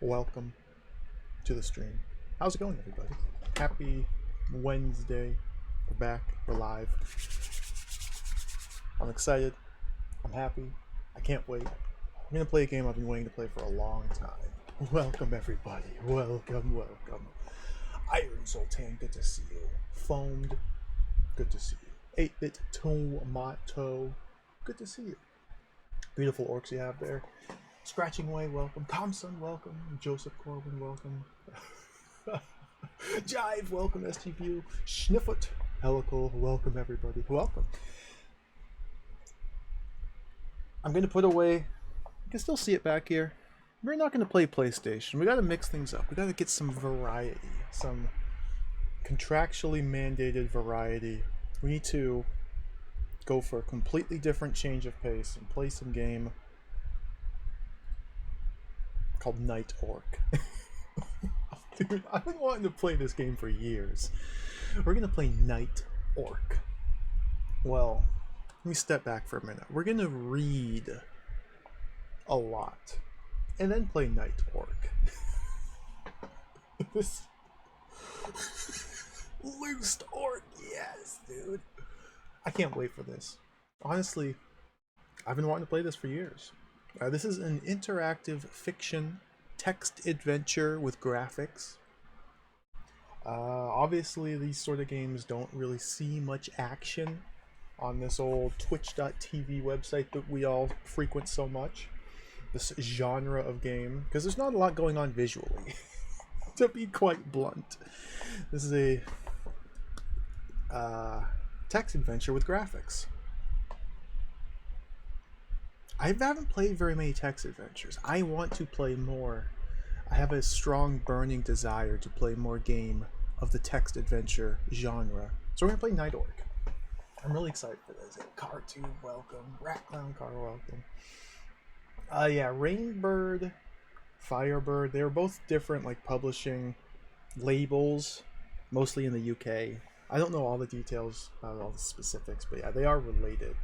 welcome to the stream. How's it going, everybody? Happy Wednesday. We're back. We're live. I'm excited. I'm happy. I can't wait. I'm going to play a game I've been waiting to play for a long time. Welcome, everybody. Welcome. Iron Sultan, good to see you. Foamed, good to see you. 8-Bit Tomato, good to see you. Beautiful orcs you have there. Scratching Away, welcome. Thompson, welcome. Joseph Corbin, welcome. Jive, welcome. STView. Schniffut, Helical, welcome everybody. Welcome. I'm going to put away, you can still see it back here. We're not going to play PlayStation. We got to mix things up. We got to get some variety, some contractually mandated variety. We need to go for a completely different change of pace and play some game called Night Orc. Dude, I've been wanting to play this game for years. We're gonna play Night Orc. Well, let me step back for a minute. We're gonna read a lot and then play Night Orc. This Loosed Orc, yes, dude. I can't wait for this. Honestly, I've been wanting to play this for years. This is an interactive fiction text adventure with graphics. Obviously, these sort of games don't really see much action on this old twitch.tv website that we all frequent so much. This genre of game, because there's not a lot going on visually, to be quite blunt. This is a text adventure with graphics. I haven't played very many text adventures. I want to play more. I have a strong burning desire to play more game of the text adventure genre. So we're going to play Night Orc. I'm really excited for this. Cartoon, welcome. Rat Clown Car, welcome. Yeah, Rainbird, Firebird, they were both different like publishing labels, mostly in the UK. I don't know all the details about all the specifics, but yeah, they are related.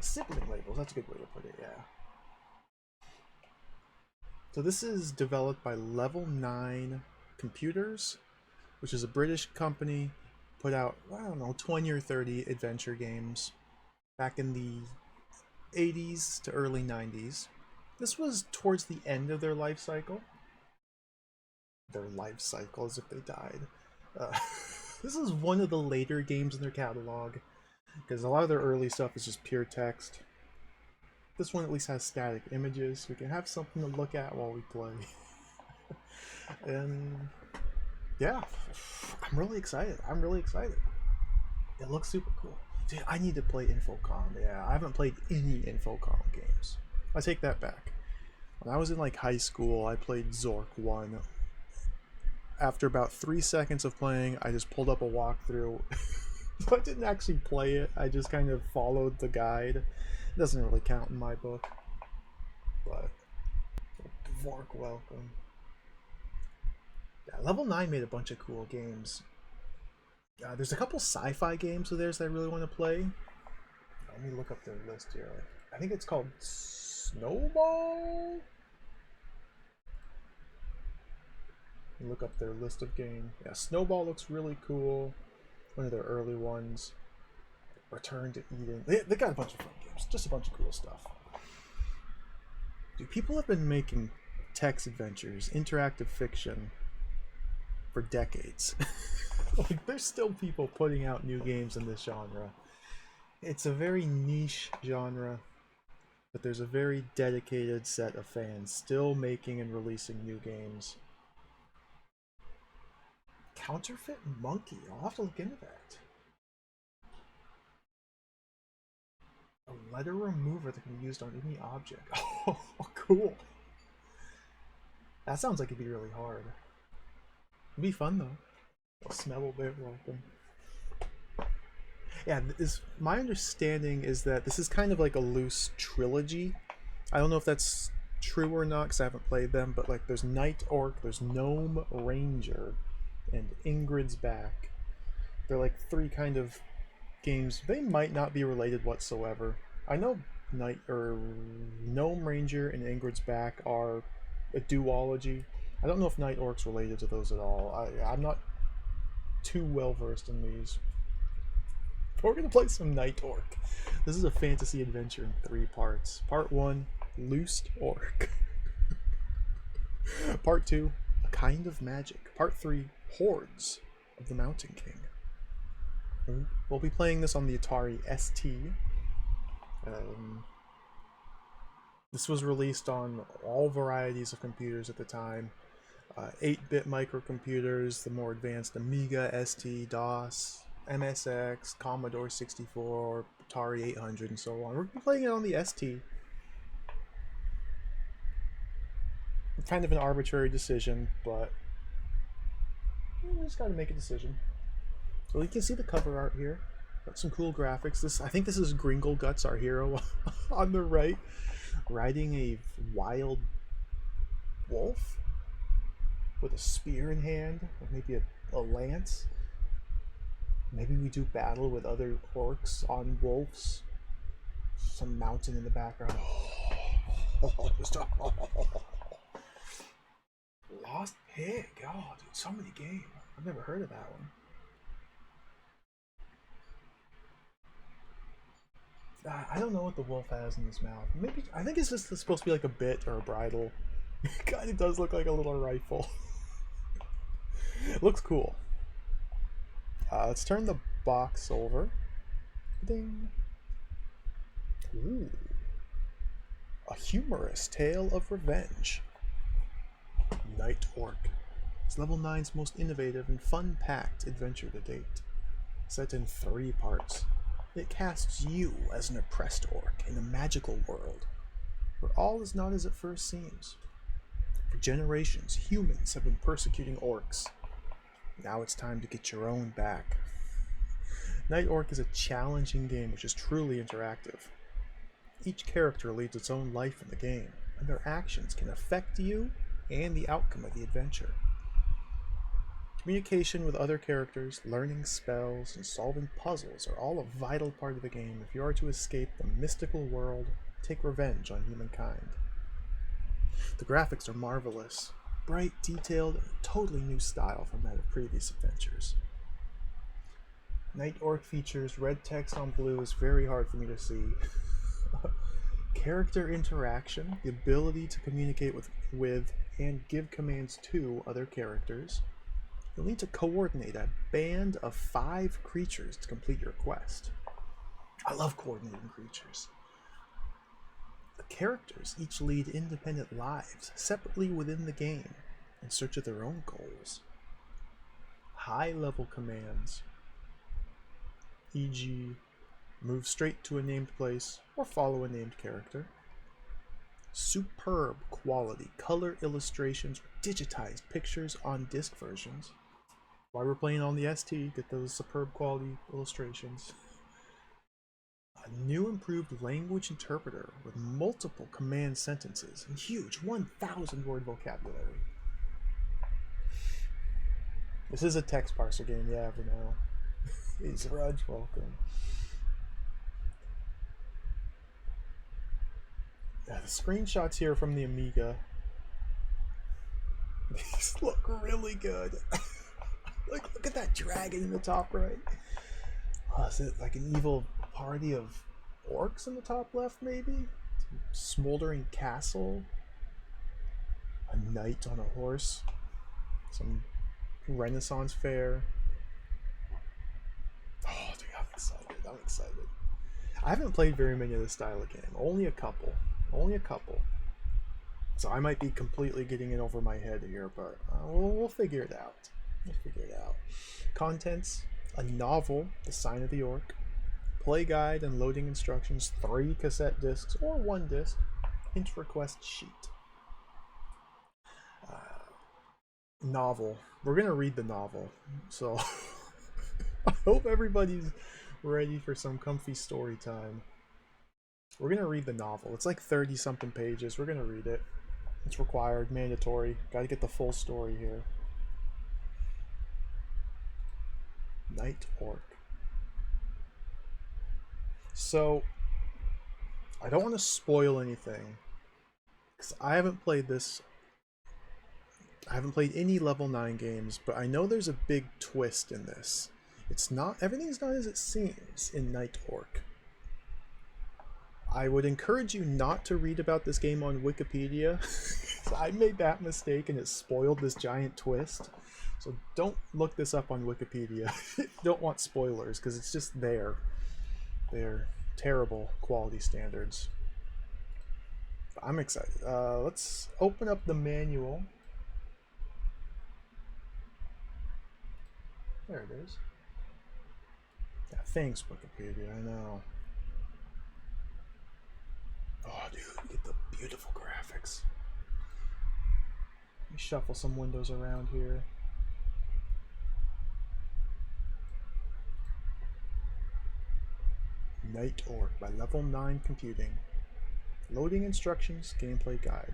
Sibling labels, that's a good way to put it, yeah. So this is developed by Level 9 Computers, which is a British company, put out, I don't know, 20 or 30 adventure games back in the 80s to early 90s. This was towards the end of their life cycle. Their life cycle, as if they died. This is one of the later games in their catalog, because a lot of their early stuff is just pure text. This one at least has static images, so we can have something to look at while we play. And yeah, I'm really excited. It looks super cool. Dude, I need to play Infocom. Yeah, I haven't played any Infocom games. I take that back. When I was in like high school, I played Zork 1. After about 3 seconds of playing, I just pulled up a walkthrough. So I didn't actually play it, I just kind of followed the guide. It doesn't really count in my book. But Dvork, welcome. Yeah, Level 9 made a bunch of cool games. There's a couple sci-fi games of theirs that I really want to play. Let me look up their list here. I think it's called Snowball? Look up their list of games. Yeah, Snowball looks really cool. One of their early ones. Return to Eden. They got a bunch of fun games. Just a bunch of cool stuff. Dude, people have been making text adventures, interactive fiction, for decades. Like, there's still people putting out new games in this genre. It's a very niche genre, but there's a very dedicated set of fans still making and releasing new games. Counterfeit Monkey. I'll have to look into that. A letter remover that can be used on any object. Oh, cool. That sounds like it'd be really hard. It'd be fun though. Smell a bit welcome. Yeah, my understanding is that this is kind of like a loose trilogy. I don't know if that's true or not because I haven't played them, but like there's Night Orc, there's Gnome Ranger, and Ingrid's Back. They're like three kind of games. They might not be related whatsoever. I know Gnome Ranger and Ingrid's Back are a duology. I don't know if Night Orc's related to those at all. I'm not too well versed in these. But we're gonna play some Night Orc. This is a fantasy adventure in 3 parts. Part 1, Loosed Orc. Part 2, A Kind of Magic. Part 3, Hordes of the Mountain King. We'll be playing this on the Atari ST. This was released on all varieties of computers at the time. 8-bit microcomputers, the more advanced Amiga, ST, DOS, MSX, Commodore 64, Atari 800, and so on. We're playing it on the ST. Kind of an arbitrary decision, but we just gotta make a decision. So you can see the cover art here. Got some cool graphics. I think this is Gringle Guts, our hero, on the right, riding a wild wolf with a spear in hand, or maybe a lance. Maybe we do battle with other orcs on wolves. Some mountain in the background. Lost Pig. Oh, dude, so many games. I've never heard of that one. I don't know what the wolf has in his mouth. Maybe I think it's just supposed to be like a bit or a bridle. It kind of does look like a little rifle. Looks cool. Let's turn the box over. Ding. Ooh. A humorous tale of revenge. Night Orc. It's level 9's most innovative and fun-packed adventure to date. Set in 3 parts, it casts you as an oppressed orc in a magical world, where all is not as it first seems. For generations, humans have been persecuting orcs. Now it's time to get your own back. Night Orc is a challenging game which is truly interactive. Each character leads its own life in the game, and their actions can affect you and the outcome of the adventure. Communication with other characters, learning spells, and solving puzzles are all a vital part of the game if you are to escape the mystical world and take revenge on humankind. The graphics are marvelous, bright, detailed, and a totally new style from that of previous adventures. Night Orc features red text on blue is very hard for me to see. Character interaction, the ability to communicate with and give commands to other characters. You'll need to coordinate a band of 5 creatures to complete your quest. I love coordinating creatures. The characters each lead independent lives, separately within the game, in search of their own goals. High-level commands, e.g., move straight to a named place or follow a named character. Superb quality color illustrations or digitized pictures on disc versions. Why we're playing on the ST, get those superb quality illustrations. A new improved language interpreter with multiple command sentences and huge 1,000 word vocabulary. This is a text parser game, yeah, for now. Is Raj welcome? Yeah, the screenshots here from the Amiga. These look really good. Look at that dragon in the top right. Oh, is it like an evil party of orcs in the top left, maybe? Smoldering castle. A knight on a horse. Some Renaissance fair. Oh, dude, I'm excited. I haven't played very many of this style of game. Only a couple. So I might be completely getting it over my head here, but we'll figure it out. Contents: a novel, The Sign of the Orc, play guide and loading instructions, 3 cassette discs or 1 disc, hint request sheet. Novel. We're gonna read the novel, so I hope everybody's ready for some comfy story time. We're gonna read the novel. It's like 30 something pages. We're gonna read it. It's required, mandatory. Gotta get the full story here. Night Orc. So, I don't want to spoil anything, because I haven't played this I haven't played any level 9 games, but I know there's a big twist in this. It's not, everything's not as it seems in Night Orc. I would encourage you not to read about this game on Wikipedia. I made that mistake and it spoiled this giant twist. So don't look this up on Wikipedia. Don't want spoilers because it's just there. They're terrible quality standards. I'm excited. Let's open up the manual. There it is. Yeah, thanks, Wikipedia. I know. Oh, dude, get the beautiful graphics. Let me shuffle some windows around here. Night Orc by Level 9 Computing. Loading instructions, gameplay guide.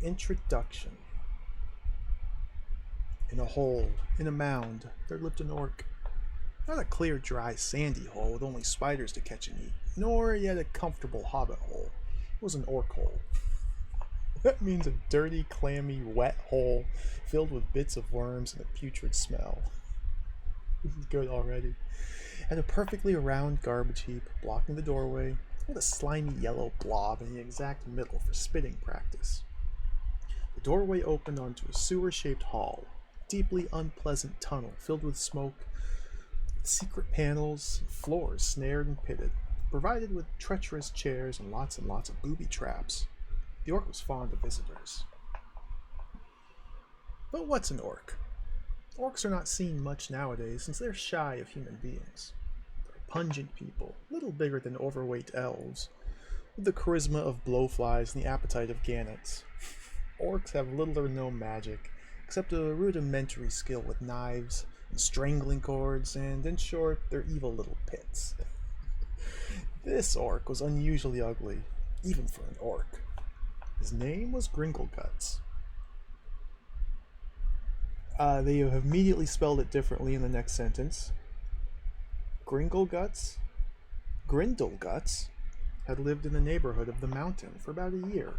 Introduction. In a hole, in a mound, there lived an orc. Not a clear, dry, sandy hole with only spiders to catch and eat, nor yet a comfortable hobbit hole. It was an orc hole. That means a dirty, clammy, wet hole filled with bits of worms and a putrid smell. This is good already. And a perfectly round garbage heap blocking the doorway with a slimy yellow blob in the exact middle for spitting practice. The doorway opened onto a sewer-shaped hall, a deeply unpleasant tunnel filled with smoke, secret panels, and floors snared and pitted, provided with treacherous chairs and lots of booby traps. The orc was fond of visitors. But what's an orc? Orcs are not seen much nowadays since they're shy of human beings. They're pungent people, little bigger than overweight elves, with the charisma of blowflies and the appetite of gannets. Orcs have little or no magic, except a rudimentary skill with knives and strangling cords, and in short, they're evil little pits. This orc was unusually ugly, even for an orc. His name was Gringleguts. They have immediately spelled it differently in the next sentence. Gringleguts, Grindleguts, had lived in the neighborhood of the mountain for about a year,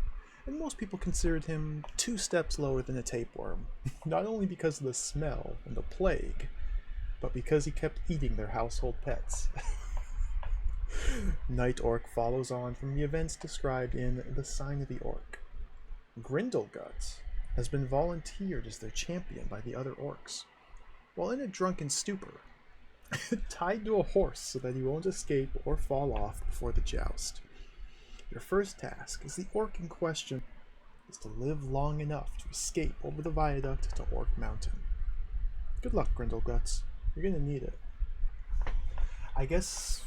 and most people considered him 2 steps lower than a tapeworm, not only because of the smell and the plague, but because he kept eating their household pets. Night Orc follows on from the events described in The Sign of the Orc. Grindleguts has been volunteered as their champion by the other orcs, while in a drunken stupor, tied to a horse so that he won't escape or fall off before the joust. Your first task as the orc in question is to live long enough to escape over the viaduct to Orc Mountain. Good luck, Grindleguts. You're gonna need it. I guess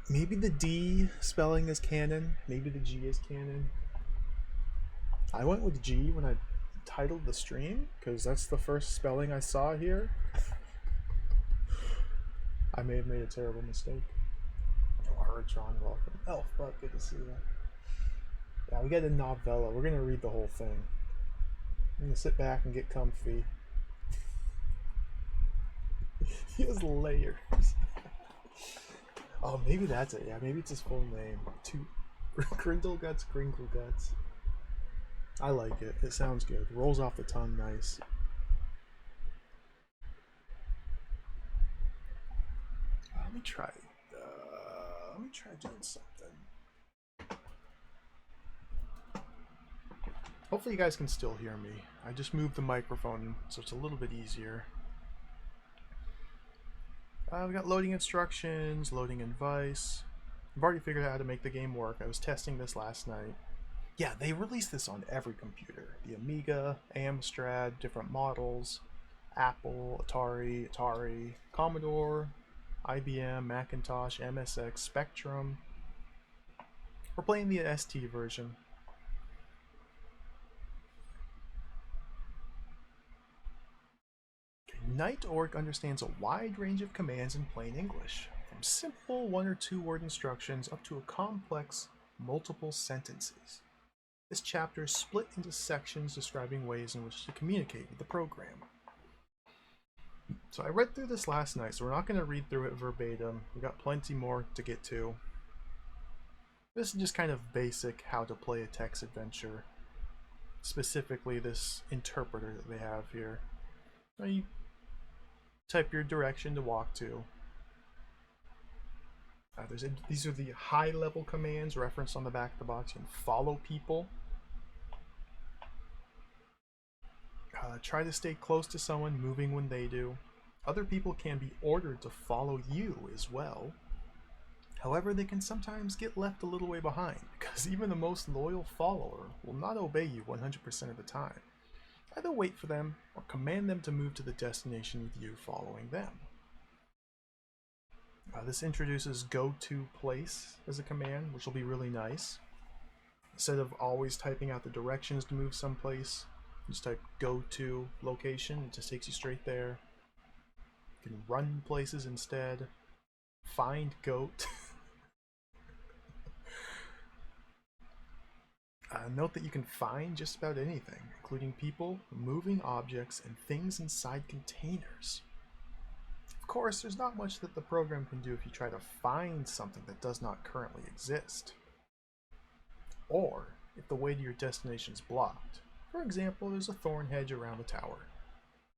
maybe the D spelling is canon, maybe the G is canon. I went with G when I titled the stream, because that's the first spelling I saw here. I may have made a terrible mistake. Oh, Hertron, welcome. Elf, but good to see you. Yeah, we got a novella. We're going to read the whole thing. I'm going to sit back and get comfy. He has layers. Oh, maybe that's it. Yeah, maybe it's his full name. Grindleguts, Gringleguts. I like it. It sounds good. Rolls off the tongue nice. Let me try doing something. Hopefully you guys can still hear me. I just moved the microphone so it's a little bit easier. We got loading instructions, loading advice. I've already figured out how to make the game work. I was testing this last night. Yeah, they released this on every computer. The Amiga, Amstrad, different models, Apple, Atari, Commodore, IBM, Macintosh, MSX, Spectrum. We're playing the ST version. Night Orc understands a wide range of commands in plain English, from simple 1 or 2 word instructions up to a complex multiple sentences. This chapter is split into sections describing ways in which to communicate with the program. So I read through this last night, so we're not going to read through it verbatim. We've got plenty more to get to. This is just kind of basic how to play a text adventure. Specifically this interpreter that they have here. Now you type your direction to walk to. These are the high level commands referenced on the back of the box. You can follow people. Try to stay close to someone moving when they do. Other people can be ordered to follow you as well. However, they can sometimes get left a little way behind, because even the most loyal follower will not obey you 100% of the time. Either wait for them, or command them to move to the destination with you following them. This introduces go to place as a command, which will be really nice. Instead of always typing out the directions to move someplace, you just type go to location, it just takes you straight there. You can run places instead. Find goat. Note that you can find just about anything, including people, moving objects, and things inside containers. Of course, there's not much that the program can do if you try to find something that does not currently exist, or if the way to your destination is blocked. For example, there's a thorn hedge around the tower.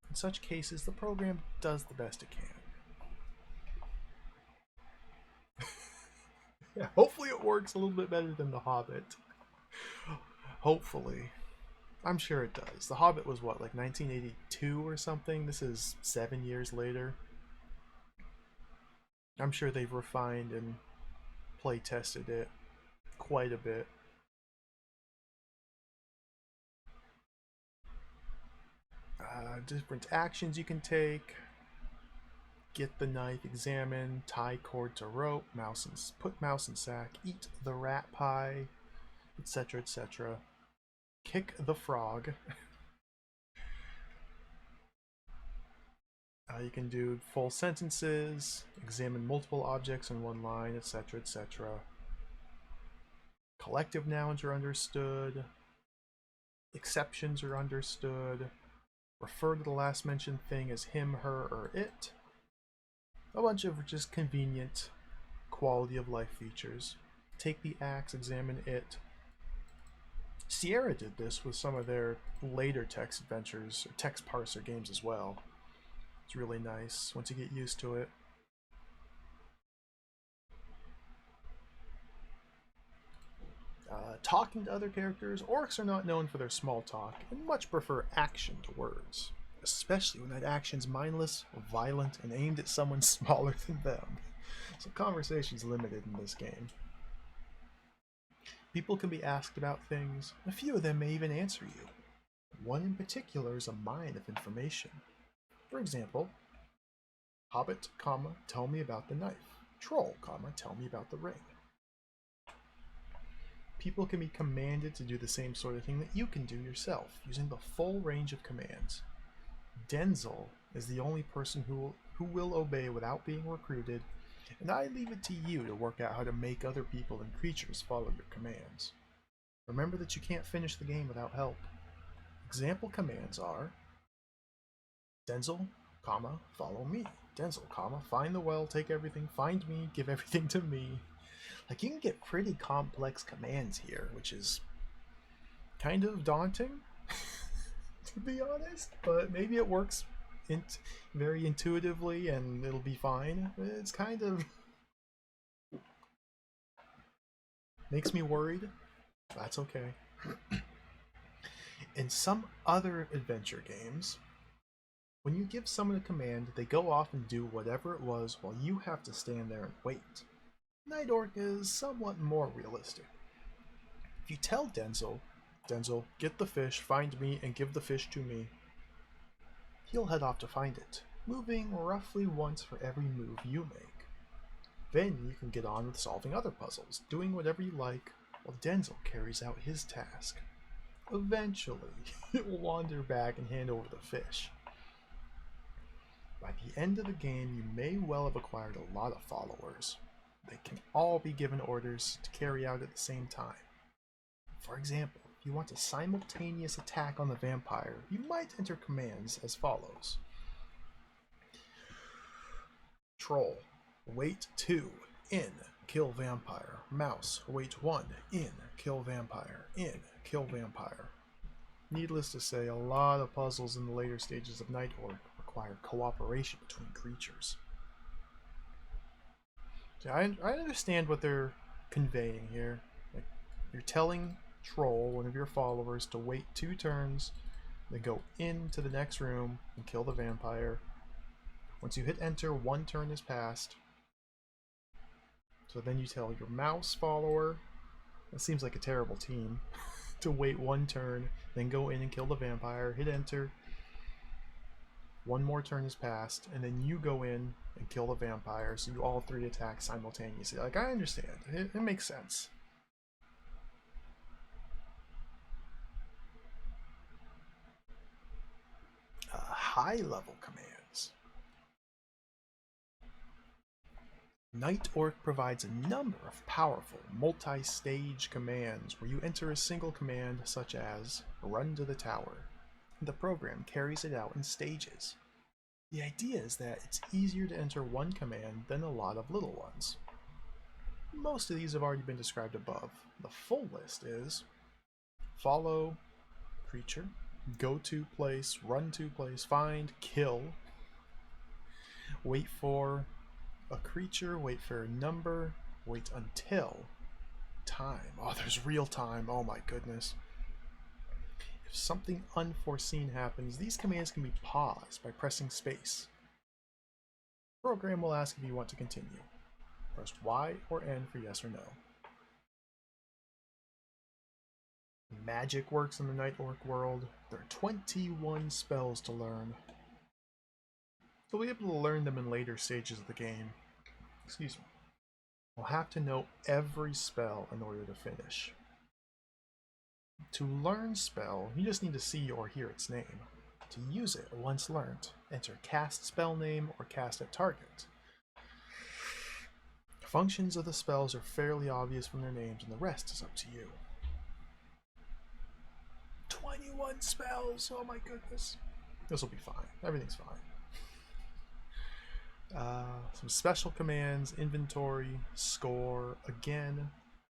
In such cases, the program does the best it can. Yeah, hopefully it works a little bit better than The Hobbit. Hopefully. I'm sure it does. The Hobbit was what, like 1982 or something? This is 7 years later. I'm sure they've refined and play tested it quite a bit. Different actions you can take. Get the knife, examine, tie cord to rope, put mouse in sack, eat the rat pie, etc., etc. Kick the frog. You can do full sentences, examine multiple objects in one line, etc., etc. Collective nouns are understood. Exceptions are understood. Refer to the last mentioned thing as him, her, or it. A bunch of just convenient quality of life features. Take the axe, examine it. Sierra did this with some of their later text adventures, or text parser games as well. It's really nice once you get used to it. Talking to other characters, orcs are not known for their small talk and much prefer action to words, especially when that action's mindless, violent, and aimed at someone smaller than them. So conversation's limited in this game. People can be asked about things, a few of them may even answer you. One in particular is a mine of information. For example, Hobbit, tell me about the knife. Troll, tell me about the ring. People can be commanded to do the same sort of thing that you can do yourself, using the full range of commands. Denzel is the only person who will obey without being recruited, and I leave it to you to work out how to make other people and creatures follow your commands. Remember that you can't finish the game without help. Example commands are Denzel, follow me. Denzel, find the well, take everything, find me, give everything to me. Like, you can get pretty complex commands here, which is kind of daunting, to be honest, but maybe it works very intuitively and it'll be fine. It's kind of makes me worried. That's okay. In some other adventure games, when you give someone a command, they go off and do whatever it was while you have to stand there and wait. Night Orc is somewhat more realistic. If you tell Denzel, get the fish, find me, and give the fish to me, he'll head off to find it, moving roughly once for every move you make. Then you can get on with solving other puzzles, doing whatever you like, while Denzel carries out his task. Eventually, it will wander back and hand over the fish. By the end of the game, you may well have acquired a lot of followers. They can all be given orders to carry out at the same time. For example, if you want a simultaneous attack on the vampire, you might enter commands as follows. Troll, wait 2, in, kill vampire. Mouse, wait 1, in, kill vampire, in, kill vampire. Needless to say, a lot of puzzles in the later stages of Night Orc require cooperation between creatures. So I understand what they're conveying here. Like, you're telling Troll, one of your followers, to wait 2 turns, then go into the next room and kill the vampire. Once you hit enter, 1 turn is passed. So then you tell your mouse follower, that seems like a terrible team, to wait 1 turn, then go in and kill the vampire, hit enter, 1 more turn is passed, and then you go in and kill the vampire, so you all 3 attack simultaneously. Like, I understand. It makes sense. High-level commands. Night Orc provides a number of powerful multi-stage commands where you enter a single command such as run to the tower. The program carries it out in stages. The idea is that it's easier to enter one command than a lot of little ones. Most of these have already been described above. The full list is follow, creature, go to place, run to place, find, kill, wait for a creature, wait for a number, wait until, time. Oh, there's real time. Oh my goodness. If something unforeseen happens, these commands can be paused by pressing space. The program will ask if you want to continue. Press Y or N for yes or no. Magic works in the Night Orc world. There are 21 spells to learn. You'll be able to learn them in later stages of the game. Excuse me. You'll have to know every spell in order to finish. To learn spell, you just need to see or hear its name. To use it, once learned, enter cast spell name or cast at target. Functions of the spells are fairly obvious from their names, and the rest is up to you. 21 spells! Oh my goodness. This will be fine. Everything's fine. Some special commands: inventory, score, again,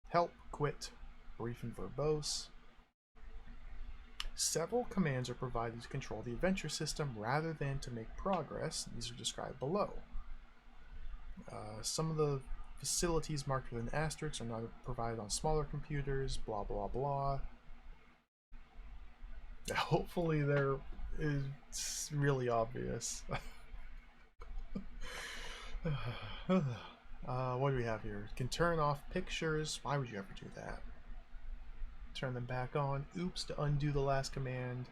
help, quit, brief and verbose. Several commands are provided to control the adventure system rather than to make progress. These are described below. Some of the facilities marked with an asterisk are not provided on smaller computers, blah blah blah. Hopefully it's really obvious. What do we have here? Can turn off pictures. Why would you ever do that? Turn them back on. Oops to undo the last command.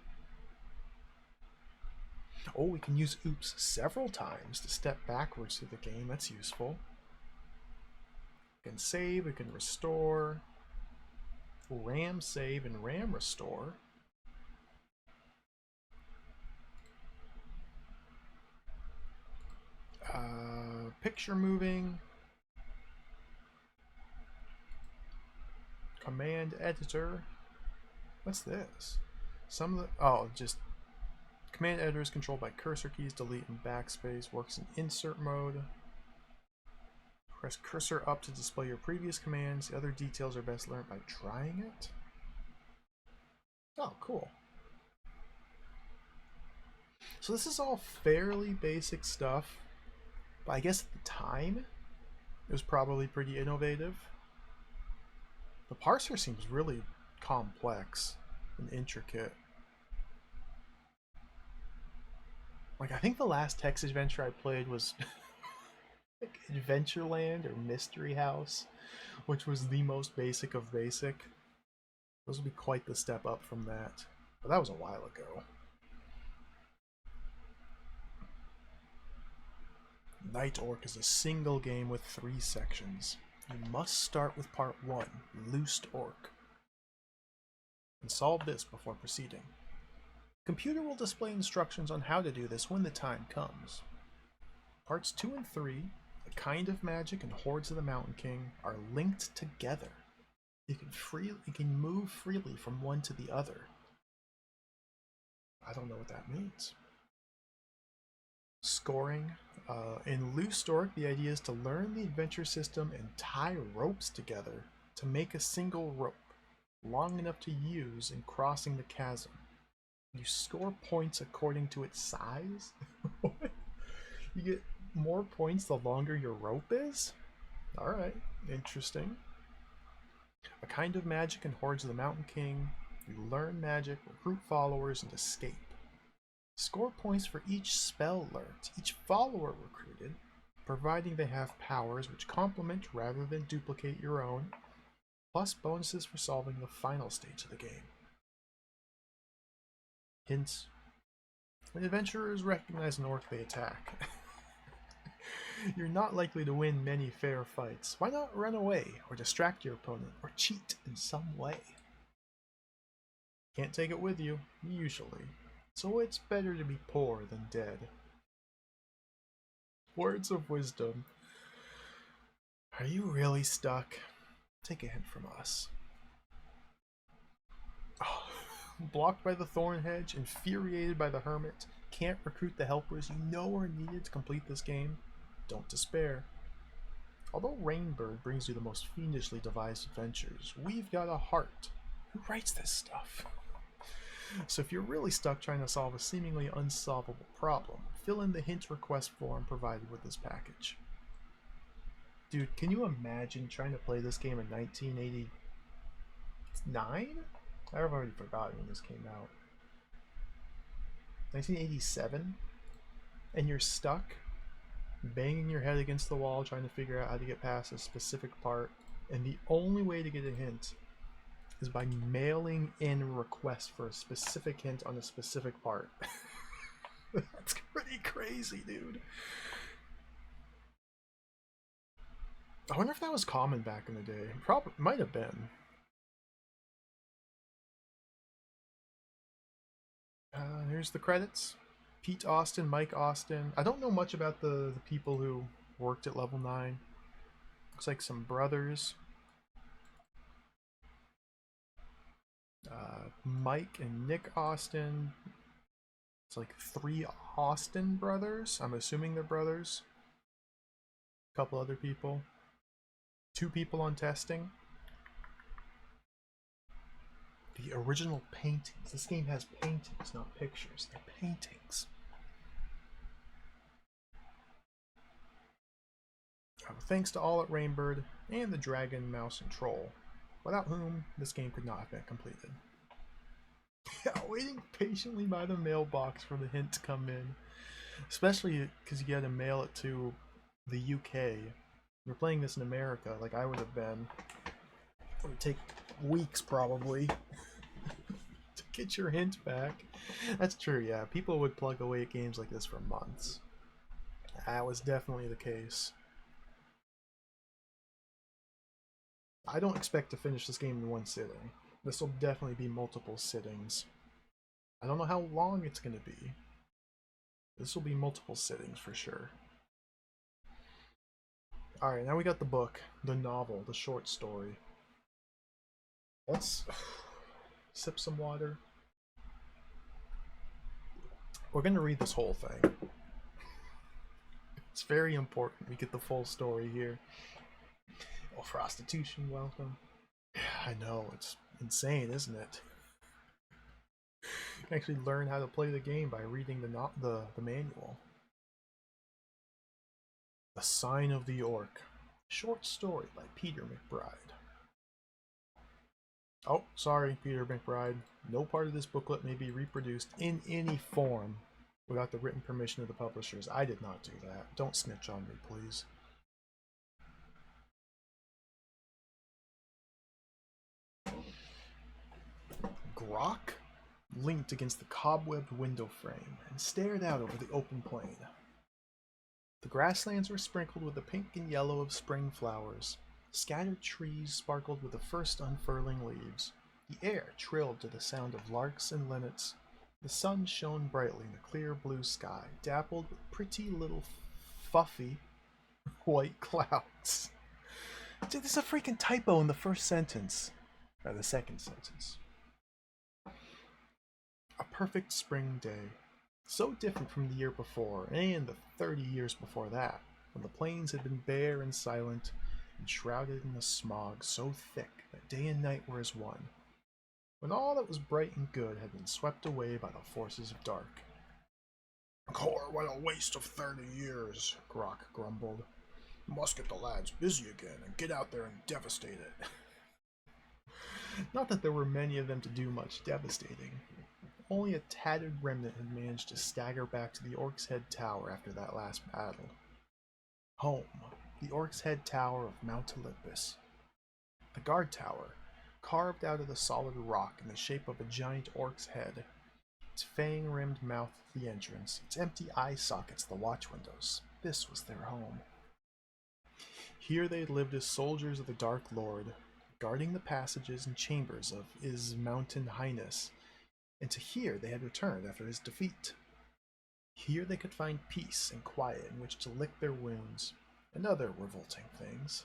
Oh, we can use oops several times to step backwards through the game. That's useful. We can save, we can restore. RAM save and RAM restore. Picture moving. Command editor. What's this? Some of the just command editor is controlled by cursor keys, delete and backspace. Works in insert mode. Press cursor up to display your previous commands. The other details are best learned by trying it. Oh, cool. So this is all fairly basic stuff, but I guess at the time it was probably pretty innovative. The parser seems really complex and intricate. Like, I think the last text adventure I played was like Adventureland or Mystery House, which was the most basic of basic. Those would be quite the step up from that, but that was a while ago. Night Orc is a single game with 3 sections. You must start with part 1, Loosed Orc, and solve this before proceeding. The computer will display instructions on how to do this when the time comes. Parts 2 and 3, A Kind of Magic and Hordes of the Mountain King, are linked together. You can move freely from one to the other. I don't know what that means. Scoring. In Loose Stork, the idea is to learn the adventure system and tie ropes together to make a single rope long enough to use in crossing the chasm. You score points according to its size. You get more points the longer your rope is? Alright, interesting. A kind of magic in Hordes of the Mountain King. You learn magic, recruit followers, and escape. Score points for each spell learned, each follower recruited, providing they have powers which complement rather than duplicate your own, plus bonuses for solving the final stage of the game. Hints. When adventurers recognize an orc, they attack. You're not likely to win many fair fights. Why not run away, or distract your opponent, or cheat in some way? Can't take it with you, usually. So it's better to be poor than dead. Words of wisdom. Are you really stuck? Take a hint from us. Oh, blocked by the thorn hedge, infuriated by the hermit, can't recruit the helpers you know are needed to complete this game? Don't despair. Although Rainbird brings you the most fiendishly devised adventures, we've got a heart. Who writes this stuff? So if you're really stuck trying to solve a seemingly unsolvable problem, fill in the hint request form provided with this package. Dude, can you imagine trying to play this game in 1989? I've already forgotten when this came out. 1987? And you're stuck, banging your head against the wall trying to figure out how to get past a specific part, and the only way to get a hint is by mailing in a request for a specific hint on a specific part. That's pretty crazy, dude. I wonder if that was common back in the day. Probably might have been. Here's the credits. Pete Austin, Mike Austin. I don't know much about the people who worked at Level 9. Looks like some brothers. Mike and Nick Austin. It's like 3 Austin brothers. I'm assuming they're brothers. A couple other people. 2 people on testing. The original paintings. This game has paintings, not pictures. They're paintings. Thanks to all at Rainbird and the Dragon, Mouse, and Troll, without whom this game could not have been completed. Yeah, waiting patiently by the mailbox for the hint to come in. Especially because you gotta mail it to the UK. You're playing this in America, like I would have been. It would take weeks, probably, to get your hint back. That's true, yeah. People would plug away at games like this for months. That was definitely the case. I don't expect to finish this game in one sitting. This will definitely be multiple sittings. I don't know how long it's going to be. This will be multiple sittings for sure. Alright, now we got the book, the novel, the short story. Let's sip some water. We're going to read this whole thing. It's very important we get the full story here. Oh, prostitution, welcome. Yeah, I know, it's insane, isn't it? You can actually learn how to play the game by reading the manual. The Sign of the Orc. Short story by Peter McBride. Oh, sorry, Peter McBride. No part of this booklet may be reproduced in any form without the written permission of the publishers. I did not do that. Don't snitch on me, please. Grok leaned against the cobwebbed window frame and stared out over the open plain. The grasslands were sprinkled with the pink and yellow of spring flowers. Scattered trees sparkled with the first unfurling leaves. The air trilled to the sound of larks and linnets. The sun shone brightly in the clear blue sky, dappled with pretty little fluffy white clouds. Dude, there's a freaking typo in the first sentence. Or the second sentence. A perfect spring day. So different from the year before, and the 30 years before that, when the plains had been bare and silent, and shrouded in a smog so thick that day and night were as one, when all that was bright and good had been swept away by the forces of dark. Core, what a waste of 30 years, Grok grumbled. Must get the lads busy again and get out there and devastate it. Not that there were many of them to do much devastating. Only a tattered remnant had managed to stagger back to the Orc's Head Tower after that last battle. Home, the Orc's Head Tower of Mount Olympus. The guard tower, carved out of the solid rock in the shape of a giant orc's head, its fang-rimmed mouth the entrance, its empty eye sockets the watch windows. This was their home. Here they lived as soldiers of the Dark Lord, guarding the passages and chambers of His Mountain Highness, and to here they had returned after his defeat. Here they could find peace and quiet in which to lick their wounds, and other revolting things,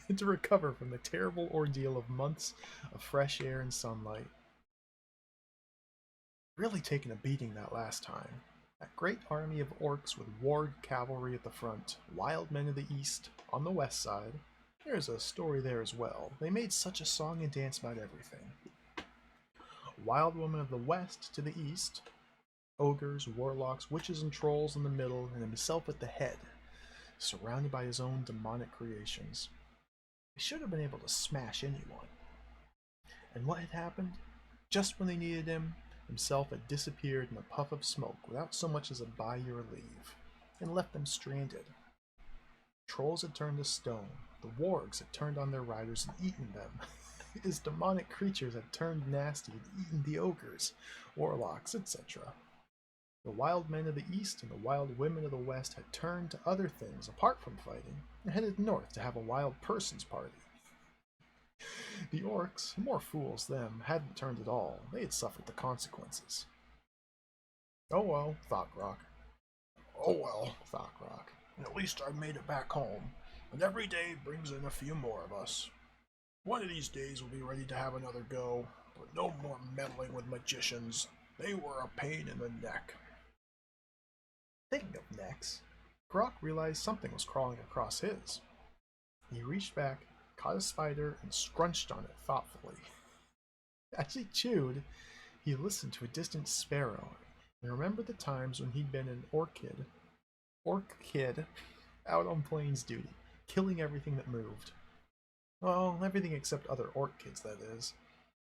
and to recover from the terrible ordeal of months of fresh air and sunlight. Really taken a beating that last time. That great army of orcs with warg cavalry at the front, wild men of the east, on the west side. There's a story there as well. They made such a song and dance about everything. Wild women of the west to the east, ogres, warlocks, witches, and trolls in the middle, and himself at the head, surrounded by his own demonic creations. They should have been able to smash anyone. And what had happened? Just when they needed him, himself had disappeared in a puff of smoke without so much as a by your leave, and left them stranded. Trolls had turned to stone, the wargs had turned on their riders and eaten them. His demonic creatures had turned nasty and eaten the ogres, warlocks, etc. The wild men of the east and the wild women of the west had turned to other things apart from fighting, and headed north to have a wild person's party. The orcs, more fools them, hadn't turned at all. They had suffered the consequences. Oh well, thought Grok. Oh well, thought Grok. At least I made it back home, and every day brings in a few more of us. One of these days we'll be ready to have another go, but no more meddling with magicians. They were a pain in the neck. Thinking of necks, Grok realized something was crawling across his. He reached back, caught a spider, and scrunched on it thoughtfully. As he chewed, he listened to a distant sparrow and remembered the times when he'd been an orc kid, out on plains duty, killing everything that moved. Well, everything except other orc kids, that is.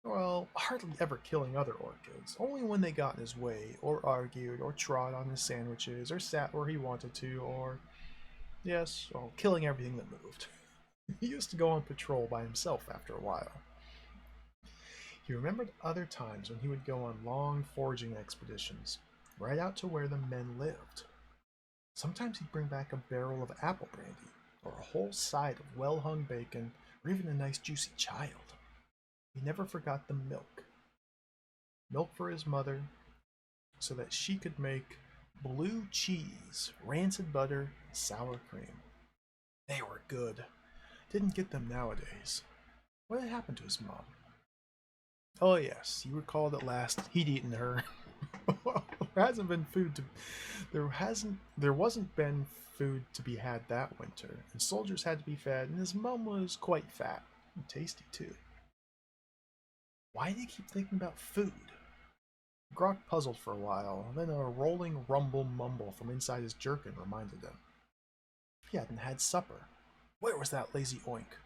Well, hardly ever killing other orc kids, only when they got in his way, or argued, or trod on his sandwiches, or sat where he wanted to, or... yes, well, killing everything that moved. He used to go on patrol by himself after a while. He remembered other times when he would go on long foraging expeditions, right out to where the men lived. Sometimes he'd bring back a barrel of apple brandy, or a whole side of well-hung bacon, or even a nice juicy child. He never forgot the milk. Milk for his mother, so that she could make blue cheese, rancid butter, and sour cream. They were good. Didn't get them nowadays. What had happened to his mom? Oh yes, he recalled at last he'd eaten her. There wasn't been food to be had that winter, and soldiers had to be fed, and his mum was quite fat and tasty too. Why did he keep thinking about food? Grok puzzled for a while, then a rolling rumble mumble from inside his jerkin reminded him. He hadn't had supper. Where was that lazy Oink?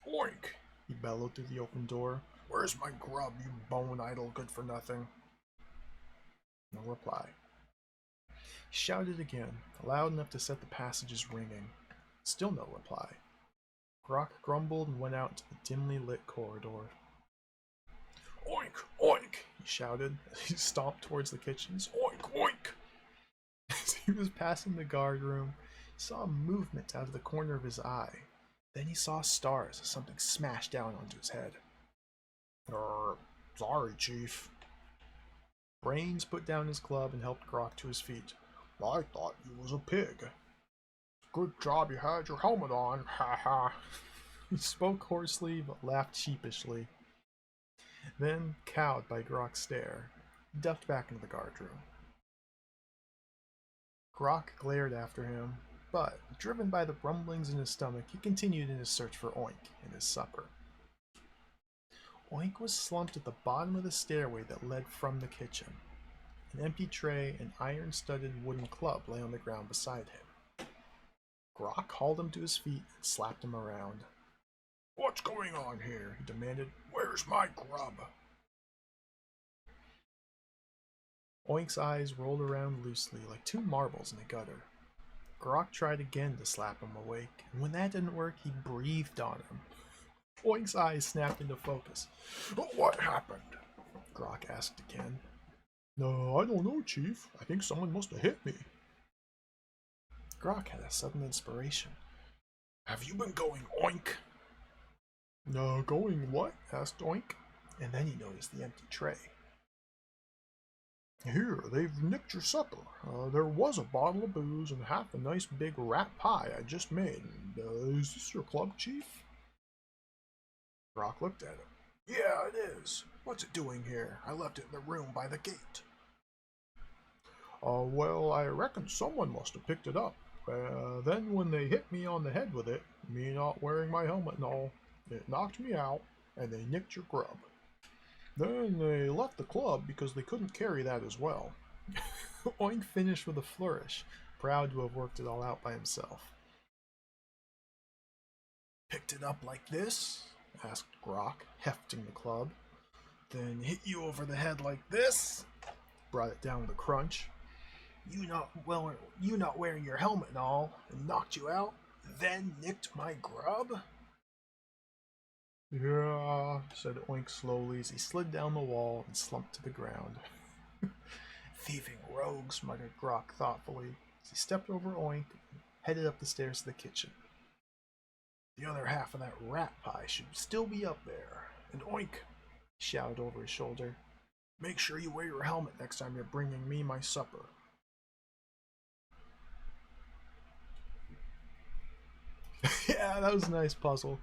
Oink! He bellowed through the open door. Where's my grub, you bone idle good for nothing? No reply. He shouted again, loud enough to set the passages ringing. Still no reply. Grok grumbled and went out into the dimly lit corridor. Oink! Oink! He shouted as he stomped towards the kitchens. Oink! Oink! As he was passing the guard room, he saw a movement out of the corner of his eye. Then he saw stars as something smashed down onto his head. Sorry, Chief. Brains put down his club and helped Grok to his feet. I thought you was a pig. Good job you had your helmet on, ha ha. He spoke hoarsely but laughed sheepishly. Then, cowed by Grok's stare, he ducked back into the guard room. Grok glared after him, but, driven by the rumblings in his stomach, he continued in his search for Oink and his supper. Oink was slumped at the bottom of the stairway that led from the kitchen. An empty tray and iron-studded wooden club lay on the ground beside him. Grok hauled him to his feet and slapped him around. "What's going on here?" he demanded. "Where's my grub?" Oink's eyes rolled around loosely like two marbles in a gutter. Grok tried again to slap him awake, and when that didn't work, he breathed on him. Oink's eyes snapped into focus. "What happened?" Grok asked again. "No, I don't know, Chief. I think someone must have hit me." Grok had a sudden inspiration. "Have you been going oink?" "No, going what?" asked Oink, and then he noticed the empty tray. "Here, they've nicked your supper. There was a bottle of booze and half a nice big rat pie I just made. Is this your club, Chief?" Grok looked at it. "Yeah, it is. What's it doing here? I left it in the room by the gate." Well, I reckon someone must have picked it up. Then when they hit me on the head with it, me not wearing my helmet and all, it knocked me out, and they nicked your grub. Then they left the club because they couldn't carry that as well." Oink finished with a flourish, proud to have worked it all out by himself. "Picked it up like this?" asked Grok, hefting the club. "Then hit you over the head like this?" Brought it down with a crunch. You not wearing your helmet and all, and knocked you out, then nicked my grub?" "Yeah," said Oink slowly as he slid down the wall and slumped to the ground. "Thieving rogues," muttered Grok thoughtfully as he stepped over Oink and headed up the stairs to the kitchen. "The other half of that rat pie should still be up there. And Oink," he shouted over his shoulder, "make sure you wear your helmet next time you're bringing me my supper." Yeah, that was a nice puzzle.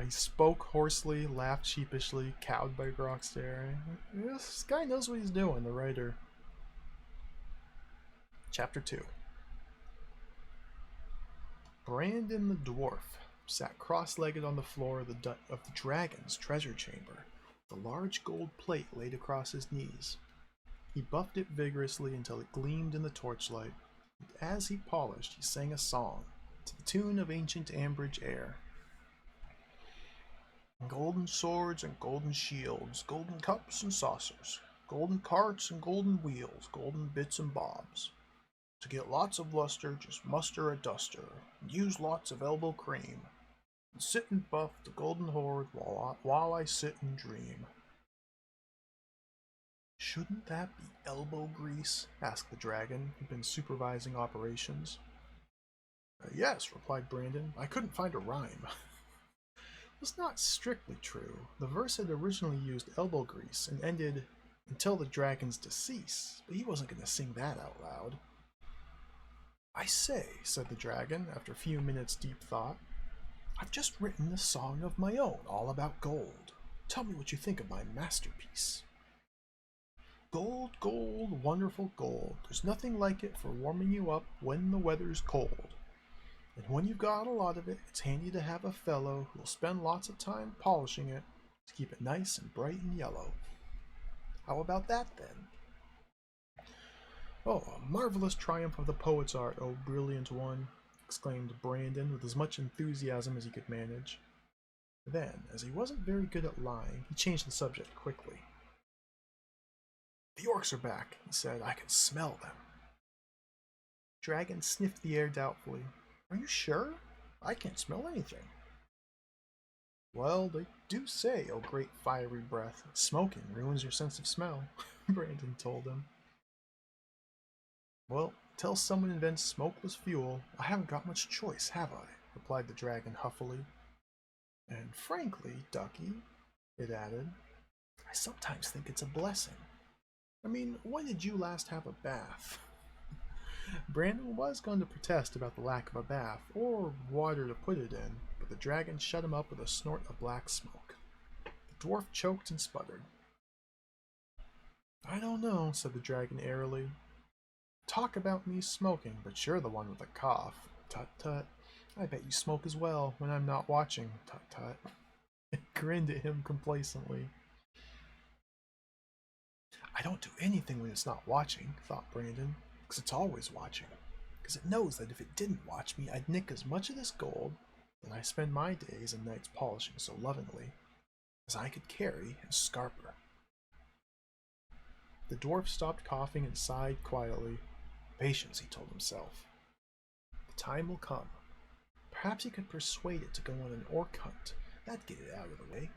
He spoke hoarsely, laughed sheepishly, cowed by Grok's stare. This guy knows what he's doing, the writer. Chapter 2. Brandon the dwarf sat cross-legged on the floor of the dragon's treasure chamber, with a large gold plate laid across his knees. He buffed it vigorously until it gleamed in the torchlight, and as he polished, he sang a song to the tune of ancient Ambridge air. "Golden swords and golden shields, golden cups and saucers, golden carts and golden wheels, golden bits and bobs. To get lots of luster, just muster a duster, and use lots of elbow cream, and sit and buff the golden hoard while I sit and dream." "Shouldn't that be elbow grease?" asked the dragon, who'd been supervising operations. Yes," replied Brandon. "I couldn't find a rhyme." It was not strictly true. The verse had originally used elbow grease and ended until the dragon's decease, but he wasn't going to sing that out loud. "I say," said the dragon, after a few minutes' deep thought, "I've just written a song of my own, all about gold. Tell me what you think of my masterpiece." "Gold, gold, wonderful gold. There's nothing like it for warming you up when the weather's cold. And when you've got a lot of it, it's handy to have a fellow who'll spend lots of time polishing it to keep it nice and bright and yellow. How about that, then?" "Oh, a marvelous triumph of the poet's art, oh brilliant one!" exclaimed Brandon with as much enthusiasm as he could manage. Then, as he wasn't very good at lying, he changed the subject quickly. "The orcs are back," he said. "I can smell them." Dragon sniffed the air doubtfully. "Are you sure? I can't smell anything." "Well, they do say, oh great fiery breath, smoking ruins your sense of smell," Brandon told him. "Well, till someone invents smokeless fuel, I haven't got much choice, have I?" replied the dragon huffily. "And frankly, Ducky," it added, "I sometimes think it's a blessing. I mean, when did you last have a bath?" Brandon was going to protest about the lack of a bath, or water to put it in, but the dragon shut him up with a snort of black smoke. The dwarf choked and sputtered. I don't know, said the dragon airily. Talk about me smoking, but you're the one with the cough. Tut tut. I bet you smoke as well when I'm not watching. Tut tut. It grinned at him complacently. I don't do anything when it's not watching, thought Brandon, because it's always watching. Because it knows that if it didn't watch me, I'd nick as much of this gold that I spend my days and nights polishing so lovingly as I could carry as Scarper. The dwarf stopped coughing and sighed quietly. Patience, he told himself. The time will come. Perhaps he could persuade it to go on an orc hunt. That'd get it out of the way.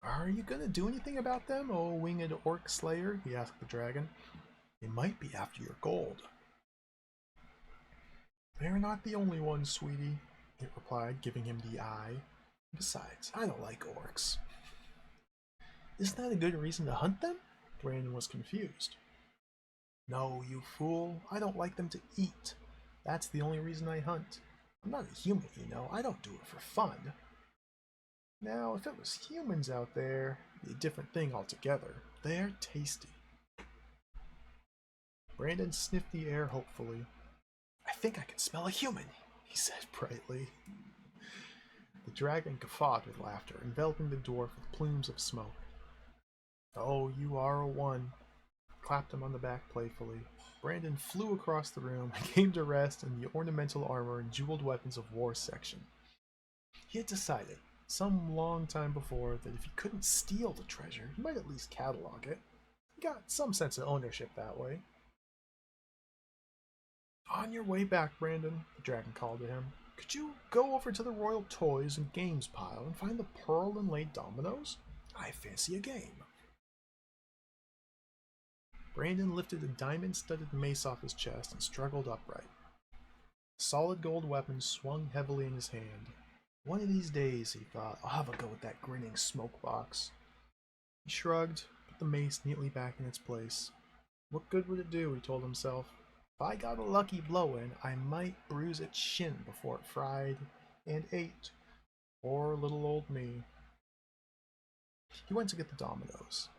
Are you going to do anything about them, O winged orc slayer? He asked the dragon. They might be after your gold. They're not the only ones, sweetie, it replied, giving him the eye. Besides, I don't like orcs. Isn't that a good reason to hunt them? Brandon was confused. No, you fool. I don't like them to eat. That's the only reason I hunt. I'm not a human, you know. I don't do it for fun. Now, if it was humans out there, it'd be a different thing altogether. They're tasty. Brandon sniffed the air hopefully. I think I can smell a human, he said brightly. The dragon guffawed with laughter, enveloping the dwarf with plumes of smoke. Oh, you are a one, clapped him on the back playfully. Brandon flew across the room and came to rest in the ornamental armor and jeweled weapons of war section. He had decided, some long time before, that if he couldn't steal the treasure, he might at least catalog it. He got some sense of ownership that way. On your way back, Brandon, the dragon called to him, could you go over to the Royal Toys and Games pile and find the pearl inlaid dominoes? I fancy a game. Brandon lifted a diamond-studded mace off his chest and struggled upright. The solid gold weapon swung heavily in his hand. One of these days, he thought, I'll have a go at that grinning smoke box. He shrugged, put the mace neatly back in its place. What good would it do, he told himself. If I got a lucky blow in, I might bruise its shin before it fried and ate. Poor little old me. He went to get the dominoes.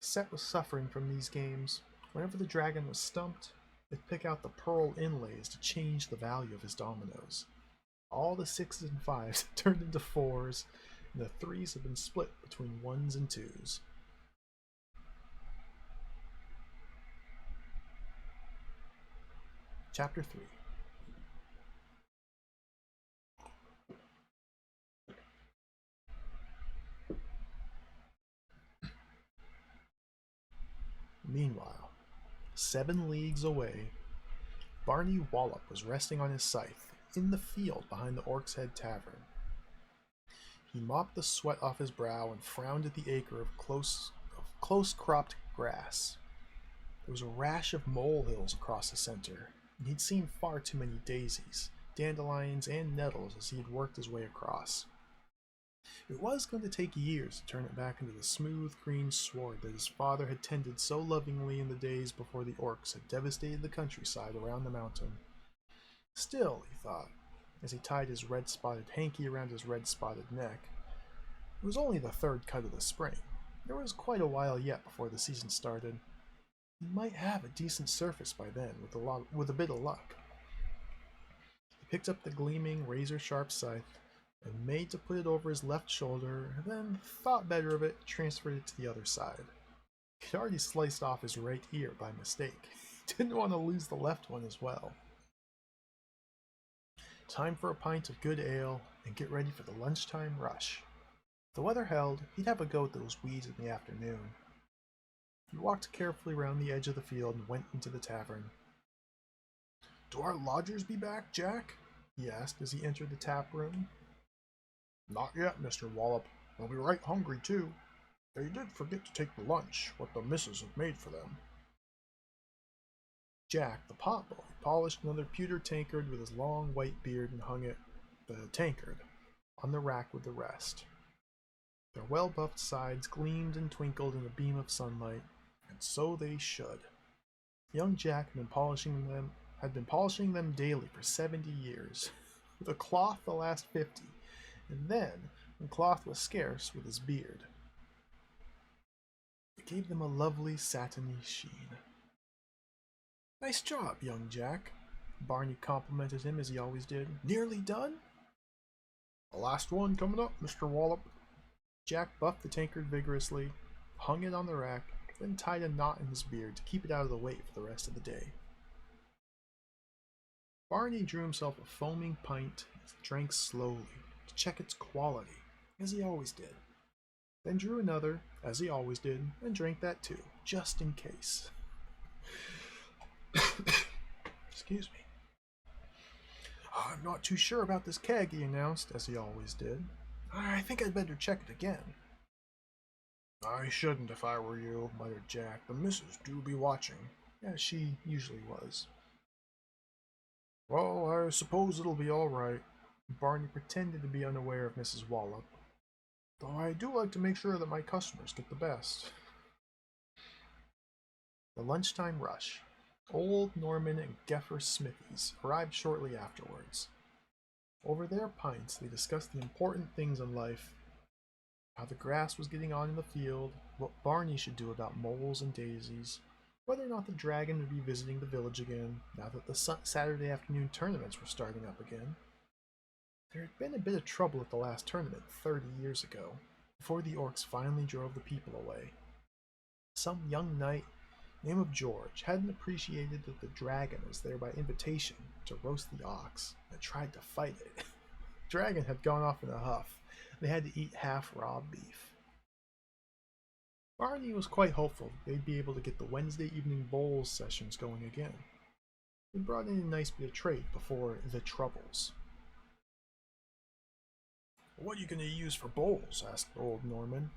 Set was suffering from these games. Whenever the dragon was stumped, it'd pick out the pearl inlays to change the value of his dominoes. All the sixes and fives had turned into fours, and the threes had been split between ones and twos. Chapter 3. Meanwhile, 7 leagues away, Barney Wallop was resting on his scythe in the field behind the Orc's Head Tavern. He mopped the sweat off his brow and frowned at the acre of close-cropped grass. There was a rash of molehills across the center, and he'd seen far too many daisies, dandelions, and nettles as he had worked his way across. It was going to take years to turn it back into the smooth green sward that his father had tended so lovingly in the days before the orcs had devastated the countryside around the mountain. Still, he thought, as he tied his red-spotted hanky around his red-spotted neck, it was only the 3rd cut of the spring. There was quite a while yet before the season started. He might have a decent surface by then, with a bit of luck. He picked up the gleaming, razor-sharp scythe and made to put it over his left shoulder, then thought better of it, transferred it to the other side. He'd already sliced off his right ear by mistake. He didn't want to lose the left one as well. Time for a pint of good ale and get ready for the lunchtime rush. If the weather held, he'd have a go at those weeds in the afternoon. He walked carefully around the edge of the field and went into the tavern. Do our lodgers be back, Jack? He asked as he entered the tap room. Not yet, Mr. Wallop. They'll be right hungry, too. They did forget to take the lunch, what the missus had made for them. Jack, the potboy, polished another pewter tankard with his long white beard and hung it, the tankard, on the rack with the rest. Their well-buffed sides gleamed and twinkled in a beam of sunlight, and so they should. Young Jack had been polishing them daily for 70 years, with a cloth the last 50, and then, when cloth was scarce, with his beard. It gave them a lovely satiny sheen. "Nice job, young Jack," Barney complimented him as he always did. "Nearly done?" "The last one coming up, Mr. Wallop." Jack buffed the tankard vigorously, hung it on the rack, then tied a knot in his beard to keep it out of the way for the rest of the day. Barney drew himself a foaming pint and drank slowly to check its quality, as he always did. Then drew another, as he always did, and drank that too, just in case. Excuse me. "I'm not too sure about this keg," he announced, as he always did. "I think I'd better check it again." "I shouldn't if I were you," muttered Jack. "The missus do be watching." As she usually was. "Well, I suppose it'll be all right." Barney pretended to be unaware of Mrs. Wallop. "Though I do like to make sure that my customers get the best." The lunchtime rush. Old Norman and Geffer Smithies arrived shortly afterwards. Over their pints, they discussed the important things in life, how the grass was getting on in the field, what Barney should do about moles and daisies, whether or not the dragon would be visiting the village again, now that the Saturday afternoon tournaments were starting up again. There had been a bit of trouble at the last tournament 30 years ago, before the orcs finally drove the people away. Some young knight, name of George, hadn't appreciated that the dragon was there by invitation to roast the ox, and tried to fight it. The dragon had gone off in a huff. They had to eat half raw beef. Barney was quite hopeful they'd be able to get the Wednesday evening bowls sessions going again. It brought in a nice bit of trade before the troubles. "What are you going to use for bowls?" asked old Norman.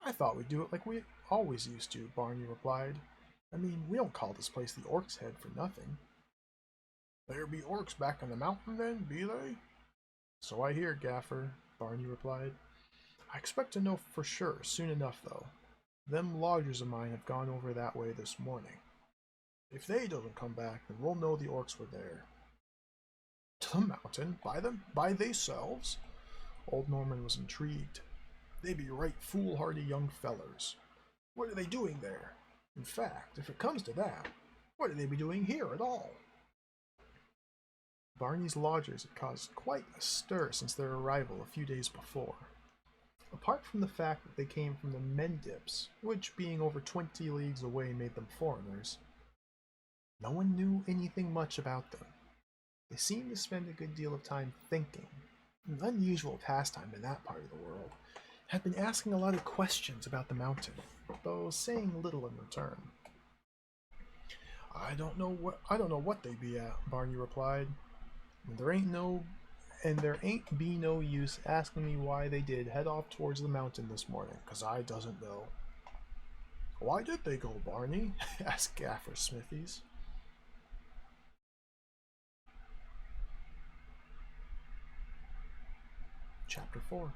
"I thought we'd do it like we always used to," Barney replied. "I mean, we don't call this place the Orc's Head for nothing." "There be orcs back in the mountain then, be they?" "So I hear, Gaffer," Barney replied. "I expect to know for sure soon enough, though. Them lodgers of mine have gone over that way this morning. If they doesn't come back, then we'll know the orcs were there." "To the mountain? By theyselves?" Old Norman was intrigued. "They be right foolhardy young fellers. What are they doing there? In fact, if it comes to that, what would they be doing here at all?" Barney's lodgers had caused quite a stir since their arrival a few days before. Apart from the fact that they came from the Mendips, which being over 20 leagues away made them foreigners, no one knew anything much about them. They seemed to spend a good deal of time thinking, an unusual pastime in that part of the world, had been asking a lot of questions about the mountain, though saying little in return. I don't know what they be at," Barney replied. There ain't be no use asking me why they did head off towards the mountain this morning, 'cause I doesn't know." "Why did they go, Barney?" asked Gaffer Smithies. Chapter 4.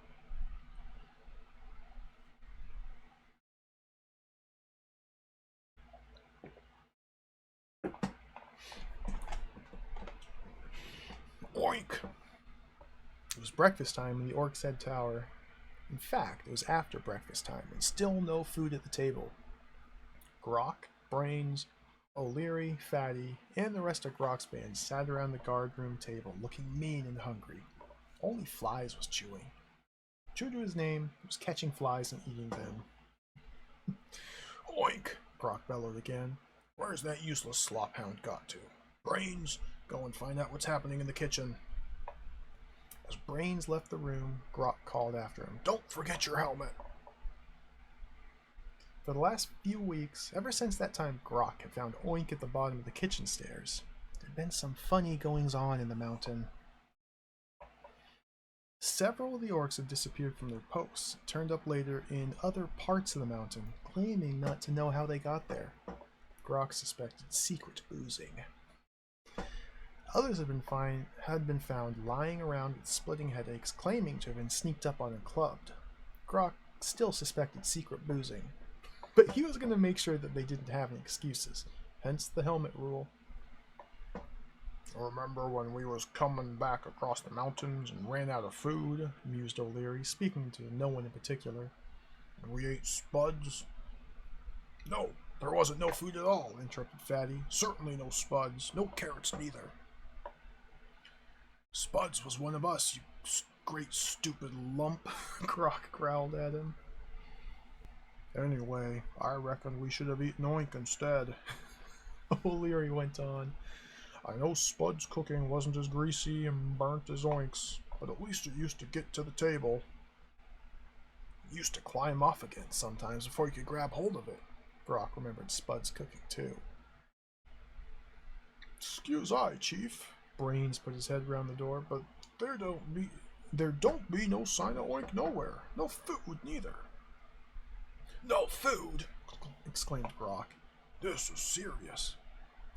Oink! It was breakfast time in the Orc's Head Tower. In fact, it was after breakfast time, and still no food at the table. Grok, Brains, O'Leary, Fatty, and the rest of Grok's band sat around the guardroom table looking mean and hungry. Only Flies was chewing. True to his name, he was catching flies and eating them. "Oink!" Grok bellowed again. "Where's that useless slophound got to? Brains, go and find out what's happening in the kitchen." As Brains left the room, Grok called after him, "Don't forget your helmet." For the last few weeks, ever since that time Grok had found Oink at the bottom of the kitchen stairs, there had been some funny goings-on in the mountain. Several of the orcs had disappeared from their posts, turned up later in other parts of the mountain, claiming not to know how they got there. Grok suspected secret boozing. Others had been found lying around with splitting headaches, claiming to have been sneaked up on and clubbed. Grok still suspected secret boozing, but he was going to make sure that they didn't have any excuses, hence the helmet rule. "Remember when we was coming back across the mountains and ran out of food?" mused O'Leary, speaking to no one in particular. And we ate spuds. No, there wasn't no food at all, interrupted Fatty. Certainly no spuds, no carrots neither. Spuds was one of us, you great stupid lump, Croc growled at him. Anyway, I reckon we should have eaten oink instead, O'Leary went on. I know Spud's cooking wasn't as greasy and burnt as oink's, but at least it used to get to the table. It used to climb off again sometimes before you could grab hold of it. Brock remembered Spud's cooking too. Excuse I, Chief. Brains put his head round the door, but there don't be no sign of oink nowhere. No food neither. No food! Exclaimed Brock. This is serious.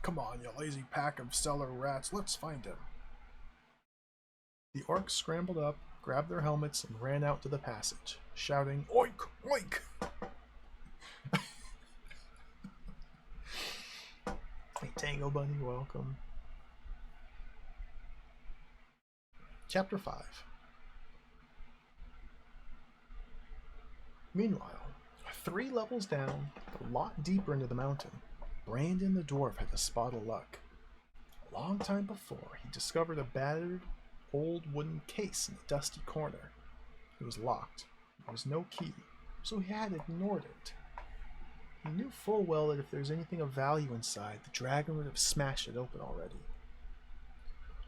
Come on, you lazy pack of cellar rats, let's find him. The orcs scrambled up, grabbed their helmets, and ran out to the passage, shouting, Oink! Oink! Hey, Tango Bunny, welcome. Chapter 5. Meanwhile, 3 levels down, a lot deeper into the mountain, Brandon the dwarf had a spot of luck. A long time before, he discovered a battered, old wooden case in a dusty corner. It was locked. There was no key, so he had ignored it. He knew full well that if there was anything of value inside, the dragon would have smashed it open already.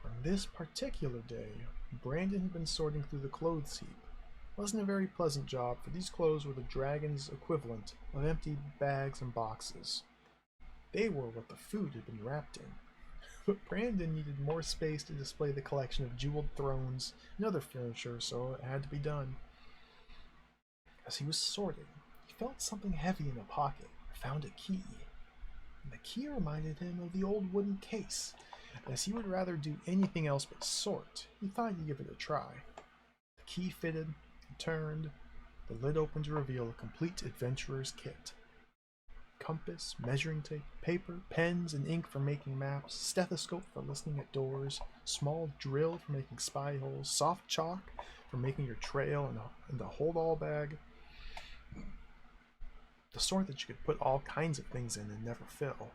On this particular day, Brandon had been sorting through the clothes heap. It wasn't a very pleasant job, for these clothes were the dragon's equivalent of empty bags and boxes. They were what the food had been wrapped in. But Brandon needed more space to display the collection of jeweled thrones and other furniture, so it had to be done. As he was sorting, he felt something heavy in a pocket and found a key. And the key reminded him of the old wooden case. As he would rather do anything else but sort, he thought he'd give it a try. The key fitted and turned. The lid opened to reveal a complete adventurer's kit. Compass, measuring tape, paper, pens, and ink for making maps, stethoscope for listening at doors, small drill for making spy holes, soft chalk for making your trail, and a hold-all bag. The sort that you could put all kinds of things in and never fill.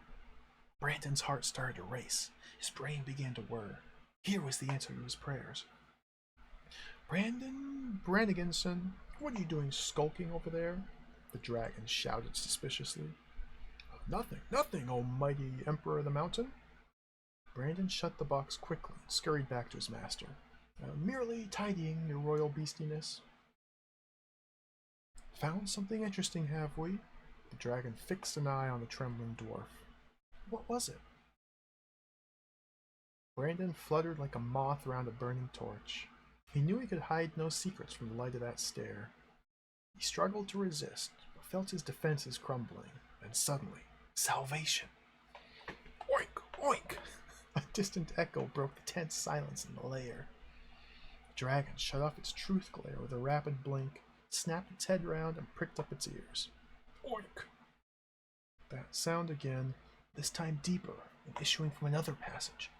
Brandon's heart started to race. His brain began to whir. Here was the answer to his prayers. Brandon Branniganson, what are you doing skulking over there? The dragon shouted suspiciously. Nothing, O mighty Emperor of the Mountain. Brandon shut the box quickly and scurried back to his master. Merely tidying, your royal beastiness. Found something interesting, have we? The dragon fixed an eye on the trembling dwarf. What was it? Brandon fluttered like a moth around a burning torch. He knew he could hide no secrets from the light of that stare. He struggled to resist, but felt his defenses crumbling. And suddenly, salvation! Oink! Oink! A distant echo broke the tense silence in the lair. The dragon shut off its truth glare with a rapid blink, snapped its head round, and pricked up its ears. Oink! That sound again, this time deeper, and issuing from another passage.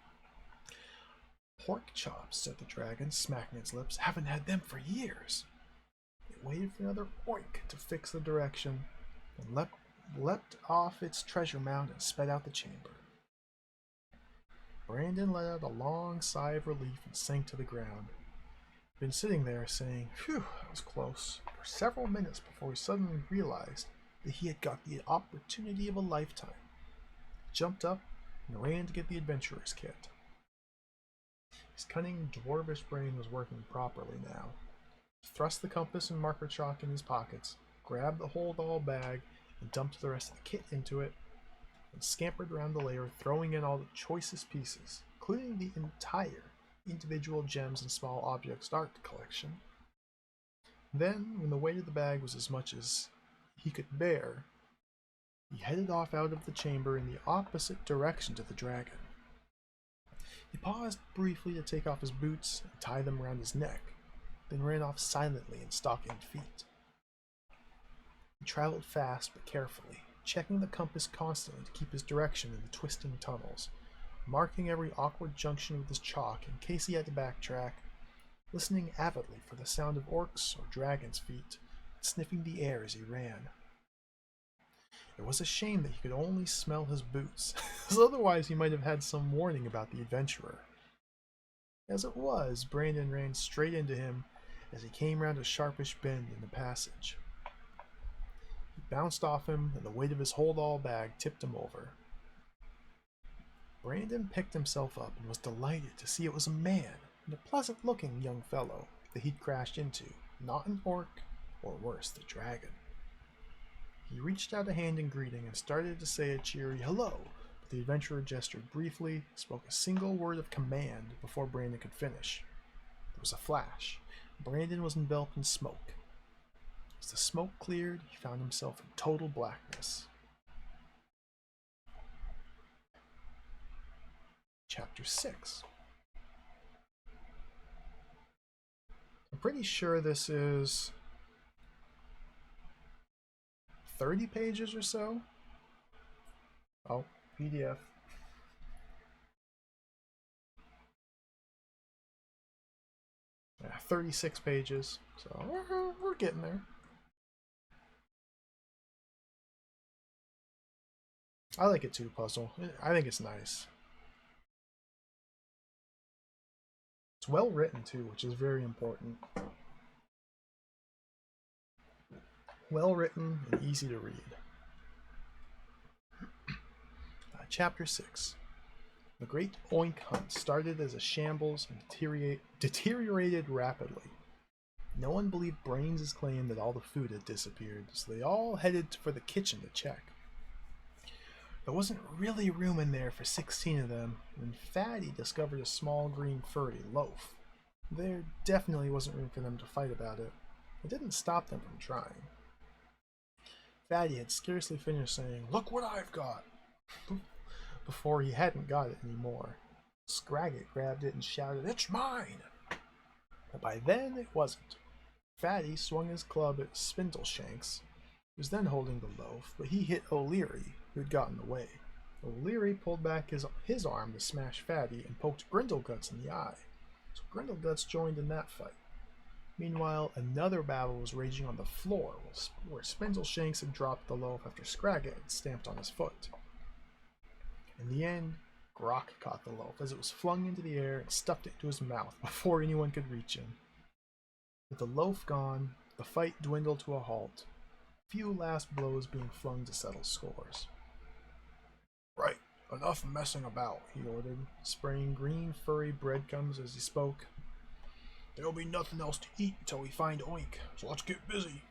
Pork chops, said the dragon, smacking its lips. Haven't had them for years. It waited for another oink to fix the direction, and leapt off its treasure mound and sped out the chamber. Brandon let out a long sigh of relief and sank to the ground. He'd been sitting there saying, Phew, that was close, for several minutes before he suddenly realized that he had got the opportunity of a lifetime. He jumped up and ran to get the adventurer's kit. His cunning dwarvish brain was working properly now. He thrust the compass and marker chalk in his pockets, grabbed the hold-all bag, and dumped the rest of the kit into it, and scampered around the lair, throwing in all the choicest pieces, including the entire individual gems and small objects art collection. Then, when the weight of the bag was as much as he could bear, he headed off out of the chamber in the opposite direction to the dragon. He paused briefly to take off his boots and tie them around his neck, then ran off silently in stockinged feet. He traveled fast but carefully, checking the compass constantly to keep his direction in the twisting tunnels, marking every awkward junction with his chalk in case he had to backtrack, listening avidly for the sound of orcs or dragons' feet, sniffing the air as he ran. It was a shame that he could only smell his boots, as otherwise he might have had some warning about the adventurer. As it was, Brandon ran straight into him as he came round a sharpish bend in the passage. He bounced off him, and the weight of his hold-all bag tipped him over. Brandon picked himself up and was delighted to see it was a man, and a pleasant-looking young fellow, that he'd crashed into, not an orc, or worse, the dragon. He reached out a hand in greeting and started to say a cheery hello, but the adventurer gestured briefly, spoke a single word of command before Brandon could finish. There was a flash. Brandon was enveloped in smoke. As the smoke cleared, he found himself in total blackness. Chapter 6. I'm pretty sure this is 30 pages or so. Oh, PDF. Yeah, 36 pages, so we're getting there. I like it too, puzzle. I think it's nice. It's well written too, which is very important. Well written and easy to read. Chapter 6. The great oink hunt started as a shambles and deteriorated rapidly. No one believed Brains' claim that all the food had disappeared, so they all headed for the kitchen to check. There wasn't really room in there for 16 of them when Fatty discovered a small green furry loaf. There definitely wasn't room for them to fight about it. It didn't stop them from trying. Fatty had scarcely finished saying, "Look what I've got!" before he hadn't got it anymore. Scraggit grabbed it and shouted, "It's mine!" But by then it wasn't. Fatty swung his club at Spindleshanks, who was then holding the loaf, but he hit O'Leary, who had gotten away. O'Leary pulled back his arm to smash Fatty and poked Grindleguts in the eye, so Grindleguts joined in that fight. Meanwhile, another battle was raging on the floor, where Spindleshanks had dropped the loaf after Scraggit had stamped on his foot. In the end, Grok caught the loaf as it was flung into the air and stuffed it into his mouth before anyone could reach him. With the loaf gone, the fight dwindled to a halt, a few last blows being flung to settle scores. "Right, enough messing about," he ordered, spraying green furry breadcrumbs as he spoke. "There'll be nothing else to eat until we find Oink, so let's get busy."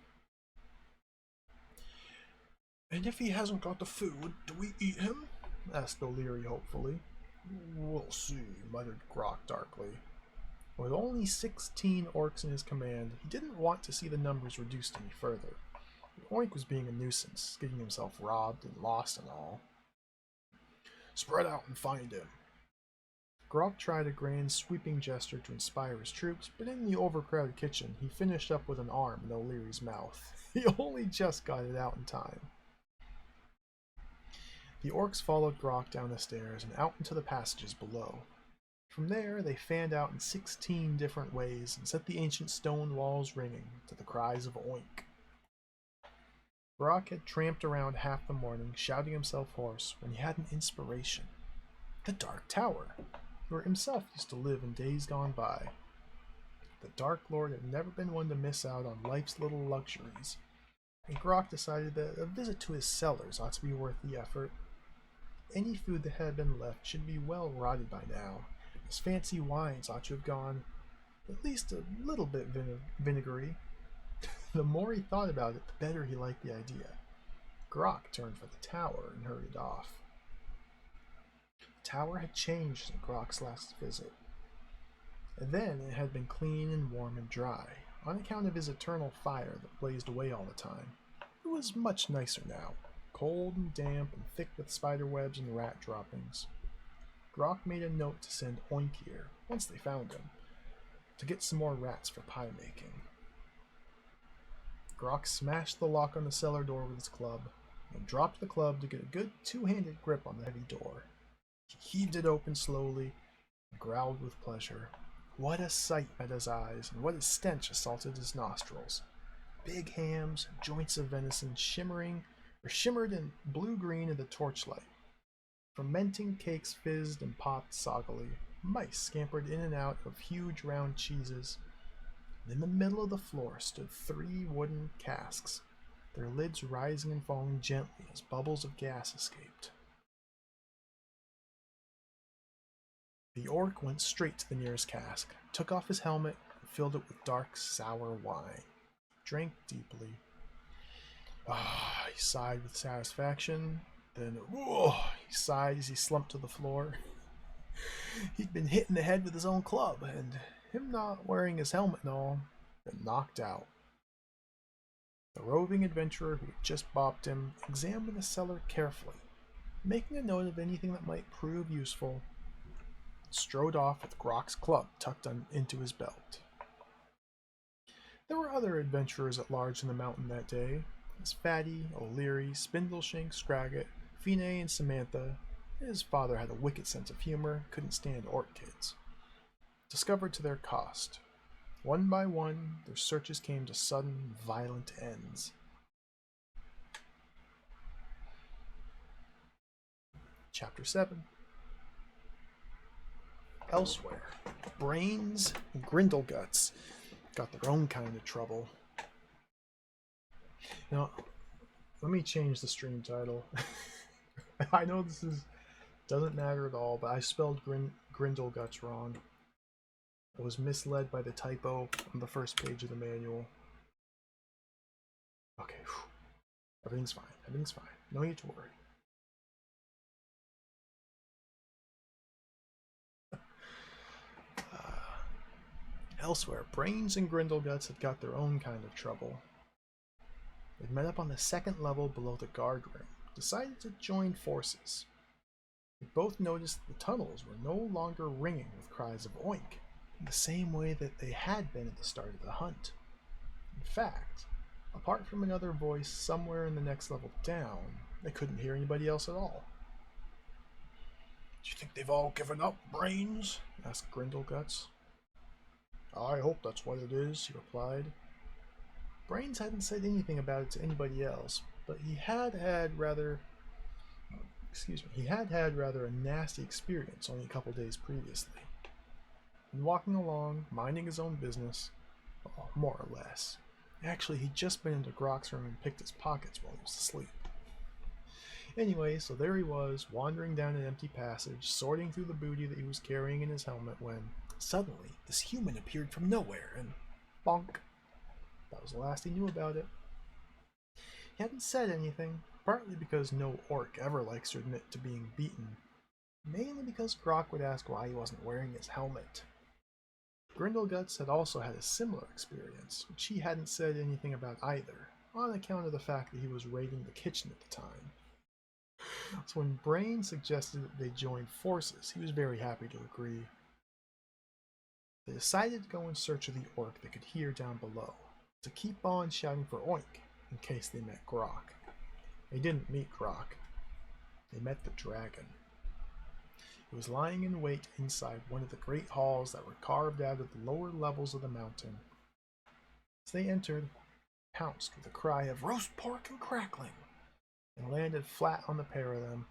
"And if he hasn't got the food, do we eat him?" asked O'Leary hopefully. "We'll see," muttered Grok darkly. With only 16 orcs in his command, he didn't want to see the numbers reduced any further. Oink was being a nuisance, getting himself robbed and lost and all. "Spread out and find him." Grok tried a grand sweeping gesture to inspire his troops, but in the overcrowded kitchen, he finished up with an arm in O'Leary's mouth. He only just got it out in time. The orcs followed Grok down the stairs and out into the passages below. From there, they fanned out in 16 different ways and set the ancient stone walls ringing to the cries of Oink. Grok had tramped around half the morning, shouting himself hoarse, when he had an inspiration. The Dark Tower, where himself used to live in days gone by. The Dark Lord had never been one to miss out on life's little luxuries, and Grok decided that a visit to his cellars ought to be worth the effort. Any food that had been left should be well rotted by now. His fancy wines ought to have gone at least a little bit vinegary. The more he thought about it, the better he liked the idea. Grok turned for the tower and hurried off. The tower had changed since Grok's last visit. And then it had been clean and warm and dry, on account of his eternal fire that blazed away all the time. It was much nicer now, cold and damp and thick with spider webs and rat droppings. Grok made a note to send Oink here, once they found him, to get some more rats for pie making. Grok smashed the lock on the cellar door with his club, and dropped the club to get a good two-handed grip on the heavy door. He heaved it open slowly, and growled with pleasure. What a sight met his eyes, and what a stench assaulted his nostrils. big hams, joints of venison shimmered in blue-green in the torchlight. Fermenting cakes fizzed and popped soggily. Mice scampered in and out of huge round cheeses. And in the middle of the floor stood 3 wooden casks, their lids rising and falling gently as bubbles of gas escaped. The orc went straight to the nearest cask, took off his helmet, and filled it with dark, sour wine. Drank deeply. He sighed with satisfaction. Then, he sighed as he slumped to the floor. He'd been hit in the head with his own club, and him not wearing his helmet and all, been knocked out. The roving adventurer who had just bopped him examined the cellar carefully, making a note of anything that might prove useful, and strode off with Grok's club tucked into his belt. There were other adventurers at large in the mountain that day, as Fatty, O'Leary, Spindleshank, Scraggot, Finney, and Samantha. His father had a wicked sense of humor, couldn't stand orc kids. Discovered to their cost. One by one, their searches came to sudden, violent ends. Chapter 7. Elsewhere, Brains and Grindleguts got their own kind of trouble. Now, let me change the stream title. I know this doesn't matter at all, but I spelled Grindleguts wrong. I was misled by the typo on the first page of the manual. Okay, everything's fine. Everything's fine. No need to worry. Elsewhere, Brains and Grindleguts had got their own kind of trouble. They'd met up on the second level below the guard room, decided to join forces. They both noticed the tunnels were no longer ringing with cries of oink, in the same way that they had been at the start of the hunt. In fact, apart from another voice somewhere in the next level down, they couldn't hear anybody else at all. "Do you think they've all given up, Brains?" asked Grindleguts. "I hope that's what it is," he replied. Brains hadn't said anything about it to anybody else, but he had had rather a nasty experience only a couple days previously. And walking along, minding his own business, well, more or less. Actually, he'd just been into Grok's room and picked his pockets while he was asleep. Anyway, so there he was, wandering down an empty passage, sorting through the booty that he was carrying in his helmet when, suddenly, this human appeared from nowhere and bonk. That was the last he knew about it. He hadn't said anything, partly because no orc ever likes to admit to being beaten, mainly because Grok would ask why he wasn't wearing his helmet. Grindleguts had also had a similar experience, which he hadn't said anything about either, on account of the fact that he was raiding the kitchen at the time. So when Brain suggested that they join forces, he was very happy to agree. They decided to go in search of the orc they could hear down below, to keep on shouting for oink in case they met Grok. They didn't meet Grok. They met the dragon. It was lying in wait inside one of the great halls that were carved out of the lower levels of the mountain. As they entered, it pounced with a cry of "roast pork and crackling," and landed flat on the pair of them.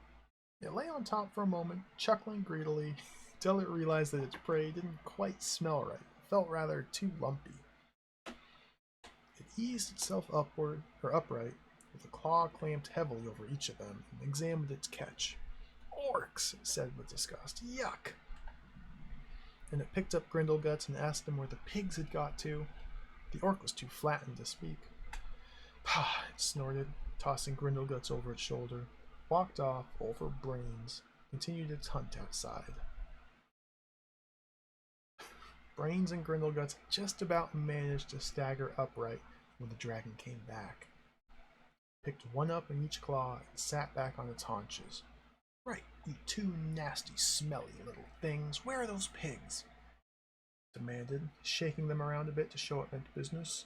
It lay on top for a moment, chuckling greedily, until it realized that its prey didn't quite smell right. It felt rather too lumpy. It eased itself upright, with a claw clamped heavily over each of them, and examined its catch. "Orcs," it said with disgust. "Yuck!" And it picked up Grindleguts and asked him where the pigs had got to. The orc was too flattened to speak. "Pah!" it snorted, tossing Grindleguts over its shoulder, walked off over Brains, continued its hunt outside. Brains and Grindleguts just about managed to stagger upright when the dragon came back. Picked one up in each claw and sat back on its haunches. "Right, you two nasty, smelly little things. Where are those pigs?" demanded, shaking them around a bit to show it meant business.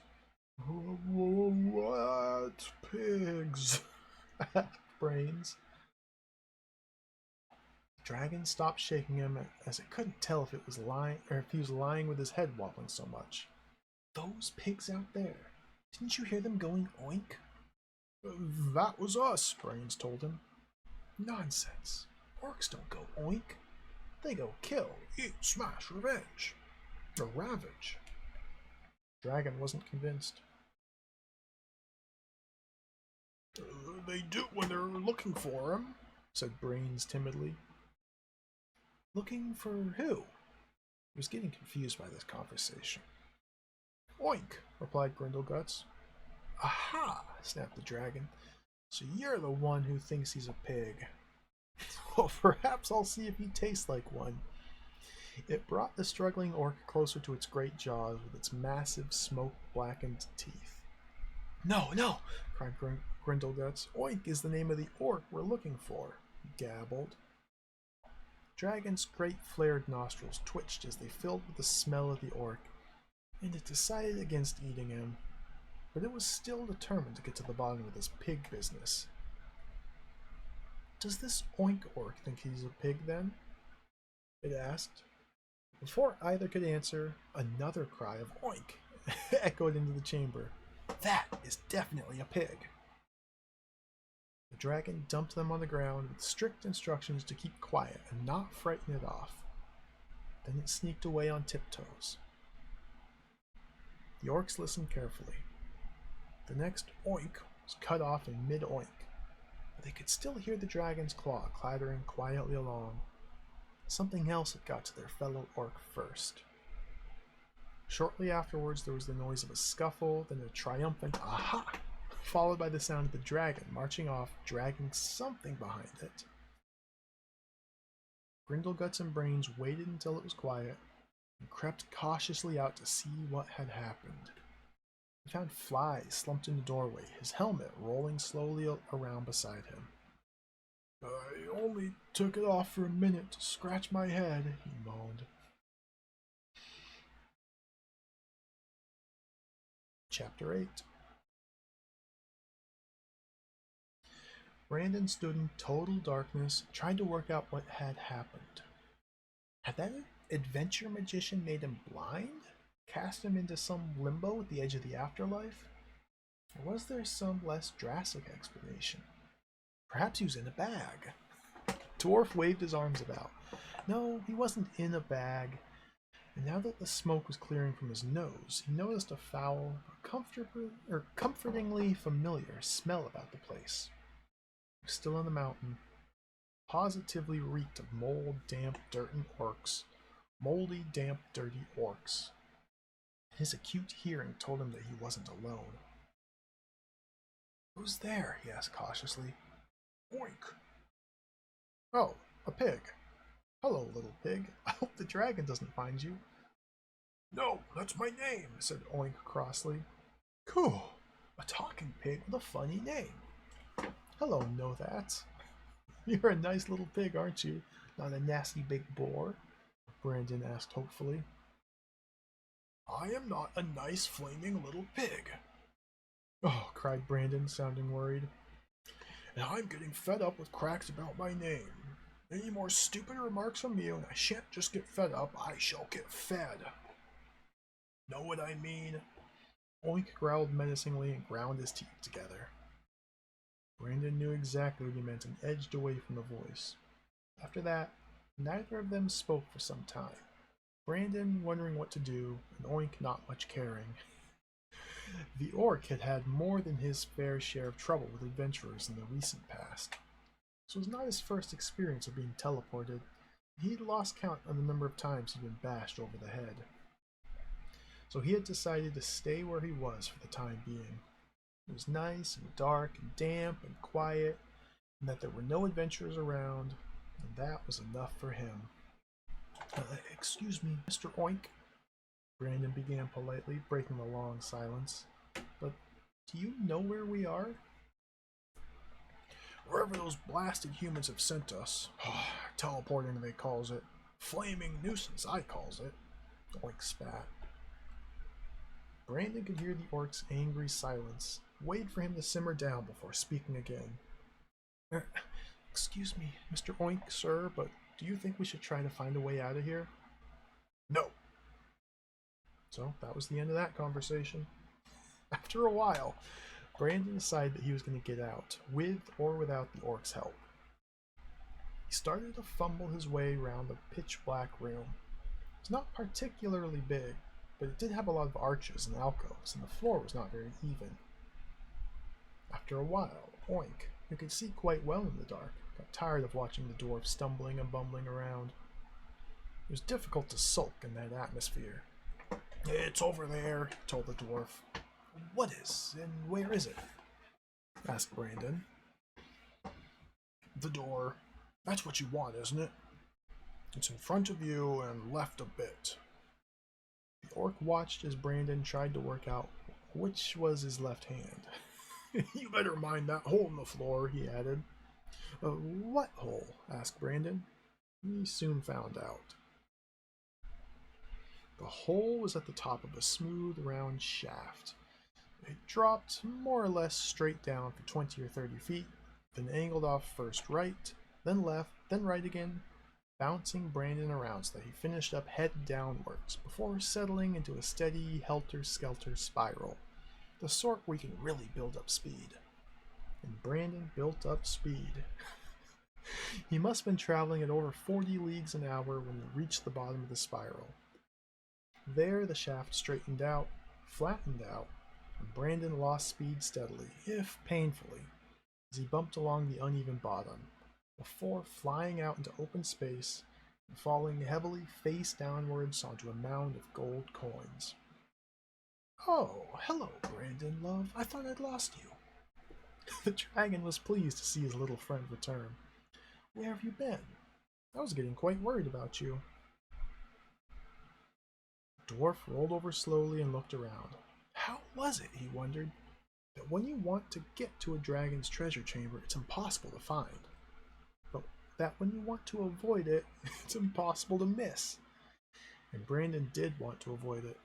"What pigs?" asked Brains. The dragon stopped shaking him, as it couldn't tell if it was lying or if he was lying with his head wobbling so much. "Those pigs out there. Didn't you hear them going oink? That was us, Brains told him. Nonsense. Orcs don't go oink. They go kill, Eat, smash, revenge. or ravage. Dragon wasn't convinced. They do when they're looking for him, said Brains timidly. Looking for who? He was getting confused by this conversation. Oink, replied Grindleguts. Aha, snapped the dragon. So you're the one who thinks he's a pig. Well, perhaps I'll see if he tastes like one. It brought the struggling orc closer to its great jaws with its massive, smoke-blackened teeth. No, no, cried Grindleguts. Oink is the name of the orc we're looking for, he gabbled. Dragon's great flared nostrils twitched as they filled with the smell of the orc, and it decided against eating him. But it was still determined to get to the bottom of this pig business. Does this Oink orc think he's a pig, then? It asked. Before either could answer, another cry of Oink echoed into the chamber. That is definitely a pig. The dragon dumped them on the ground with strict instructions to keep quiet and not frighten it off. Then it sneaked away on tiptoes. The orcs listened carefully. The next oink was cut off in mid-oink, but they could still hear the dragon's claw clattering quietly along. Something else had got to their fellow orc first. Shortly afterwards, there was the noise of a scuffle, then a triumphant aha, followed by the sound of the dragon marching off, dragging something behind it. Grindleguts and Brains waited until it was quiet and crept cautiously out to see what had happened. He found Fly slumped in the doorway, his helmet rolling slowly around beside him. I only took it off for a minute to scratch my head, he moaned. Chapter 8. Brandon stood in total darkness, trying to work out what had happened. Had that adventure magician made him blind? Cast him into some limbo at the edge of the afterlife? Or was there some less drastic explanation? Perhaps he was in a bag. Dwarf waved his arms about. No, he wasn't in a bag. And now that the smoke was clearing from his nose, he noticed a foul, comfortingly familiar smell about the place. It was still in the mountain. Positively reeked of mold, damp, dirt, and orcs. Moldy, damp, dirty orcs. His acute hearing told him that he wasn't alone. Who's there? He asked cautiously. Oink. Oh, a pig. Hello, little pig. I hope the dragon doesn't find you. No, that's my name, said Oink crossly. Cool. A talking pig with a funny name. Hello, know that. You're a nice little pig, aren't you? Not a nasty big boar? Brandon asked hopefully. I am not a nice flaming little pig. Oh, cried Brandon, sounding worried. And I'm getting fed up with cracks about my name. Any more stupid remarks from you, and I shan't just get fed up, I shall get fed. Know what I mean? Oink growled menacingly and ground his teeth together. Brandon knew exactly what he meant and edged away from the voice. After that, neither of them spoke for some time. Brandon wondering what to do, and Oink not much caring. The orc had had more than his fair share of trouble with adventurers in the recent past. This was not his first experience of being teleported. He'd lost count on the number of times he'd been bashed over the head. So he had decided to stay where he was for the time being. It was nice and dark and damp and quiet, and that there were no adventurers around, and that was enough for him. Excuse me, Mr. Oink, Brandon began politely, breaking the long silence. But do you know where we are? Wherever those blasted humans have sent us. Teleporting, they calls it. Flaming nuisance, I calls it. Oink spat. Brandon could hear the orc's angry silence, waited for him to simmer down before speaking again. Excuse me, Mr. Oink, sir, but do you think we should try to find a way out of here? No. So that was the end of that conversation. After a while, Brandon decided that he was going to get out, with or without the orc's help. He started to fumble his way around the pitch-black room. It was not particularly big, but it did have a lot of arches and alcoves, and the floor was not very even. After a while, Oink, who could see quite well in the dark, got tired of watching the dwarf stumbling and bumbling around. It was difficult to sulk in that atmosphere. It's over there, He told the dwarf. What is, and where is it? Asked Brandon. The door. That's what you want, isn't it? It's in front of you and left a bit. The orc watched as Brandon tried to work out which was his left hand. You better mind that hole in the floor, he added. What hole? Asked Brandon. He soon found out. The hole was at the top of a smooth, round shaft. It dropped more or less straight down for 20 or 30 feet, then angled off first right, then left, then right again, bouncing Brandon around so that he finished up head downwards before settling into a steady helter-skelter spiral, the sort where you can really build up speed. And Brandon built up speed. He must have been traveling at over 40 leagues an hour when he reached the bottom of the spiral. There the shaft straightened out, flattened out, and Brandon lost speed steadily, if painfully, as he bumped along the uneven bottom, before flying out into open space and falling heavily face downwards onto a mound of gold coins. Oh, hello, Brandon, love. I thought I'd lost you. The dragon was pleased to see his little friend return. Where have you been? I was getting quite worried about you. The dwarf rolled over slowly and looked around. How was it, he wondered, that when you want to get to a dragon's treasure chamber, it's impossible to find, but that when you want to avoid it, it's impossible to miss? And Brandon did want to avoid it.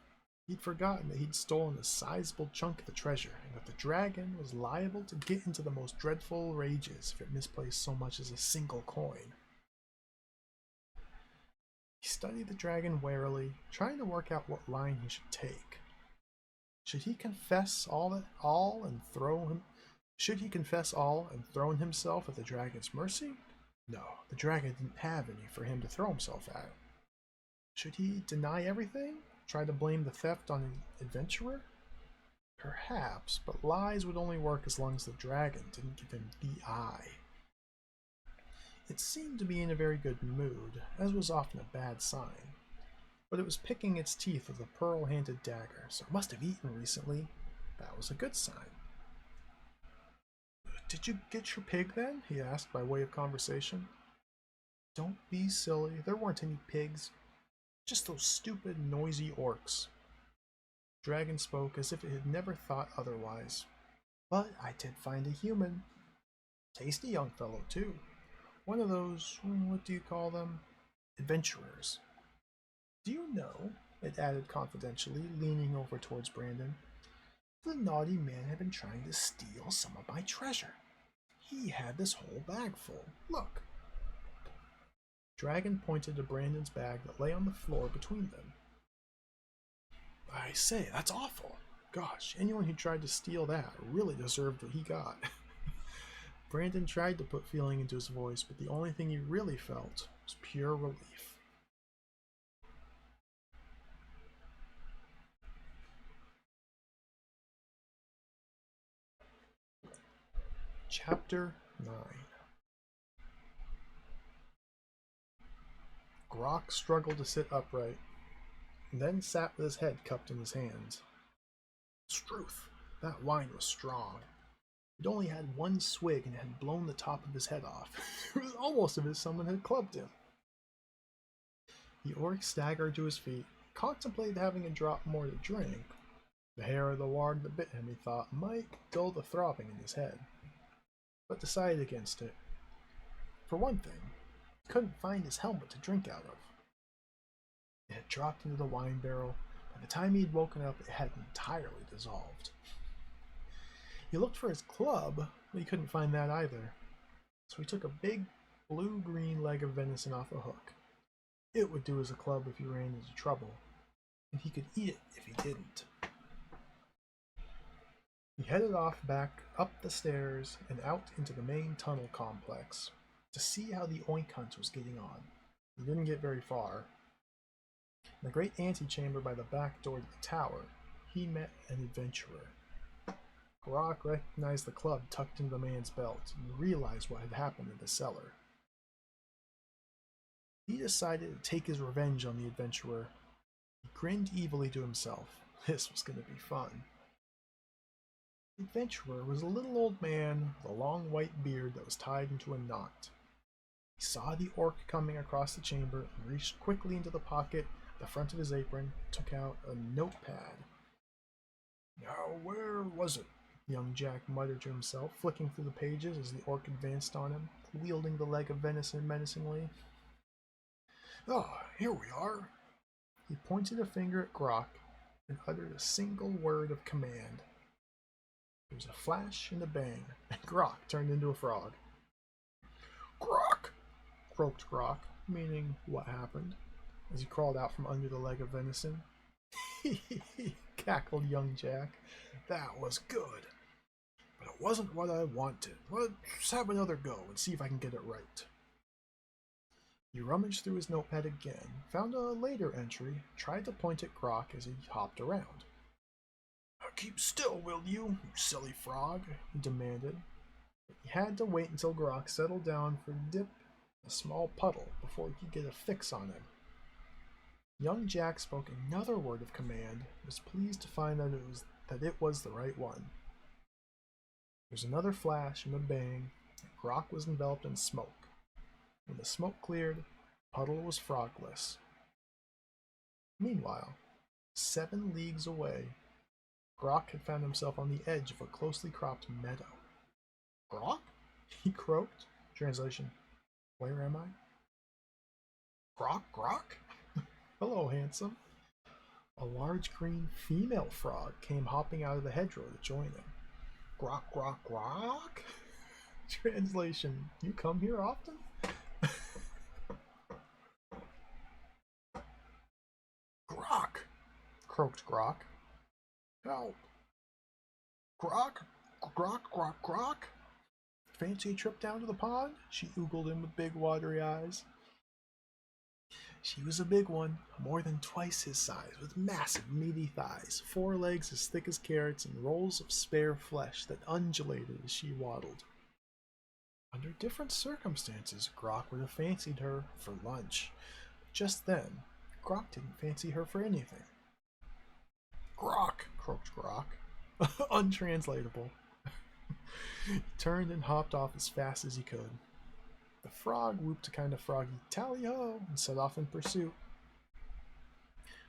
He'd forgotten that he'd stolen a sizable chunk of the treasure, and that the dragon was liable to get into the most dreadful rages if it misplaced so much as a single coin. He studied the dragon warily, trying to work out what line he should take. Should he confess all and throw himself at the dragon's mercy? No, the dragon didn't have any for him to throw himself at. Should he deny everything? Try to blame the theft on an adventurer? Perhaps, but lies would only work as long as the dragon didn't give him the eye. It seemed to be in a very good mood, as was often a bad sign, but it was picking its teeth with a pearl-handled dagger, so it must have eaten recently. That was a good sign. Did you get your pig then? He asked by way of conversation. Don't be silly, there weren't any pigs. Just those stupid, noisy orcs. The dragon spoke as if it had never thought otherwise. But I did find a human. Tasty young fellow, too. One of those, what do you call them? Adventurers. Do you know, it added confidentially, leaning over towards Brandon, the naughty man had been trying to steal some of my treasure. He had this whole bag full. Look. Dragon pointed to Brandon's bag that lay on the floor between them. I say, that's awful. Gosh, anyone who tried to steal that really deserved what he got. Brandon tried to put feeling into his voice, but the only thing he really felt was pure relief. Chapter 9. Grok struggled to sit upright, and then sat with his head cupped in his hands. Struth, that wine was strong. He'd only had one swig and it had blown the top of his head off. It was almost as if someone had clubbed him. The orc staggered to his feet, contemplated having a drop more to drink. The hair of the warg that bit him, he thought, might dull the throbbing in his head, but decided against it. For one thing, he couldn't find his helmet to drink out of. It had dropped into the wine barrel. By the time he had woken up, it had entirely dissolved. He looked for his club, but he couldn't find that either. So he took a big blue-green leg of venison off a hook. It would do as a club if he ran into trouble, and he could eat it if he didn't. He headed off back up the stairs and out into the main tunnel complex to see how the Oink Hunt was getting on. He didn't get very far. In the great antechamber by the back door to the tower, he met an adventurer. Grok recognized the club tucked into the man's belt and realized what had happened in the cellar. He decided to take his revenge on the adventurer. He grinned evilly to himself. This was going to be fun. The adventurer was a little old man with a long white beard that was tied into a knot. He saw the orc coming across the chamber and reached quickly into the pocket at the front of his apron and took out a notepad. Now, where was it? Young Jack muttered to himself, flicking through the pages as the orc advanced on him, wielding the leg of venison menacingly. Ah, here we are. He pointed a finger at Grok and uttered a single word of command. There was a flash and a bang, and Grok turned into a frog. Grok! Croaked Grok, meaning what happened, as he crawled out from under the leg of venison. Cackled young Jack. That was good. But it wasn't what I wanted. Let's have another go and see if I can get it right. He rummaged through his notepad again, found a later entry, tried to point at Grok as he hopped around. Keep still, will you silly frog? He demanded. He had to wait until Grok settled down for a dip in a small puddle before he could get a fix on him. Young Jack spoke another word of command and was pleased to find that it was the right one. There was another flash and a bang, and Grok was enveloped in smoke. When the smoke cleared, the puddle was frogless. Meanwhile, 7 leagues away, Grok had found himself on the edge of a closely cropped meadow. Grok? He croaked. Translation: where am I? Grok? Hello, handsome. A large green female frog came hopping out of the hedgerow to join him. Grok? Translation: you come here often? Grok! Croaked Grok. Help! Grok! Fancy a trip down to the pond? She oogled him with big watery eyes. She was a big one, more than twice his size, with massive meaty thighs, 4 legs as thick as carrots, and rolls of spare flesh that undulated as she waddled. Under different circumstances, Grok would have fancied her for lunch. Just then, Grok didn't fancy her for anything. Grok! Croaked Grok. Untranslatable. He turned and hopped off as fast as he could. The frog whooped a kind of froggy tally-ho and set off in pursuit.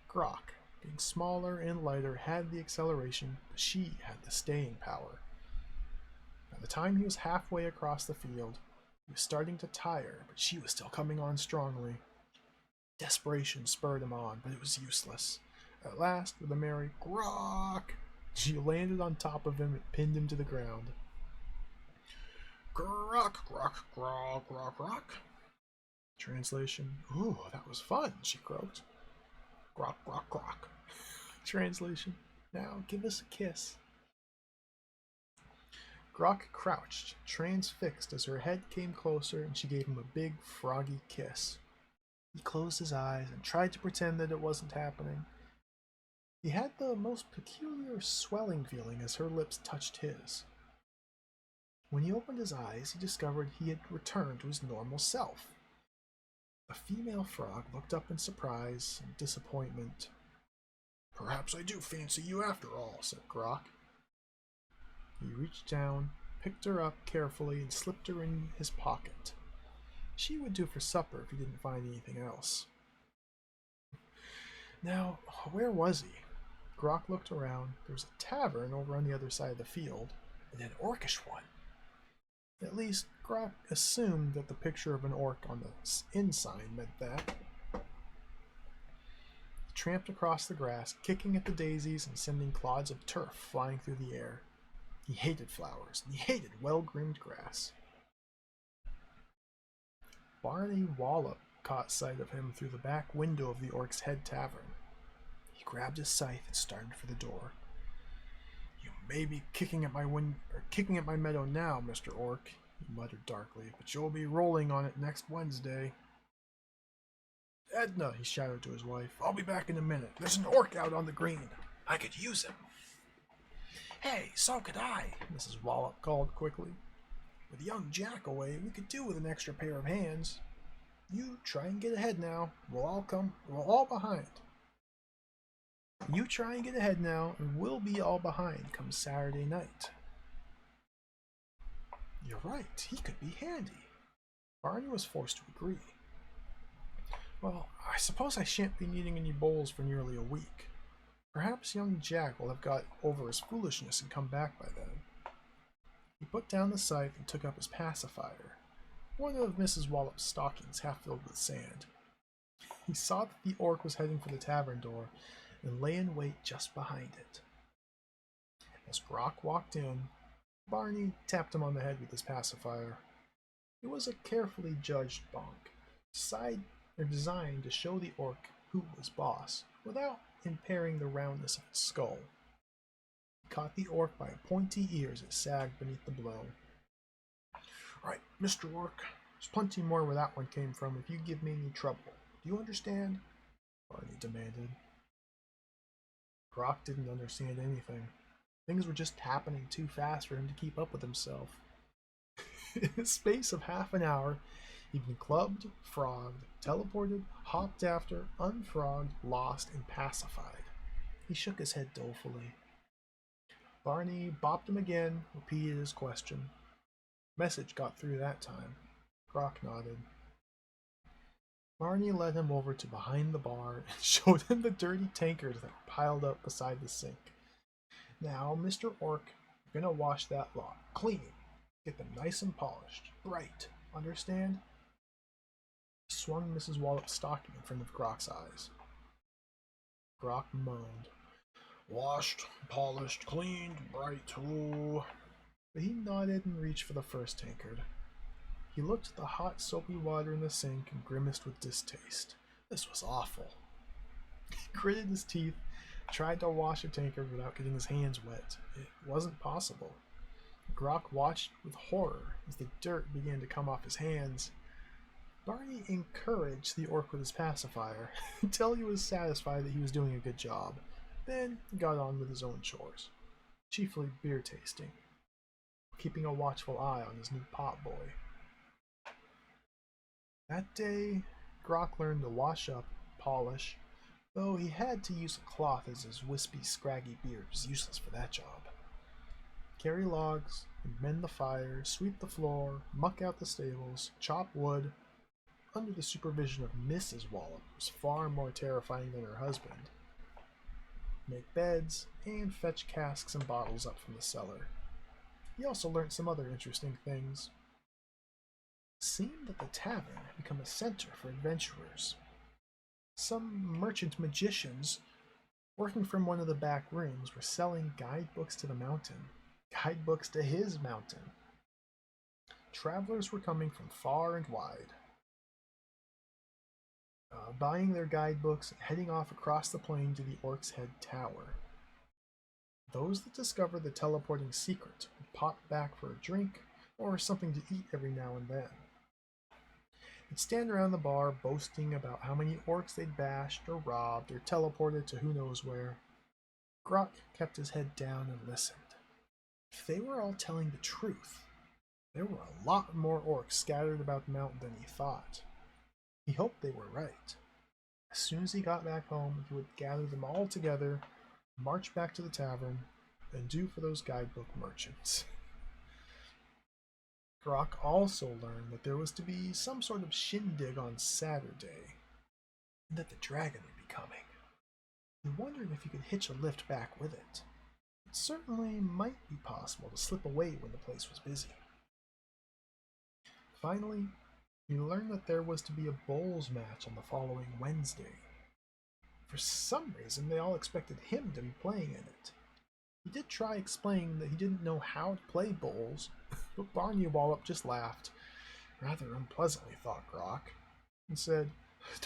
Grok, being smaller and lighter, had the acceleration, but she had the staying power. By the time he was halfway across the field, he was starting to tire, but she was still coming on strongly. Desperation spurred him on, but it was useless. At last, with a merry Grok, she landed on top of him and pinned him to the ground. Grok! Translation: ooh, that was fun, she croaked. Grok. Translation: now give us a kiss. Grok crouched, transfixed, as her head came closer and she gave him a big, froggy kiss. He closed his eyes and tried to pretend that it wasn't happening. He had the most peculiar swelling feeling as her lips touched his. When he opened his eyes, he discovered he had returned to his normal self. The female frog looked up in surprise and disappointment. Perhaps I do fancy you after all, said Grok. He reached down, picked her up carefully, and slipped her in his pocket. She would do for supper if he didn't find anything else. Now, where was he? Grok looked around. There was a tavern over on the other side of the field, and an orcish one. At least, Grok assumed that the picture of an orc on the inn sign meant that. He tramped across the grass, kicking at the daisies and sending clods of turf flying through the air. He hated flowers, and he hated well-groomed grass. Barney Wallop caught sight of him through the back window of the Orc's Head Tavern. He grabbed his scythe and started for the door. You Maybe kicking at my meadow now, Mr. Orc, he muttered darkly, but you'll be rolling on it next Wednesday. Edna, he shouted to his wife, I'll be back in a minute. There's an orc out on the green. I could use him. Hey, so could I, Mrs. Wallop called quickly. With young Jack away, we could do with an extra pair of hands. You try and get ahead now. We're all behind. You try and get ahead now, and we'll be all behind come Saturday night. You're right, he could be handy. Barney was forced to agree. Well, I suppose I shan't be needing any bowls for nearly a week. Perhaps young Jack will have got over his foolishness and come back by then. He put down the scythe and took up his pacifier, one of Mrs. Wallop's stockings half filled with sand. He saw that the orc was heading for the tavern door and lay in wait just behind it. As Brock walked in, Barney tapped him on the head with his pacifier. It was a carefully judged bonk, designed to show the orc who was boss, without impairing the roundness of its skull. He caught the orc by a pointy ear as it sagged beneath the blow. Right, Mr. Orc, there's plenty more where that one came from if you give me any trouble. Do you understand? Barney demanded. Brock didn't understand anything. Things were just happening too fast for him to keep up with himself. In the space of half an hour, he'd been clubbed, frogged, teleported, hopped after, unfrogged, lost, and pacified. He shook his head dolefully. Barney bopped him again, repeated his question. Message got through that time. Brock nodded. Barney led him over to behind the bar and showed him the dirty tankards that were piled up beside the sink. Now, Mr. Orc, you're gonna wash that lot clean. Get them nice and polished. Bright. Understand? He swung Mrs. Wallop's stocking in front of Grok's eyes. Grok moaned. Washed, polished, cleaned, bright, ooh. But he nodded and reached for the first tankard. He looked at the hot, soapy water in the sink and grimaced with distaste. This was awful. He gritted his teeth, tried to wash a tankard without getting his hands wet. It wasn't possible. Grok watched with horror as the dirt began to come off his hands. Barney encouraged the orc with his pacifier until he was satisfied that he was doing a good job. Then he got on with his own chores, chiefly beer tasting, keeping a watchful eye on his new pot boy. That day, Grok learned to wash up, polish, though he had to use a cloth as his wispy, scraggy beard was useless for that job. Carry logs, and mend the fire, sweep the floor, muck out the stables, chop wood, under the supervision of Mrs. Wallop, who was far more terrifying than her husband. Make beds, and fetch casks and bottles up from the cellar. He also learned some other interesting things. It seemed that the tavern had become a center for adventurers. Some merchant magicians, working from one of the back rooms, were selling guidebooks to the mountain. Guidebooks to his mountain. Travelers were coming from far and wide, buying their guidebooks and heading off across the plain to the Orc's Head Tower. Those that discovered the teleporting secret would pop back for a drink or something to eat every now and then. They'd stand around the bar boasting about how many orcs they'd bashed or robbed or teleported to who knows where. Grok kept his head down and listened. If they were all telling the truth, there were a lot more orcs scattered about the mountain than he thought. He hoped they were right. As soon as he got back home, he would gather them all together, march back to the tavern, and do for those guidebook merchants. Grok also learned that there was to be some sort of shindig on Saturday, and that the dragon would be coming. He wondered if he could hitch a lift back with it. It certainly might be possible to slip away when the place was busy. Finally, he learned that there was to be a bowls match on the following Wednesday. For some reason, they all expected him to be playing in it. He did try explaining that he didn't know how to play bowls, but Barney Wallop just laughed, rather unpleasantly, thought Grok, and said,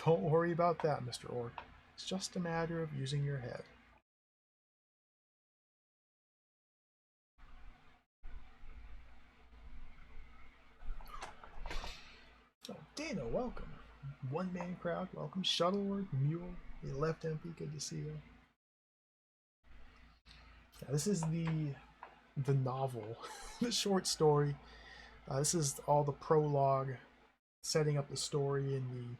"Don't worry about that, Mr. Orc. It's just a matter of using your head." Oh, Dana, welcome. One-man crowd, welcome. Shuttleworth, Mule, you left MP, good to see you. Yeah, this is the novel, the short story. This is all the prologue, setting up the story and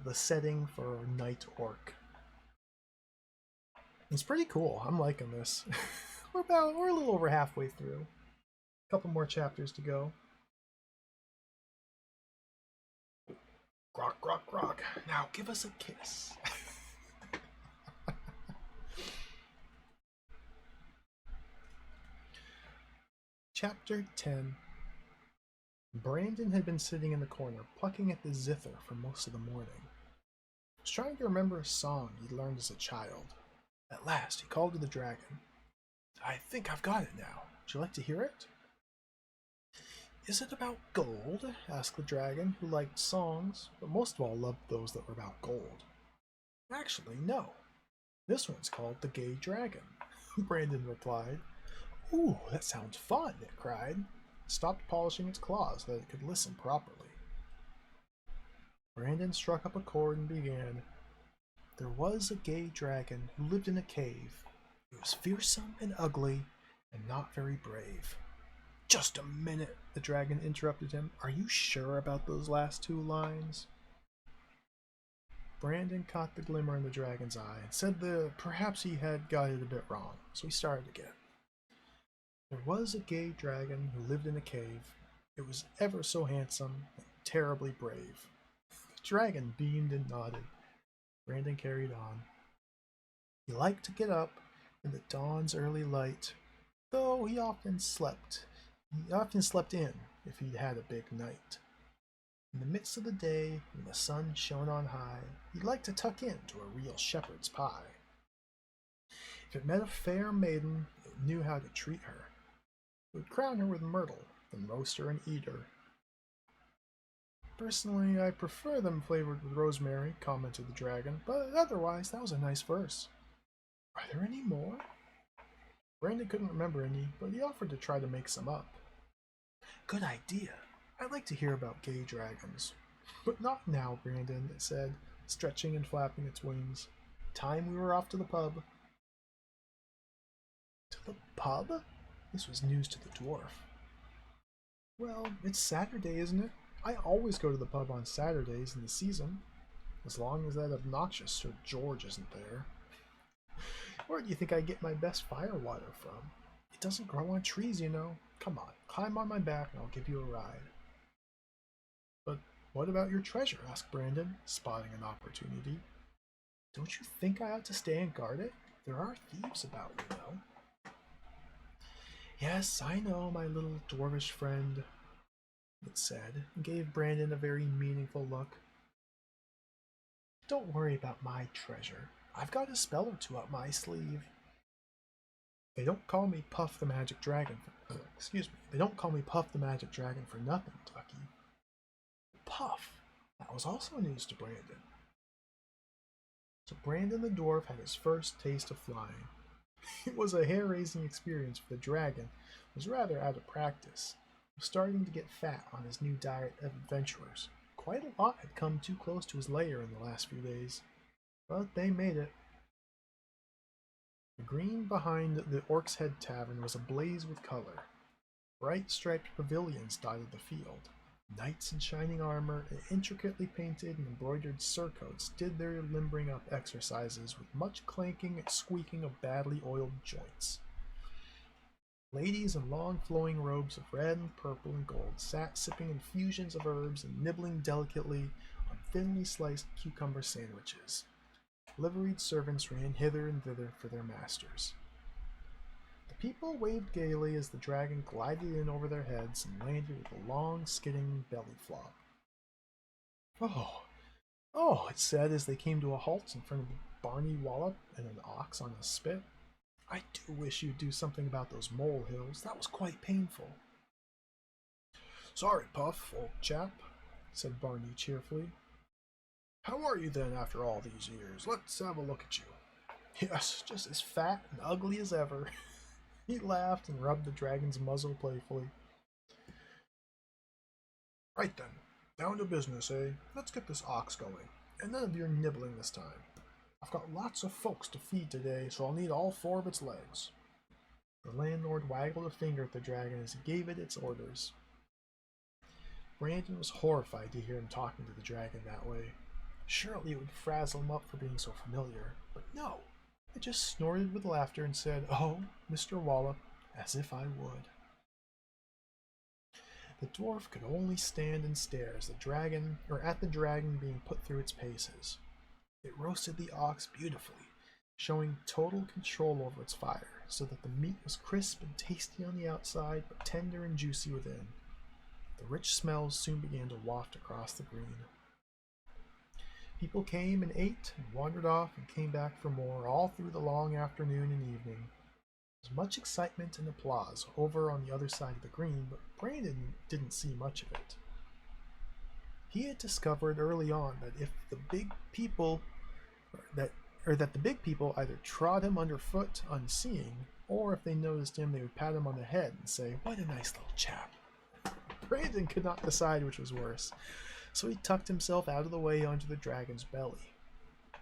the setting for Night Orc. It's pretty cool. I'm liking this. We're a little over halfway through. A couple more chapters to go. Grok, grok, grok. Now give us a kiss. Chapter 10. Brandon had been sitting in the corner, plucking at the zither for most of the morning. He was trying to remember a song he'd learned as a child. At last, he called to the dragon. I think I've got it now. Would you like to hear it? Is it about gold? Asked the dragon, who liked songs, but most of all loved those that were about gold. Actually, no. This one's called The Gay Dragon, Brandon replied. Ooh, that sounds fun, it cried. It stopped polishing its claws so that it could listen properly. Brandon struck up a chord and began. There was a gay dragon who lived in a cave. He was fearsome and ugly and not very brave. Just a minute, the dragon interrupted him. Are you sure about those last two lines? Brandon caught the glimmer in the dragon's eye and said that perhaps he had got it a bit wrong, so he started again. There was a gay dragon who lived in a cave. It was ever so handsome and terribly brave. The dragon beamed and nodded. Brandon carried on. He liked to get up in the dawn's early light, though he often slept in if he'd had a big night. In the midst of the day, when the sun shone on high, he liked to tuck into a real shepherd's pie. If it met a fair maiden, it knew how to treat her. It would crown her with myrtle, then roast her and eat her. Personally, I prefer them flavored with rosemary, commented the dragon, but otherwise, that was a nice verse. Are there any more? Brandon couldn't remember any, but he offered to try to make some up. Good idea. I'd like to hear about gay dragons. But not now, Brandon, it said, stretching and flapping its wings. Time we were off to the pub. To the pub? This was news to the dwarf. Well, it's Saturday, isn't it? I always go to the pub on Saturdays in the season, as long as that obnoxious Sir George isn't there. Where do you think I get my best firewater from? It doesn't grow on trees, you know. Come on, climb on my back and I'll give you a ride. But what about your treasure? Asked Brandon, spotting an opportunity. Don't you think I ought to stay and guard it? There are thieves about, you know. Yes, I know, my little dwarvish friend, it said, and gave Brandon a very meaningful look. Don't worry about my treasure. I've got a spell or two up my sleeve. They don't call me Puff the Magic Dragon for, They don't call me Puff the Magic Dragon for nothing, Ducky. Puff. That was also news to Brandon. So Brandon the dwarf had his first taste of flying. It was a hair-raising experience for the dragon, who was rather out of practice. He was starting to get fat on his new diet of adventurers. Quite a lot had come too close to his lair in the last few days, but they made it. The green behind the Orc's Head Tavern was ablaze with color. Bright striped pavilions dotted the field. Knights in shining armor and intricately painted and embroidered surcoats did their limbering up exercises with much clanking and squeaking of badly oiled joints. Ladies in long flowing robes of red and purple and gold sat sipping infusions of herbs and nibbling delicately on thinly sliced cucumber sandwiches. Liveried servants ran hither and thither for their masters. The people waved gaily as the dragon glided in over their heads and landed with a long, skidding belly flop. Oh, it said as they came to a halt in front of a Barney Wallop and an ox on a spit. I do wish you'd do something about those molehills. That was quite painful. Sorry, Puff, old chap, said Barney cheerfully. How are you then after all these years? Let's have a look at you. Yes, just as fat and ugly as ever. He laughed and rubbed the dragon's muzzle playfully. Right then, down to business, eh? Let's get this ox going, and none of your nibbling this time. I've got lots of folks to feed today, so I'll need all 4 of its legs. The landlord waggled a finger at the dragon as he gave it its orders. Brandon was horrified to hear him talking to the dragon that way. Surely it would frazzle him up for being so familiar, but no. It just snorted with laughter and said, "Oh, Mr. Wallop, as if I would." The dwarf could only stand and stare as at the dragon being put through its paces. It roasted the ox beautifully, showing total control over its fire, so that the meat was crisp and tasty on the outside, but tender and juicy within. The rich smells soon began to waft across the green. People came and ate and wandered off and came back for more all through the long afternoon and evening. There was much excitement and applause over on the other side of the green, but Brandon didn't see much of it. He had discovered early on that if the big people that the big people either trod him underfoot unseeing, or if they noticed him they would pat him on the head and say, "What a nice little chap." Brandon could not decide which was worse, so he tucked himself out of the way onto the dragon's belly.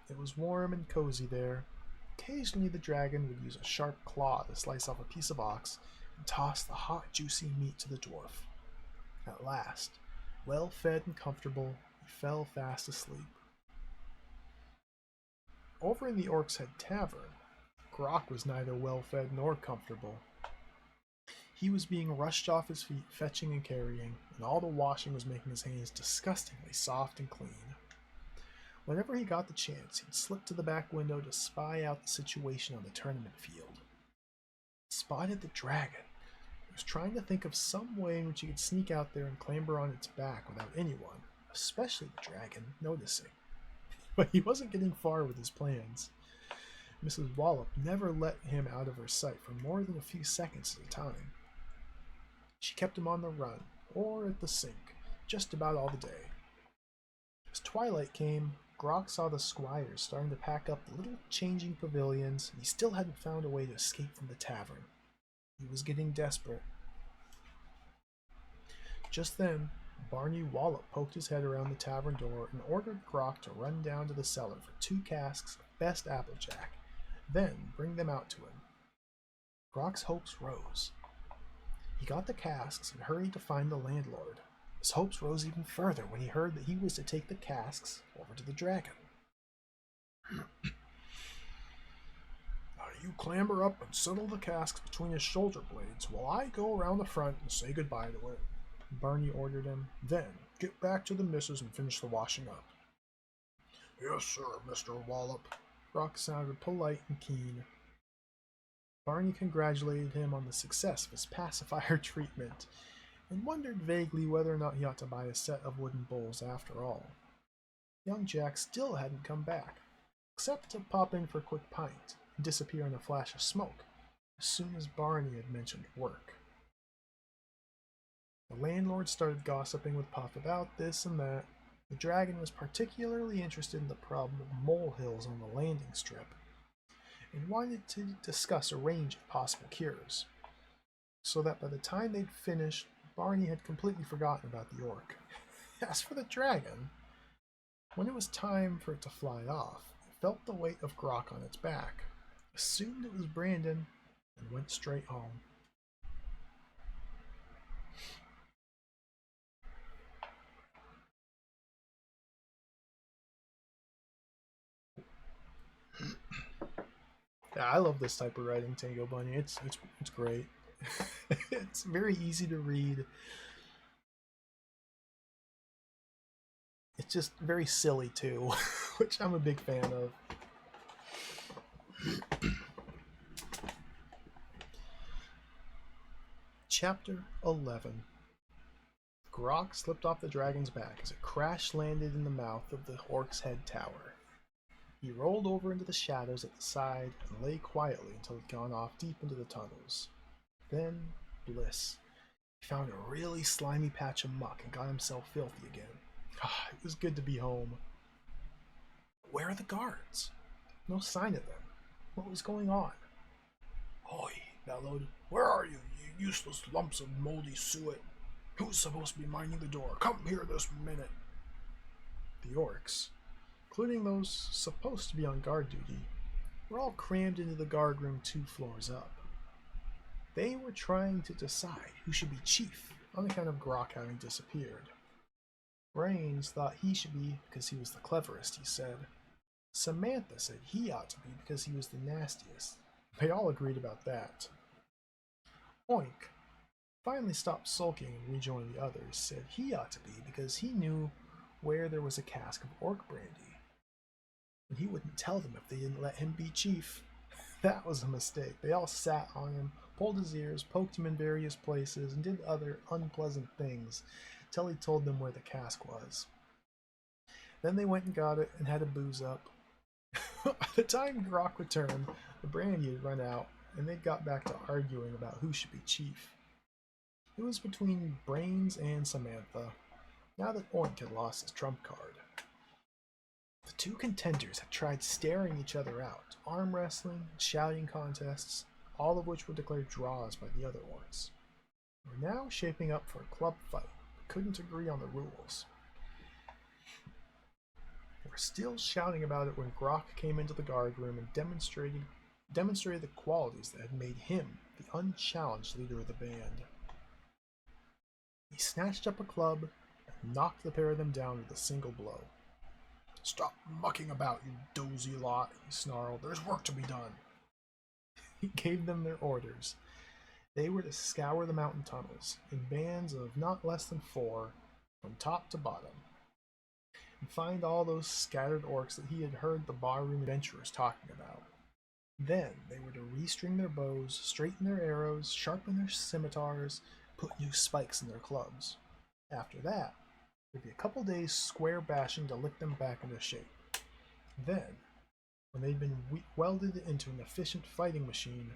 It was warm and cozy there. Occasionally the dragon would use a sharp claw to slice off a piece of ox and toss the hot, juicy meat to the dwarf. At last, well fed and comfortable, he fell fast asleep. Over in the Orc's Head Tavern, Grok was neither well fed nor comfortable. He was being rushed off his feet, fetching and carrying, and all the washing was making his hands disgustingly soft and clean. Whenever he got the chance, he'd slip to the back window to spy out the situation on the tournament field. He spotted the dragon. He was trying to think of some way in which he could sneak out there and clamber on its back without anyone, especially the dragon, noticing. But he wasn't getting far with his plans. Mrs. Wallop never let him out of her sight for more than a few seconds at a time. She kept him on the run, or at the sink, just about all the day. As twilight came, Grok saw the squires starting to pack up the little changing pavilions, and he still hadn't found a way to escape from the tavern. He was getting desperate. Just then, Barney Wallop poked his head around the tavern door and ordered Grok to run down to the cellar for 2 casks of best applejack, then bring them out to him. Grok's hopes rose. He got the casks and hurried to find the landlord. His hopes rose even further when he heard that he was to take the casks over to the dragon. You clamber up and settle the casks between his shoulder blades while I go around the front and say goodbye to it, Barney ordered him. Then get back to the missus and finish the washing up. Yes, sir, Mr. Wallop. Grok sounded polite and keen. Barney congratulated him on the success of his pacifier treatment, and wondered vaguely whether or not he ought to buy a set of wooden bowls after all. Young Jack still hadn't come back, except to pop in for a quick pint and disappear in a flash of smoke as soon as Barney had mentioned work. The landlord started gossiping with Puff about this and that. The dragon was particularly interested in the problem of molehills on the landing strip, and wanted to discuss a range of possible cures, so that by the time they'd finished, Barney had completely forgotten about the orc. As for the dragon, when it was time for it to fly off, it felt the weight of Grok on its back, assumed it was Brandon, and went straight home. Yeah, I love this type of writing, Tango Bunny. It's great. It's very easy to read. It's just very silly too, which I'm a big fan of. Chapter 11. Grok slipped off the dragon's back as it crash landed in the mouth of the Orc's Head Tower. He rolled over into the shadows at the side and lay quietly until he'd gone off deep into the tunnels. Then, bliss. He found a really slimy patch of muck and got himself filthy again. It was good to be home. Where are the guards? No sign of them. What was going on? Oi, bellowed. Where are you, you useless lumps of moldy suet? Who's supposed to be minding the door? Come here this minute. The orcs, including those supposed to be on guard duty, were all crammed into the guard room 2 floors up. They were trying to decide who should be chief on account of Grok having disappeared. Brains thought he should be because he was the cleverest, he said. Samantha said he ought to be because he was the nastiest. They all agreed about that. Oink finally stopped sulking and rejoined the others, said he ought to be because he knew where there was a cask of orc brandy. And he wouldn't tell them if they didn't let him be chief. That was a mistake. They all sat on him, pulled his ears, poked him in various places, and did other unpleasant things till he told them where the cask was. Then they went and got it and had a booze up. By the time Grok returned, the brandy had run out, and they got back to arguing about who should be chief. It was between Brains and Samantha, now that Oink had lost his trump card. The 2 contenders had tried staring each other out, arm wrestling, and shouting contests, all of which were declared draws by the other orcs. They were now shaping up for a club fight, but couldn't agree on the rules. They were still shouting about it when Grok came into the guard room and demonstrated the qualities that had made him the unchallenged leader of the band. He snatched up a club and knocked the pair of them down with a single blow. Stop mucking about, you dozy lot, he snarled. There's work to be done. He gave them their orders. They were to scour the mountain tunnels in bands of not less than 4 from top to bottom and find all those scattered orcs that he had heard the barroom adventurers talking about. Then they were to restring their bows, straighten their arrows, sharpen their scimitars, put new spikes in their clubs. After that, there'd be a couple days square bashing to lick them back into shape. Then, when they'd been welded into an efficient fighting machine,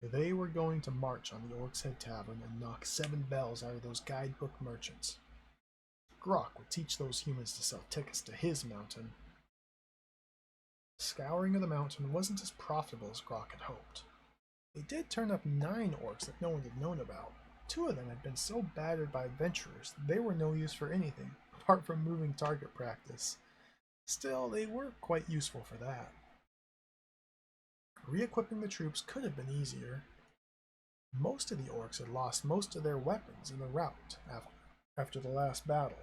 they were going to march on the Orc's Head Tavern and knock 7 bells out of those guidebook merchants. Grok would teach those humans to sell tickets to his mountain. The scouring of the mountain wasn't as profitable as Grok had hoped. They did turn up 9 orcs that no one had known about. 2 of them had been so battered by adventurers that they were no use for anything, apart from moving target practice. Still, they were quite useful for that. Re-equipping the troops could have been easier. Most of the orcs had lost most of their weapons in the rout after the last battle,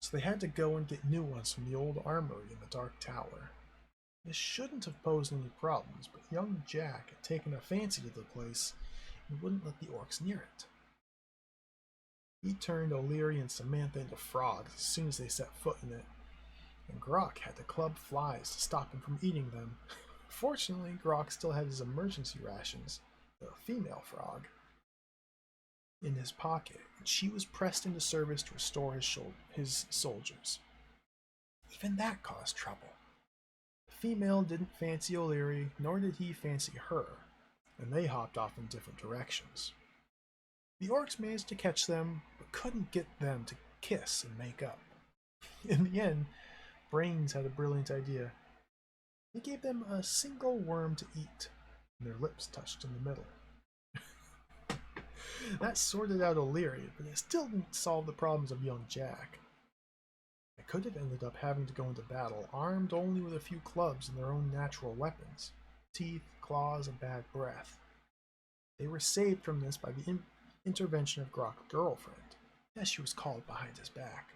so they had to go and get new ones from the old armory in the Dark Tower. This shouldn't have posed any problems, but young Jack had taken a fancy to the place and wouldn't let the orcs near it. He turned O'Leary and Samantha into frogs as soon as they set foot in it, and Grok had to club flies to stop him from eating them. Fortunately, Grok still had his emergency rations, the female frog, in his pocket, and she was pressed into service to restore his soldiers. Even that caused trouble. The female didn't fancy O'Leary, nor did he fancy her, and they hopped off in different directions. The orcs managed to catch them, but couldn't get them to kiss and make up. In the end, Brains had a brilliant idea. He gave them a single worm to eat, and their lips touched in the middle. That sorted out O'Leary, but it still didn't solve the problems of young Jack. They could have ended up having to go into battle armed only with a few clubs and their own natural weapons, teeth, claws, and bad breath. They were saved from this by the intervention of Grok's girlfriend, as she was called behind his back.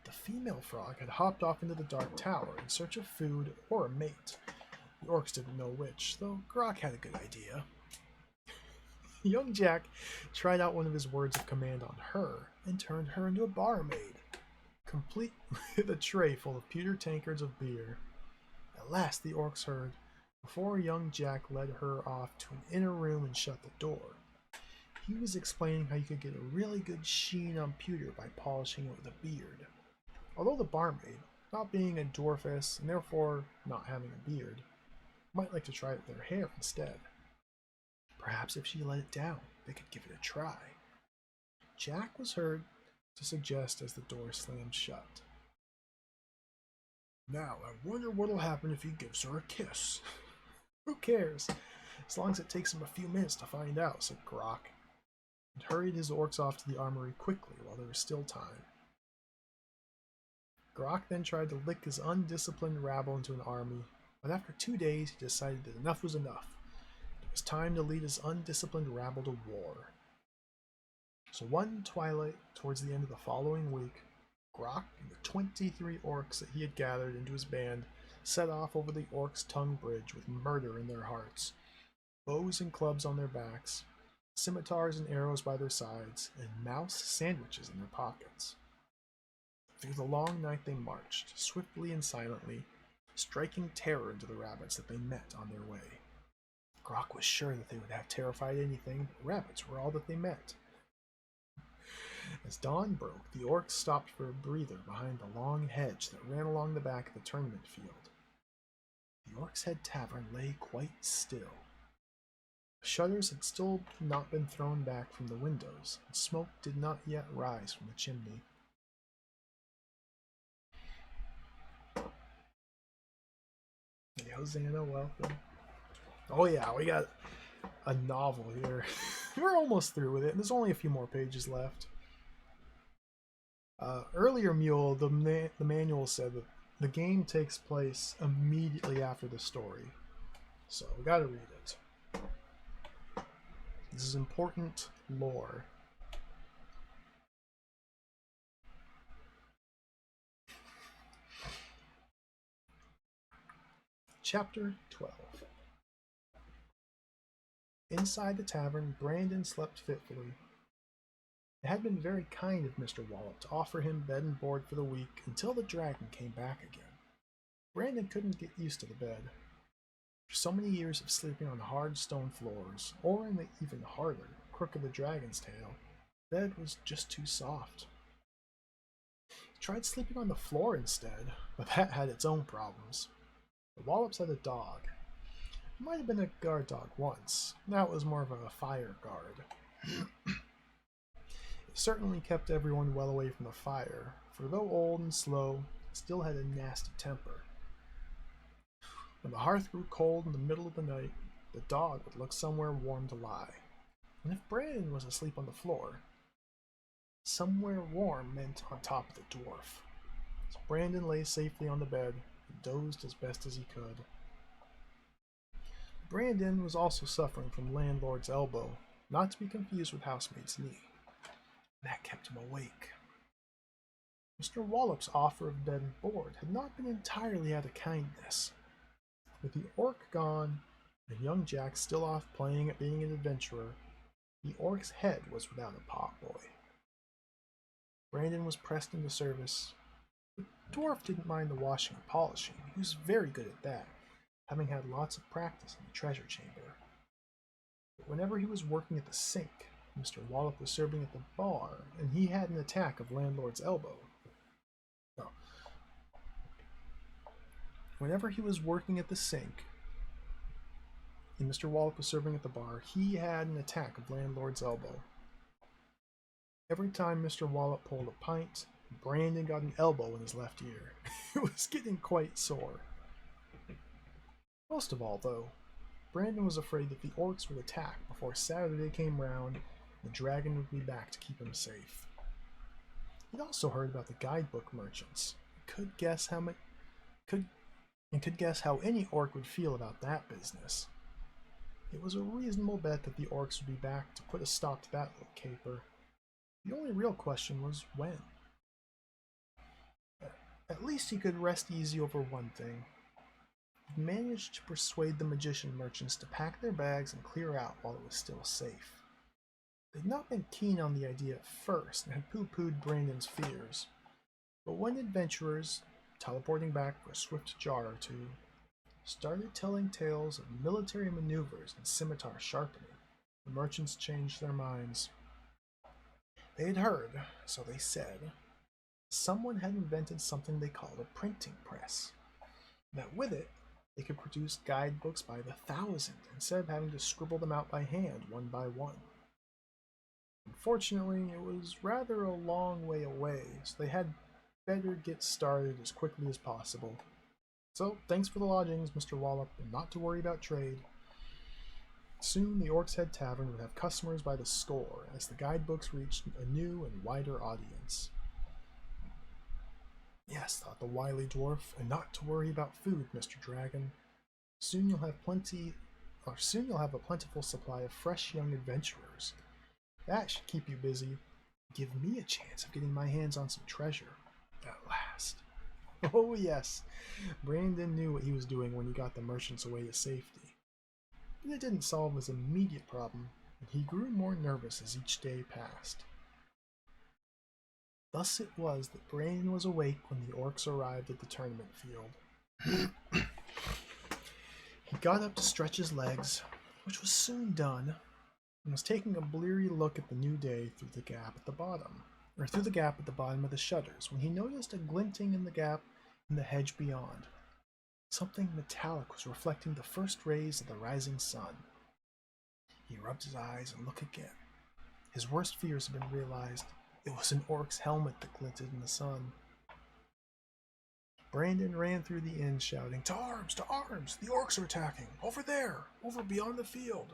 The female frog had hopped off into the Dark Tower in search of food or a mate. The orcs didn't know which, though Grok had a good idea. Young Jack tried out one of his words of command on her and turned her into a barmaid, complete with a tray full of pewter tankards of beer. At last the orcs heard, before young Jack led her off to an inner room and shut the door. He was explaining how you could get a really good sheen on pewter by polishing it with a beard. Although the barmaid, not being a dwarfess and therefore not having a beard, might like to try it with their hair instead. Perhaps if she let it down, they could give it a try. Jack was heard to suggest as the door slammed shut. Now, I wonder what'll happen if he gives her a kiss. Who cares? As long as it takes him a few minutes to find out, said Grok. and hurried his orcs off to the armory quickly while there was still time. Grok then tried to lick his undisciplined rabble into an army, but after 2 days he decided that enough was enough. It was time to lead his undisciplined rabble to war. So one twilight, towards the end of the following week, Grok and the 23 orcs that he had gathered into his band set off over the Orcs' Tongue Bridge with murder in their hearts, bows and clubs on their backs, scimitars and arrows by their sides, and mouse sandwiches in their pockets. Through the long night they marched, swiftly and silently, striking terror into the rabbits that they met on their way. Grok was sure that they would have terrified anything, but rabbits were all that they met. As dawn broke, the orcs stopped for a breather behind the long hedge that ran along the back of the tournament field. The Orcs' Head Tavern lay quite still. The shutters had still not been thrown back from the windows, and smoke did not yet rise from the chimney. Hey, Hosanna, welcome. Oh yeah, we got a novel here. We're almost through with it, and there's only a few more pages left. Earlier, Mule, the manual said that the game takes place immediately after the story, so we gotta read it. This is important lore. Chapter 12. Inside the tavern, Brandon slept fitfully. It had been very kind of Mr. Wallop to offer him bed and board for the week until the dragon came back again. Brandon couldn't get used to the bed. For so many years of sleeping on hard stone floors, or in the even harder crook of the dragon's tail, the bed was just too soft. He tried sleeping on the floor instead, but that had its own problems. The Wallops had a dog. It might have been a guard dog once. Now it was more of a fire guard. It certainly kept everyone well away from the fire, for though old and slow, it still had a nasty temper. When the hearth grew cold in the middle of the night, the dog would look somewhere warm to lie. And if Brandon was asleep on the floor, somewhere warm meant on top of the dwarf. So Brandon lay safely on the bed and dozed as best as he could. Brandon was also suffering from landlord's elbow, not to be confused with housemate's knee. That kept him awake. Mr. Wallop's offer of bed and board had not been entirely out of kindness. With the orc gone, and young Jack still off playing at being an adventurer, the orc's head was without a potboy. Brandon was pressed into service. The dwarf didn't mind the washing and polishing. He was very good at that, having had lots of practice in the treasure chamber. But whenever he was working at the sink, Mr. Wallop was serving at the bar, and he had an attack of landlord's elbow. No. Whenever he was working at the sink, and Mr. Wallop was serving at the bar, he had an attack of landlord's elbow. Every time Mr. Wallop pulled a pint, Brandon got an elbow in his left ear. It was getting quite sore. Most of all, though, Brandon was afraid that the orcs would attack before Saturday came round, and the dragon would be back to keep him safe. He'd also heard about the guidebook merchants. Could guess how any orc would feel about that business. It was a reasonable bet that the orcs would be back to put a stop to that little caper. The only real question was when. At least he could rest easy over one thing. He managed to persuade the magician merchants to pack their bags and clear out while it was still safe. They'd not been keen on the idea at first and had pooh-poohed Brandon's fears, but when adventurers, teleporting back for a swift jar or two, started telling tales of military maneuvers and scimitar sharpening, the merchants changed their minds. They had heard, so they said, someone had invented something they called a printing press. That with it, they could produce guidebooks by the thousand instead of having to scribble them out by hand one by one. Unfortunately, it was rather a long way away, so they had better get started as quickly as possible. So, thanks for the lodgings, Mr. Wallop, and not to worry about trade. Soon the Orc's Head Tavern would have customers by the score as the guidebooks reached a new and wider audience. Yes, thought the wily dwarf, and not to worry about food, Mr. Dragon. Soon you'll have a plentiful supply of fresh young adventurers. That should keep you busy. Give me a chance of getting my hands on some treasure. At last. Oh, yes. Brandon knew what he was doing when he got the merchants away to safety. But it didn't solve his immediate problem, and he grew more nervous as each day passed. Thus it was that Brandon was awake when the orcs arrived at the tournament field. He got up to stretch his legs, which was soon done, and was taking a bleary look at the new day through the gap at the bottom of the shutters, when he noticed a glinting in the gap in the hedge beyond. Something metallic was reflecting the first rays of the rising sun. He rubbed his eyes and looked again. His worst fears had been realized. It was an orc's helmet that glinted in the sun. Brandon ran through the inn shouting, "To arms! To arms! The orcs are attacking! Over there! Over beyond the field!"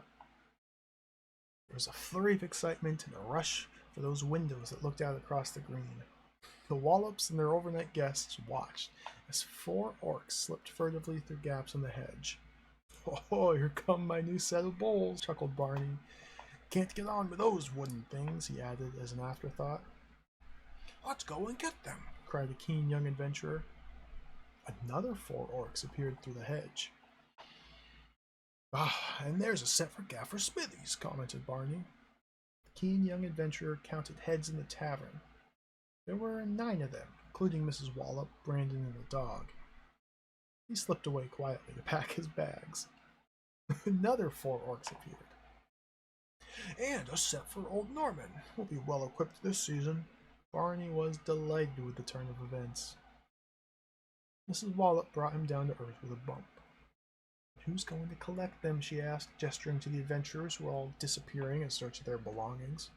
There was a flurry of excitement and a rush for those windows that looked out across the green. The Wallops and their overnight guests watched as 4 orcs slipped furtively through gaps in the hedge. "Oh, here come my new set of bowls," chuckled Barney. "Can't get on with those wooden things," he added as an afterthought. "Let's go and get them," cried a keen young adventurer. Another 4 orcs appeared through the hedge. "Ah, and there's a set for Gaffer Smithies," commented Barney. The keen young adventurer counted heads in the tavern. There were 9 of them, including Mrs. Wallop, Brandon, and the dog. He slipped away quietly to pack his bags. Another 4 orcs appeared. "And a set for old Norman. We'll be well equipped this season." Barney was delighted with the turn of events. Mrs. Wallop brought him down to earth with a bump. "Who's going to collect them?" she asked, gesturing to the adventurers who were all disappearing in search of their belongings.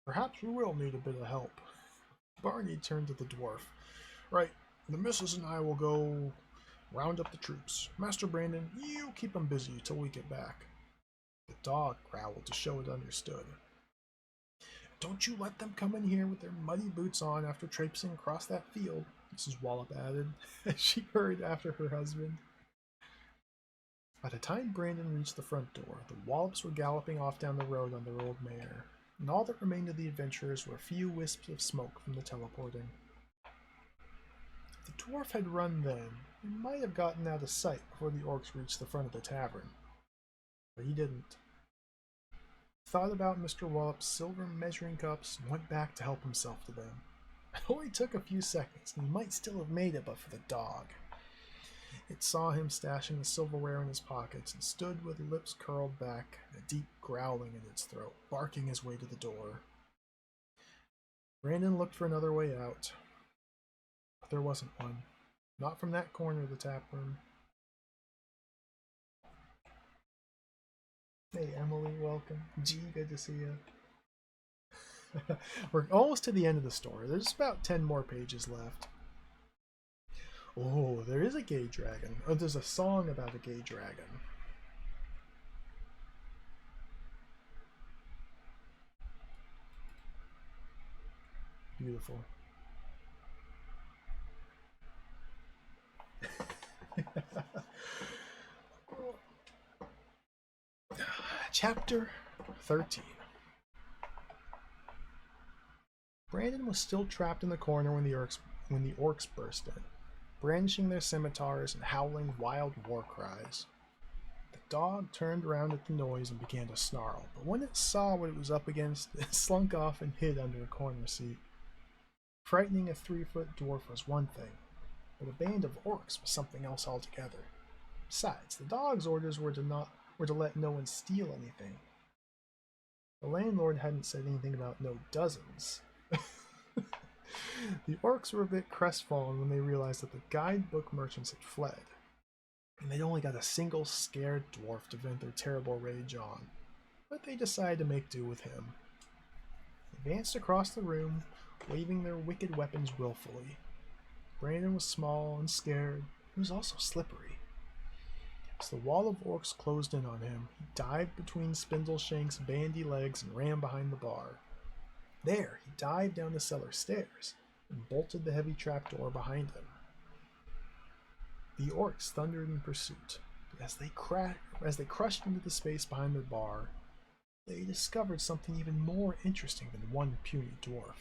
Perhaps we will need a bit of help." Barney turned to the dwarf. "Right, the missus and I will go round up the troops. Master Brandon, you keep them busy till we get back." The dog growled to show it understood. "Don't you let them come in here with their muddy boots on after traipsing across that field," Mrs. Wallop added, as she hurried after her husband. By the time Brandon reached the front door, the Wallops were galloping off down the road on their old mare, and all that remained of the adventurers were a few wisps of smoke from the teleporting. If the dwarf had run then, he might have gotten out of sight before the orcs reached the front of the tavern. But he didn't. He thought about Mr. Wallop's silver measuring cups and went back to help himself to them. It only took a few seconds, and he might still have made it but for the dog. It saw him stashing the silverware in his pockets and stood with lips curled back and a deep growling in its throat, barking his way to the door. Brandon looked for another way out, but there wasn't one. Not from that corner of the tap room. Hey, Emily, welcome. Gee, good to see you. We're almost to the end of the story. There's about 10 more pages left. Oh, there is a gay dragon. Oh, there's a song about a gay dragon. Beautiful. Chapter 13. Brandon was still trapped in the corner when the orcs burst in, brandishing their scimitars and howling wild war cries. The dog turned around at the noise and began to snarl, but when it saw what it was up against, it slunk off and hid under a corner seat. Frightening a 3-foot dwarf was one thing, but a band of orcs was something else altogether. Besides, the dog's orders were to let no one steal anything. The landlord hadn't said anything about no dozens. The orcs were a bit crestfallen when they realized that the guidebook merchants had fled, and they'd only got a single scared dwarf to vent their terrible rage on, but they decided to make do with him. They advanced across the room, waving their wicked weapons willfully. Brandon was small and scared. He was also slippery. As the wall of orcs closed in on him, he dived between Spindleshank's bandy legs and ran behind the bar. There, he dived down the cellar stairs and bolted the heavy trapdoor behind him. The orcs thundered in pursuit, but as they crushed into the space behind the bar, they discovered something even more interesting than one puny dwarf.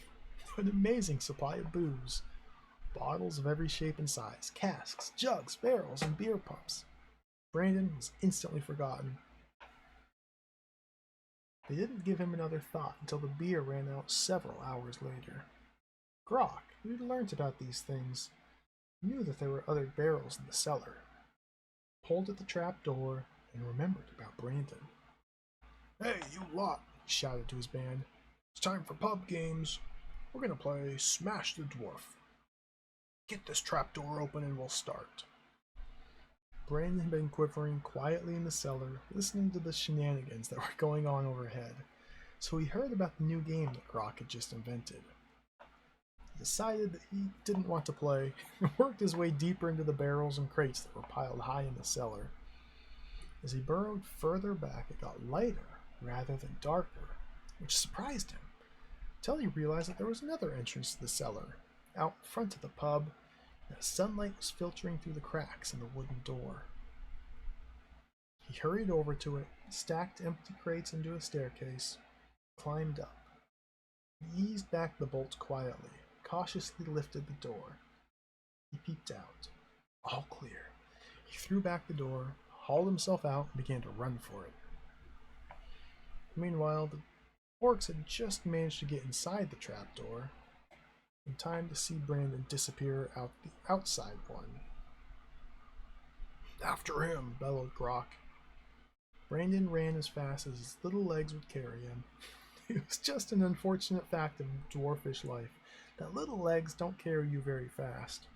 An amazing supply of booze. Bottles of every shape and size, casks, jugs, barrels, and beer pumps. Brandon was instantly forgotten. They didn't give him another thought until the beer ran out several hours later. Grok, who'd learnt about these things, knew that there were other barrels in the cellar, pulled at the trap door, and remembered about Brandon. Hey, you lot, he shouted to his band. It's time for pub games. We're going to play Smash the Dwarf. Get this trapdoor open and we'll start. Brandon had been quivering quietly in the cellar, listening to the shenanigans that were going on overhead, so he heard about the new game that Grok had just invented. He decided that he didn't want to play, and worked his way deeper into the barrels and crates that were piled high in the cellar. As he burrowed further back, it got lighter rather than darker, which surprised him, until he realized that there was another entrance to the cellar, out front of the pub, and the sunlight was filtering through the cracks in the wooden door. He hurried over to it, stacked empty crates into a staircase, climbed up. He eased back the bolts quietly, cautiously lifted the door. He peeped out. All clear. He threw back the door, hauled himself out, and began to run for it. Meanwhile, the orcs had just managed to get inside the trapdoor, in time to see Brandon disappear out the outside one. After him, Bellowed Grok. Brandon ran as fast as his little legs would carry him. It was just an unfortunate fact of dwarfish life that little legs don't carry you very fast.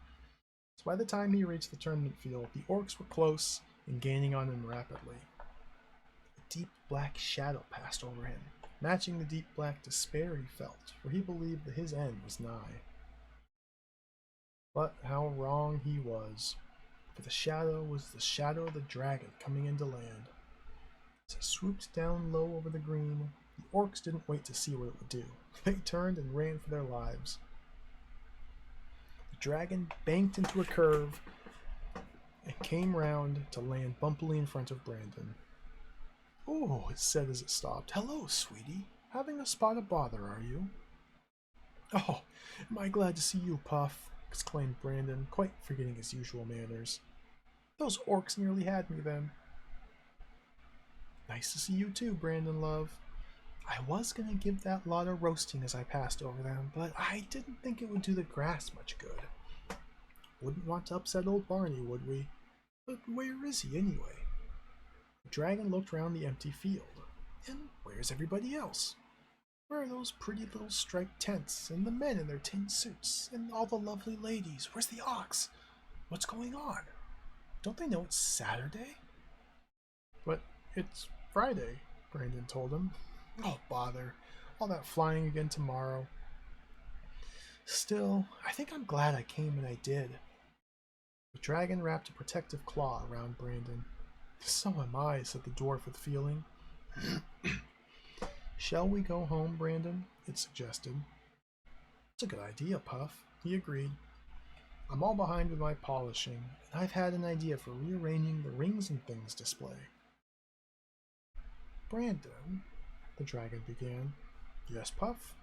So by the time he reached the tournament field, the orcs were close and gaining on him rapidly. A deep black shadow passed over him, matching the deep black despair he felt, for he believed that his end was nigh. But how wrong he was, for the shadow was the shadow of the dragon coming into land. As it swooped down low over the green, the orcs didn't wait to see what it would do. They turned and ran for their lives. The dragon banked into a curve and came round to land bumpily in front of Brandon. "Oh," it said as it stopped. "Hello, sweetie. Having a spot of bother, are you?" "Oh, am I glad to see you, Puff," exclaimed Brandon, quite forgetting his usual manners. "Those orcs nearly had me then." "Nice to see you too, Brandon, love. I was going to give that lot a roasting as I passed over them, but I didn't think it would do the grass much good. Wouldn't want to upset old Barney, would we? But where is he, anyway?" The dragon looked round the empty field. "And where's everybody else? Where are those pretty little striped tents, and the men in their tin suits, and all the lovely ladies? Where's the ox? What's going on? Don't they know it's Saturday?" "But it's Friday," Brandon told him. "Oh, bother. All that flying again tomorrow. Still, I think I'm glad I came when I did." The dragon wrapped a protective claw around Brandon. "So am I," said the dwarf with feeling. "Shall we go home, Brandon?" it suggested. "It's a good idea, Puff," he agreed. "I'm all behind with my polishing, and I've had an idea for rearranging the rings and things display." "Brandon," the dragon began. "Yes, Puff?"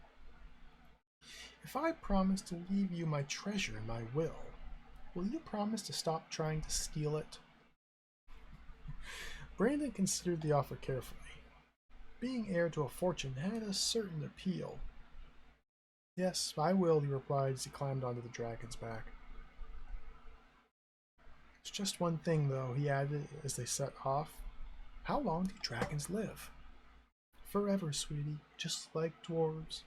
"If I promise to leave you my treasure in my will you promise to stop trying to steal it?" Brandon considered the offer carefully. Being heir to a fortune had a certain appeal. "Yes, I will," he replied as he climbed onto the dragon's back. "It's just one thing, though," he added as they set off. "How long do dragons live?" "Forever, sweetie, just like dwarves."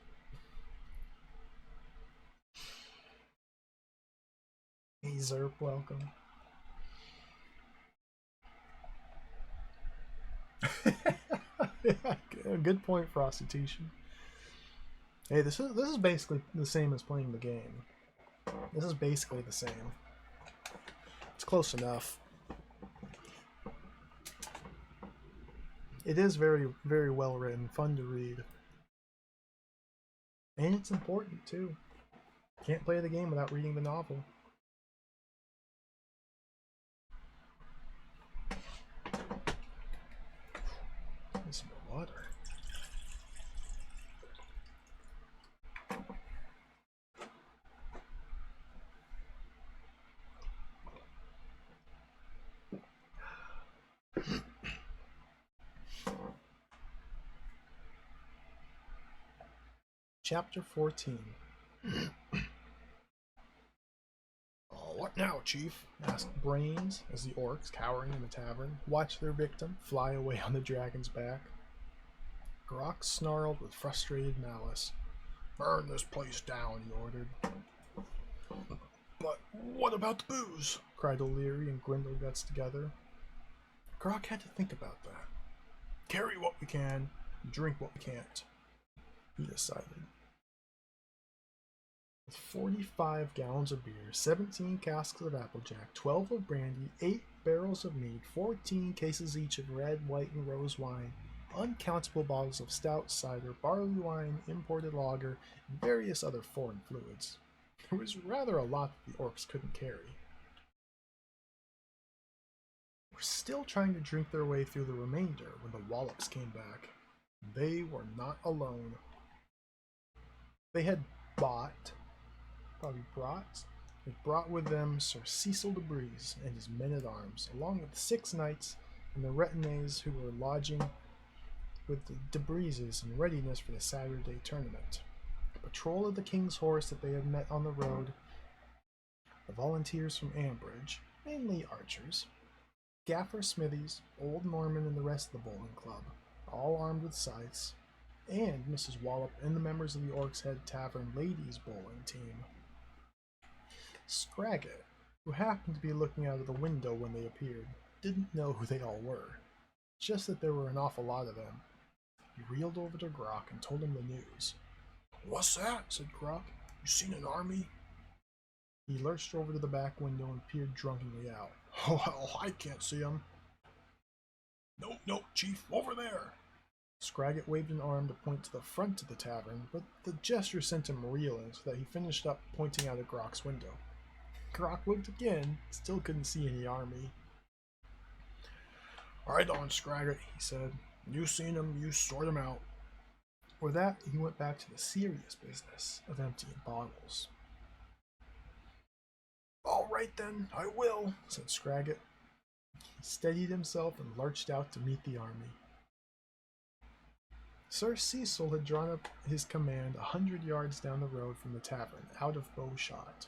Hey, Zerp, welcome. Yeah, good point, Prostitution. Hey, this is basically the same as playing the game. This is basically the same. It's close enough. It is very, very well written, fun to read. And it's important, too. Can't play the game without reading the novel. Some more water. Chapter 14. What now, Chief? Asked Brains as the orcs, cowering in the tavern, watched their victim fly away on the dragon's back. Grok snarled with frustrated malice. Burn this place down, he ordered. But what about the booze? Cried O'Leary and Grindleguts together. Grok had to think about that. Carry what we can, drink what we can't, he decided. With 45 gallons of beer, 17 casks of applejack, 12 of brandy, 8 barrels of mead, 14 cases each of red, white, and rose wine, uncountable bottles of stout, cider, barley wine, imported lager, and various other foreign fluids. There was rather a lot that the orcs couldn't carry. Were still trying to drink their way through the remainder when the Wallops came back. They were not alone. They had brought with them Sir Cecil de Brise and his men-at-arms, along with 6 knights and the retinues who were lodging with the de Brises in readiness for the Saturday tournament. A patrol of the King's Horse that they had met on the road, the volunteers from Ambridge, mainly archers, Gaffer Smithies, Old Norman, and the rest of the bowling club, all armed with scythes, and Mrs. Wallop and the members of the Orc's Head Tavern ladies' bowling team. Scraggett, who happened to be looking out of the window when they appeared, didn't know who they all were, just that there were an awful lot of them. He reeled over to Grok and told him the news. What's that? Said Grok. You seen an army? He lurched over to the back window and peered drunkenly out. Oh, hell, I can't see them. No, Chief, over there. Scraggett waved an arm to point to the front of the tavern, but the gesture sent him reeling, so that he finished up pointing out at Grok's window. Grok looked again, still couldn't see any army. Right on, Scraggett, he said. You seen them, you sort them out. With that, he went back to the serious business of emptying bottles. All right then, I will, said Scraggett. He steadied himself and lurched out to meet the army. Sir Cecil had drawn up his command 100 yards down the road from the tavern, out of bow shot.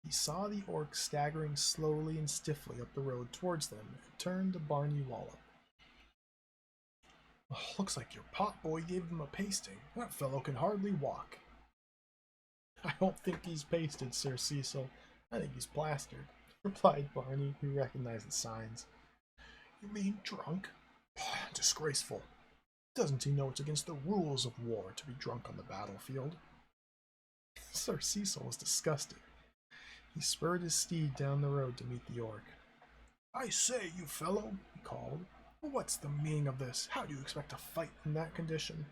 He saw the orcs staggering slowly and stiffly up the road towards them and turned to Barney Wallop. Oh, looks like your pot boy gave them a pasting. That fellow can hardly walk. I don't think he's pasted, Sir Cecil. I think he's plastered, replied Barney, who recognized the signs. You mean drunk? Disgraceful. Doesn't he know it's against the rules of war to be drunk on the battlefield? Sir Cecil was disgusted. He spurred his steed down the road to meet the orc. I say, you fellow, he called. What's the meaning of this? How do you expect to fight in that condition?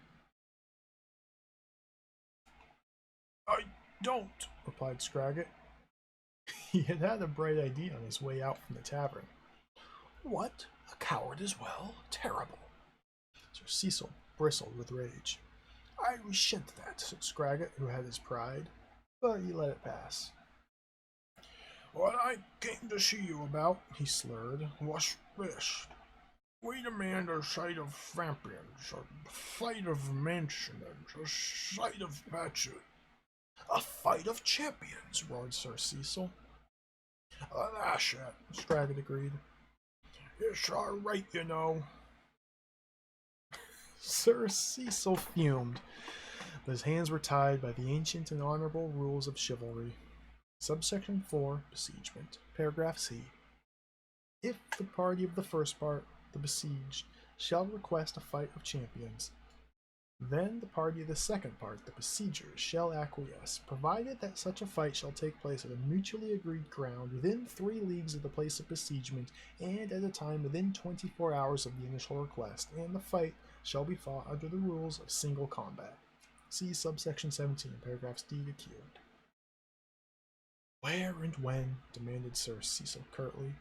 I don't, replied Scraggett. He had had a bright idea on his way out from the tavern. What? A coward as well? Terrible. Sir Cecil bristled with rage. I resent that, said Scraggett, who had his pride, but he let it pass. What I came to see you about, he slurred, was this. We demand a sight of champions, a fight of mentioners, a sight of matches. A fight of champions, roared Sir Cecil. That's it, Scraggett agreed. It's all right, you know. Sir Cecil fumed, but his hands were tied by the ancient and honorable rules of chivalry. Subsection 4, Besiegement. Paragraph C. If the party of the first part, the besieged, shall request a fight of champions, Then the party of the second part, the besiegers, shall acquiesce, provided that such a fight shall take place at a mutually agreed ground within 3 leagues of the place of besiegement, and at a time within 24 hours of the initial request, and the fight shall be fought under the rules of single combat. See subsection 17, paragraphs D to Q. Where and when? Demanded Sir Cecil curtly.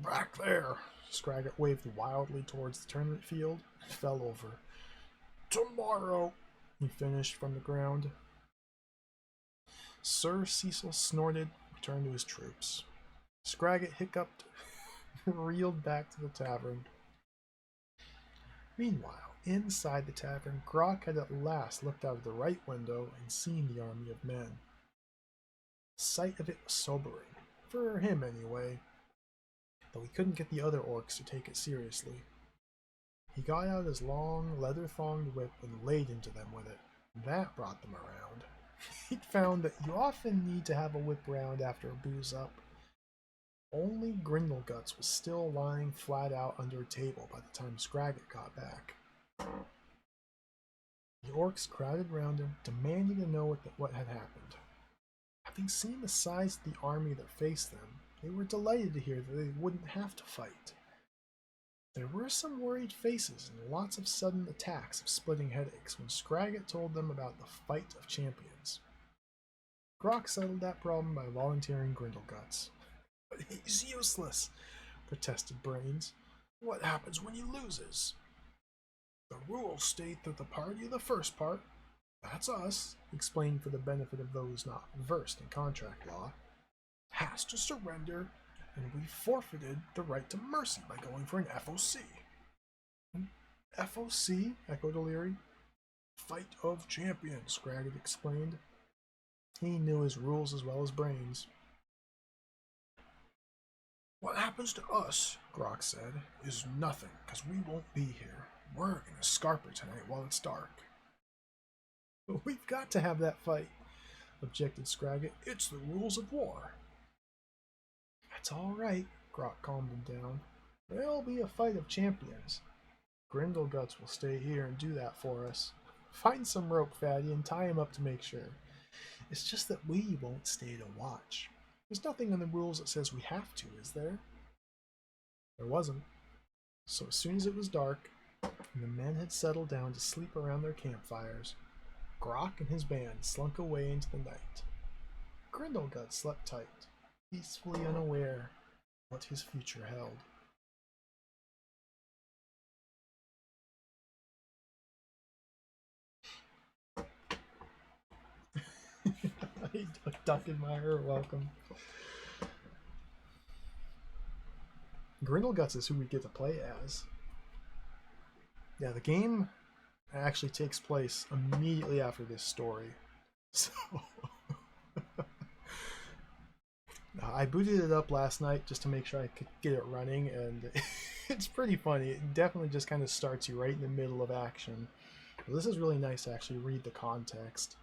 Back there. Scraggett waved wildly towards the tournament field and fell over. Tomorrow, he finished from the ground. Sir Cecil snorted, returned to his troops. Scraggett hiccuped, reeled back to the tavern. Meanwhile, inside the tavern, Grok had at last looked out of the right window and seen the army of men. The sight of it was sobering, for him anyway, though he couldn't get the other orcs to take it seriously. He got out his long, leather-thonged whip and laid into them with it. That brought them around. He'd found that you often need to have a whip round after a booze up. Only Grindleguts was still lying flat out under a table by the time Scraggett got back. The orcs crowded round him, demanding to know what had happened. Having seen the size of the army that faced them, they were delighted to hear that they wouldn't have to fight. There were some worried faces and lots of sudden attacks of splitting headaches when Scraggett told them about the fight of champions. Grok settled that problem by volunteering Grindleguts. But he's useless, protested Brains. What happens when he loses? The rules state that the party of the first part, that's us, explained for the benefit of those not versed in contract law, has to surrender, and we forfeited the right to mercy by going for an FOC. FOC? Echoed O'Leary. Fight of Champions, Scraggett explained. He knew his rules as well as Brains. What happens to us, Grok said, is nothing, because we won't be here. We're in a Scarper tonight while it's dark. But we've got to have that fight, objected Scraggett. It's the rules of war. That's all right, Grok calmed him down. There'll be a fight of champions. Grindleguts will stay here and do that for us. Find some rope, Fatty, and tie him up to make sure. It's just that we won't stay to watch. There's nothing in the rules that says we have to, is there? There wasn't. So as soon as it was dark, and the men had settled down to sleep around their campfires, Grok and his band slunk away into the night. Grindlegut slept tight, peacefully unaware of what his future held. Duckenmeyer, welcome. Grindleguts is who we get to play as. Yeah, the game actually takes place immediately after this story. So I booted it up last night just to make sure I could get it running, and it's pretty funny. It definitely just kind of starts you right in the middle of action. So this is really nice to actually read the context.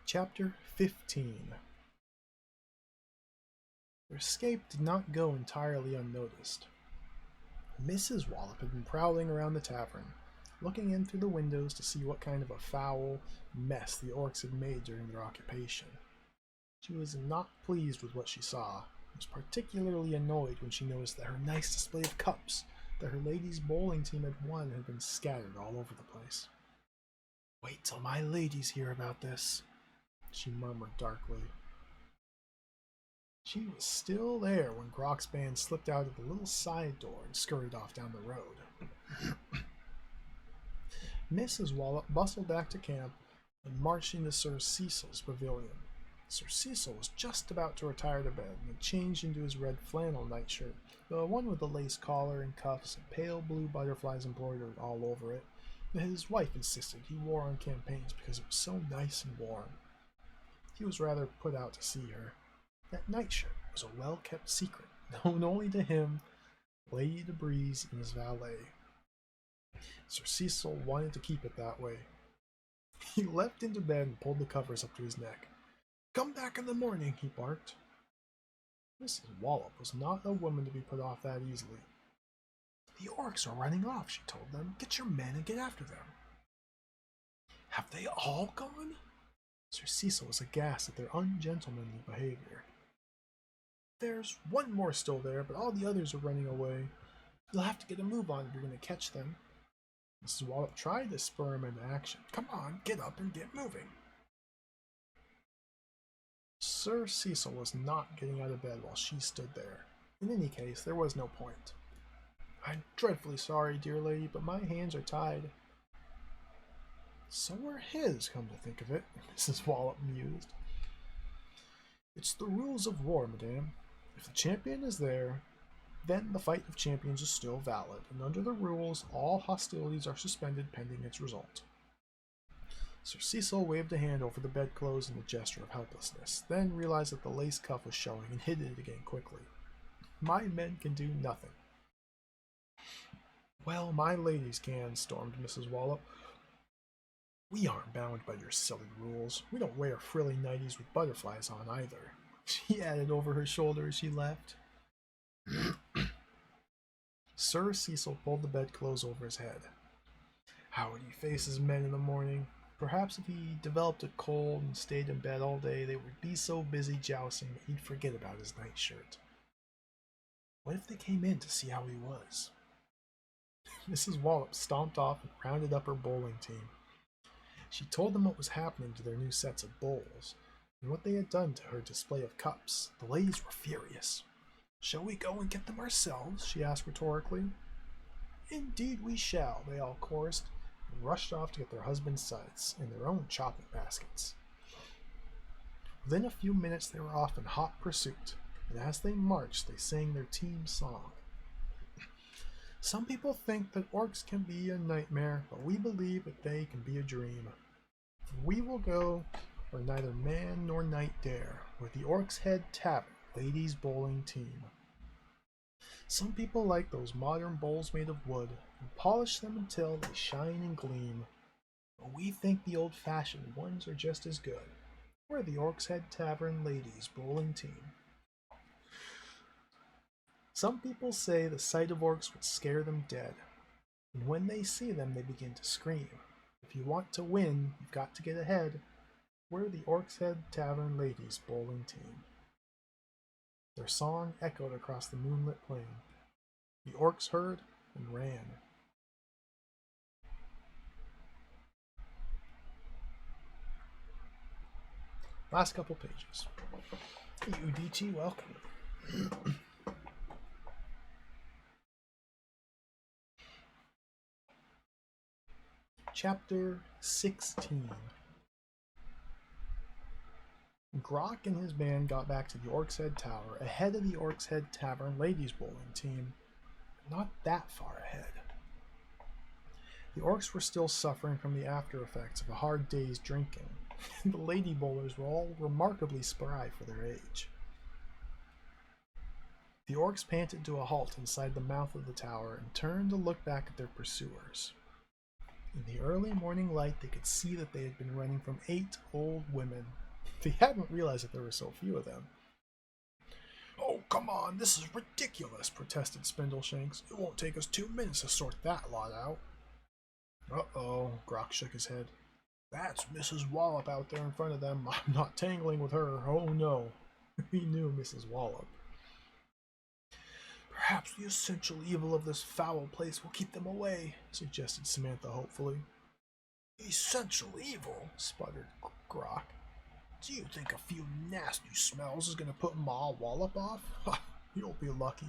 Chapter 15. Their escape did not go entirely unnoticed. Mrs. Wallop had been prowling around the tavern, looking in through the windows to see what kind of a foul mess the orcs had made during their occupation. She was not pleased with what she saw, and was particularly annoyed when she noticed that her nice display of cups that her ladies' bowling team had won had been scattered all over the place. "Wait till my ladies hear about this," she murmured darkly. She was still there when Grok's band slipped out of the little side door and scurried off down the road. Mrs. Wallop bustled back to camp and marched into Sir Cecil's pavilion. Sir Cecil was just about to retire to bed and had changed into his red flannel nightshirt, the one with the lace collar and cuffs and pale blue butterflies embroidered all over it, that his wife insisted he wore on campaigns because it was so nice and warm. He was rather put out to see her. That nightshirt was a well-kept secret, known only to him, Lady de Breeze, and his valet. Sir Cecil wanted to keep it that way. He leapt into bed and pulled the covers up to his neck. Come back in the morning, he barked. Mrs. Wallop was not a woman to be put off that easily. The orcs are running off, she told them. Get your men and get after them. Have they all gone? Sir Cecil was aghast at their ungentlemanly behavior. There's one more still there, but all the others are running away. You'll have to get a move on if you're going to catch them. Mrs. Wallop tried to spur him into action. Come on, get up and get moving. Sir Cecil was not getting out of bed while she stood there. In any case, there was no point. I'm dreadfully sorry, dear lady, but my hands are tied. So are his, come to think of it, Mrs. Wallop mused. It's the rules of war, madame. If the champion is there, then the fight of champions is still valid, and under the rules, all hostilities are suspended pending its result. Sir Cecil waved a hand over the bedclothes in a gesture of helplessness, then realized that the lace cuff was showing and hid it again quickly. My men can do nothing. Well, my ladies can, stormed Mrs. Wallop. We aren't bound by your silly rules. We don't wear frilly nighties with butterflies on either, she added over her shoulder as she left. Sir Cecil pulled the bedclothes over his head. How would he face his men in the morning? Perhaps if he developed a cold and stayed in bed all day, they would be so busy jousting that he'd forget about his nightshirt. What if they came in to see how he was? Mrs. Wallop stomped off and rounded up her bowling team. She told them what was happening to their new sets of bowls, and what they had done to her display of cups. The ladies were furious. Shall we go and get them ourselves? She asked rhetorically. Indeed we shall, they all chorused, and rushed off to get their husbands' scythes and their own chopping baskets. Within a few minutes they were off in hot pursuit, and as they marched they sang their team song. Some people think that orcs can be a nightmare, but we believe that they can be a dream. For we will go where neither man nor knight dare, with the Orc's Head Tavern, ladies' bowling team. Some people like those modern bowls made of wood, and polish them until they shine and gleam. But we think the old-fashioned ones are just as good. We're the Orc's Head Tavern, ladies' bowling team. Some people say the sight of orcs would scare them dead, and when they see them they begin to scream. If you want to win, you've got to get ahead. We're the Orc's Head Tavern ladies' bowling team. Their song echoed across the moonlit plain. The orcs heard and ran. Last couple pages. Hey, Udichi, welcome. Chapter 16. Grok and his band got back to the Orc's Head Tower ahead of the Orc's Head Tavern ladies' bowling team, but not that far ahead. The orcs were still suffering from the after effects of a hard day's drinking. The lady bowlers were all remarkably spry for their age. The orcs panted to a halt inside the mouth of the tower and turned to look back at their pursuers. In the early morning light, they could see that they had been running from 8 old women. They hadn't realized that there were so few of them. Oh, come on, this is ridiculous, protested Spindleshanks. It won't take us 2 minutes to sort that lot out. Uh-oh, Grok shook his head. That's Mrs. Wallop out there in front of them. I'm not tangling with her. Oh, no. He knew Mrs. Wallop. Perhaps the essential evil of this foul place will keep them away, suggested Samantha hopefully. Essential evil, sputtered Grok. Do you think a few nasty smells is going to put Ma Wallop off? You'll be lucky.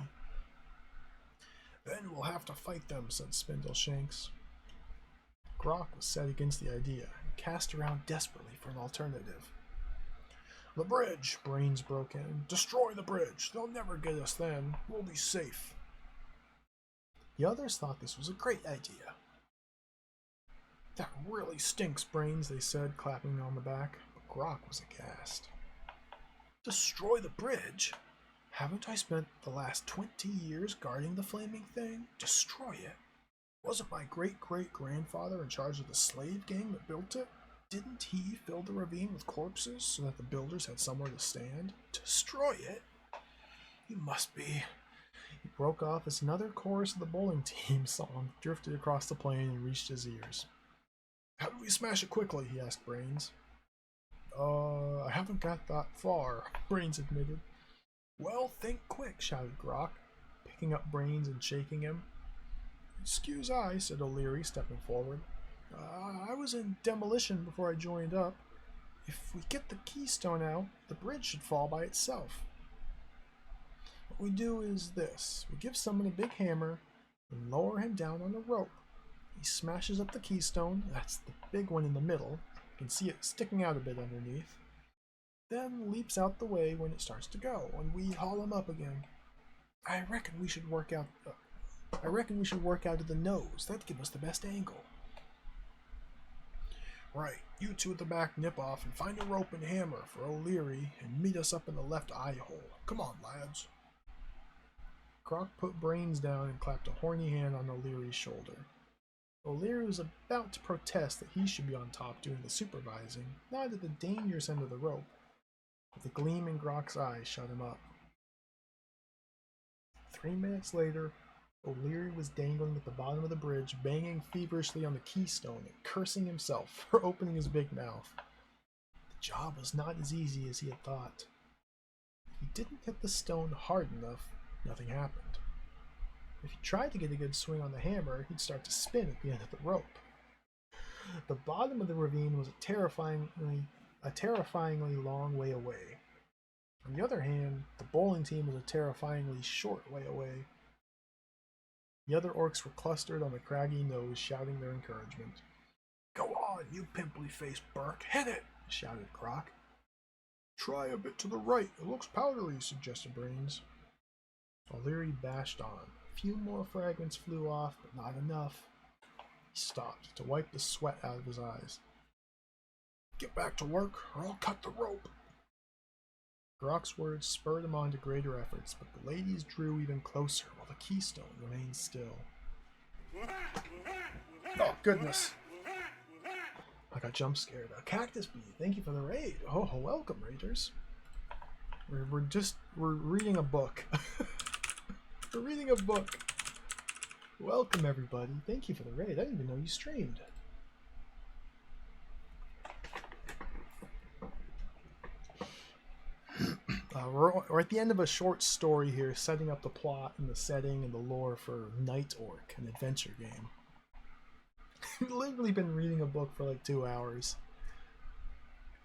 Then we'll have to fight them, said Spindleshanks. Grok was set against the idea and cast around desperately for an alternative. The bridge, Brains broke in. Destroy the bridge. They'll never get us then. We'll be safe. The others thought this was a great idea. That really stinks, Brains, they said, clapping on the back. But Grok was aghast. Destroy the bridge? Haven't I spent the last 20 years guarding the flaming thing? Destroy it? Wasn't my great-great-grandfather in charge of the slave gang that built it? Didn't he fill the ravine with corpses so that the builders had somewhere to stand? Destroy it? He must be. He broke off as another chorus of the bowling team song drifted across the plain and reached his ears. How do we smash it quickly? He asked Brains. I haven't got that far, Brains admitted. Well, think quick, shouted Grok, picking up Brains and shaking him. Excuse I, said O'Leary, stepping forward. I was in demolition before I joined up. If we get the keystone out, the bridge should fall by itself. What we do is this. We give someone a big hammer and lower him down on a rope. He smashes up the keystone, that's the big one in the middle. You can see it sticking out a bit underneath. Then leaps out the way when it starts to go, and we haul him up again. I reckon we should work out of the nose. That'd give us the best angle. Right, you two at the back nip off and find a rope and hammer for O'Leary and meet us up in the left eye hole. Come on, lads. Grok put Brains down and clapped a horny hand on O'Leary's shoulder. O'Leary was about to protest that he should be on top doing the supervising, not at the dangerous end of the rope, but the gleam in Grok's eyes shut him up. 3 minutes later, O'Leary was dangling at the bottom of the bridge, banging feverishly on the keystone and cursing himself for opening his big mouth. The job was not as easy as he had thought. If he didn't hit the stone hard enough, nothing happened. If he tried to get a good swing on the hammer, he'd start to spin at the end of the rope. The bottom of the ravine was a terrifyingly long way away. On the other hand, the bowling team was a terrifyingly short way away. The other orcs were clustered on the craggy nose, shouting their encouragement. Go on, you pimply-faced Burke, hit it, shouted Grok. Try a bit to the right, it looks powdery, suggested Brains. O'Leary bashed on. A few more fragments flew off, but not enough. He stopped to wipe the sweat out of his eyes. Get back to work, or I'll cut the rope. Grok's words spurred him on to greater efforts, but the ladies drew even closer while the keystone remained still. Oh, goodness. I got jump scared. A cactus bee, thank you for the raid. Oh, welcome, raiders. We're reading a book. We're reading a book. Welcome, everybody. Thank you for the raid. I didn't even know you streamed. We're at the end of a short story here, setting up the plot and the setting and the lore for Night Orc, an adventure game. I've literally been reading a book for like 2 hours.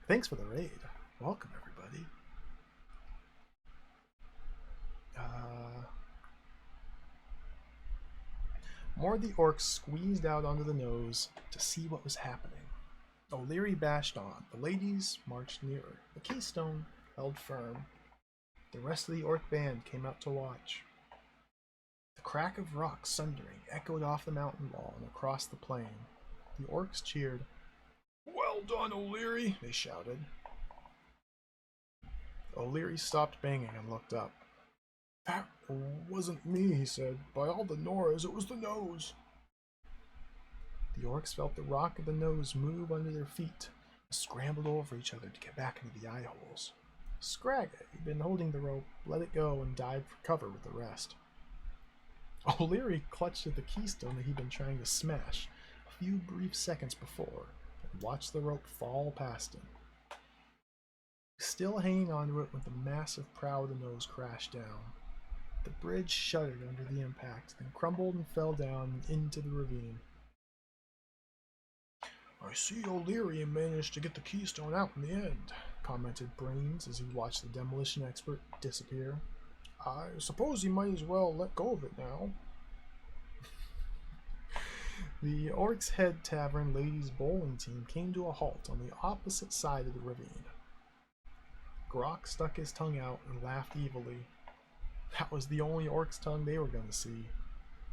Thanks for the raid. Welcome, everybody. More of the orcs squeezed out onto the nose to see what was happening. O'Leary bashed on. The ladies marched nearer. The keystone held firm. The rest of the orc band came out to watch. The crack of rocks sundering echoed off the mountain wall and across the plain. The orcs cheered. Well done, O'Leary, they shouted. O'Leary stopped banging and looked up. That wasn't me, he said. By all the Norras, it was the nose. The orcs felt the rock of the nose move under their feet and scrambled over each other to get back into the eye holes. Scragga, who'd been holding the rope, let it go and dived for cover with the rest. O'Leary clutched at the keystone that he'd been trying to smash a few brief seconds before and watched the rope fall past him. Still hanging onto it when the massive prow of the nose crashed down. The bridge shuddered under the impact, then crumbled and fell down into the ravine. I see O'Leary managed to get the keystone out in the end, commented Brains as he watched the demolition expert disappear. I suppose he might as well let go of it now. The Orc's Head Tavern ladies' bowling team came to a halt on the opposite side of the ravine. Grok stuck his tongue out and laughed evilly. That was the only orc's tongue they were going to see.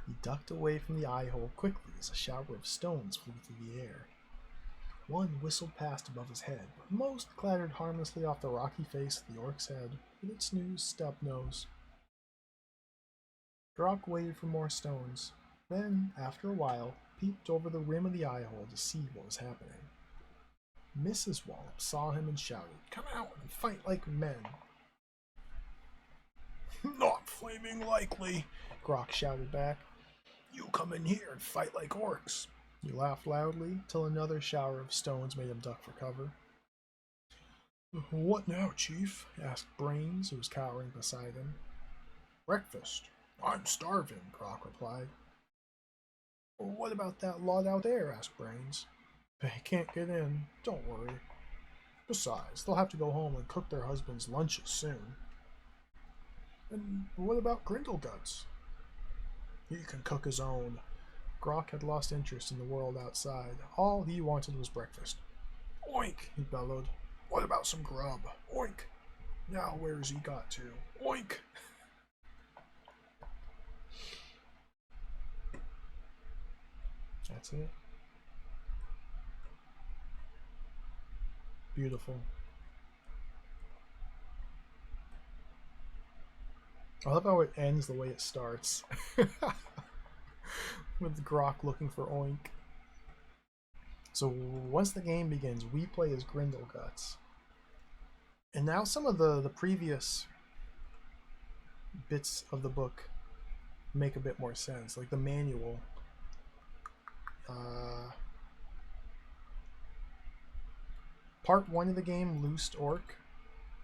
He ducked away from the eye hole quickly as a shower of stones flew through the air. One whistled past above his head, but most clattered harmlessly off the rocky face of the orc's head with its new stub nose. Grok waited for more stones, then, after a while, peeped over the rim of the eye hole to see what was happening. Mrs. Wallop saw him and shouted, "Come out and fight like men." "Not flaming likely," Grok shouted back. "You come in here and fight like orcs." He laughed loudly till another shower of stones made him duck for cover. "What now, Chief?" asked Brains, who was cowering beside him. "Breakfast. I'm starving," Grok replied. "What about that lot out there?" asked Brains. "They can't get in. Don't worry. Besides, they'll have to go home and cook their husbands' lunches soon." "And what about Grindleguts?" "He can cook his own." Grok had lost interest in the world outside. All he wanted was breakfast. "Oink!" he bellowed. "What about some grub? Oink! Now where's he got to? Oink!" That's it. Beautiful. I love how it ends the way it starts. With Grok looking for Oink. So once the game begins, we play as Grindleguts. And now some of the previous bits of the book make a bit more sense. Like the manual. Part 1 of the game, Loosed Orc.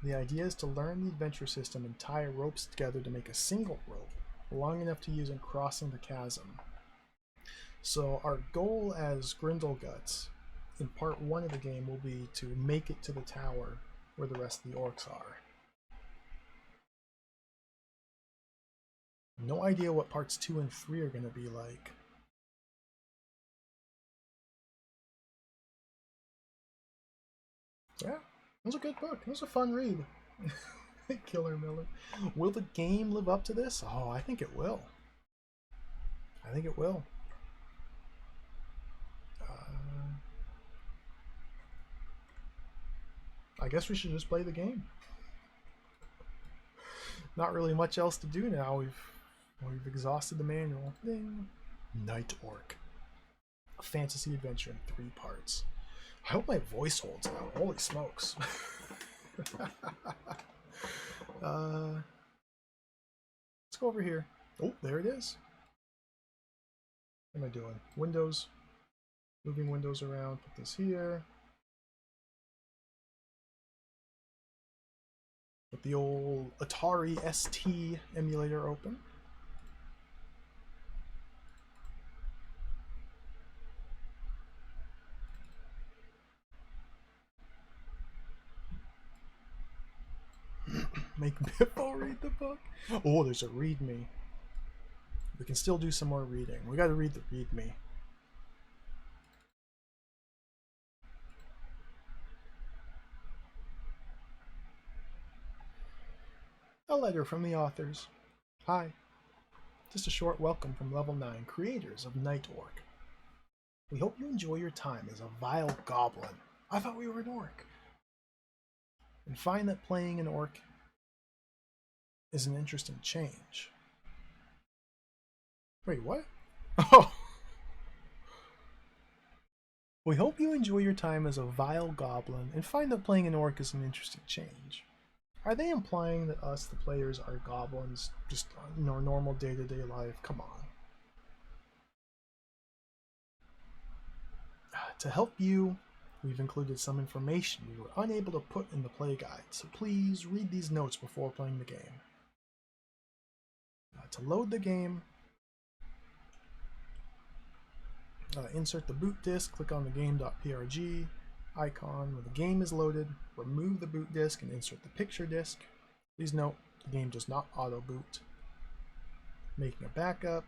The idea is to learn the adventure system and tie ropes together to make a single rope, long enough to use in crossing the chasm. So our goal as Grindleguts in part 1 of the game will be to make it to the tower where the rest of the orcs are. No idea what parts 2 and 3 are going to be like. Yeah, it was a good book. It was a fun read. Killer Miller. Will the game live up to this? Oh, I think it will. I think it will. I guess we should just play the game. Not really much else to do now. We've exhausted the manual. Ding. Night Orc. A fantasy adventure in 3 parts. I hope my voice holds out. Holy smokes. Let's go over here. Oh, there it is. What am I doing? Windows. Moving windows around. Put this here. With the old Atari ST emulator open. Make Bippo read the book. Oh, there's a readme. We can still do some more reading. We got to read the readme. A letter from the authors. Hi. Just a short welcome from Level 9, creators of Night Orc. We hope you enjoy your time as a vile goblin. I thought we were an orc. And find that playing an orc is an interesting change. Wait, what? Oh! We hope you enjoy your time as a vile goblin and find that playing an orc is an interesting change. Are they implying that us, the players, are goblins just in our normal day-to-day life? Come on. To help you, we've included some information we were unable to put in the play guide, so please read these notes before playing the game. To load the game, insert the boot disk, click on the game.prg icon. When the game is loaded, remove the boot disk and insert the picture disk. Please note, the game does not auto boot. Making a backup.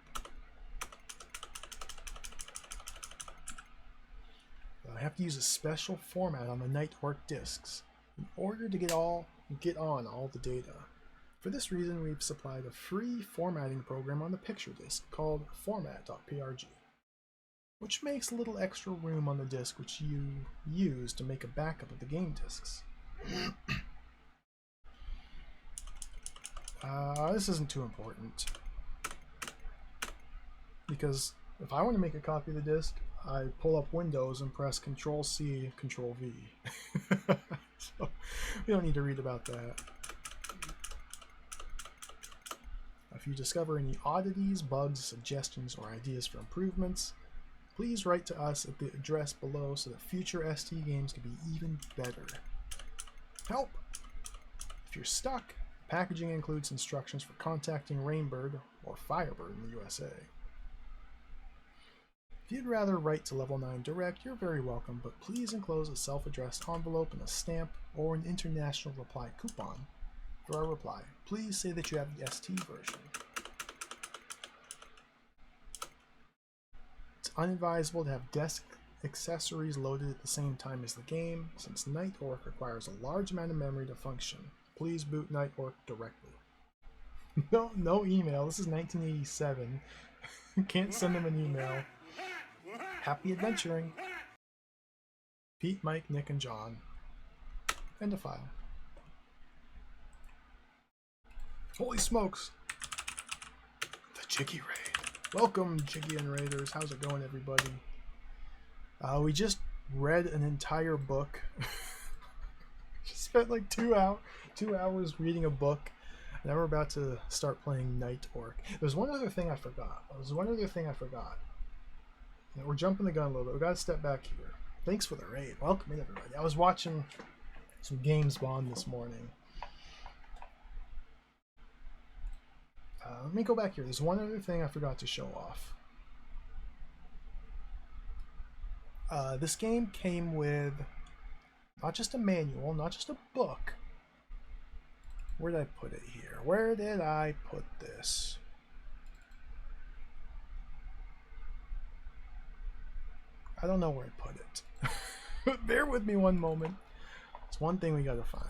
I have to use a special format on the Night Orc disks in order to get on all the data. For this reason, we've supplied a free formatting program on the picture disk called format.prg, which makes a little extra room on the disk which you use to make a backup of the game disks. This isn't too important, because if I want to make a copy of the disk, I pull up Windows and press Control C, Control V. So we don't need to read about that. If you discover any oddities, bugs, suggestions, or ideas for improvements, please write to us at the address below so that future ST games can be even better. Help! If you're stuck, packaging includes instructions for contacting Rainbird or Firebird in the USA. If you'd rather write to Level 9 direct, you're very welcome, but please enclose a self-addressed envelope and a stamp or an international reply coupon for our reply. Please say that you have the ST version. It's unadvisable to have desk accessories loaded at the same time as the game, since Night Orc requires a large amount of memory to function. Please boot Night Orc directly. No email. This is 1987. Can't send them an email. Happy adventuring. Pete, Mike, Nick, and John. End of file. Holy smokes! The Jiggy Raid. Welcome, Jiggy and Raiders. How's it going, everybody? We just read an entire book. Just spent like 2 hours reading a book. Now we're about to start playing Night Orc. There's one other thing I forgot. We're jumping the gun a little bit. We gotta step back here. Thanks for the raid. Welcome in, everybody. I was watching some Games Bond this morning. Let me go back here. There's one other thing I forgot to show off. This game came with not just a manual, not just a book. Where did I put it here? Where did I put this? I don't know where I put it. Bear with me one moment. It's one thing we gotta find.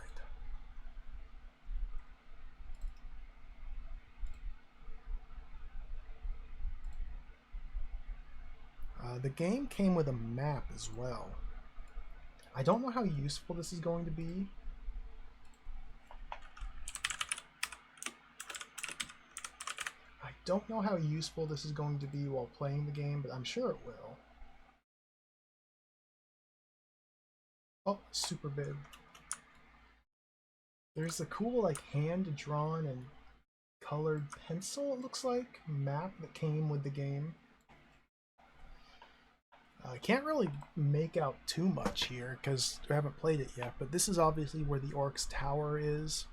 The game came with a map as well. I don't know how useful this is going to be. I don't know how useful this is going to be while playing the game, but I'm sure it will. Oh, super big. There's a cool, like, hand-drawn and colored pencil, it looks like, map that came with the game. I can't really make out too much here because I haven't played it yet, but this is obviously where the Orc's tower is.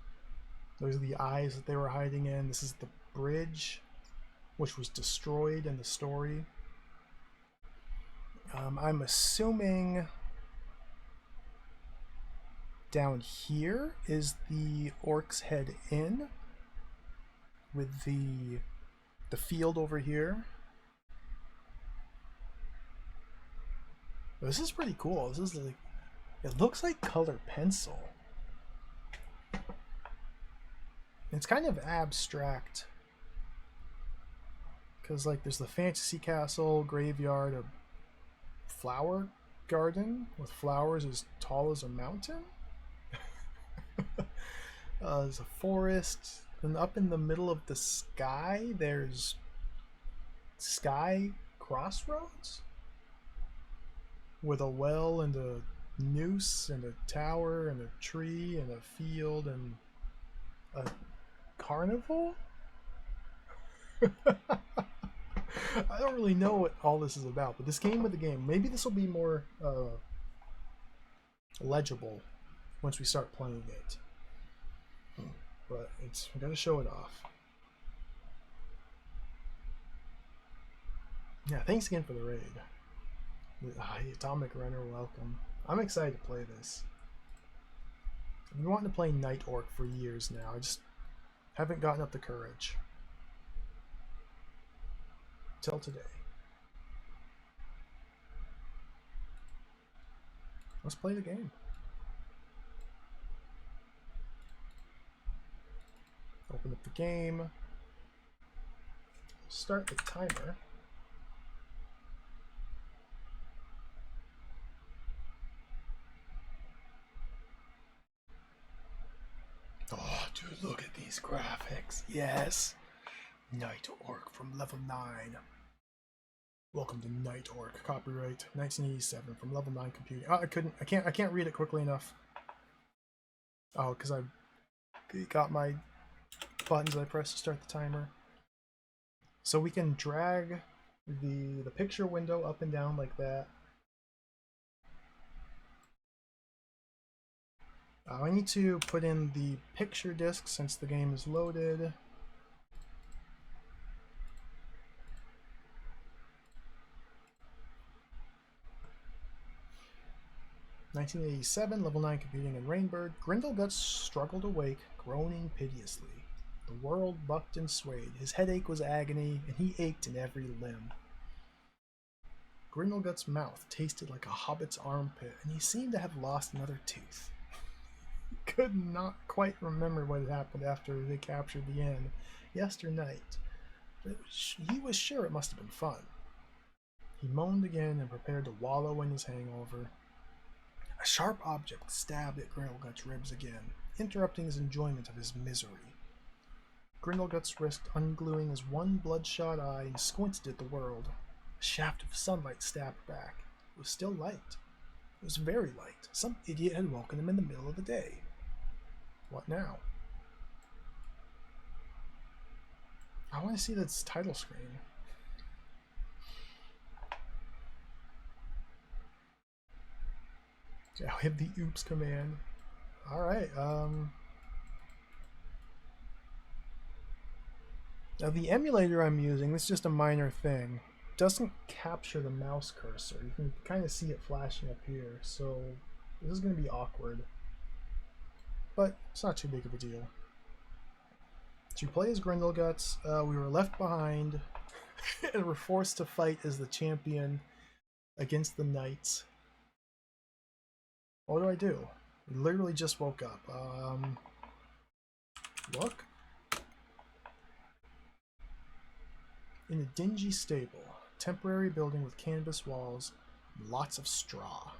Those are the eyes that they were hiding in. This is the bridge, which was destroyed in the story. I'm assuming down here is the Orc's head inn with the field over here. This is pretty cool. This is like, it looks like colored pencil. It's kind of abstract because like there's the fantasy castle, graveyard, a flower garden with flowers as tall as a mountain. There's a forest, and up in the middle of the sky there's Sky Crossroads with a well and a noose and a tower and a tree and a field and a carnival. I don't really know what all this is about, but this came with the game. Maybe this will be more legible once we start playing it. But we gotta show it off. Yeah, thanks again for the raid. Atomic Runner, welcome. I'm excited to play this. I've been wanting to play Night Orc for years now. I just haven't gotten up the courage. Till today. Let's play the game. Open up the game. Start the timer. Oh, dude, look at these graphics. Yes. Night Orc from level 9. Welcome to Night Orc. Copyright 1987 from Level 9 Computing. Oh, I can't read it quickly enough. Oh, because I got my buttons I pressed to start the timer. So we can drag the picture window up and down like that. I need to put in the picture disk since the game is loaded. "1987, level 9 computing in Rainbird. Grindelguts struggled awake, groaning piteously. The world bucked and swayed. His headache was agony, and he ached in every limb. Grindelgut's mouth tasted like a hobbit's armpit, and he seemed to have lost another tooth. He could not quite remember what had happened after they captured the inn yesternight, but he was sure it must have been fun. He moaned again and prepared to wallow in his hangover. A sharp object stabbed at Grindelgut's ribs again, interrupting his enjoyment of his misery. Grindelguts risked ungluing his one bloodshot eye and squinted at the world. A shaft of sunlight stabbed back. It was still light. It was very light. Some idiot had woken him in the middle of the day. What now? I want to see this title screen. I'll hit the oops command. Alright, now the emulator I'm using, this is just a minor thing, doesn't capture the mouse cursor. You can kind of see it flashing up here, so this is going to be awkward. But it's not too big of a deal. To play as Grindelguts, we were left behind and were forced to fight as the champion against the knights. What do I do? We literally just woke up. Look. In a dingy stable, temporary building with canvas walls, and lots of straw.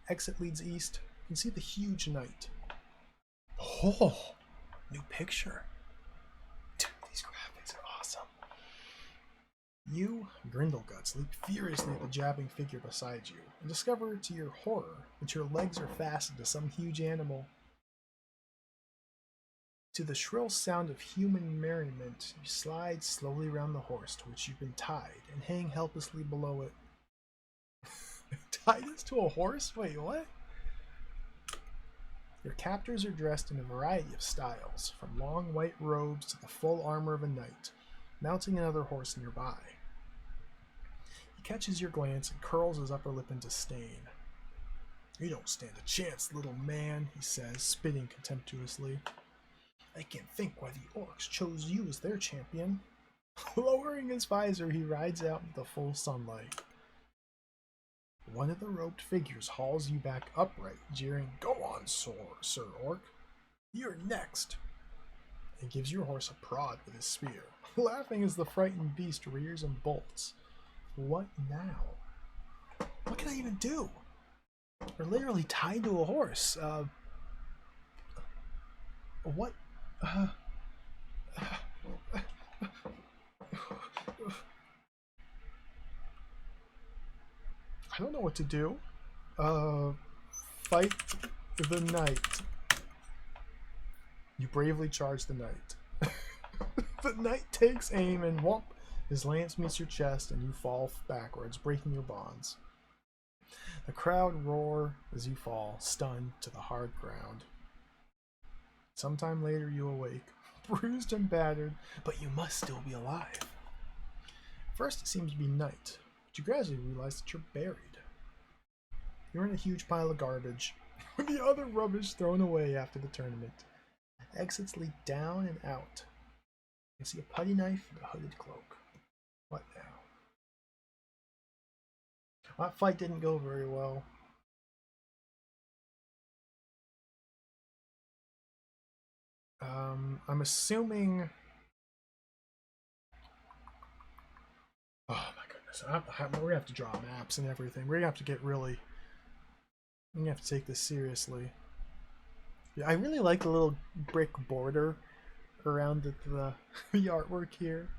Exit leads east. You can see the huge knight. Oh, new picture. Dude, these graphics are awesome. You, Grindelguts, leap furiously at the jabbing figure beside you, and discover to your horror that your legs are fastened to some huge animal. To the shrill sound of human merriment, you slide slowly around the horse to which you've been tied and hang helplessly below it. Tied this to a horse? Wait, what? Your captors are dressed in a variety of styles, from long white robes to the full armor of a knight, mounting another horse nearby. He catches your glance and curls his upper lip into disdain. "You don't stand a chance, little man," he says, spitting contemptuously. "I can't think why the orcs chose you as their champion." Lowering his visor, he rides out into the full sunlight. One of the robed figures hauls you back upright, jeering, "Go on, Sir Orc. You're next," and gives your horse a prod with his spear, laughing as the frightened beast rears and bolts. What now? What can I even do? We're literally tied to a horse. What? I don't know what to do. Fight the knight. You bravely charge the knight. The knight takes aim and whomp, his lance meets your chest and you fall backwards, breaking your bonds. The crowd roar as you fall, stunned to the hard ground. Sometime later you awake, bruised and battered, but you must still be alive. First it seems to be night, but you gradually realize that you're buried. You're in a huge pile of garbage, with the other rubbish thrown away after the tournament. Exits lead down and out. You can see a putty knife and a hooded cloak. What now? That fight didn't go very well. I'm assuming... Oh my goodness. We're going to have to draw maps and everything. We're going to have to get really... We're going to have to take this seriously. Yeah, I really like the little brick border around the artwork here.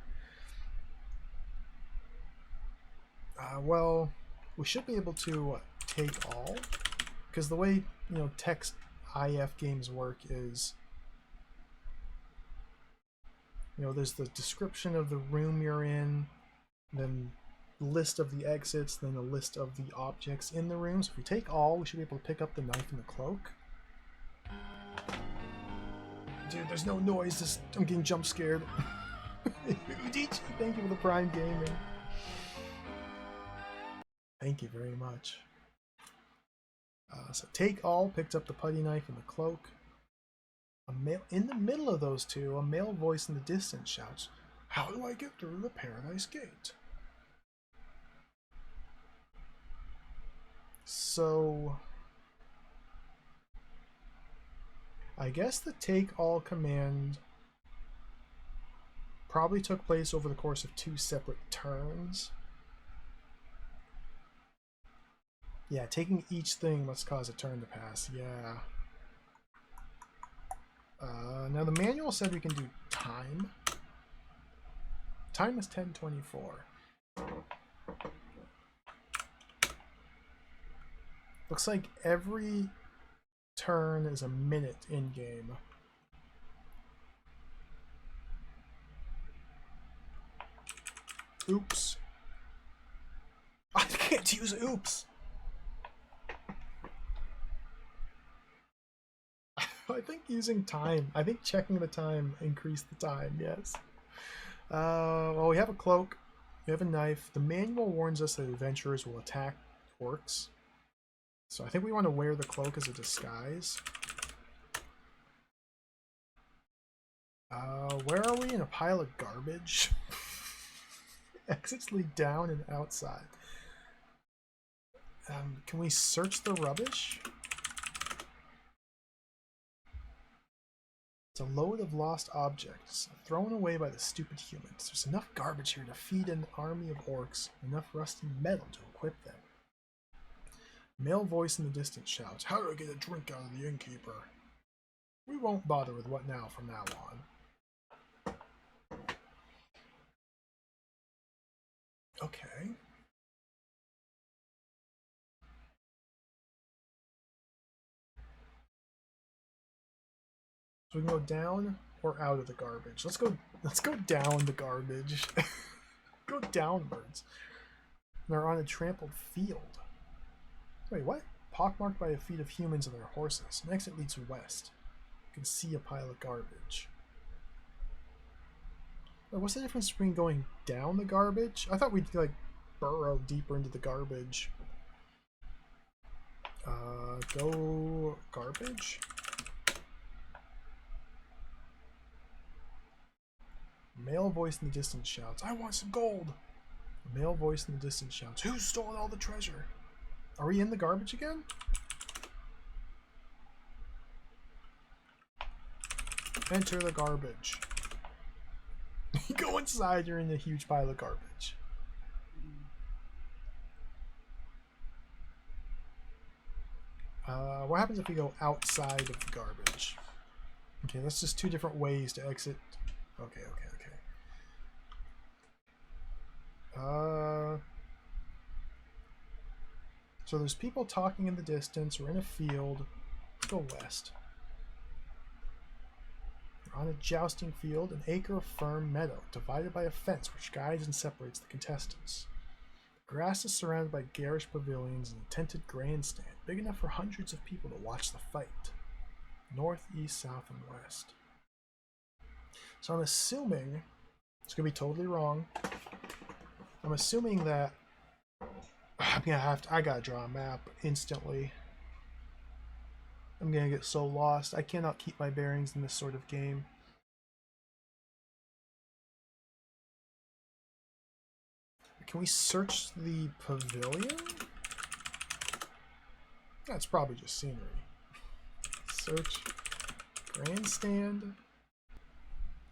Well, we should be able to take all, because the way, text IF games work is, there's the description of the room you're in, then list of the exits, then a list of the objects in the room. So if we take all, we should be able to pick up the knife and the cloak. Dude, there's no noise. I'm getting jump scared. Udichi, thank you for the Prime Gaming. Thank you very much. So take all, picked up the putty knife and the cloak. In the middle of those two, a male voice in the distance shouts, "How do I get through the Paradise Gate?" So I guess the take all command probably took place over the course of 2 separate turns. Yeah, taking each thing must cause a turn to pass. Yeah. Now the manual said we can do time. Time is 10:24. Looks like every turn is a minute in game. Oops. I can't use oops. I think using time. I think checking the time increased the time, yes. Well, we have a cloak. We have a knife. The manual warns us that adventurers will attack orcs. So I think we want to wear the cloak as a disguise. Where are we? In a pile of garbage? Exits lead down and outside. Can we search the rubbish? It's a load of lost objects, thrown away by the stupid humans. There's enough garbage here to feed an army of orcs, enough rusty metal to equip them. Male voice in the distance shouts, "How do I get a drink out of the innkeeper?" We won't bother with what now from now on. Okay. So we can go down or out of the garbage. Let's go down the garbage. Go downwards. They're on a trampled field. Wait, what? Pockmarked by the feet of humans and their horses. Next it leads west. You can see a pile of garbage. Wait, what's the difference between going down the garbage? I thought we'd like burrow deeper into the garbage. Go garbage. A male voice in the distance shouts, "I want some gold." A male voice in the distance shouts, "Who's stolen all the treasure?" Are we in the garbage again? Enter the garbage. You go inside, you're in a huge pile of garbage. What happens if we go outside of the garbage? Okay, that's just 2 different ways to exit. Okay. So there's people talking in the distance. We're in a field. Let's go west. We're on a jousting field, an acre of firm meadow, divided by a fence which guides and separates the contestants. The grass is surrounded by garish pavilions and a tented grandstand, big enough for hundreds of people to watch the fight. North, east, south, and west. So I'm assuming, it's going to be totally wrong, I'm assuming that I gotta draw a map instantly. I'm gonna get so lost. I cannot keep my bearings in this sort of game. Can we search the pavilion? That's probably just scenery. Search grandstand.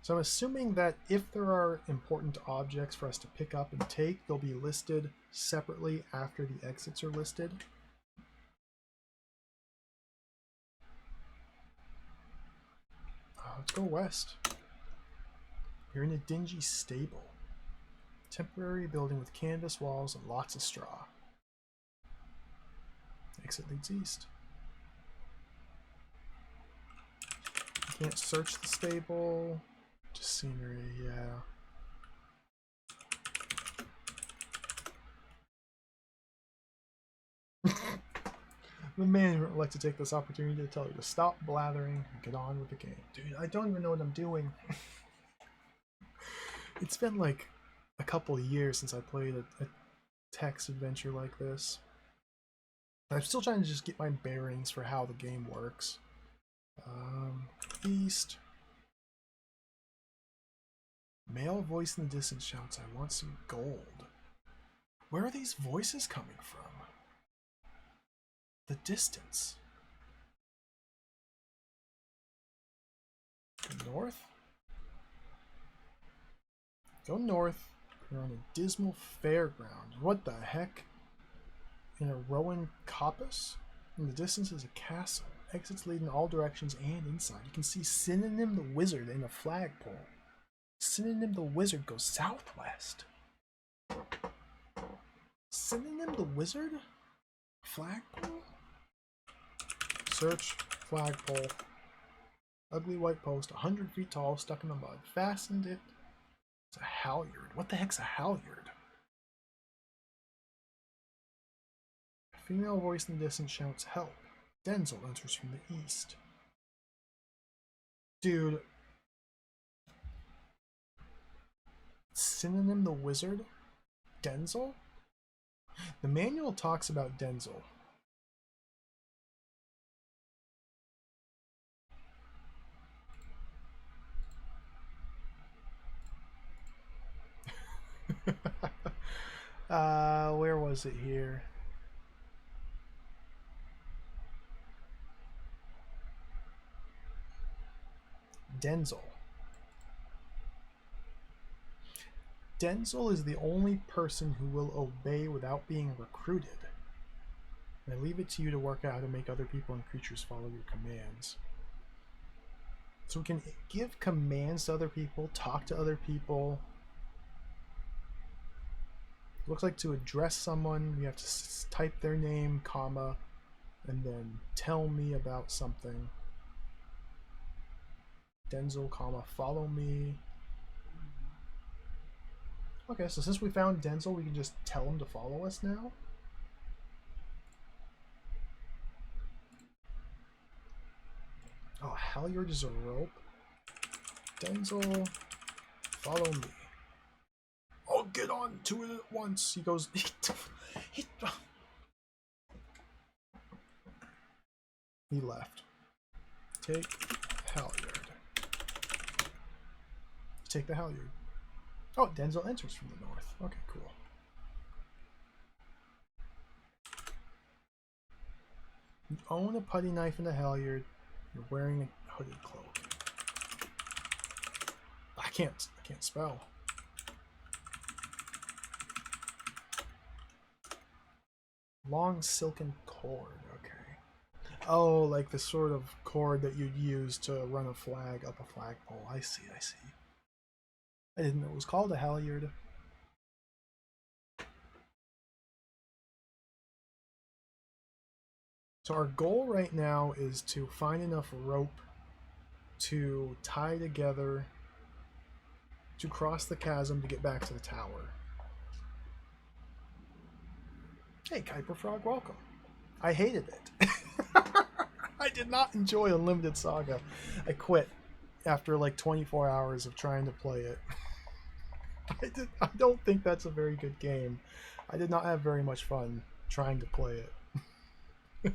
So I'm assuming that if there are important objects for us to pick up and take, they'll be listed separately after the exits are listed. Let's go west. You're in a dingy stable. Temporary building with canvas walls and lots of straw. Exit leads east. You can't search the stable. Just scenery, yeah. The man would like to take this opportunity to tell you to stop blathering and get on with the game. Dude, I don't even know what I'm doing. It's been like a couple of years since I played a text adventure like this. I'm still trying to just get my bearings for how the game works. East. Male voice in the distance shouts, "I want some gold." Where are these voices coming from? The distance. Go north? Go north. You're on a dismal fairground. What the heck? In a Rowan coppice? In the distance is a castle. Exits lead in all directions and inside. You can see Synonym the Wizard in a flagpole. Synonym the Wizard goes southwest. Synonym the Wizard? Flagpole? Search flagpole. Ugly white post, 100 feet tall, stuck in the mud. Fastened it. It's a halyard. What the heck's a halyard? A female voice in the distance shouts, "Help." Denzel enters from the east. Dude. Synonym the Wizard? Denzel? The manual talks about Denzel. Where was it here? Denzel. Denzel is the only person who will obey without being recruited. I leave it to you to work out how to make other people and creatures follow your commands. So we can give commands to other people, talk to other people. Looks like to address someone, you have to type their name, comma, and then tell me about something. Denzel, comma, follow me. Okay, so since we found Denzel, we can just tell him to follow us now? Oh, halyard is a rope. Denzel, follow me. I'll get on to it at once. He goes... He left. Take halyard. Take the halyard. Oh, Denzel enters from the north. Okay, cool. You own a putty knife and a halyard. You're wearing a hooded cloak. I can't spell. Long silken cord. Okay. Oh, like the sort of cord that you'd use to run a flag up a flagpole. I see. I didn't know it was called a halyard. So our goal right now is to find enough rope to tie together to cross the chasm to get back to the tower. Hey, Kuiper Frog, welcome. I hated it. I did not enjoy Unlimited Saga. I quit after like 24 hours of trying to play it. I don't think that's a very good game. I did not have very much fun trying to play it.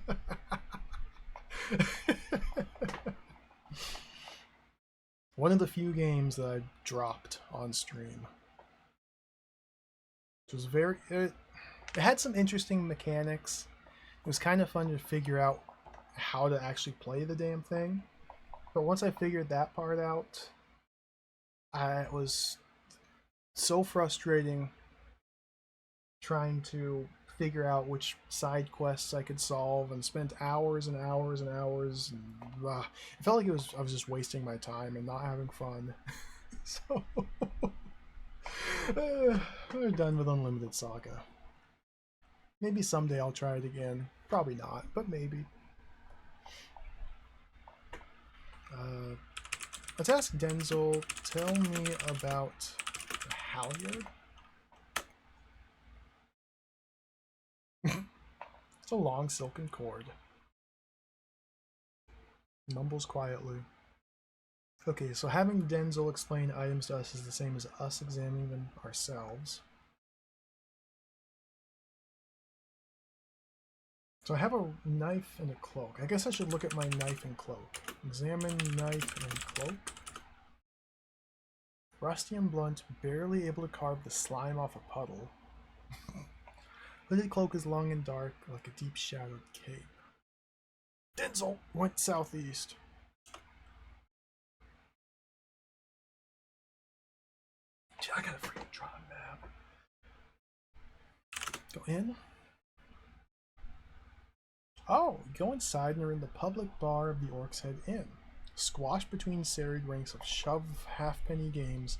One of the few games that I dropped on stream. It was it had some interesting mechanics. It was kind of fun to figure out how to actually play the damn thing. But once I figured that part out, it was so frustrating trying to figure out which side quests I could solve and spent hours and hours and hours. And, it felt like I was just wasting my time and not having fun. So We're done with Unlimited Saga. Maybe someday I'll try it again. Probably not, but maybe. Let's ask Denzel, tell me about the halyard. It's a long silken cord. Mumbles quietly. Okay, so having Denzel explain items to us is the same as us examining them ourselves. So I have a knife and a cloak. I guess I should look at my knife and cloak. Examine knife and cloak. Rusty and blunt, barely able to carve the slime off a puddle. Hooded cloak is long and dark, like a deep shadowed cape. Denzel went southeast. Gee, I gotta freaking draw a map. Go in. Oh, go inside and you're in the public bar of the Orc's Head Inn. Squashed between serried ranks of shove halfpenny games,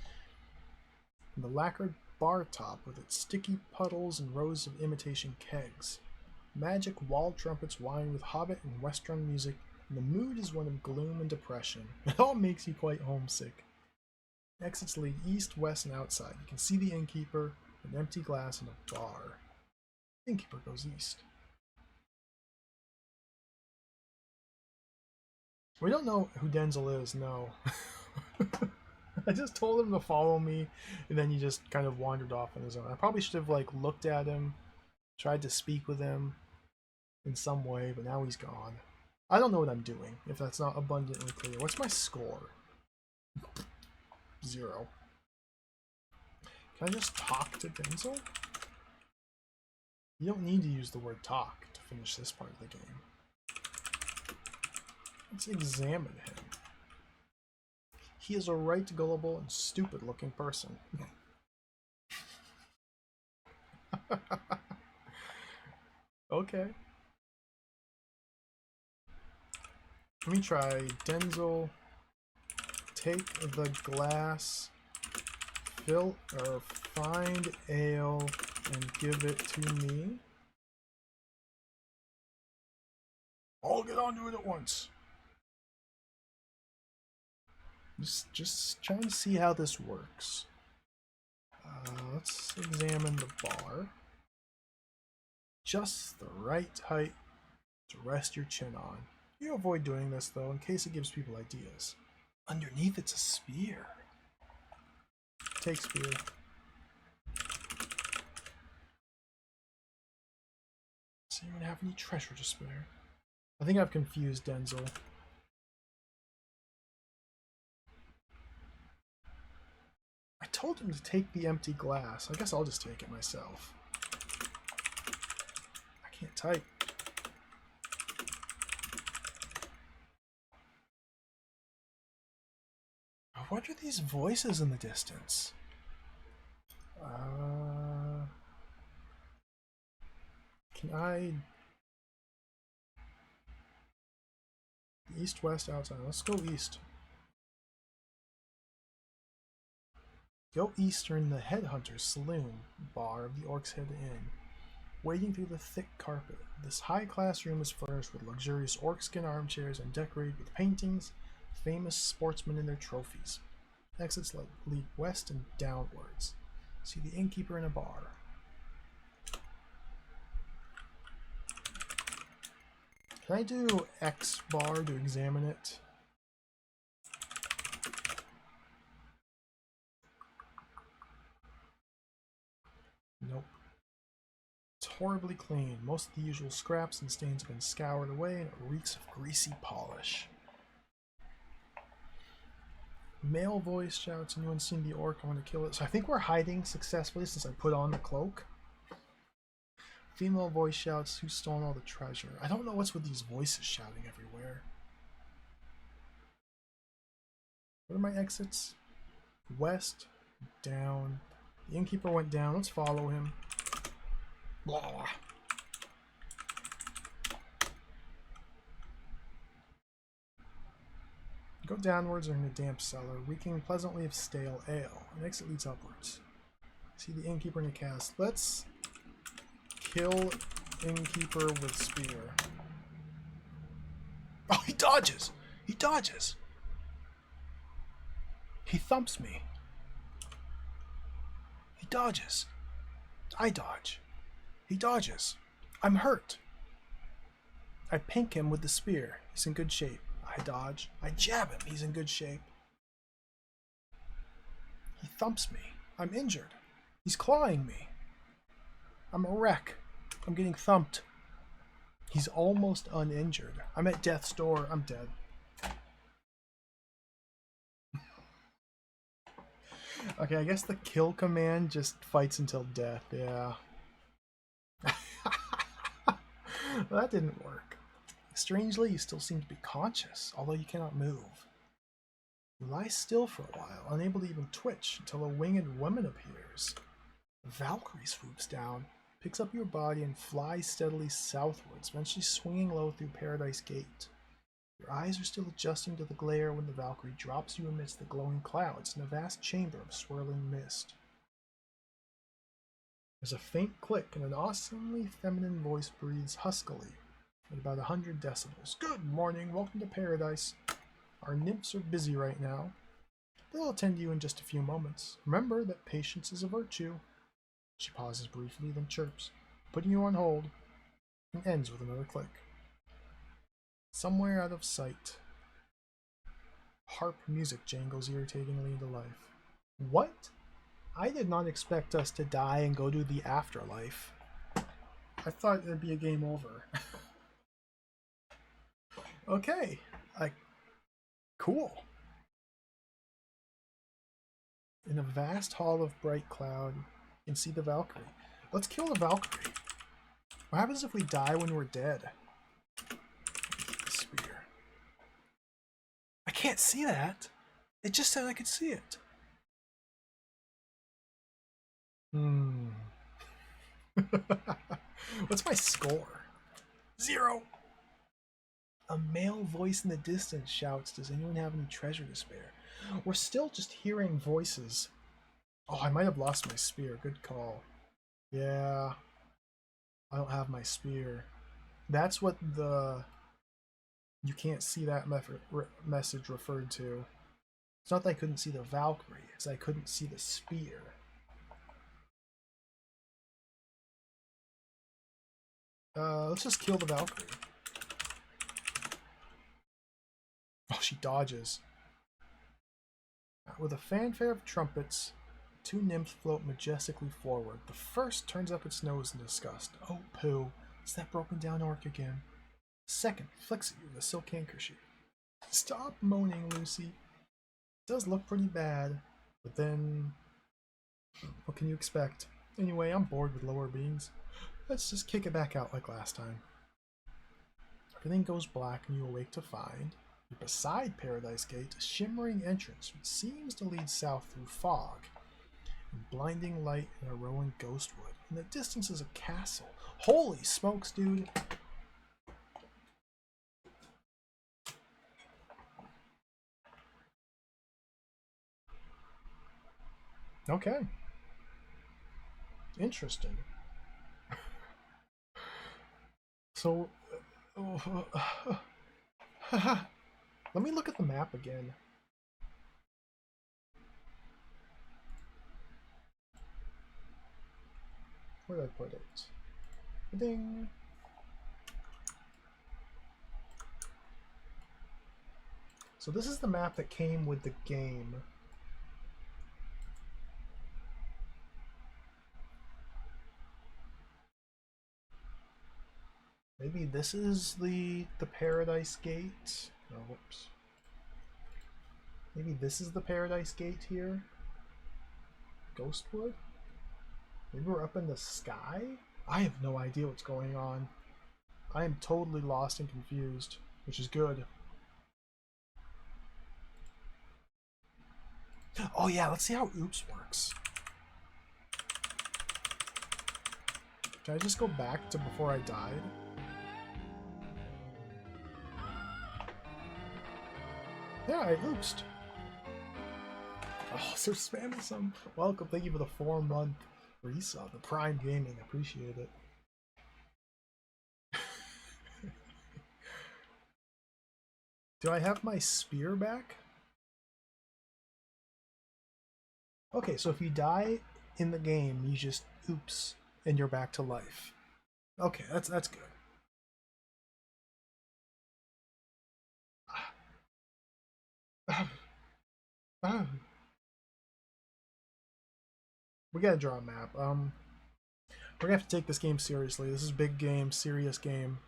and the lacquered bar top with its sticky puddles and rows of imitation kegs. Magic wall trumpets whine with Hobbit and Western music, and the mood is one of gloom and depression. It all makes you quite homesick. Exits lead east, west, and outside. You can see the innkeeper, an empty glass, and a bar. The innkeeper goes east. We don't know who Denzel is, no. I just told him to follow me, and then he just kind of wandered off on his own. I probably should have like looked at him, tried to speak with him in some way, but now he's gone. I don't know what I'm doing, if that's not abundantly clear. What's my score? 0. Can I just talk to Denzel? You don't need to use the word talk to finish this part of the game. Let's examine him. He is a right gullible and stupid looking person. Okay. Let me try. Denzel, take the glass, fill or find ale, and give it to me. I'll get onto it at once. Just trying to see how this works. Let's examine the bar. Just the right height to rest your chin on. You avoid doing this though, in case it gives people ideas. Underneath it's a spear. Take spear. Does anyone have any treasure to spare? I think I've confused Denzel. I told him to take the empty glass. I guess I'll just take it myself. I can't type. What are these voices in the distance? Can I... East, west, outside. Let's go east. Go east are in the Headhunters Saloon bar of the Orc's Head Inn. Wading through the thick carpet, this high-class room is furnished with luxurious orc-skin armchairs and decorated with paintings, famous sportsmen and their trophies. Exits lead west and downwards. See the innkeeper in a bar. Can I do X bar to examine it? Nope. It's horribly clean. Most of the usual scraps and stains have been scoured away and it reeks of greasy polish. Male voice shouts, anyone seen the orc? I want to kill it. So I think we're hiding successfully since I put on the cloak. Female voice shouts, who's stolen all the treasure? I don't know what's with these voices shouting everywhere. What are my exits? West, down. The innkeeper went down. Let's follow him. Blah. Go downwards or in a damp cellar, reeking pleasantly of stale ale. An exit leads upwards. See the innkeeper in the cast. Let's kill innkeeper with spear. Oh, he dodges! He dodges! He thumps me. He dodges. I dodge. He dodges. I'm hurt. I pink him with the spear. He's in good shape. I dodge. I jab him. He's in good shape. He thumps me. I'm injured. He's clawing me. I'm a wreck. I'm getting thumped. He's almost uninjured. I'm at death's door. I'm dead. Okay, I guess the kill command just fights until death. Yeah. That didn't work. Strangely, you still seem to be conscious, although you cannot move. You lie still for a while, unable to even twitch, until a winged woman appears. A Valkyrie swoops down, picks up your body, and flies steadily southwards, eventually swinging low through Paradise Gate. Your eyes are still adjusting to the glare when the Valkyrie drops you amidst the glowing clouds in a vast chamber of swirling mist. There's a faint click, and an awesomely feminine voice breathes huskily at about 100 decibels. Good morning, welcome to Paradise. Our nymphs are busy right now. They'll attend to you in just a few moments. Remember that patience is a virtue. She pauses briefly, then chirps, putting you on hold, and ends with another click. Somewhere out of sight, harp music jangles irritatingly into life. What? I did not expect us to die and go to the afterlife. I thought it'd be a game over. Okay. Cool. In a vast hall of bright cloud, you can see the Valkyrie. Let's kill the Valkyrie. What happens if we die when we're dead? Spear. I can't see that. It just said I could see it. What's my score? 0. A male voice in the distance shouts, does anyone have any treasure to spare? We're still just hearing voices. Oh, I might have lost my spear. Good call. Yeah. I don't have my spear. That's what the you can't see that message referred to. It's not that I couldn't see the Valkyrie, it's I couldn't see the spear. Let's just kill the Valkyrie. Oh, she dodges. With a fanfare of trumpets, two nymphs float majestically forward. The first turns up its nose in disgust. Oh, poo. It's that broken down orc again. The second flicks at you with a silk handkerchief. Stop moaning, Lucy. It does look pretty bad, but then what can you expect? Anyway, I'm bored with lower beings. Let's just kick it back out like last time. Everything goes black and you awake to find, beside Paradise Gate, a shimmering entrance which seems to lead south through fog and blinding light in a rolling ghostwood. In the distance is a castle. Holy smokes, dude! Okay. Interesting. So, let me look at the map again. Where did I put it? Ding. So this is the map that came with the game. Maybe this is the Paradise Gate. Oh, whoops. Maybe this is the Paradise Gate here. Ghostwood? Maybe we're up in the sky? I have no idea what's going on. I am totally lost and confused, which is good. Oh yeah, let's see how oops works. Can I just go back to before I died? Yeah, I oopsed. Oh, so spamming some. Welcome, thank you for the 4 month. Resub, the Prime Gaming, appreciate it. Do I have my spear back? Okay, so if you die in the game, you just oops, and you're back to life. Okay, that's good. We gotta draw a map. We're gonna have to take this game seriously. This is a big game, serious game.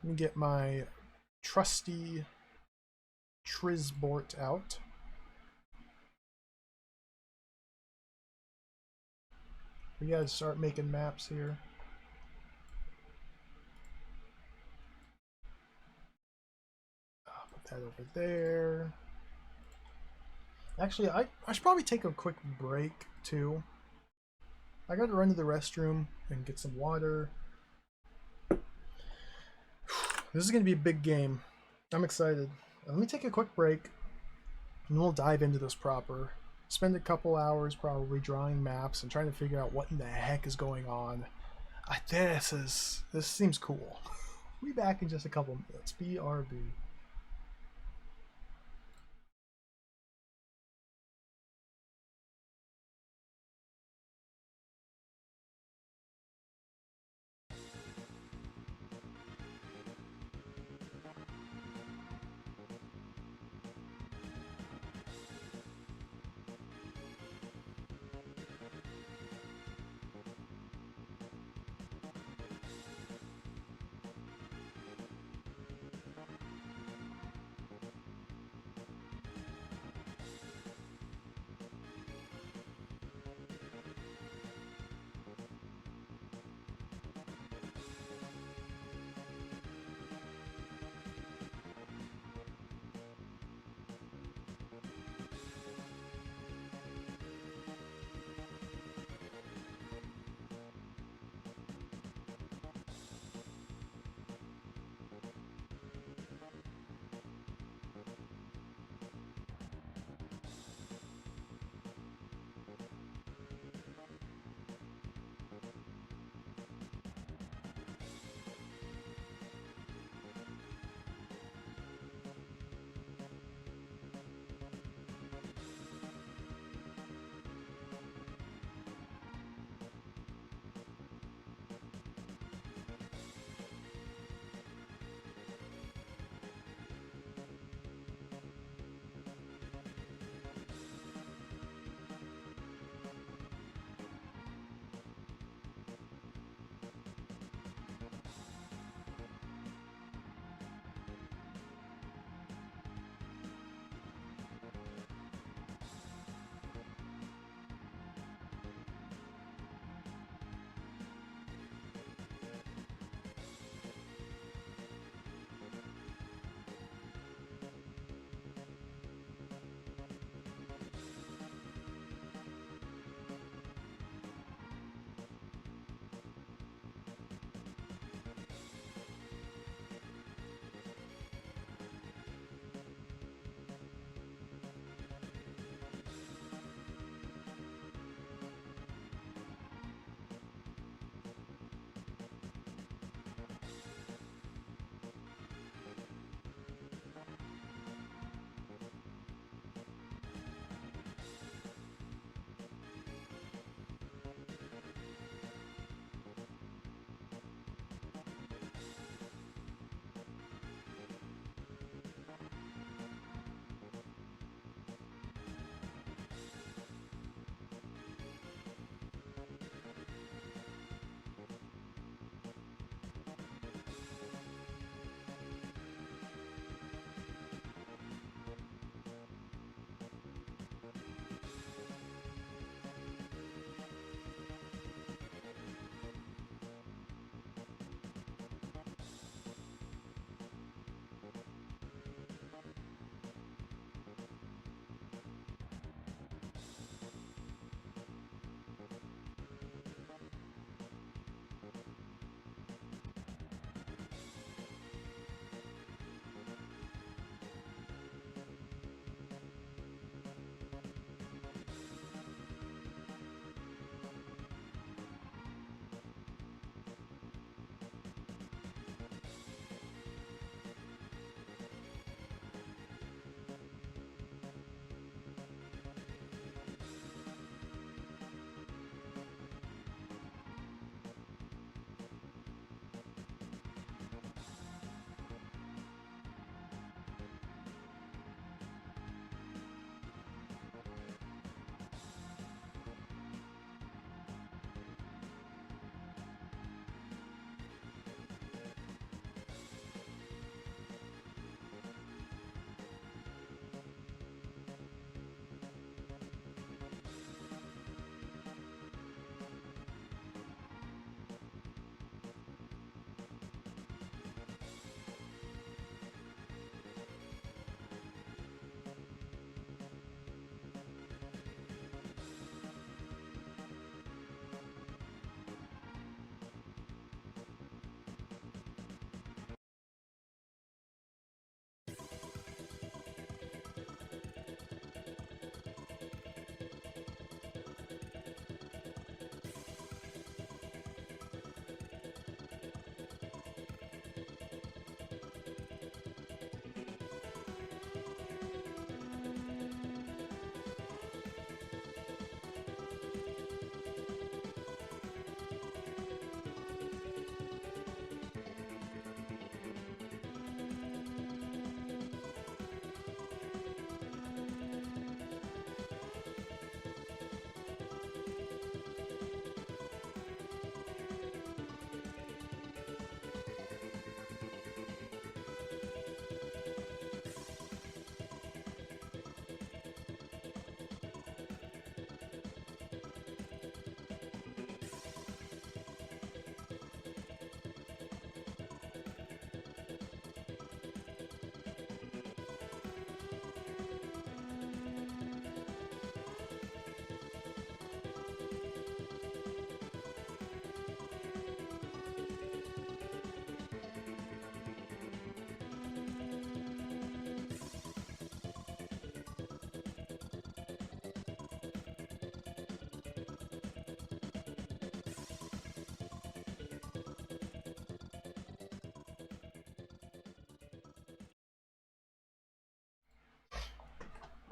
Let me get my trusty Trisbort out. We gotta start making maps here. Put that over there. Actually, I should probably take a quick break too. I gotta run to the restroom and get some water. This is gonna be a big game. I'm excited. Let me take a quick break and we'll dive into this proper. Spend a couple hours probably drawing maps and trying to figure out what in the heck is going on. This seems cool. We'll be back in just a couple minutes. BRB.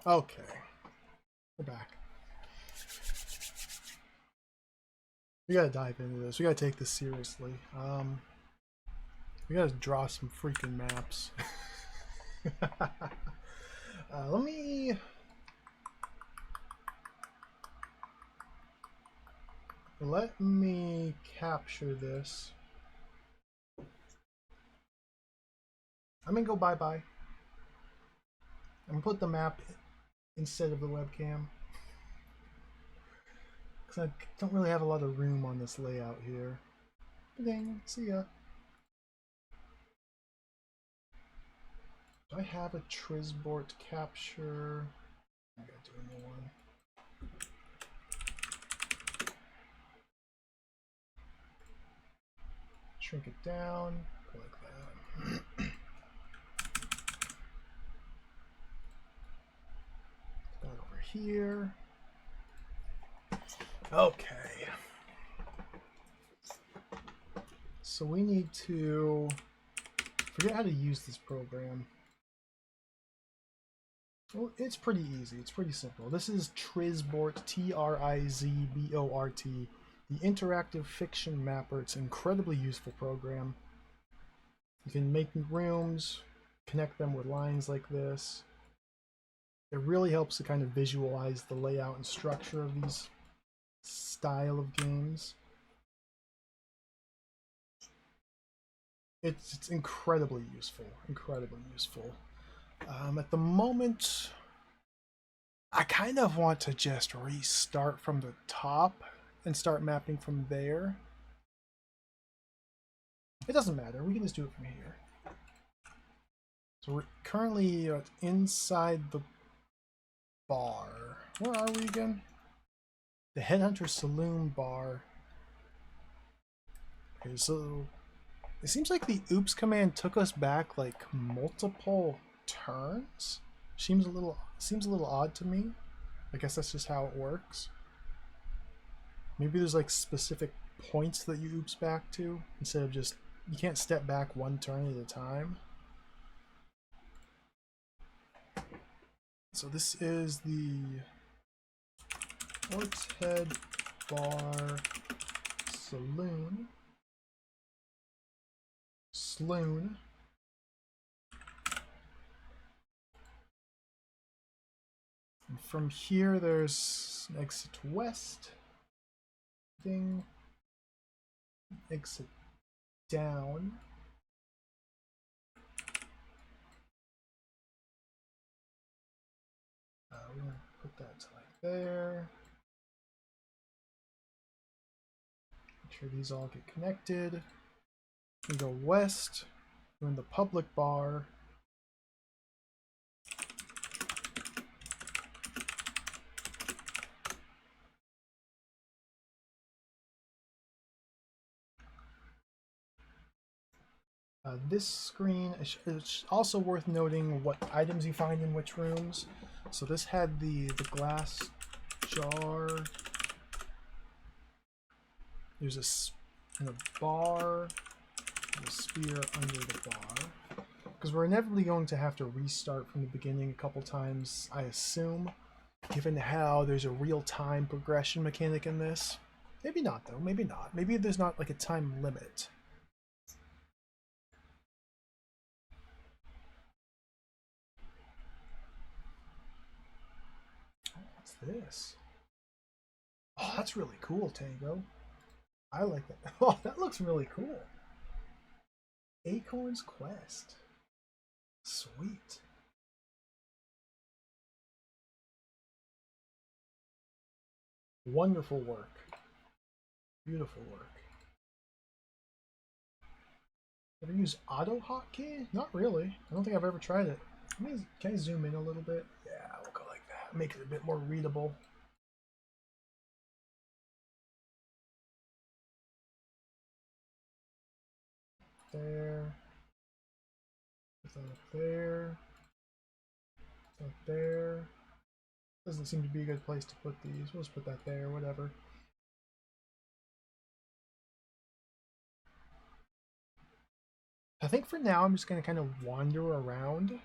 Okay, we're back. We gotta dive into this. We gotta take this seriously. We gotta draw some freaking maps. Let me capture this. I'm gonna go bye-bye. I'm gonna put the map instead of the webcam. Because I don't really have a lot of room on this layout here. Dang, see ya. Do I have a Trisbort capture? I gotta do a new one. Shrink it down, like that. Put that over here. Okay. So we need to forget how to use this program. Well, it's pretty easy. It's pretty simple. This is Trizbort, Trizbort, the interactive fiction mapper. It's an incredibly useful program. You can make rooms, connect them with lines like this. It really helps to kind of visualize the layout and structure of these style of games. It's incredibly useful. Incredibly useful. At the moment, I kind of want to just restart from the top and start mapping from there. It doesn't matter. We can just do it from here. So we're currently inside the bar. Where are we again? The Headhunter Saloon bar. Okay, so it seems like the oops command took us back like multiple turns. Seems a little odd to me. I guess that's just how it works. Maybe there's like specific points that you oops back to instead of just you can't step back one turn at a time. So this is the Orthead Bar Saloon. Sloon. And from here there's an exit west thing. Exit down. We're going to put that to like there. Make sure these all get connected. We go west. We're in the public bar. This screen is also worth noting what items you find in which rooms. So this had the glass jar. There's a bar, a spear under the bar. Because we're inevitably going to have to restart from the beginning a couple times, I assume, given how there's a real-time progression mechanic in this. Maybe not, though. Maybe not. Maybe there's not like a time limit. What's this? Oh, that's really cool, Tango. I like that. Oh, that looks really cool. Acorn's Quest. Sweet. Wonderful work. Beautiful work. Ever use auto hotkey? Not really. I don't think I've ever tried it. Can I zoom in a little bit? Yeah, we'll go like that. Make it a bit more readable. There. Put that up there. Up there. Doesn't seem to be a good place to put these. We'll just put that there, whatever. I think for now I'm just going to kind of wander around.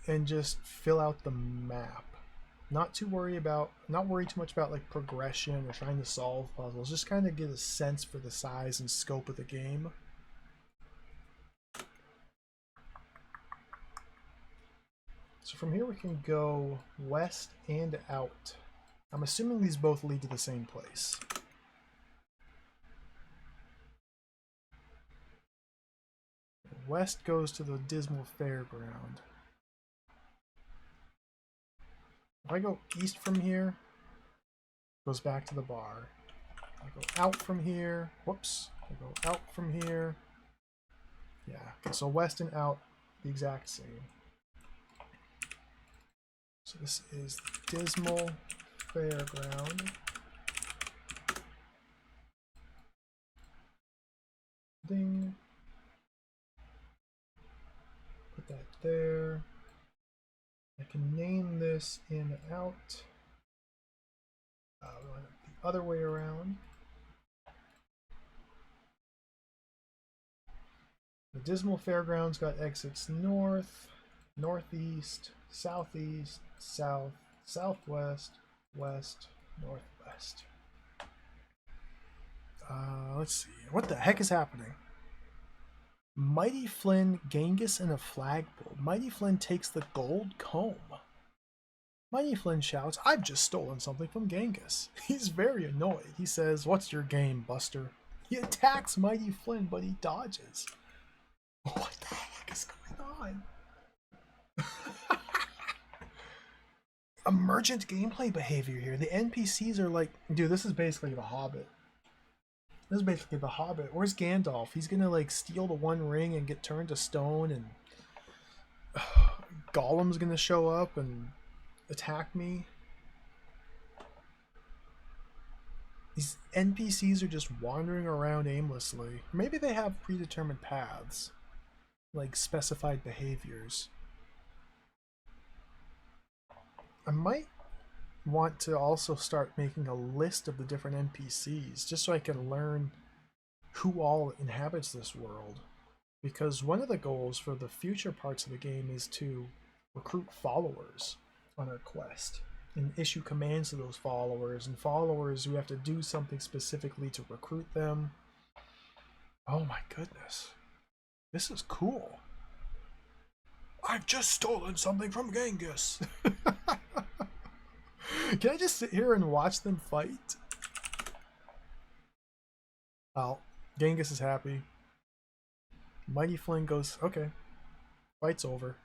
and just fill out the map. Not worry too much about like progression or trying to solve puzzles. Just kind of get a sense for the size and scope of the game. So from here we can go west and out. I'm assuming these both lead to the same place. West goes to the Dismal Fairground. If I go east from here, it goes back to the bar. I go out from here. Whoops. I go out from here. Yeah. Okay, so west and out, the exact same. So this is Dismal Fairground. Ding. Put that there. I can name this in out. The other way around. The Dismal Fairgrounds got exits north, northeast, southeast, south, southwest, west, northwest. Let's see. What the heck is happening? Mighty Flynn, Genghis, and a flagpole. Mighty Flynn takes the gold comb. Mighty Flynn shouts, "I've just stolen something from Genghis." He's very annoyed. He says, "What's your game, Buster?" He attacks Mighty Flynn, but he dodges. What the heck is going on? Emergent gameplay behavior here. The NPCs are like, dude, this is basically The Hobbit. This is basically The Hobbit. Where's Gandalf? He's gonna like steal the One Ring and get turned to stone, and Gollum's gonna show up and attack me. These NPCs are just wandering around aimlessly. Maybe they have predetermined paths, like specified behaviors. I might want to also start making a list of the different NPCs just so I can learn who all inhabits this world. Because one of the goals for the future parts of the game is to recruit followers on our quest and issue commands to those followers, and followers who have to do something specifically to recruit them. Oh my goodness. This is cool. I've just stolen something from Genghis. Can I just sit here and watch them fight? Oh, Genghis is happy. Mighty Flynn goes, okay, fight's over.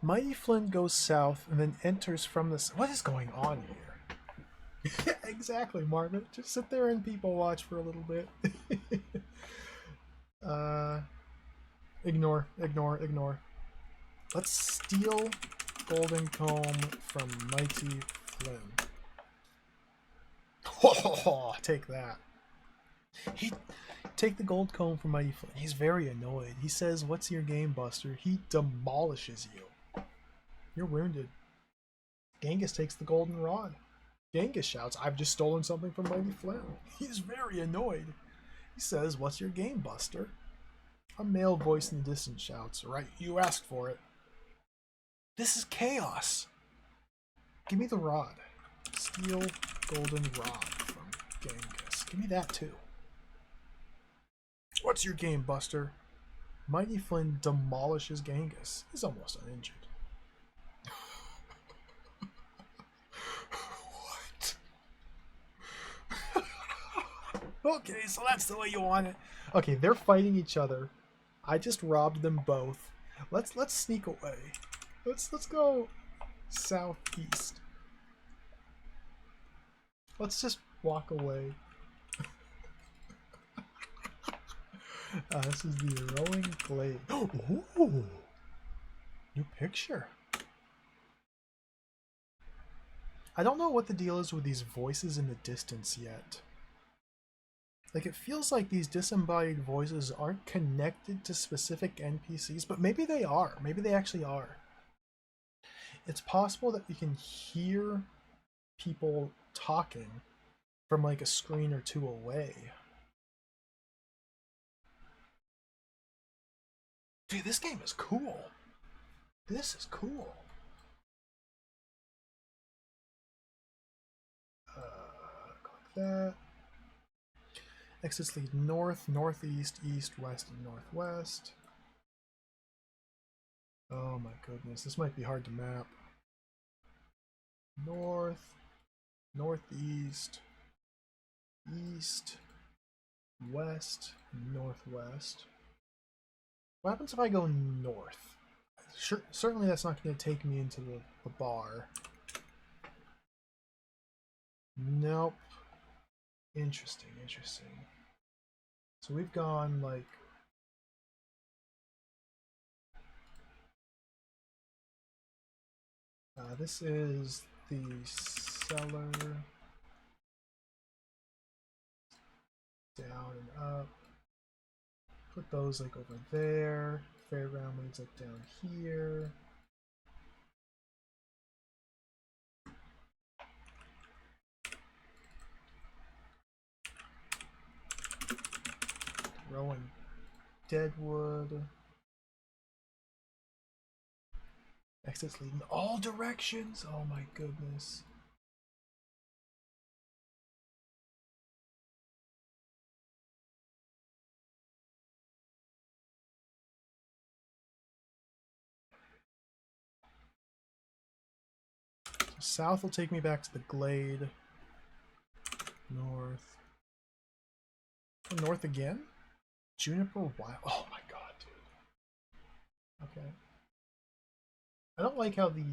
Mighty Flynn goes south and then enters from this. What is going on here? Exactly, Marvin. Just sit there and people watch for a little bit. Ignore. Let's steal Golden Comb from Mighty Flynn. Oh, take that. Take the gold comb from Mighty Flynn. He's very annoyed. He says, "What's your game, Buster?" He demolishes you. You're wounded. Genghis takes the golden rod. Genghis shouts, "I've just stolen something from Mighty Flynn." He's very annoyed. He says, "What's your game, Buster?" A male voice in the distance shouts, "Right, you asked for it." This is chaos. Give me the rod. Steal golden rod from Genghis. Give me that too. What's your game, Buster? Mighty Flynn demolishes Genghis. He's almost uninjured. What? Okay, so that's the way you want it. Okay, they're fighting each other. I just robbed them both. Let's sneak away. Let's go southeast. Let's just walk away. This is the Rowing Glade. Ooh, new picture. I don't know what the deal is with these voices in the distance yet. Like, it feels like these disembodied voices aren't connected to specific NPCs, but maybe they are. Maybe they actually are. It's possible that we can hear people talking from like a screen or two away. Dude, this game is cool. This is cool. Click that. Exits lead north, northeast, east, west, and northwest. Oh my goodness, this might be hard to map. North, northeast, east, west, northwest. What happens if I go north? Sure, certainly that's not going to take me into the bar. Nope. Interesting, interesting. So we've gone like... this is the cellar. Down and up. Put those like over there. Fairground leads like down here. Rowan Deadwood. Exits lead in all directions. Oh my goodness. So south will take me back to the glade. North. Oh, north again? Juniper Wild. Oh my god, dude. Okay. I don't like how the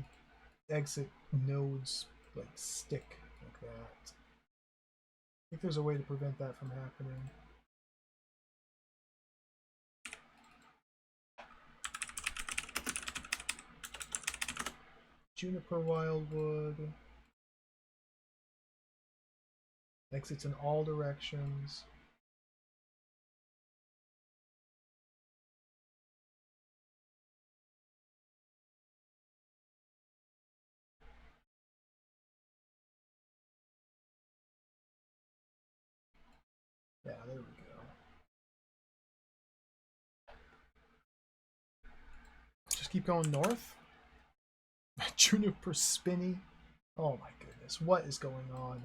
exit nodes like stick like that. I think there's a way to prevent that from happening. Juniper Wildwood. Exits in all directions. Yeah, there we go. Just keep going north. Juniper Spinny. Oh my goodness, what is going on?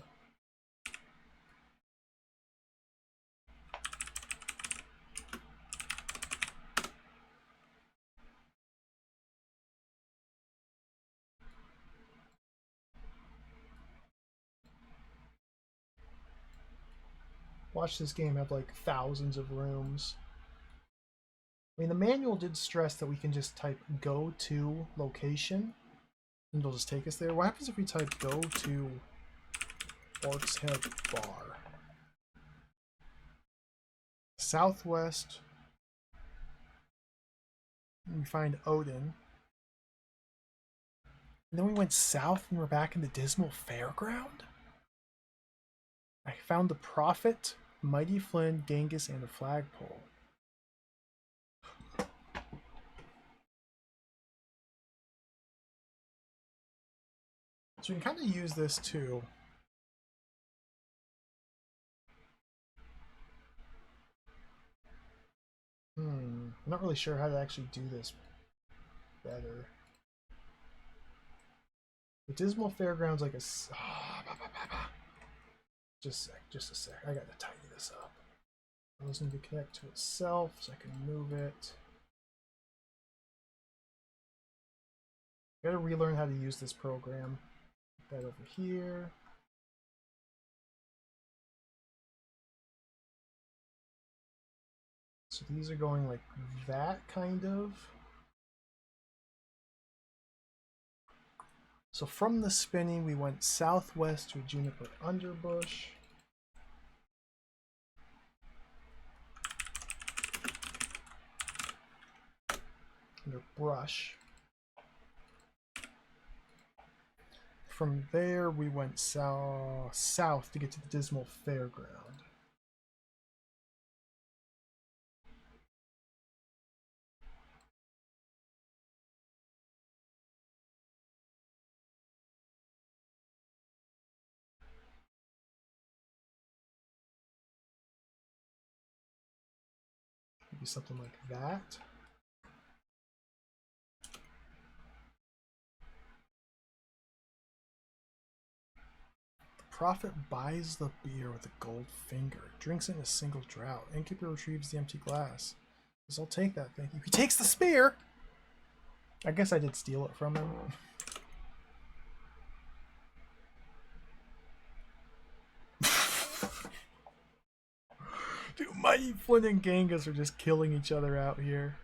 Watch this game have like thousands of rooms. I mean, the manual did stress that we can just type go to location and it'll just take us there. What happens if we type go to Orcs Head Bar? Southwest. We find Odin. And then we went south and we're back in the Dismal Fairground? I found the Prophet, Mighty Flynn, Genghis, and a flagpole. So we can kind of use this too. I'm not really sure how to actually do this better. The Dismal Fairground's like a... Just a sec. I gotta tidy this up. I just need to connect to itself so I can move it. I gotta relearn how to use this program. Put that over here. So these are going like that, kind of. So from the spinning, we went southwest to a juniper underbush. Under brush. From there, we went south to get to the Dismal Fairground. Maybe something like that. Prophet buys the beer with a gold finger, drinks it in a single draught. Innkeeper retrieves the empty glass. Guess I'll take that, thank you. He takes the spear! I guess I did steal it from him. Dude, Mighty Flynn and Genghis are just killing each other out here.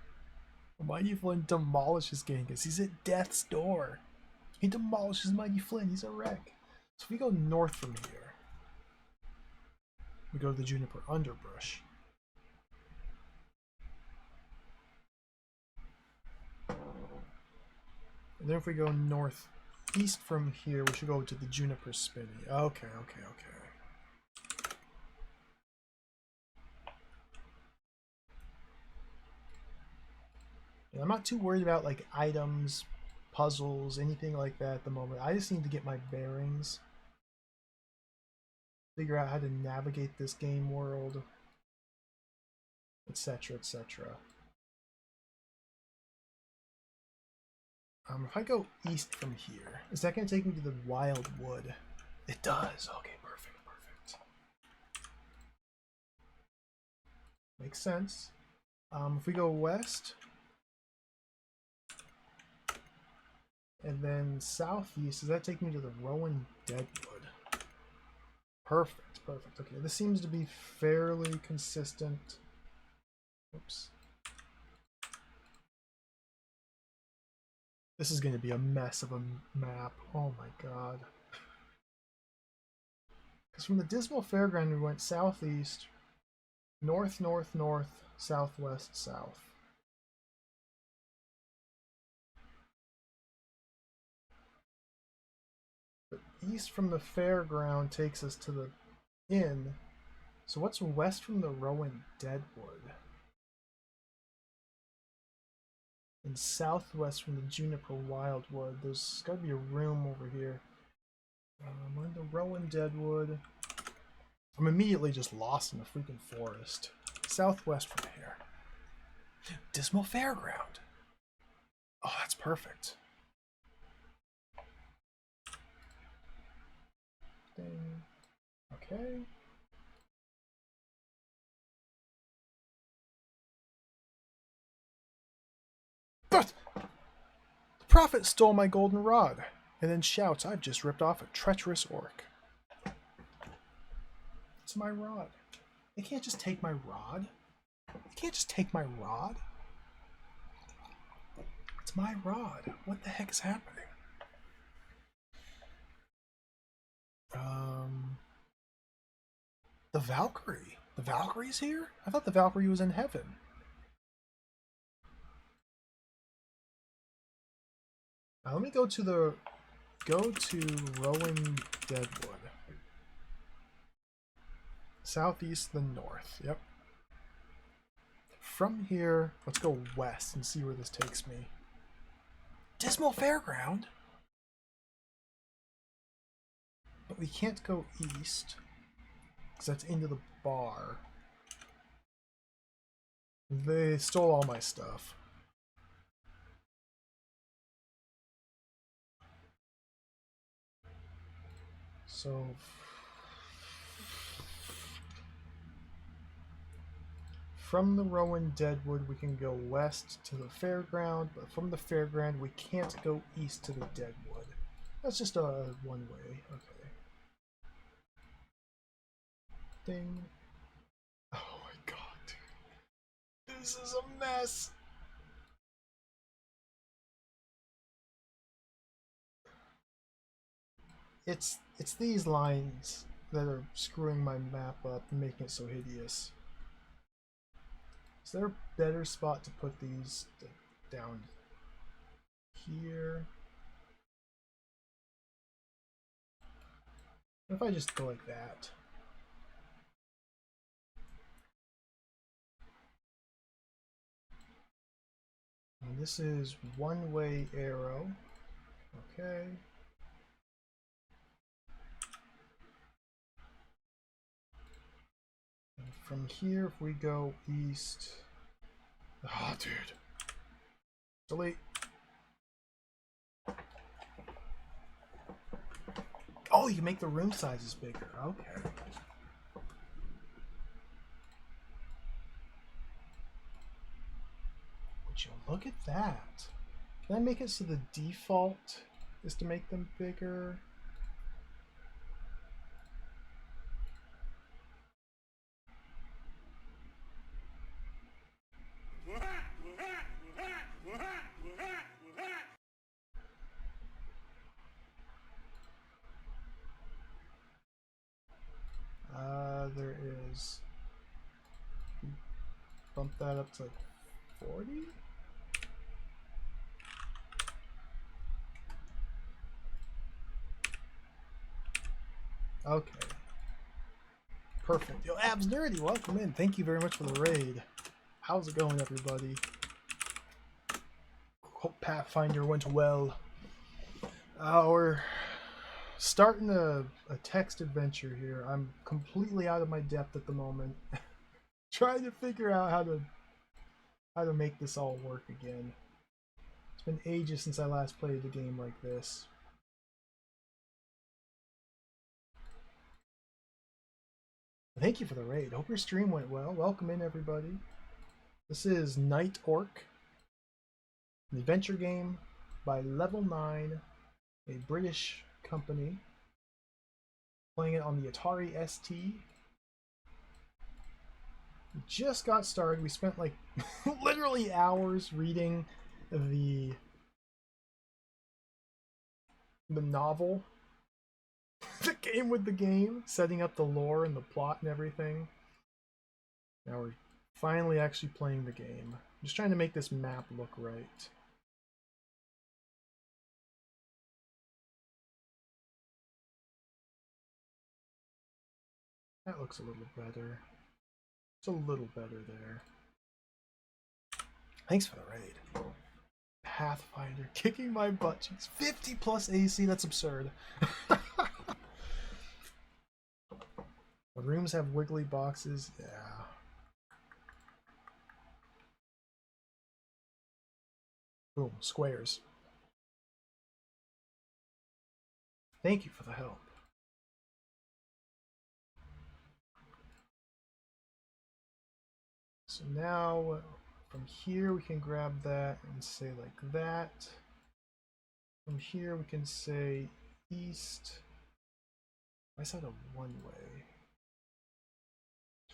Mighty Flynn demolishes Genghis. He's at death's door. He demolishes Mighty Flynn. He's a wreck. So if we go north from here, we go to the Juniper Underbrush. And then if we go northeast from here, we should go to the Juniper Spinney. Okay. And I'm not too worried about like items, puzzles, anything like that at the moment. I just need to get my bearings. Figure out how to navigate this game world, etc., etc. If I go east from here, is that going to take me to the Wild Wood? It does. Okay, perfect. Makes sense. If we go west, and then southeast, does that take me to the Rowan Deadwood? Perfect. Okay, this seems to be fairly consistent. Oops. This is going to be a mess of a map. Oh my god. Because from the Dismal Fairground, we went southeast, north, southwest, south. But east from the fairground takes us to the inn. So what's west from the Rowan Deadwood? And southwest from the Juniper Wildwood. There's got to be a room over here. We're in the Rowan Deadwood. I'm immediately just lost in the freaking forest. Southwest from here. Dismal Fairground. Oh, that's perfect. Ding. Okay. But the prophet stole my golden rod, and then shouts, "I've just ripped off a treacherous orc." It's my rod. They can't just take my rod. You can't just take my rod. It's my rod. What the heck is happening? The Valkyrie. The Valkyrie's here? I thought the Valkyrie was in heaven. Now let me go to Rowan Deadwood. Southeast, then north. Yep. From here, let's go west and see where this takes me. Dismal Fairground? But we can't go east, because that's into the bar. They stole all my stuff. So from the Rowan Deadwood, we can go west to the fairground, but from the fairground, we can't go east to the Deadwood. That's just a one way. Okay. Ding. Oh my god, dude. This is a mess. It's these lines that are screwing my map up and making it so hideous. Is there a better spot to put these down here? What if I just go like that? And this is one-way arrow. Okay. And from here, if we go east... Oh, dude. Delete. Oh, you can make the room sizes bigger. Okay. Would you look at that? Can I make it so the default is to make them bigger? There is. Bump that up to like 40? Okay. Perfect. Yo, Abs Nerdy, welcome in. Thank you very much for the raid. How's it going, everybody? Hope Pathfinder went well. We're starting a text adventure here. I'm completely out of my depth at the moment. Trying to figure out how to make this all work again. It's been ages since I last played a game like this. Thank you for the raid. Hope your stream went well. Welcome in, everybody. This is Night Orc, an adventure game by Level 9, a British company. Playing it on the Atari ST. We just got started. We spent like literally hours reading the novel that came with the game, setting up the lore and the plot and everything. Now we're finally actually playing the game. I'm just trying to make this map look right. That looks a little better. It's a little better there. Thanks for the raid. Pathfinder kicking my butt cheeks. 50 plus AC, that's absurd. The rooms have wiggly boxes. Yeah. Boom, squares. Thank you for the help. So now from here we can grab that and say like that. From here we can say east. Why is that a one way?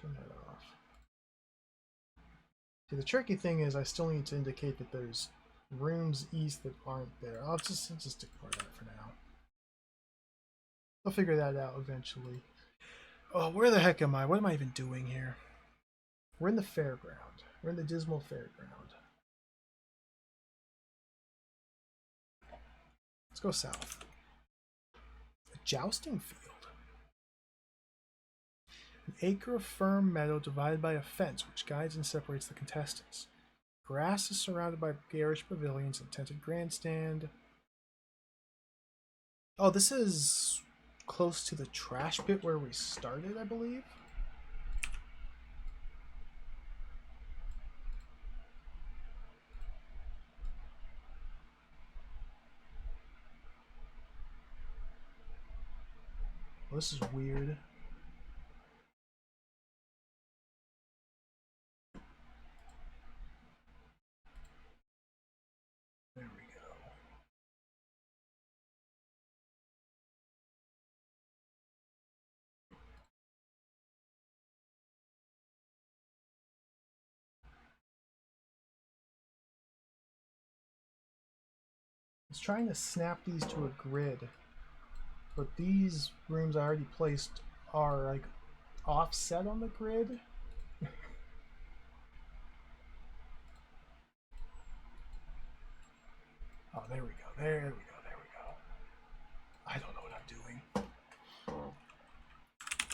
Turn that off. See, the tricky thing is I still need to indicate that there's rooms east that aren't there. I'll just ignore that for now. I'll figure that out eventually. Oh, where the heck am I? What am I even doing here? We're in the fairground. We're in the dismal fairground. Let's go south. A jousting field. An acre of firm meadow divided by a fence which guides and separates the contestants. Grass is surrounded by garish pavilions and tented grandstand. Oh, this is close to the trash pit where we started, I believe. Well, this is weird. There we go. I was trying to snap these to a grid, but these rooms I already placed are like offset on the grid. Oh, there we go. There we go. There we go. I don't know what I'm doing.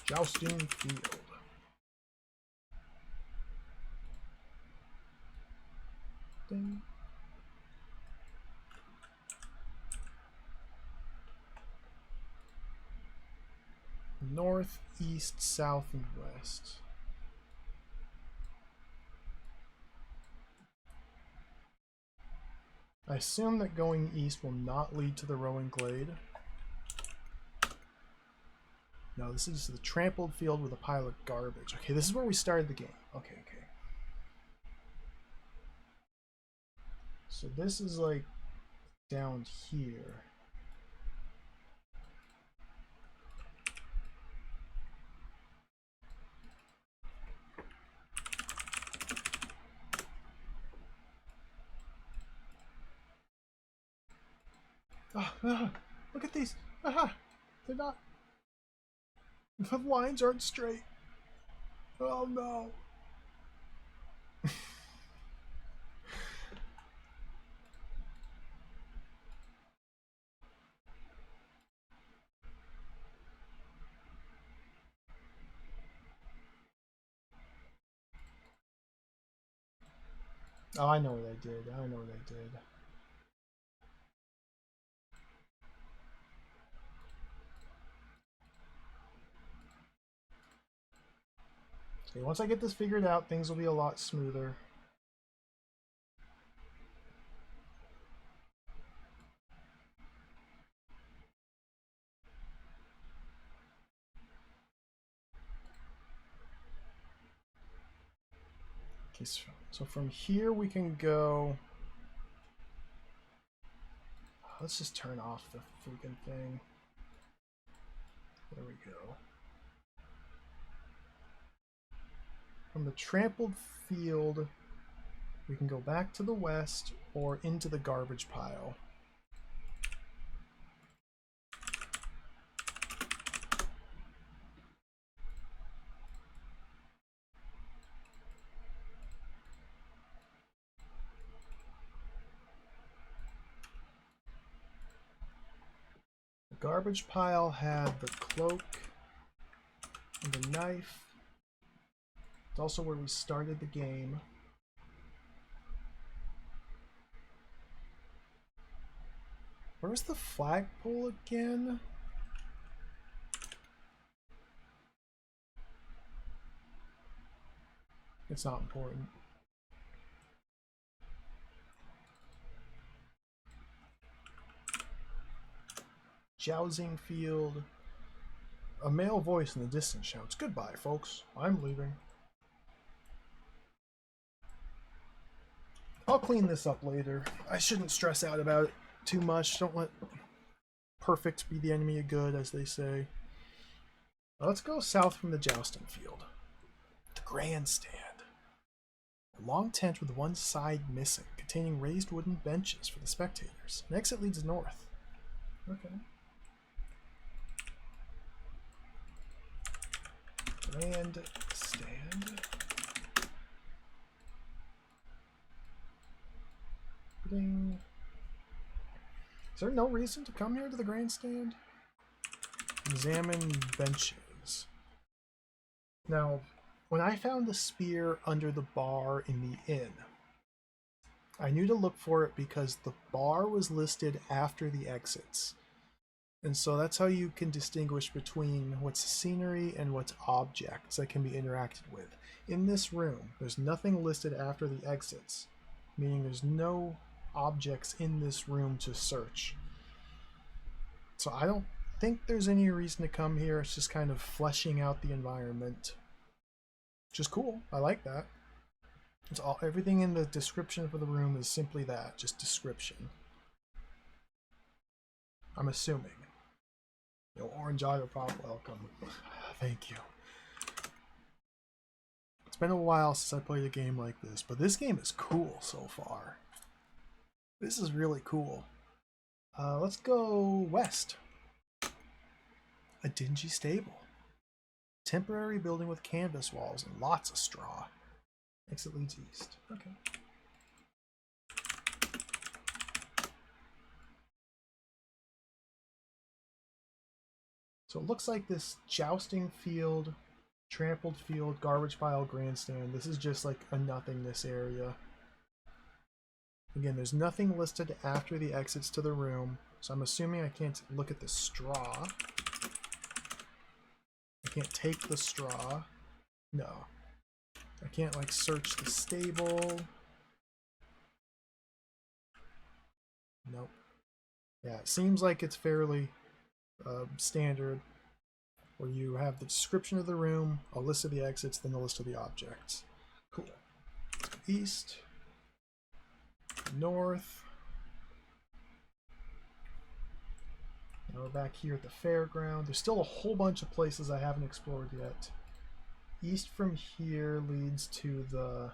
Jousting field. Ding. North, east, south, and west. I assume that going east will not lead to the Rowan Glade. No, this is the trampled field with a pile of garbage. Okay, this is where we started the game. Okay. So this is like down here. Look at these. They're not. The lines aren't straight. Oh no. Oh, I know what I did. Okay, once I get this figured out, things will be a lot smoother. Okay, so from here we can go. Let's just turn off the freaking thing. There we go. From the trampled field, we can go back to the west or into the garbage pile. The garbage pile had the cloak and the knife. It's also where we started the game. Where's the flagpole again? It's not important. Jousting field. A male voice in the distance shouts, "Goodbye, folks. I'm leaving." I'll clean this up later. I shouldn't stress out about it too much. Don't let perfect be the enemy of good, as they say. Let's go south from the jousting field. The grandstand. A long tent with one side missing, containing raised wooden benches for the spectators. An exit leads north. Okay. Grandstand. Ding. Is there no reason to come here to the grandstand? Examine benches. Now, when I found the spear under the bar in the inn, I knew to look for it because the bar was listed after the exits. And so that's how you can distinguish between what's scenery and what's objects that can be interacted with. In this room, there's nothing listed after the exits, meaning there's no objects in this room to search. So I don't think there's any reason to come here. It's just kind of fleshing out the environment. Which is cool. I like that. It's all, everything in the description for the room is simply that, just description. I'm assuming. Orange Auto Pop, welcome. Thank you. It's been a while since I played a game like this, but this game is cool so far. This is really cool. Let's go west. A dingy stable. Temporary building with canvas walls and lots of straw. Exit leads east. Okay. So it looks like this jousting field, trampled field, garbage pile, grandstand. This is just like a nothingness area. Again, there's nothing listed after the exits to the room, so I'm assuming I can't look at the straw. I can't take the straw. No. I can't like search the stable. Nope. Yeah, it seems like it's fairly standard. where you have the description of the room, a list of the exits, then the list of the objects. Cool. East, north. Now we're back here at the fairground. There's still a whole bunch of places I haven't explored yet. East from here leads to the...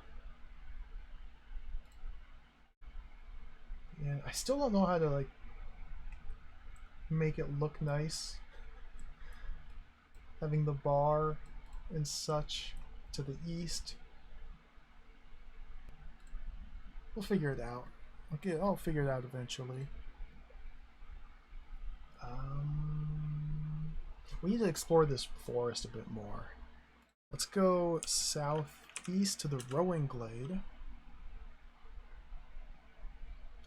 Yeah, I still don't know how to like make it look nice. Having the bar and such to the east. We'll figure it out. Okay, I'll figure it out eventually. We need to explore this forest a bit more. Let's go southeast to the rowing glade.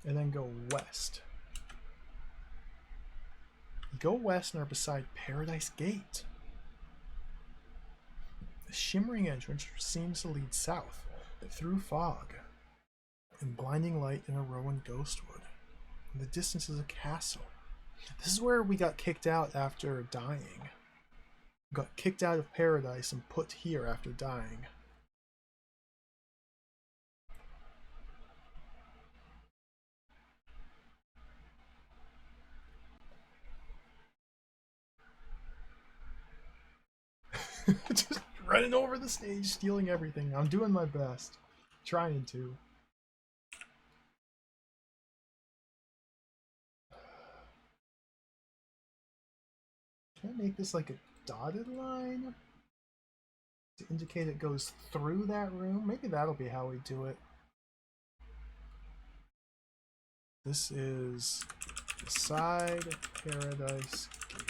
And then go west. Go west and are beside Paradise Gate. The shimmering entrance seems to lead south, but through fog and blinding light in a Rowan ghostwood. In the distance is a castle. This is where we got kicked out after dying. We got kicked out of paradise and put here after dying. Just running over the stage, stealing everything. I'm doing my best. Trying to. Can I make this like a dotted line to indicate it goes through that room? Maybe that'll be how we do it. This is beside Paradise Gate.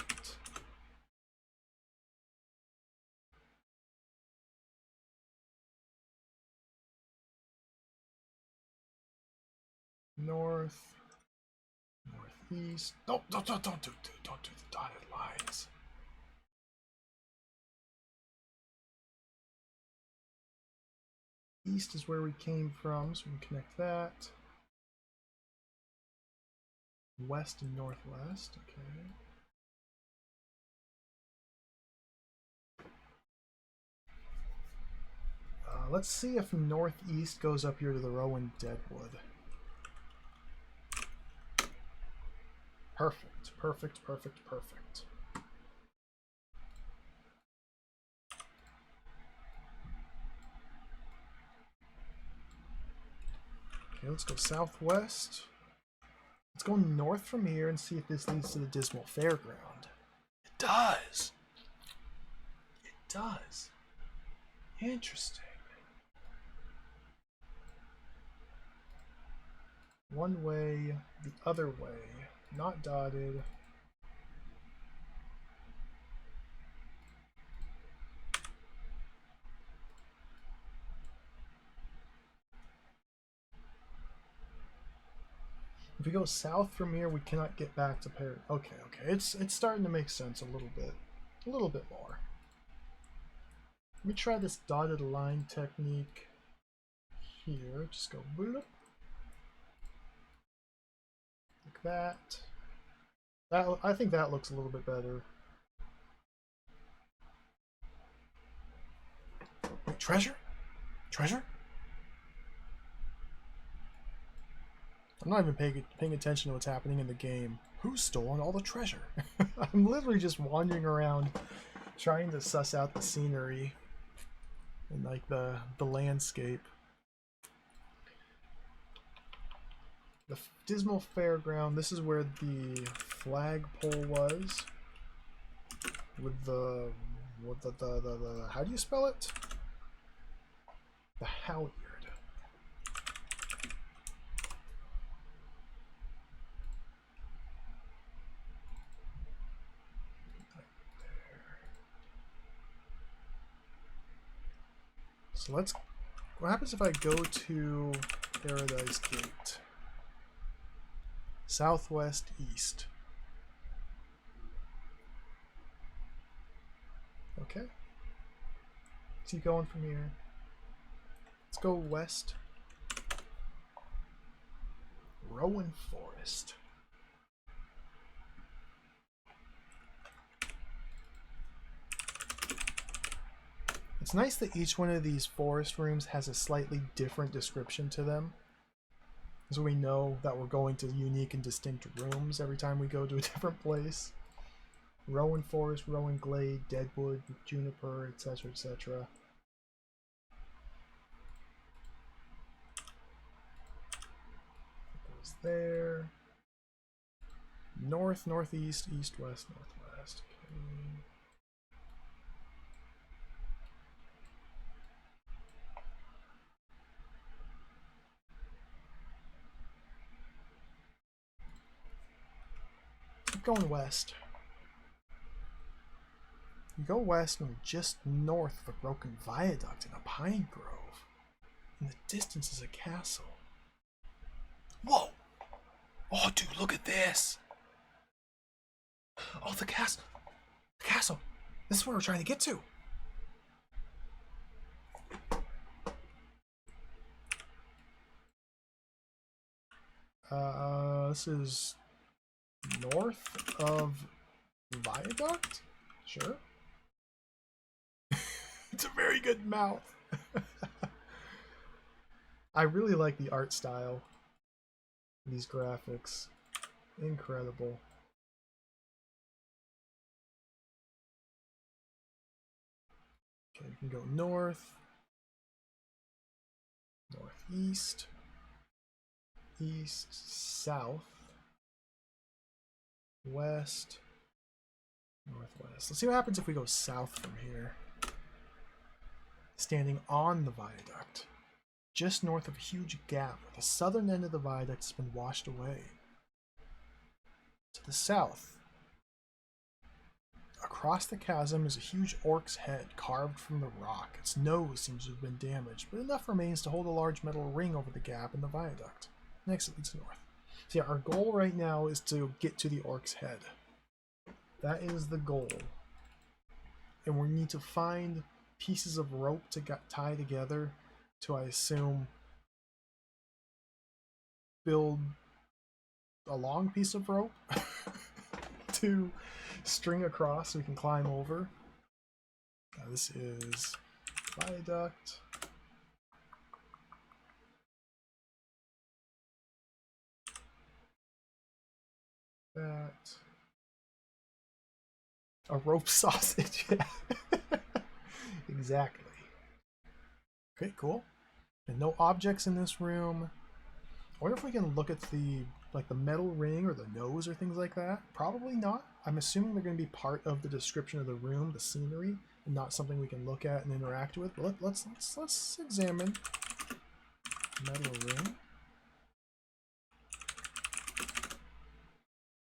North, northeast. Nope, don't do the dotted lines. East is where we came from, so we can connect that. West and northwest, okay. Let's see if northeast goes up here to the Rowan Deadwood. Perfect, perfect, perfect, perfect. Okay, let's go southwest. Let's go north from here and see if this leads to the Dismal Fairground. It does! It does. Interesting. One way, the other way. Not dotted. If we go south from here, we cannot get back to Paris. Okay, okay. It's starting to make sense a little bit. A little bit more. Let me try this dotted line technique here. Just go bloop. Like that. I think that looks a little bit better. Wait, treasure? Treasure? I'm not even paying attention to what's happening in the game. Who's stolen all the treasure? I'm literally just wandering around trying to suss out the scenery and like the landscape. The Dismal Fairground, this is where the flagpole was. With the how do you spell it? The halyard. So let's, what happens if I go to Paradise Gate? Southwest east. Okay. Let's keep going from here. Let's go west. Rowan Forest. It's nice that each one of these forest rooms has a slightly different description to them. So we know that we're going to unique and distinct rooms every time we go to a different place. Rowan Forest, Rowan Glade, Deadwood, Juniper, etc., etc. Goes there. North, northeast, east, west, northwest. Okay. Keep going west. You go west and we're just north of a broken viaduct and a pine grove. In the distance is a castle. Whoa! Oh, dude, look at this! Oh, the castle! The castle! This is where we're trying to get to! This is north of Viaduct? Sure. It's a very good mouth. I really like the art style. These graphics. Incredible. Okay, we can go north, northeast, east, south, west, northwest. Let's see what happens if we go south from here. Standing on the viaduct, just north of a huge gap where the southern end of the viaduct has been washed away. To the south, across the chasm is a huge orc's head carved from the rock. Its nose seems to have been damaged, but enough remains to hold a large metal ring over the gap in the viaduct. Next it leads north. So yeah, our goal right now is to get to the orc's head. That is the goal. And we need to find pieces of rope to tie together to, I assume, build a long piece of rope to string across so we can climb over. Now this is viaduct. That. A rope sausage. Exactly. Okay, cool. And no objects in this room. I wonder if we can look at the metal ring or the nose or things like that. Probably not. I'm assuming they're going to be part of the description of the room, the scenery, and not something we can look at and interact with. But let's examine metal ring.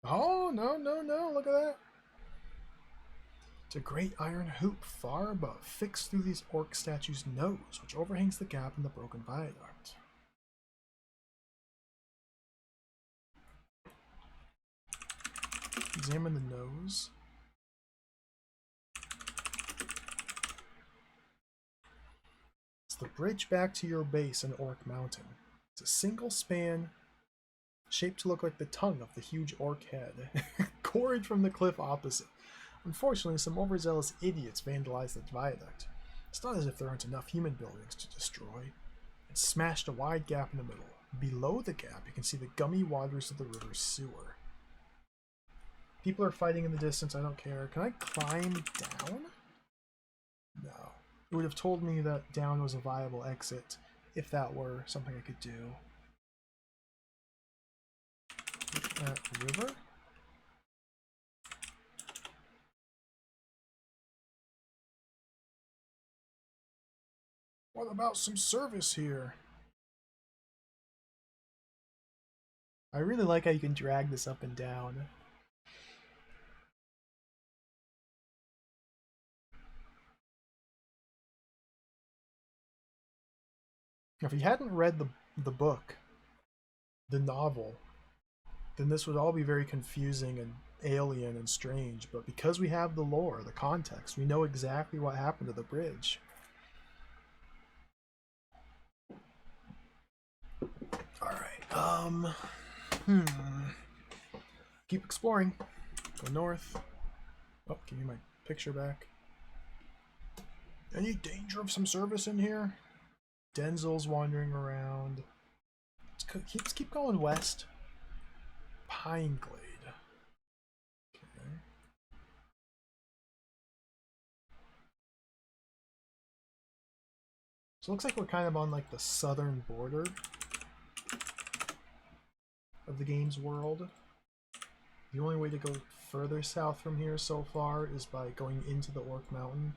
Oh, no, look at that. It's a great iron hoop far above, fixed through these orc statue's nose, which overhangs the gap in the broken viaduct. Examine the nose. It's the bridge back to your base in Orc Mountain. It's a single span, shaped to look like the tongue of the huge orc head, gored from the cliff opposite. Unfortunately, some overzealous idiots vandalized the viaduct. It's not as if there aren't enough human buildings to destroy. It smashed a wide gap in the middle. Below the gap, you can see the gummy waters of the river's sewer. People are fighting in the distance, I don't care. Can I climb down? No. It would have told me that down was a viable exit, if that were something I could do. Look at the river. What about some service here? I really like how you can drag this up and down. If you hadn't read the book, the novel, then this would all be very confusing and alien and strange. But because we have the lore, the context, we know exactly what happened to the bridge. Alright, keep exploring. Go north. Oh, give me my picture back. Any danger of some service in here? Denzel's wandering around. Let's keep going west. Pine Glade. Okay. So it looks like we're kind of on like the southern border of the game's world. The only way to go further south from here so far is by going into the Orc Mountain.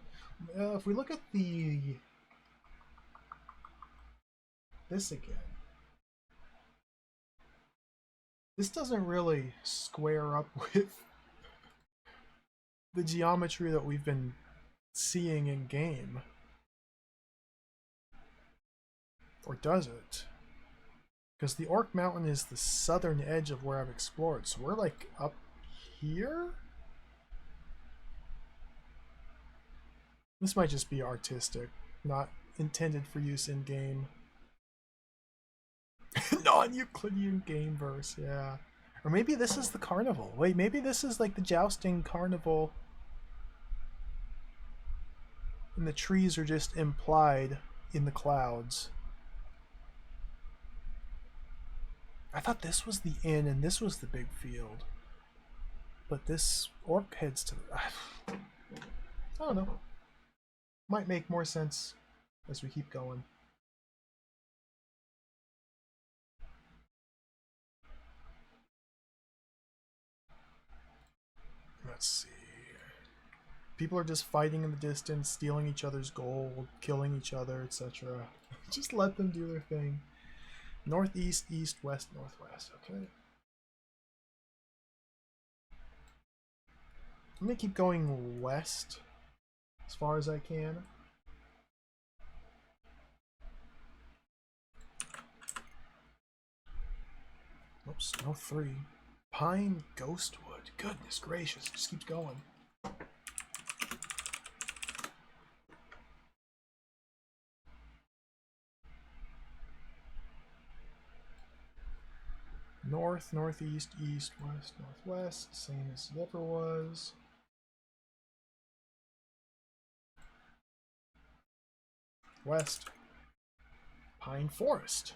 If we look at this again, this doesn't really square up with the geometry that we've been seeing in game. Or does it? Because the Orc Mountain is the southern edge of where I've explored, so we're like up here? This might just be artistic, not intended for use in game. Non-Euclidean game verse, yeah. Or maybe this is the carnival. Wait, maybe this is like the jousting carnival. And the trees are just implied in the clouds. I thought this was the inn and this was the big field. But this orc heads to the... I don't know. Might make more sense as we keep going. Let's see. People are just fighting in the distance, stealing each other's gold, killing each other, etc. Just let them do their thing. Northeast, east, west, northwest. Okay. I'm gonna keep going west as far as I can. Oops, no 3. Pine Ghostwood. Goodness gracious, it just keeps going. North, northeast, east, west, northwest. Same as it ever was. West. Pine Forest.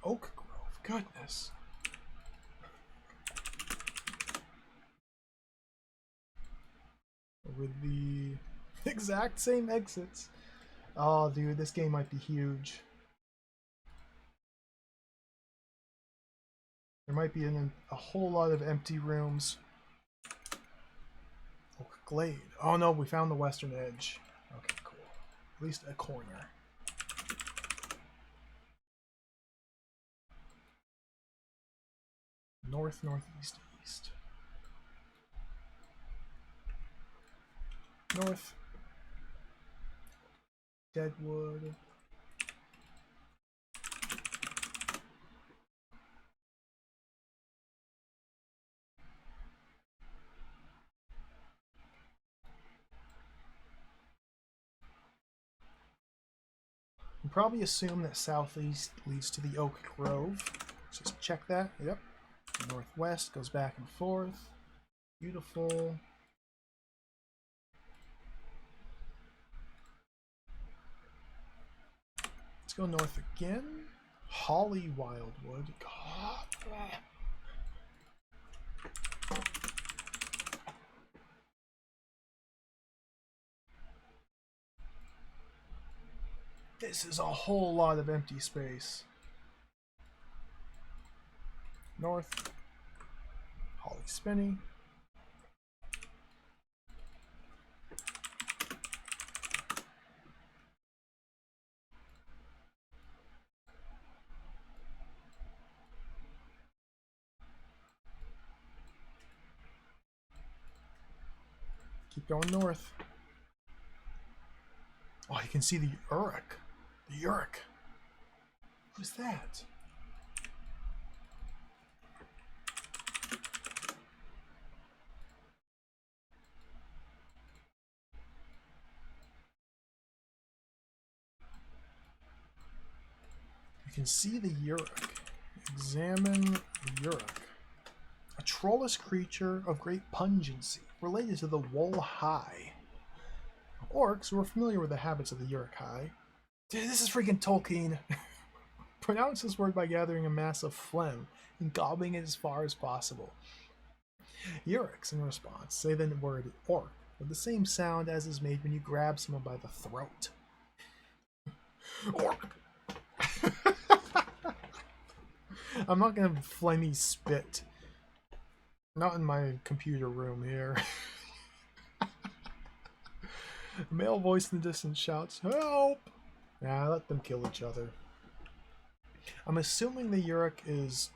Oak Grove. Goodness. With the exact same exits. Oh, dude, this game might be huge. There might be a whole lot of empty rooms. Oak Glade. Oh no, we found the western edge. Okay, cool. At least a corner. North, northeast, east. North. Deadwood. You probably assume that southeast leads to the Oak Grove. Just check that. Yep. Northwest goes back and forth. Beautiful. Let's go north again. Holly Wildwood. God. This is a whole lot of empty space. North. Holly Spinney. Keep going north. Oh, you can see the Uruk. The Uruk. Who's that? You can see the Uruk. Examine the Uruk. A trollless creature of great pungency, related to the Wolhai. Orcs who are familiar with the habits of the Uruk-hai. Dude, this is freaking Tolkien. Pronounce this word by gathering a mass of phlegm and gobbling it as far as possible. Uruks, in response, say the word orc with the same sound as is made when you grab someone by the throat. Orc! I'm not gonna phlegmy spit. Not in my computer room here. A male voice in the distance shouts, "Help!" Nah, let them kill each other. I'm assuming the Uruk is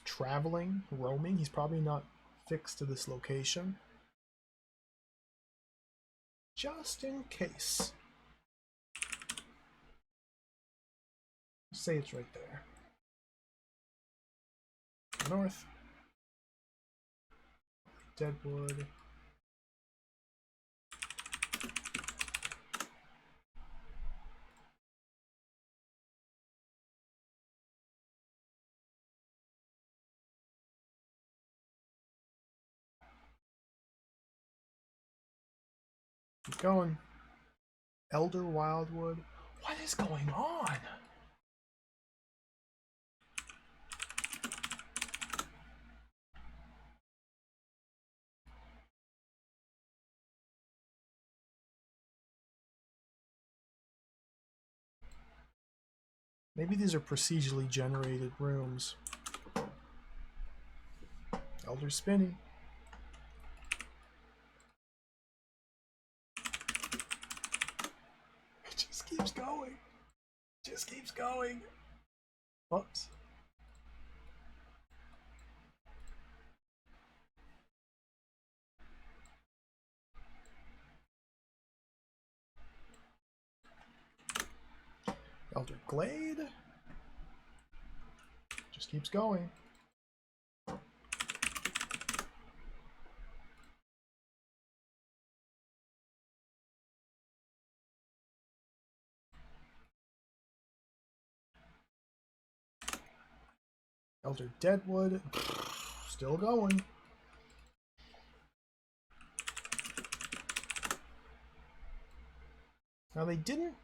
traveling, roaming. He's probably not fixed to this location. Just in case. Say it's right there. North. Deadwood. Keep going. Elder Wildwood. What is going on? Maybe these are procedurally generated rooms. Elder Spinny. It just keeps going. Just keeps going. Oops. Elder Glade. Just keeps going. Elder Deadwood. Still going. Now they didn't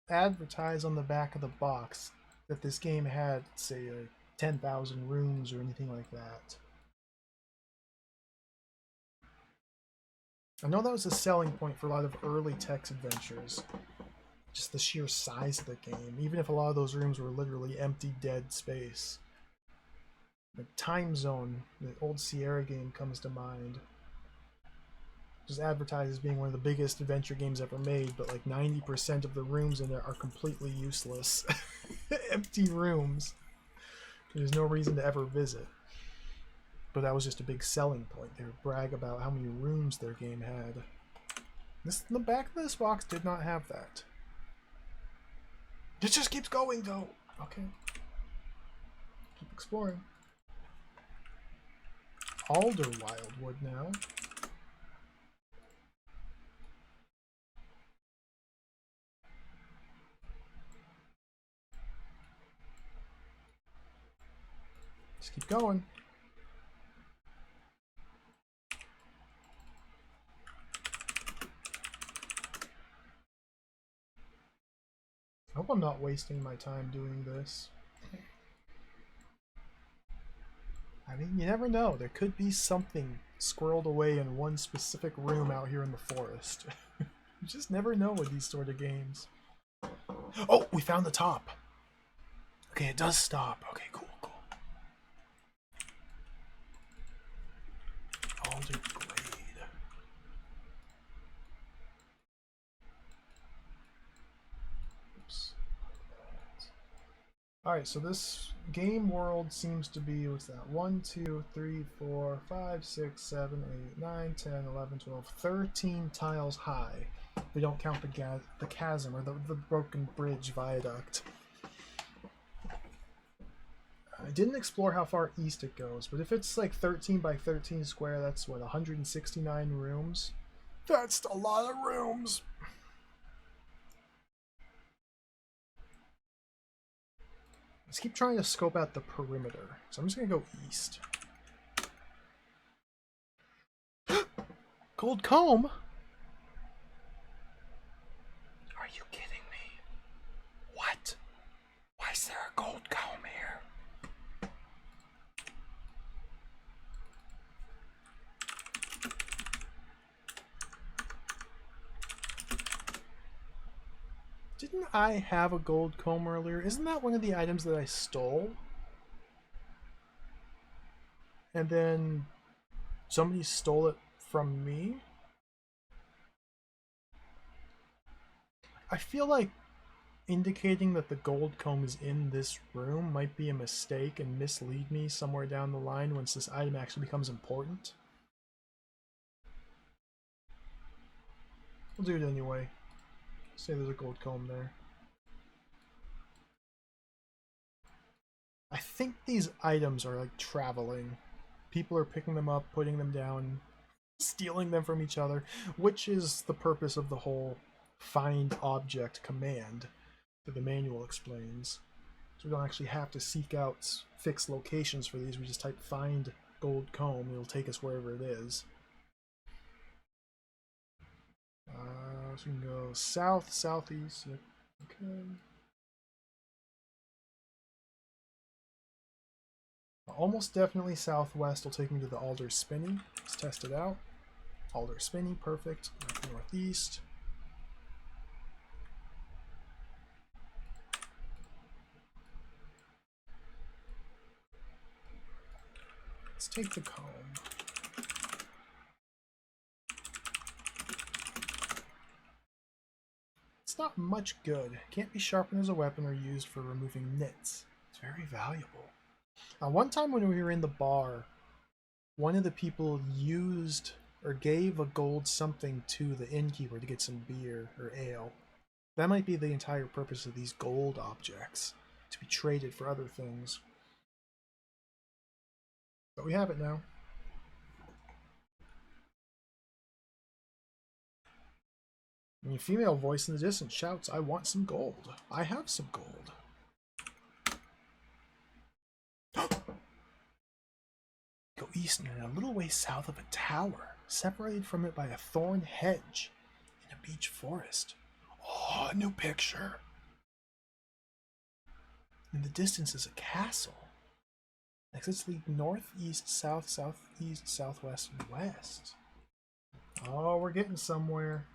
advertise on the back of the box that this game had, say, 10,000 rooms or anything like that. I know that was a selling point for a lot of early text adventures. Just the sheer size of the game, even if a lot of those rooms were literally empty, dead space. The Time Zone, the old Sierra game, comes to mind. Just advertised as being one of the biggest adventure games ever made, but like 90% of the rooms in there are completely useless. Empty rooms. There's no reason to ever visit. But that was just a big selling point. They would brag about how many rooms their game had. The back of this box did not have that. It just keeps going though. Okay. Keep exploring. Alder Wildwood now. Just keep going. I hope I'm not wasting my time doing this. I mean, you never know. There could be something squirreled away in one specific room out here in the forest. You just never know with these sort of games. Oh, we found the top. Okay, it does stop. Okay, cool, cool. Alder Glade. Oops. Alright, so this game world seems to be, what's that? 1, 2, 3, 4, 5, 6, 7, 8, 9, 10, 11, 12, 13 tiles high. We don't count the chasm or the broken bridge viaduct. I didn't explore how far east it goes, but if it's like 13 by 13 square, that's what, 169 rooms? That's a lot of rooms! Let's keep trying to scope out the perimeter. So I'm just gonna go east. Gold comb? Are you kidding me? What? Why is there a gold comb here? Didn't I have a gold comb earlier? Isn't that one of the items that I stole? And then somebody stole it from me? I feel like indicating that the gold comb is in this room might be a mistake and mislead me somewhere down the line once this item actually becomes important. We'll do it anyway. Say there's a gold comb there. I think these items are like traveling. People are picking them up, putting them down, stealing them from each other, which is the purpose of the whole find object command that the manual explains. So we don't actually have to seek out fixed locations for these. We just type find gold comb. It'll take us wherever it is. So we can go south, southeast. Yep. Okay. Almost definitely southwest will take me to the Alder Spinney. Let's test it out. Alder Spinney, perfect. Northeast. Let's take the comb. It's not much good. Can't be sharpened as a weapon or used for removing nits. It's very valuable. One time when we were in the bar, one of the people used or gave a gold something to the innkeeper to get some beer or ale. That might be the entire purpose of these gold objects, to be traded for other things. But we have it now. And a female voice in the distance shouts, "I want some gold. I have some gold." Go east and a little way south of a tower, separated from it by a thorn hedge in a beech forest. Oh, a new picture. In the distance is a castle. Exits lead north, east, south, southeast, southwest, and west. Oh, we're getting somewhere.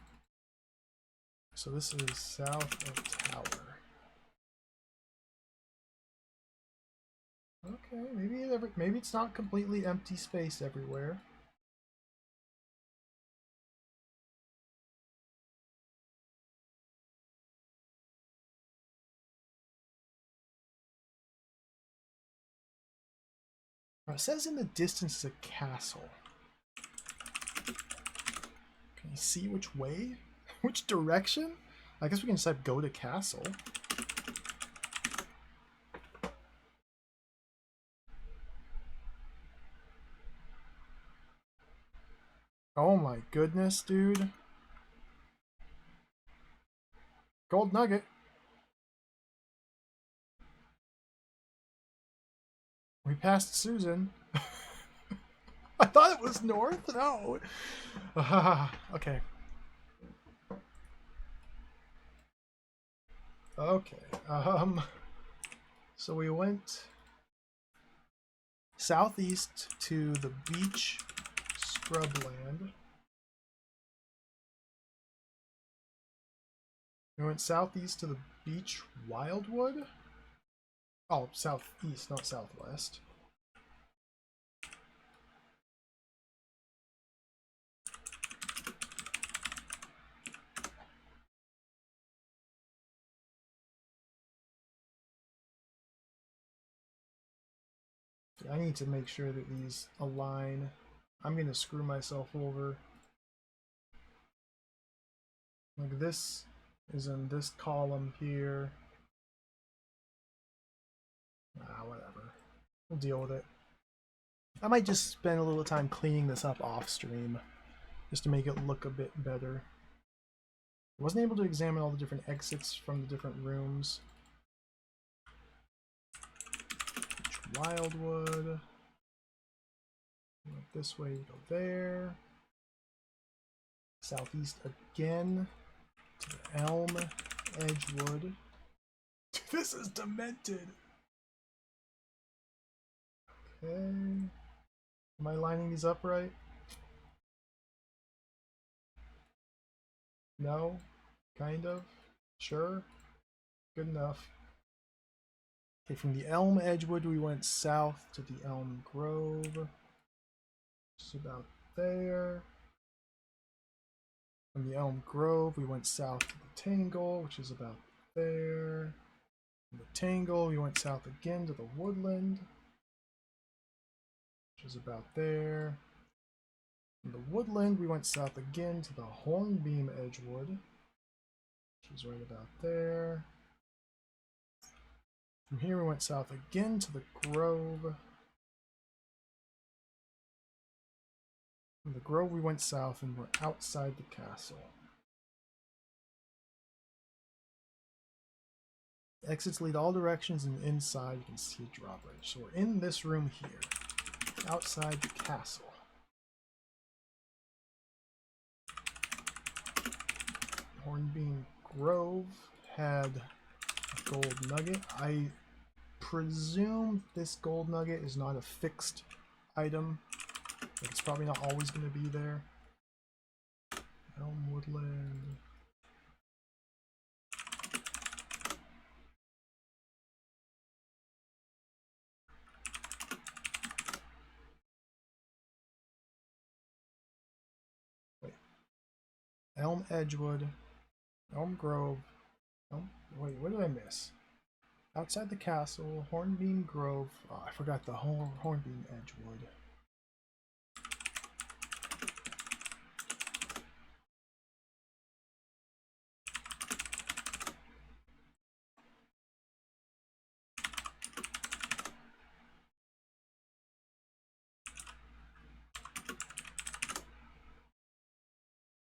So this is south of tower. Okay, maybe it's not completely empty space everywhere. It says in the distance is a castle. Can you see which way? Which direction? I guess we can just type go to castle. Oh my goodness, dude. Gold nugget. We passed Susan. I thought it was north? No. Okay. Okay. So we went southeast to the beach scrubland. We went southeast to the beach wildwood. Oh, southeast, not southwest. I need to make sure that these align. I'm going to screw myself over. Like this is in this column here. Whatever. We'll deal with it. I might just spend a little time cleaning this up off stream, just to make it look a bit better. I wasn't able to examine all the different exits from the different rooms. Wildwood. Go this way, go there. Southeast again to the Elm Edgewood. This is demented. Okay. Am I lining these up right? No? Kind of? Sure? Good enough. Okay, from the Elm Edgewood we went south to the Elm Grove. Just about there. From the Elm Grove we went south to the Tangle, which is about there. From the Tangle we went south again to the Woodland, which is about there. From the Woodland we went south again to the Hornbeam Edgewood, which is right about there. From here we went south again to the Grove. From the Grove we went south and we're outside the castle. Exits lead all directions, and inside you can see a drawbridge. So we're in this room here, outside the castle. Hornbeam Grove had a gold nugget. I presume this gold nugget is not a fixed item. It's probably not always going to be there. Elm Woodland. Wait. Elm Edgewood. Elm Grove. Wait, what did I miss? Outside the castle, Hornbeam Grove. Oh, I forgot the Hornbeam Edgewood.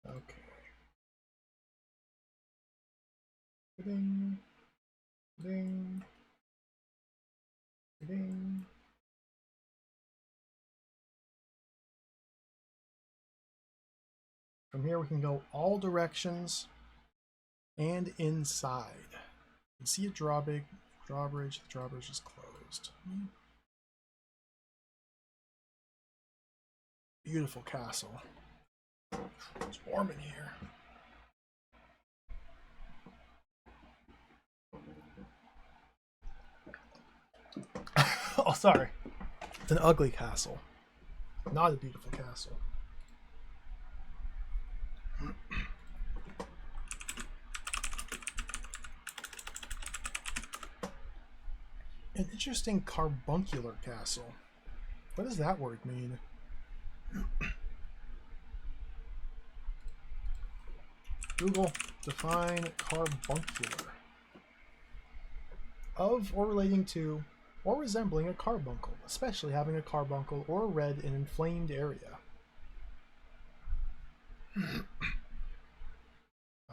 Okay. Ding. Ding. Ding. From here we can go all directions and inside. You can see a drawbridge. The drawbridge is closed. Beautiful castle. It's warm in here. Oh, sorry. It's an ugly castle. Not a beautiful castle. An interesting carbuncular castle. What does that word mean? Google, define carbuncular. Of or relating to or resembling a carbuncle, especially having a carbuncle or red in inflamed area.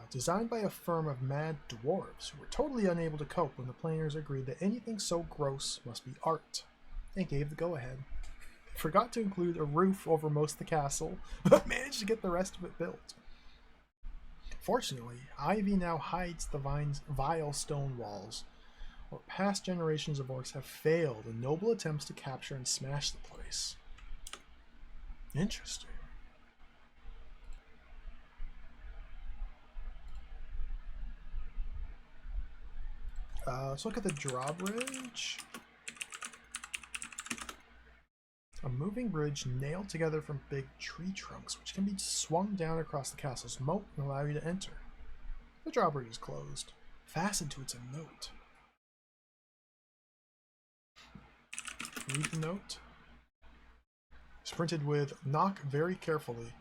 Designed by a firm of mad dwarves who were totally unable to cope when the planners agreed that anything so gross must be art, and gave the go-ahead. They forgot to include a roof over most of the castle, but managed to get the rest of it built. Fortunately, ivy now hides the vile stone walls, where past generations of orcs have failed in noble attempts to capture and smash the place. Interesting. Let's look at the drawbridge. A moving bridge nailed together from big tree trunks, which can be swung down across the castle's moat and allow you to enter. The drawbridge is closed. Fastened to it is a note. Read the note. It's printed with "knock very carefully"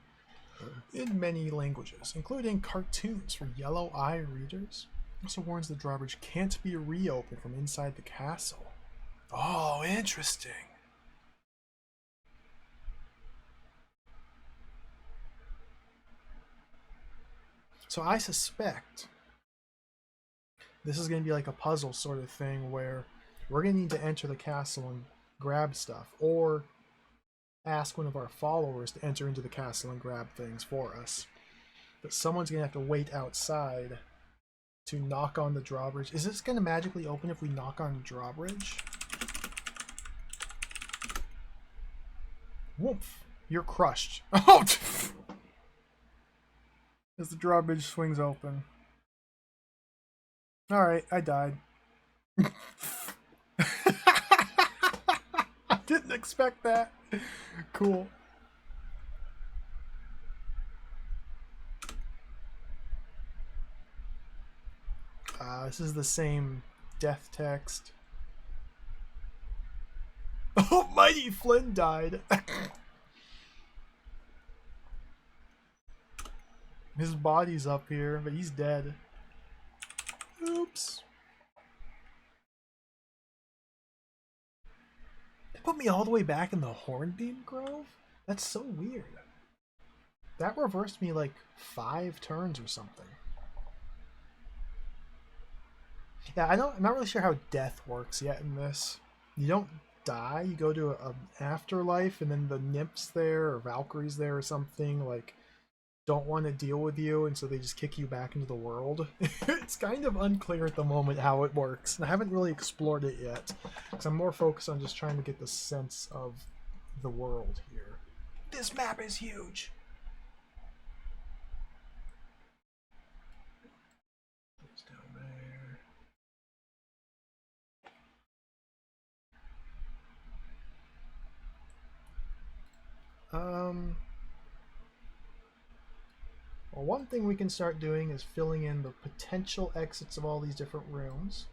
in many languages, including cartoons for yellow eye readers. It also warns the drawbridge can't be reopened from inside the castle. Oh, interesting. So I suspect this is going to be like a puzzle sort of thing where we're going to need to enter the castle and grab stuff, or ask one of our followers to enter into the castle and grab things for us. But someone's going to have to wait outside to knock on the drawbridge. Is this going to magically open if we knock on the drawbridge? Woof! You're crushed. Oh! As the drawbridge swings open. Alright, I died. I didn't expect that. Cool. This is the same death text. Oh, Mighty Flynn died. His body's up here, but he's dead. Oops. They put me all the way back in the Hornbeam Grove? That's so weird. That reversed me like 5 turns or something. Yeah, I'm not really sure how death works yet in this. You don't die, you go to an afterlife, and then the nymphs there, or Valkyries there or something, like, don't want to deal with you, and so they just kick you back into the world. It's kind of unclear at the moment how it works, and I haven't really explored it yet, because I'm more focused on just trying to get the sense of the world here. This map is huge! It's down there. Well, one thing we can start doing is filling in the potential exits of all these different rooms.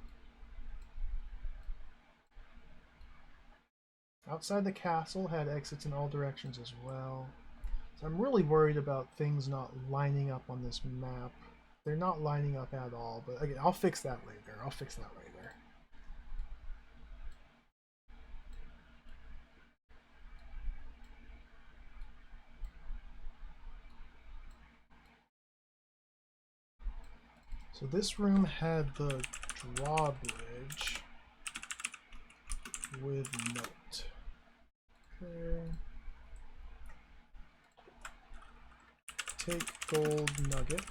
Outside the castle had exits in all directions as well. So I'm really worried about things not lining up on this map. They're not lining up at all, but again, I'll fix that later. I'll fix that later. So this room had the drawbridge with note. Okay. Take gold nugget.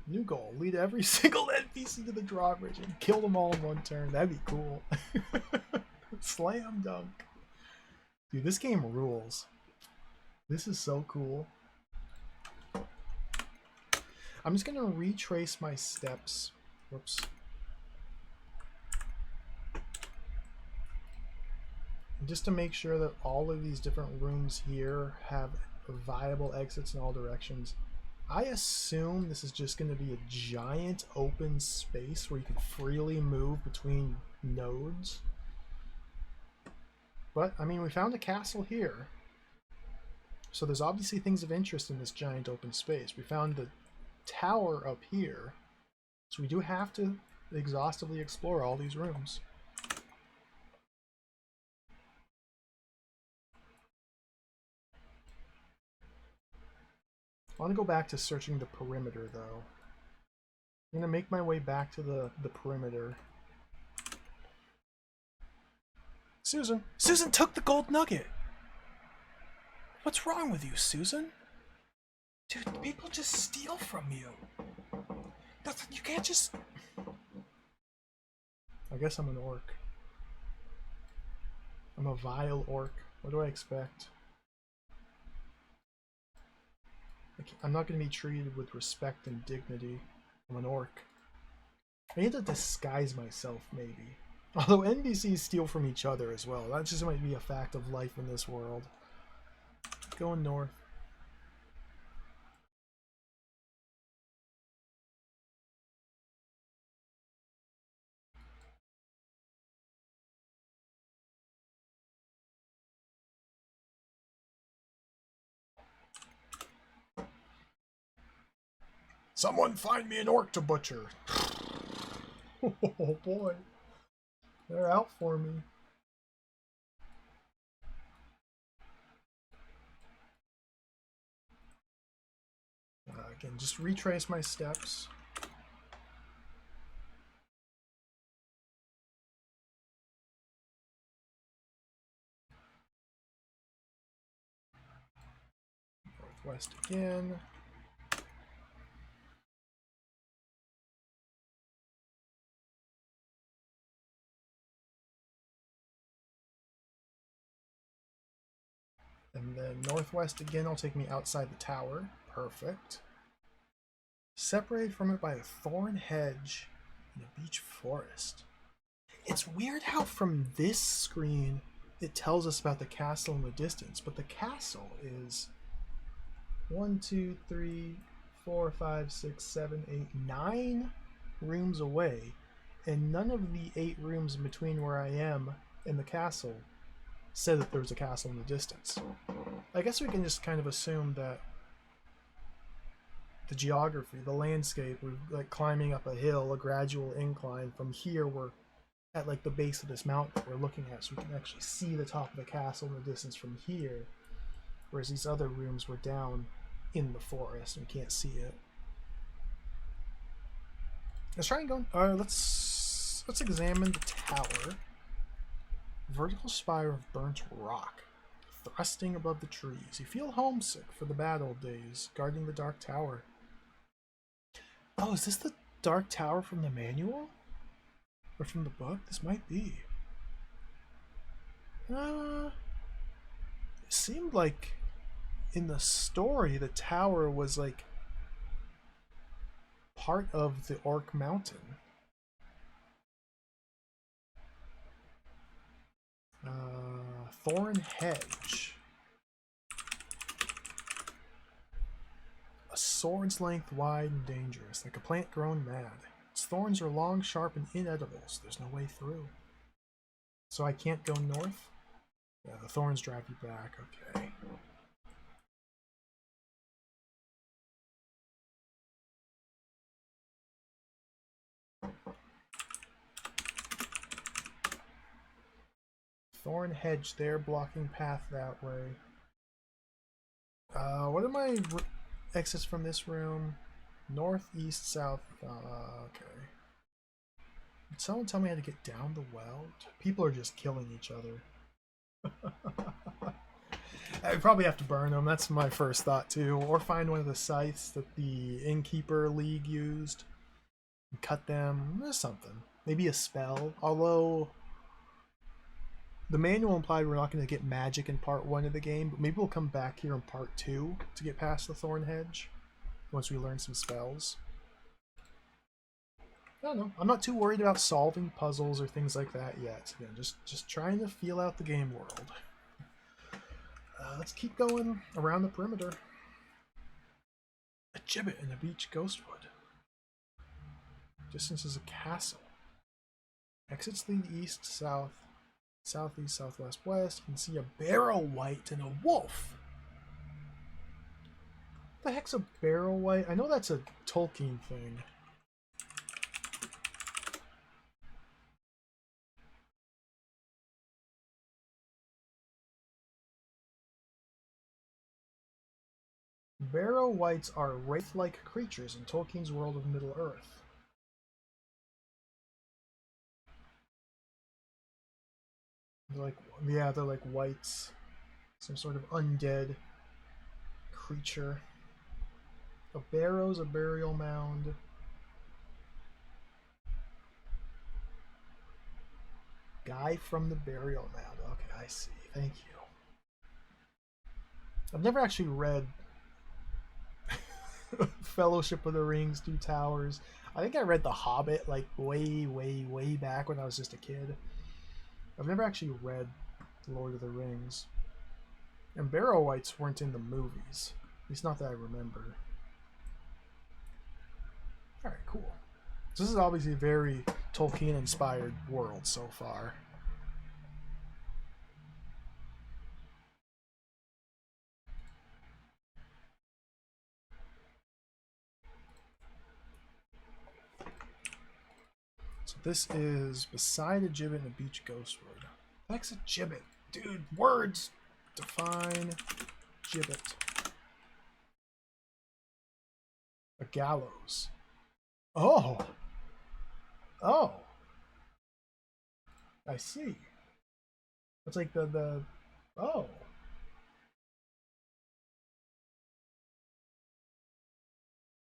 New goal, lead every single NPC to the drawbridge and kill them all in one turn. That'd be cool. Slam dunk. Dude, this game rules. This is so cool. I'm just gonna retrace my steps. Whoops. Just to make sure that all of these different rooms here have viable exits in all directions. I assume this is just going to be a giant open space where you can freely move between nodes. But, I mean, we found a castle here. So there's obviously things of interest in this giant open space. We found the tower up here. So we do have to exhaustively explore all these rooms. I want to go back to searching the perimeter, though. I'm going to make my way back to the perimeter. Susan! Susan took the gold nugget! What's wrong with you, Susan? Dude, people just steal from you. You can't just... I guess I'm an orc. I'm a vile orc. What do I expect? I'm not going to be treated with respect and dignity. I'm an orc. I need to disguise myself, maybe. Although NPCs steal from each other as well. That just might be a fact of life in this world. Going north. Someone find me an orc to butcher. Oh boy. They're out for me. Again, just retrace my steps. northwest again. And then northwest again will take me outside the tower. Perfect. Separated from it by a thorn hedge and a beech forest. It's weird how from this screen it tells us about the castle in the distance, but the castle is 1, 2, 3, 4, 5, 6, 7, 8, 9 rooms away, and none of the 8 rooms in between where I am and the castle said that there was a castle in the distance. I guess we can just kind of assume that the geography, the landscape, we're like climbing up a hill, a gradual incline. From here, we're at like the base of this mountain that we're looking at, so we can actually see the top of the castle in the distance from here, whereas these other rooms were down in the forest and we can't see it. Let's try and go. Let's examine the tower. Vertical spire of burnt rock, thrusting above the trees. You feel homesick for the bad old days, guarding the dark tower. Oh, is this the dark tower from the manual? Or from the book? This might be. It seemed like in the story the tower was like part of the Orc Mountain. Thorn hedge. A sword's length wide and dangerous, like a plant grown mad. Its thorns are long, sharp, and inedible, so there's no way through. So I can't go north? Yeah, the thorns drive you back, okay. Thorn hedge there, blocking path that way. What are my exits from this room? North, east, south. Okay. Did someone tell me how to get down the well? People are just killing each other. I probably have to burn them. That's my first thought too. Or find one of the scythes that the Innkeeper League used and cut them. There's something. Maybe a spell. Although the manual implied we're not going to get magic in part 1 of the game, but maybe we'll come back here in part 2 to get past the Thorn Hedge once we learn some spells. I don't know. I'm not too worried about solving puzzles or things like that yet. Again, just trying to feel out the game world. Let's keep going around the perimeter. A gibbet in a beech ghostwood. Distance is a castle. Exits lead east, south, southeast, southwest, west. You can see a barrow wight and a wolf. What the heck's a barrow wight? I know that's a Tolkien thing. Barrow wights are wraith-like creatures in Tolkien's world of Middle-earth. They're like wights. Some sort of undead creature. A barrow's a burial mound. Guy from the burial mound. Okay, I see. Thank you. I've never actually read Fellowship of the Rings, Two Towers. I think I read The Hobbit like way, way, way back when I was just a kid. I've never actually read Lord of the Rings. And barrow wights weren't in the movies. At least not that I remember. Alright, cool. So this is obviously a very Tolkien-inspired world so far. So this is beside a gibbet and a beech ghostwood. That's a gibbet. Dude, words! Define gibbet. A gallows. Oh! Oh! I see. It's like the oh.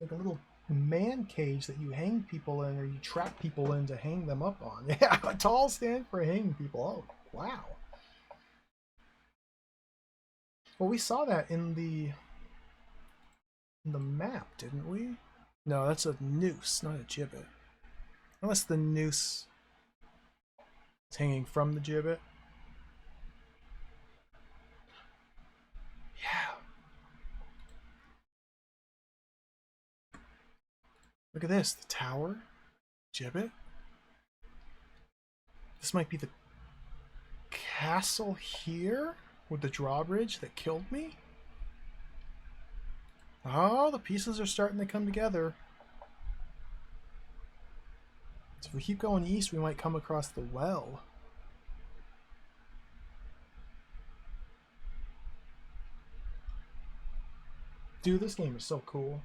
Like a little man cage that you hang people in, or you trap people in to hang them up on. Yeah, a tall stand for hanging people. Oh, wow. Well, we saw that in the map, didn't we? No, that's a noose, not a gibbet. Unless the noose is hanging from the gibbet. Yeah. Look at this. The tower. Gibbet. This might be the castle here with the drawbridge that killed me. Oh, the pieces are starting to come together. So if we keep going east, we might come across the well. Dude, this game is so cool.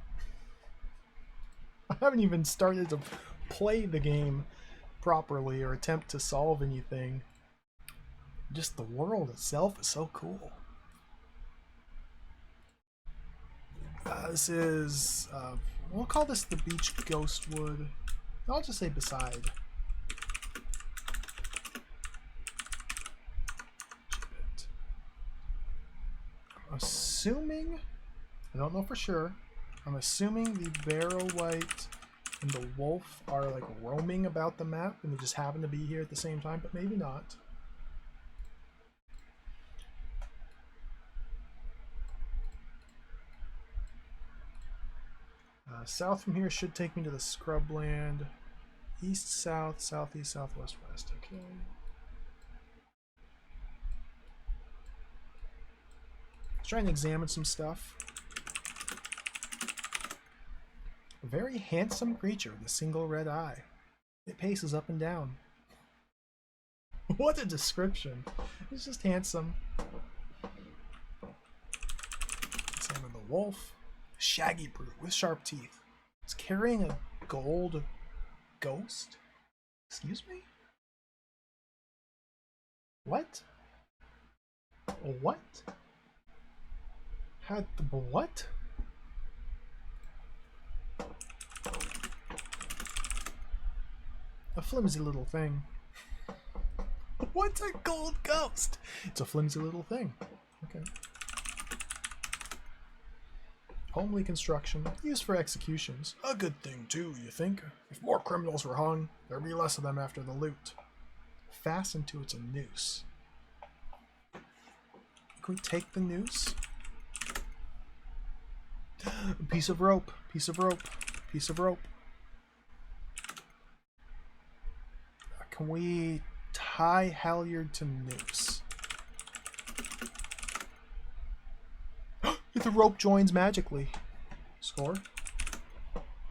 I haven't even started to play the game properly or attempt to solve anything. Just the world itself is so cool. This is, we'll call this the Beach Ghostwood. I'll just say beside. Assuming, I don't know for sure, I'm assuming the Barrow White and the Wolf are like roaming about the map and they just happen to be here at the same time, but maybe not. South from here should take me to the scrubland. East, south, southeast, southwest, west. Okay. Let's try and examine some stuff. A very handsome creature with a single red eye. It paces up and down. What a description. It's just handsome. Examine the wolf. Shaggy brute with sharp teeth. It's carrying a gold ghost? Excuse me? What? What? Had the what? A flimsy little thing. What's a gold ghost? It's a flimsy little thing. Okay. Homely construction, used for executions. A good thing, too, you think? If more criminals were hung, there'd be less of them after the loot. Fastened to it's a noose. Can we take the noose? Piece of rope, piece of rope, piece of rope. Can we tie halyard to noose? The rope joins magically. Score.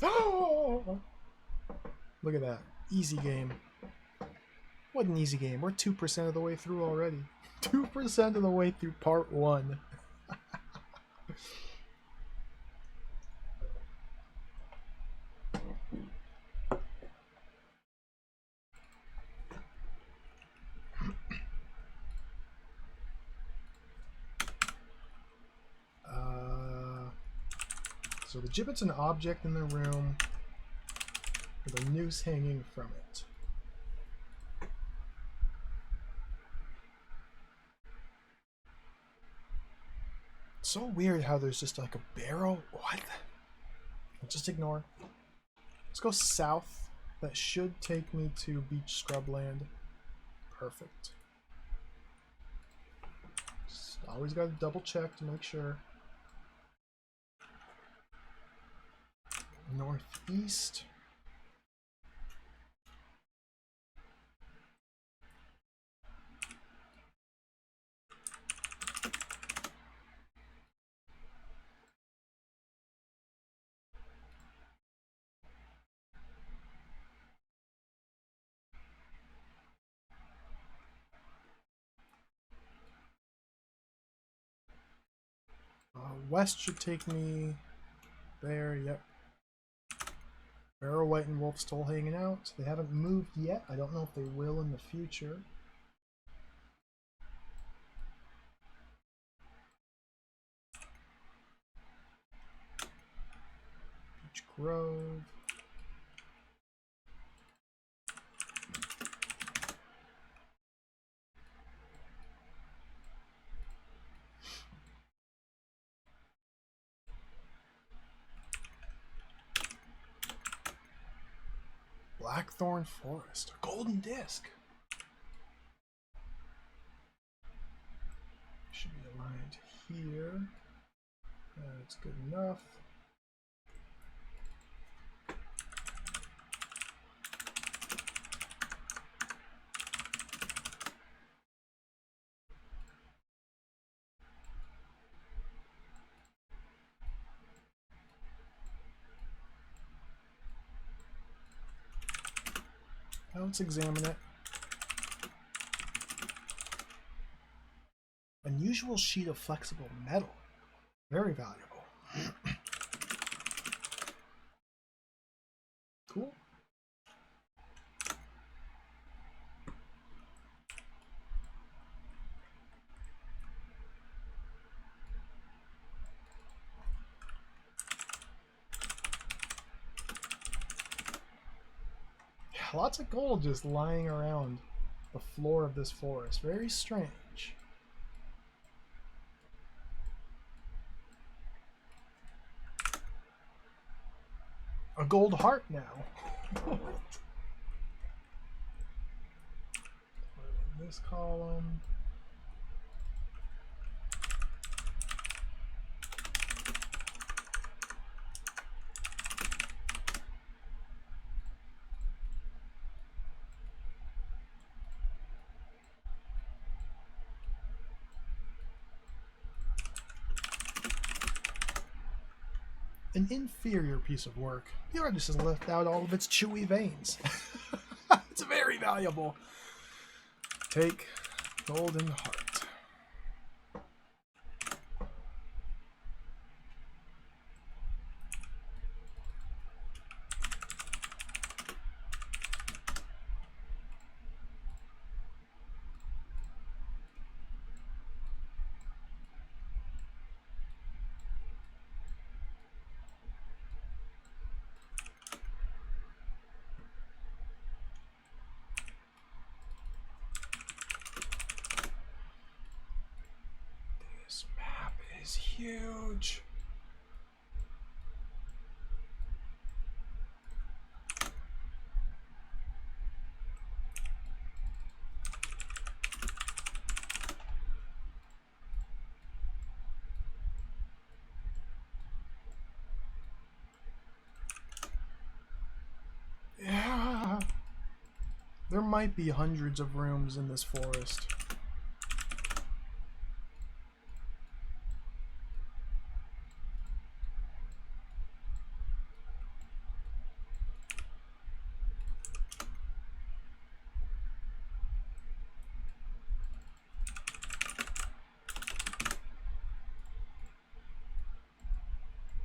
Oh! Look at that. Easy game. What an easy game. We're 2% of the way through already. 2% of the way through part 1. So the gibbet's an object in the room with a noose hanging from it. It's so weird how there's just like a barrel. What? Just ignore. Let's go south. That should take me to beach scrubland. Perfect. Just always got to double check to make sure. Northeast. West should take me there. Yep. Barrow White and Wolf still hanging out. They haven't moved yet. I don't know if they will in the future. Beech Grove. Blackthorn Forest, a golden disc. Should be aligned here. That's good enough. Now let's examine it. Unusual sheet of flexible metal. Very valuable. Cool. Lots of gold just lying around the floor of this forest. Very strange. A gold heart now. In this column. An inferior piece of work. The artist has left out all of its chewy veins. It's very valuable. Take golden heart. This map is huge. Yeah. There might be hundreds of rooms in this forest.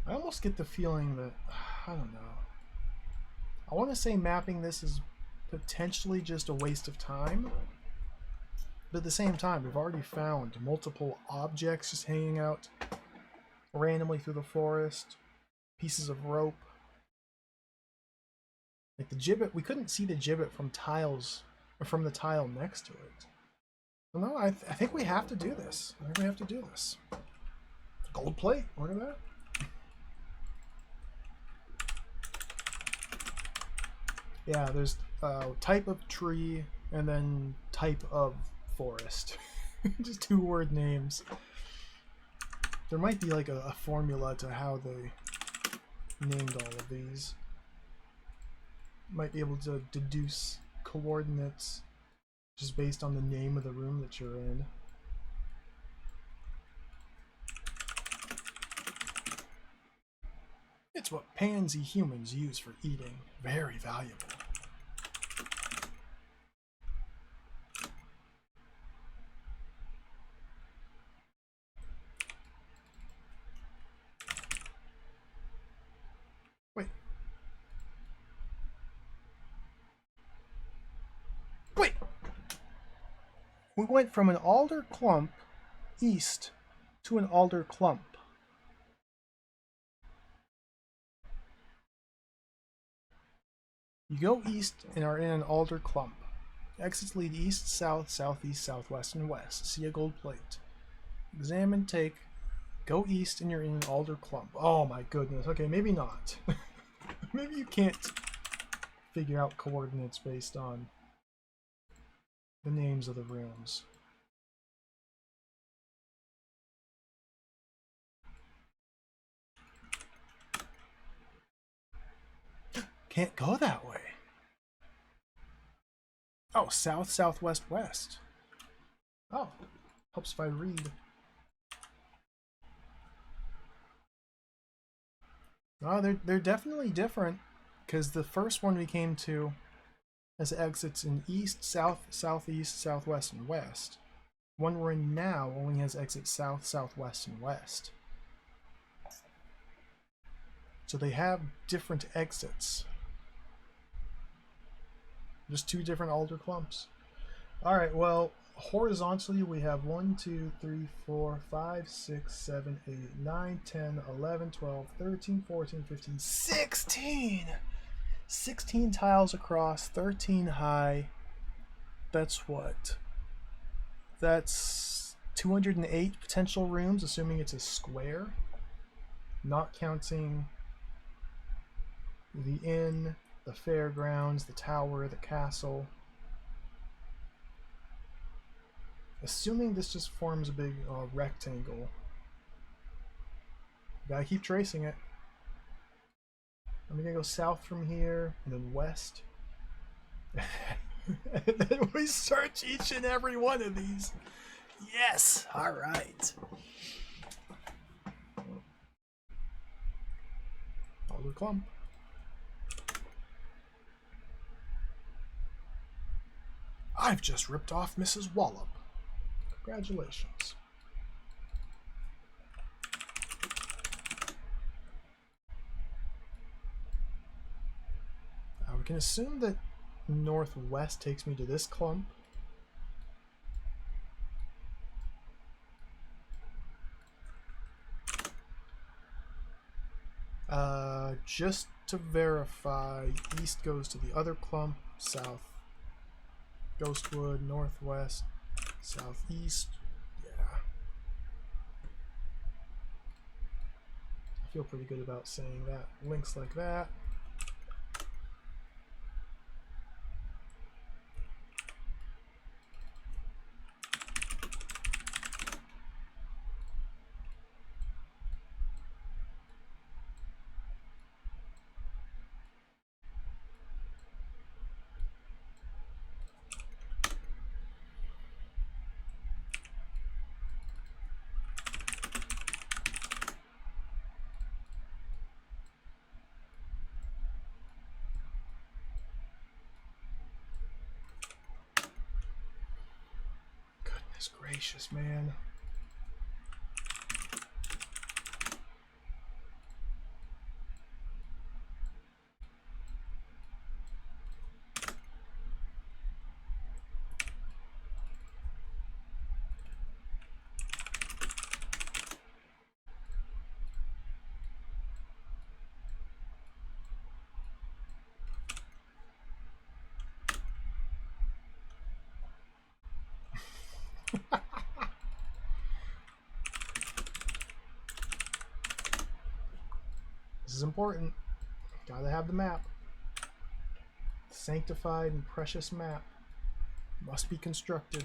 I almost get the feeling that, I don't know. I want to say mapping this is potentially just a waste of time. But at the same time, we've already found multiple objects just hanging out randomly through the forest. Pieces of rope. Like the gibbet, we couldn't see the gibbet from tiles, or from the tile next to it. So no, I think we have to do this. I think we have to do this. Gold plate, look at that. Yeah, there's type of tree and then type of forest. Just 2-word names. There might be like a formula to how they named all of these. Might be able to deduce coordinates just based on the name of the room that you're in. It's what pansy humans use for eating. Very valuable. Wait. Wait! We went from an alder clump east to an alder clump. You go east and are in an alder clump. Exits lead east, south, southeast, southwest, and west. See a gold plate. Examine, take. Go east and you're in an alder clump. Oh my goodness. Okay, maybe not. Maybe you can't figure out coordinates based on the names of the rooms. Can't go that way. Oh, south, southwest, west. Oh, helps if I read. Oh, they're definitely different, because the first one we came to has exits in east, south, southeast, southwest, and west. One we're in now only has exits south, southwest, and west. So they have different exits. Just two different alder clumps. Alright, well, horizontally we have 1, 2, 3, 4, 5, 6, 7, 8, 9, 10, 11, 12, 13, 14, 15, 16! 16 tiles across, 13 high. That's what? That's 208 potential rooms, assuming it's a square. Not counting the inn, the fairgrounds, the tower, the castle. Assuming this just forms a big rectangle. Gotta keep tracing it. I'm gonna go south from here, and then west. And then we search each and every one of these. Yes! Alright. Alder clump. I've just ripped off Mrs. Wallop. Congratulations. We can assume that northwest takes me to this clump. Just to verify, east goes to the other clump, south Ghostwood, northwest, southeast. Yeah. I feel pretty good about saying that. Links like that. Goodness gracious, man. This is important. Gotta have the map. Sanctified and precious map must be constructed.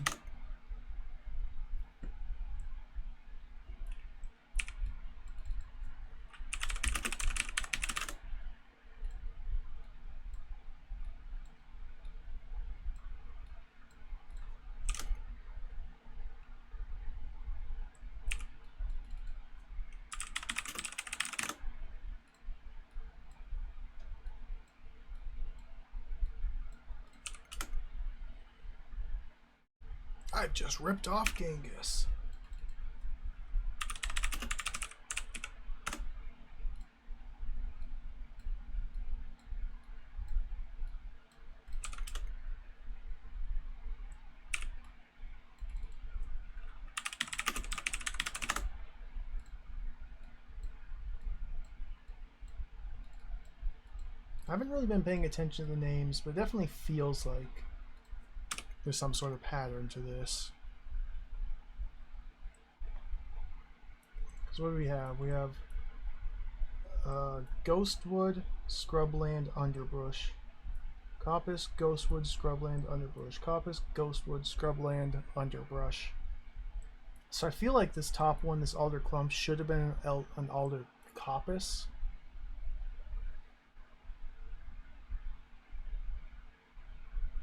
I've just ripped off Genghis. haven't really been paying attention to the names, but it definitely feels like there's some sort of pattern to this. So what do we have? We have Ghostwood, Scrubland, Underbrush. Coppice, Ghostwood, Scrubland, Underbrush. Coppice, Ghostwood, Scrubland, Underbrush. So I feel like this top one, this Alder Clump, should have been an Alder Coppice.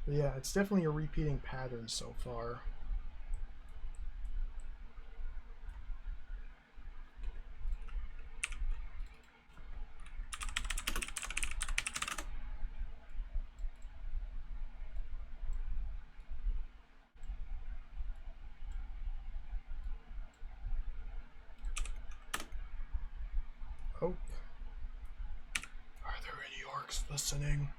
But yeah, it's definitely a repeating pattern so far. Oh. Are there any orcs listening?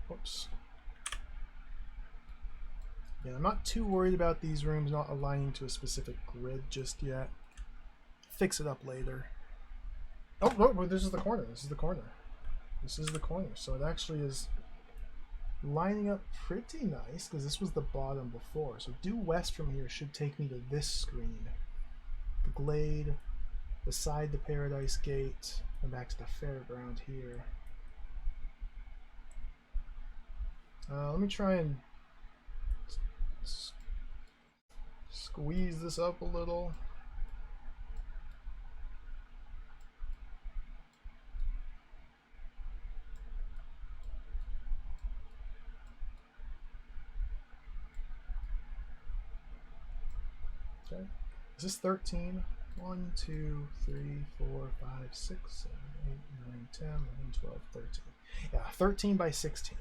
Whoops. Yeah, I'm not too worried about these rooms not aligning to a specific grid just yet. Fix it up later. Oh, no, this is the corner. This is the corner. This is the corner. So it actually is lining up pretty nice because this was the bottom before. So due west from here should take me to this screen. The glade, beside the Paradise Gate, and back to the fairground here. Let me try and squeeze this up a little. Okay. Is this 13? 1, 2, 3, 4, 5, 6, 7, 8, 9, 10, 11, 12, 13. Yeah, 13 by 16.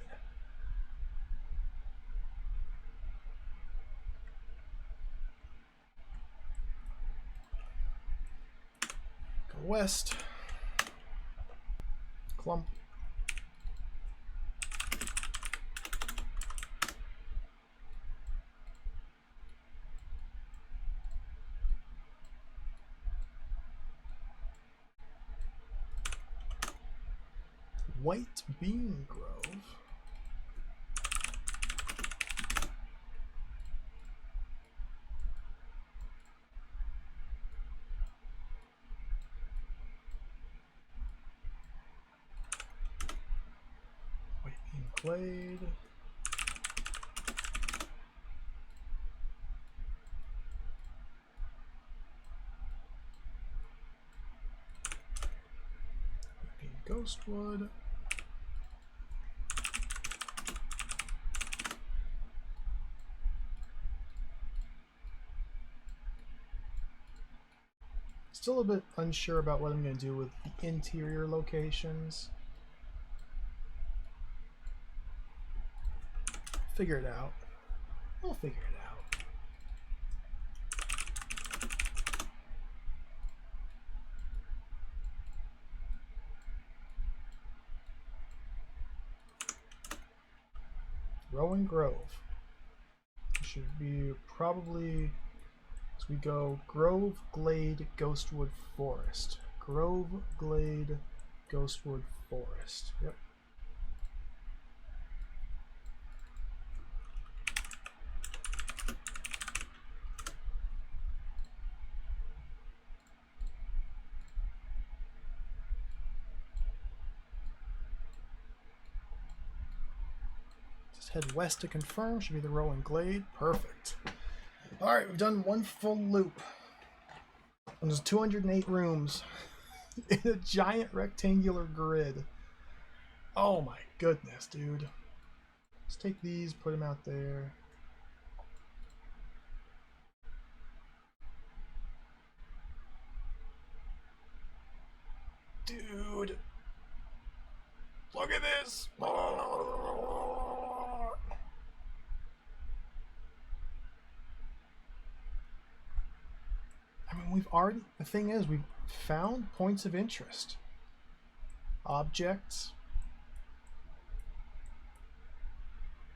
Go west. Clump. White Bean Grove. White Bean Glade. White Bean Ghostwood. Still a bit unsure about what I'm going to do with the interior locations. Figure it out. We'll figure it out. Rowan Grove. Should be probably, as we go, Grove, Glade, Ghostwood, Forest. Grove, Glade, Ghostwood, Forest. Yep. Just head west to confirm. Should be the Rowan Glade. Perfect. Alright, we've done one full loop. And there's 208 rooms in a giant rectangular grid. Oh my goodness, dude. Let's take these, put them out there. Dude. Look at this. we've already, the thing is, we've found points of interest. Objects,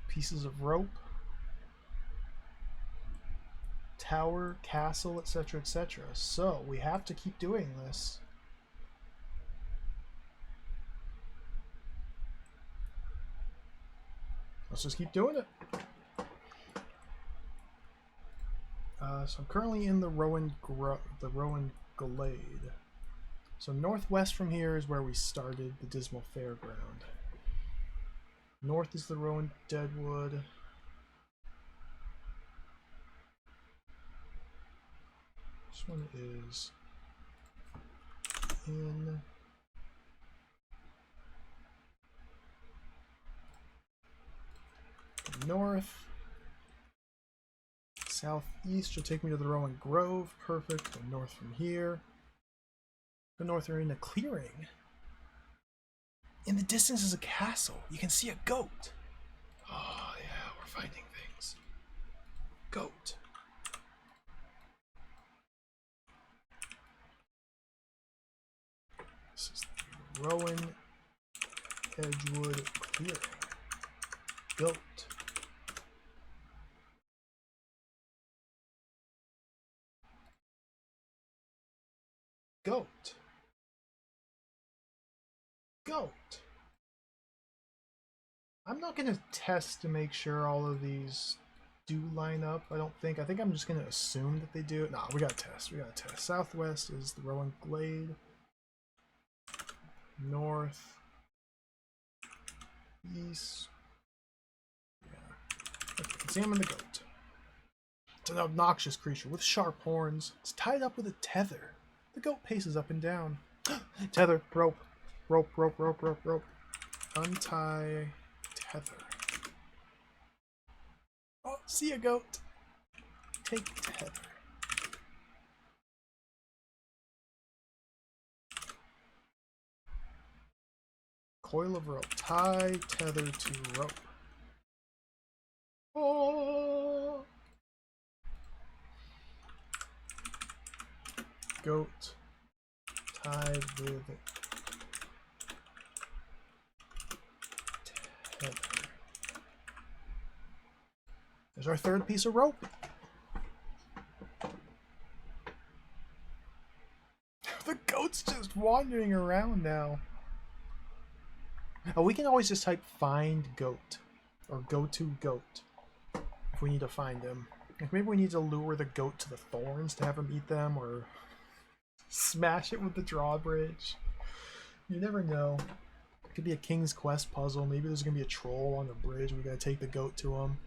pieces of rope, tower, castle, etc., etc. So we have to keep doing this. Let's just keep doing it. So I'm currently in the Rowan Glade. So northwest from here is where we started the Dismal Fairground. North is the Rowan Deadwood. This one is in the north. Southeast will take me to the Rowan Grove. Perfect. Go north from here. Go north, we're in a clearing. In the distance is a castle. You can see a goat. Oh, yeah, we're finding things. Goat. This is the Rowan Edgewood clearing. Goat. Goat. Goat. I'm not going to test to make sure all of these do line up, I don't think. I think I'm just going to assume that they do. Nah, we got to test. We got to test. Southwest is the Rowan Glade. North. East. Yeah. Okay, examine the goat. It's an obnoxious creature with sharp horns. It's tied up with a tether. The goat paces up and down. Tether, rope, rope, rope, rope, rope, rope. Untie tether. Oh, see a goat. Take tether. Coil of rope. Tie tether to rope. Oh. Goat tied with tether. There's our third piece of rope. The goat's just wandering around now. Oh, we can always just type find goat or go to goat if we need to find him. Like maybe we need to lure the goat to the thorns to have him eat them, or smash it with the drawbridge. You never know. It could be a King's Quest puzzle. Maybe there's gonna be a troll on the bridge. We gotta take the goat to him.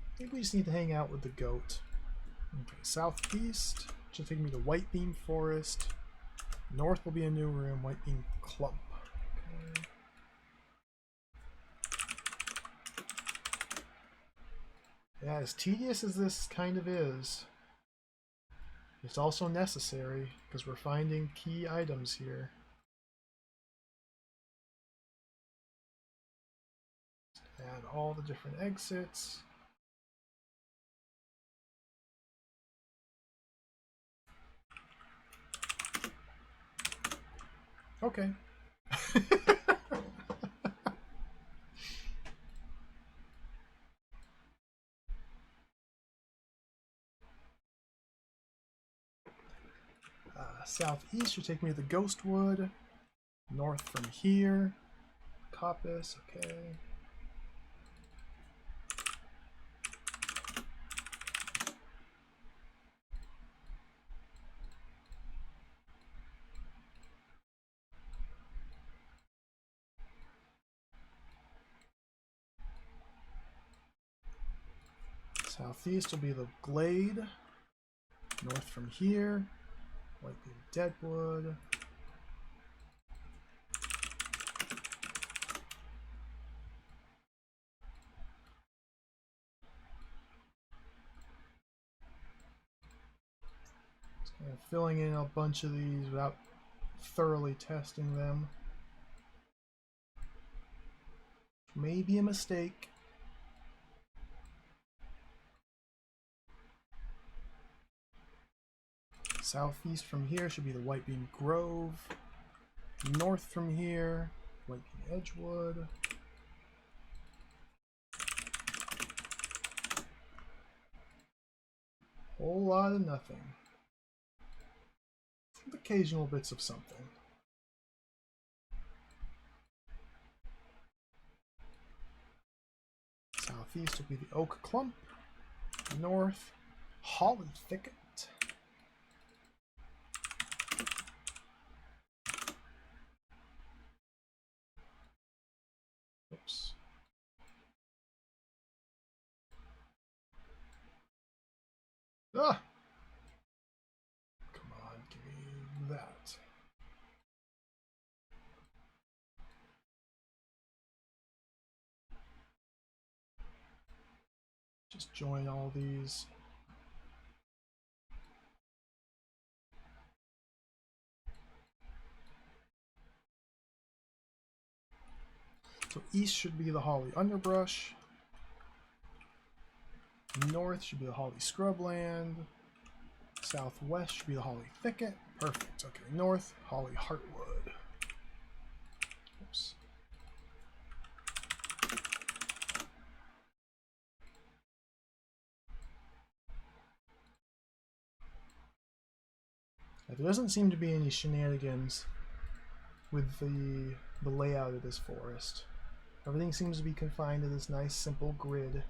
I think we just need to hang out with the goat. Okay, southeast should take me to Whitebeam Forest. North will be a new room. Whitebeam Clump. Okay. Yeah, as tedious as this kind of is, it's also necessary because we're finding key items here. Add all the different exits. Okay. Southeast should take me to the Ghostwood. North from here. Coppice, okay. Southeast will be the Glade. North from here. Whitebeam Deadwood. Kind of filling in a bunch of these without thoroughly testing them. Maybe a mistake. Southeast from here should be the White Beam Grove. North from here, White Beam Edgewood. Whole lot of nothing. With occasional bits of something. Southeast will be the Oak Clump. North, Holly Thicket. Oops. Ah! Come on, give me that. Just join all these. So east should be the Holly Underbrush. North should be the Holly Scrubland. Southwest should be the Holly Thicket. Perfect. Okay, north, Holly Heartwood. Oops. There doesn't seem to be any shenanigans with the layout of this forest. Everything seems to be confined to this nice simple grid.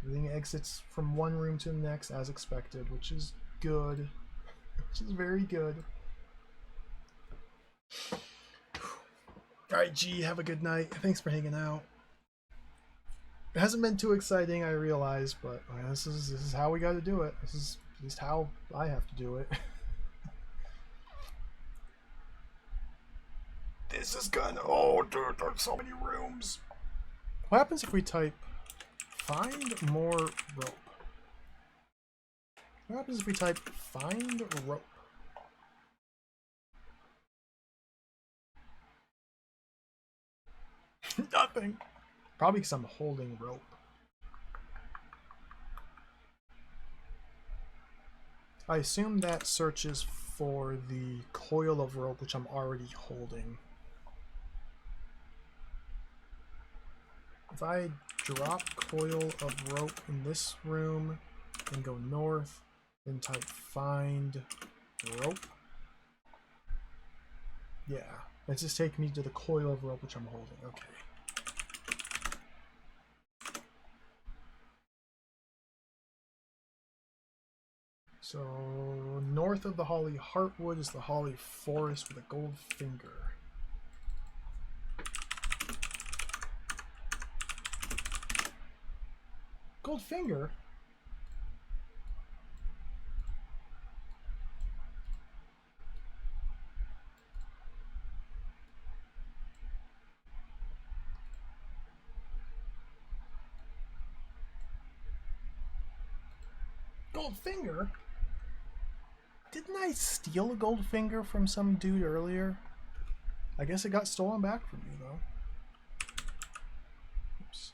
Everything exits from one room to the next as expected, which is good. Which is very good. Alright, G, have a good night. Thanks for hanging out. It hasn't been too exciting, I realize, but this is how we gotta do it. This is at least how I have to do it. This is gonna... Oh, dude, there's so many rooms. What happens if we type find more rope? What happens if we type find rope? Nothing. Probably because I'm holding rope. I assume that searches for the coil of rope, which I'm already holding. If I drop coil of rope in this room and go north, then type find rope. Yeah, let's just take me to the coil of rope which I'm holding. Okay. So north of the Holly Heartwood is the Holly Forest with a gold finger. Gold finger? Gold finger? Didn't I steal a gold finger from some dude earlier? I guess it got stolen back from me though. Oops.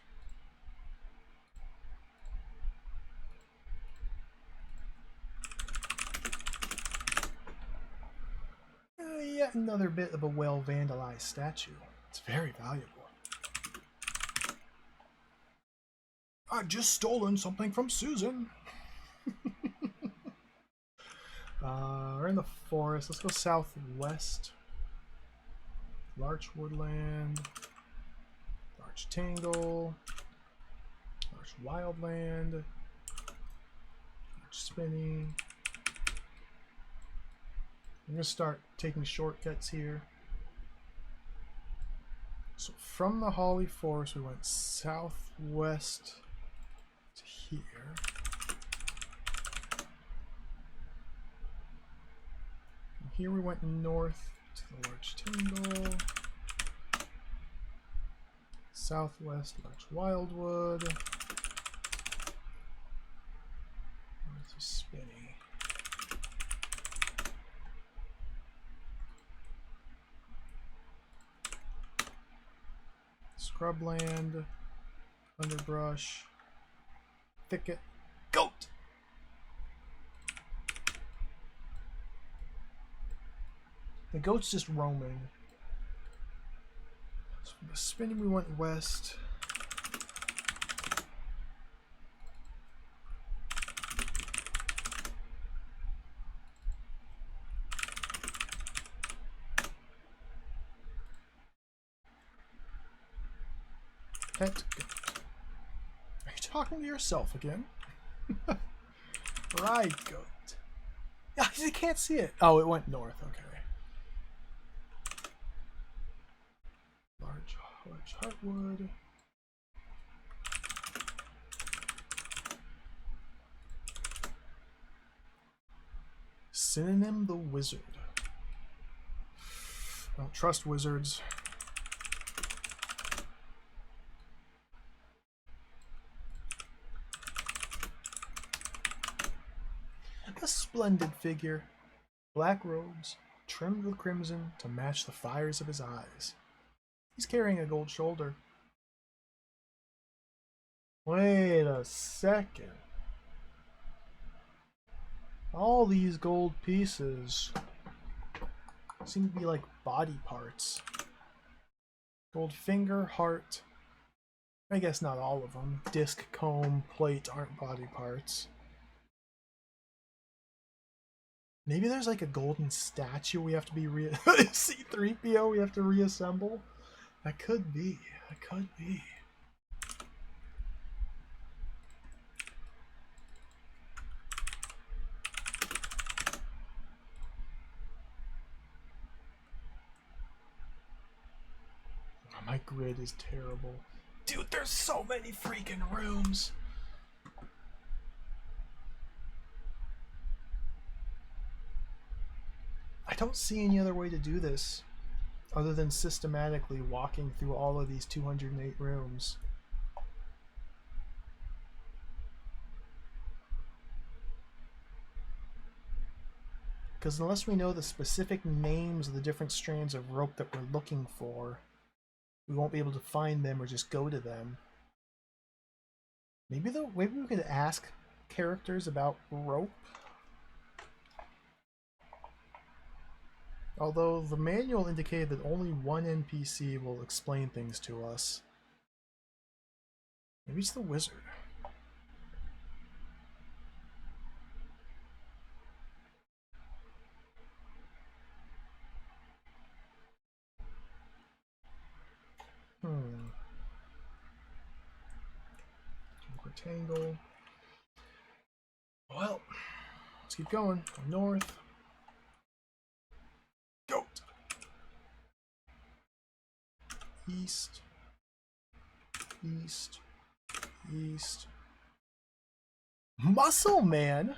Yet another bit of a well vandalized statue. It's very valuable. I've just stolen something from Susan. We're in the forest. Let's go southwest. Larch woodland. Larch tangle. Larch wildland. Larch spinny. I'm going to start taking shortcuts here. So from the Holly Forest, we went southwest to here. From here we went north to the Larch Tingle. Southwest, Larch Wildwood. North to Spinny. Scrubland, underbrush, thicket, goat! The goat's just roaming. So from the spinning we went west. Pet goat. Are you talking to yourself again? Right, goat. Yeah, you can't see it. Oh, it went north. Okay. Large heartwood. Synonym the wizard. I don't trust wizards. A splendid figure. Black robes, trimmed with crimson to match the fires of his eyes. He's carrying a gold shoulder. Wait a second. All these gold pieces seem to be like body parts. Gold finger, heart. I guess not all of them. Disc, comb, plate aren't body parts. Maybe there's like a golden statue we have to be C-3PO we have to reassemble? That could be. That could be. Oh, my grid is terrible. Dude, there's so many freaking rooms. I don't see any other way to do this other than systematically walking through all of these 208 rooms. Because unless we know the specific names of the different strands of rope that we're looking for, we won't be able to find them or just go to them. Maybe we could ask characters about rope. Although the manual indicated that only one NPC will explain things to us. Maybe it's the wizard. Rectangle. Well, let's keep going. North. Goat. East. East. East. Muscle Man?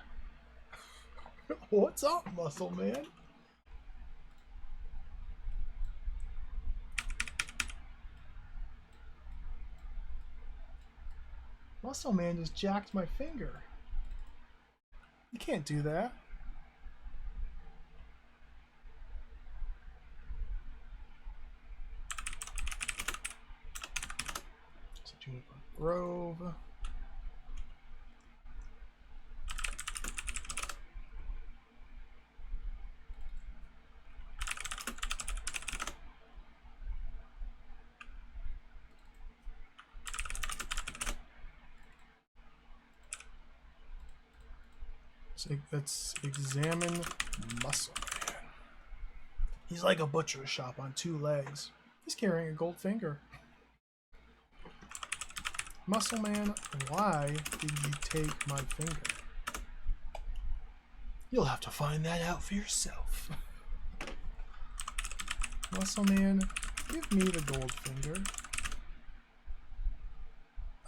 What's up, Muscle Man? Muscle Man just jacked my finger. You can't do that. So Juniper Grove. So let's examine Muscle Man. He's like a butcher shop on two legs. He's carrying a gold finger. Muscle Man, why did you take my finger? You'll have to find that out for yourself. Muscle Man, give me the gold finger.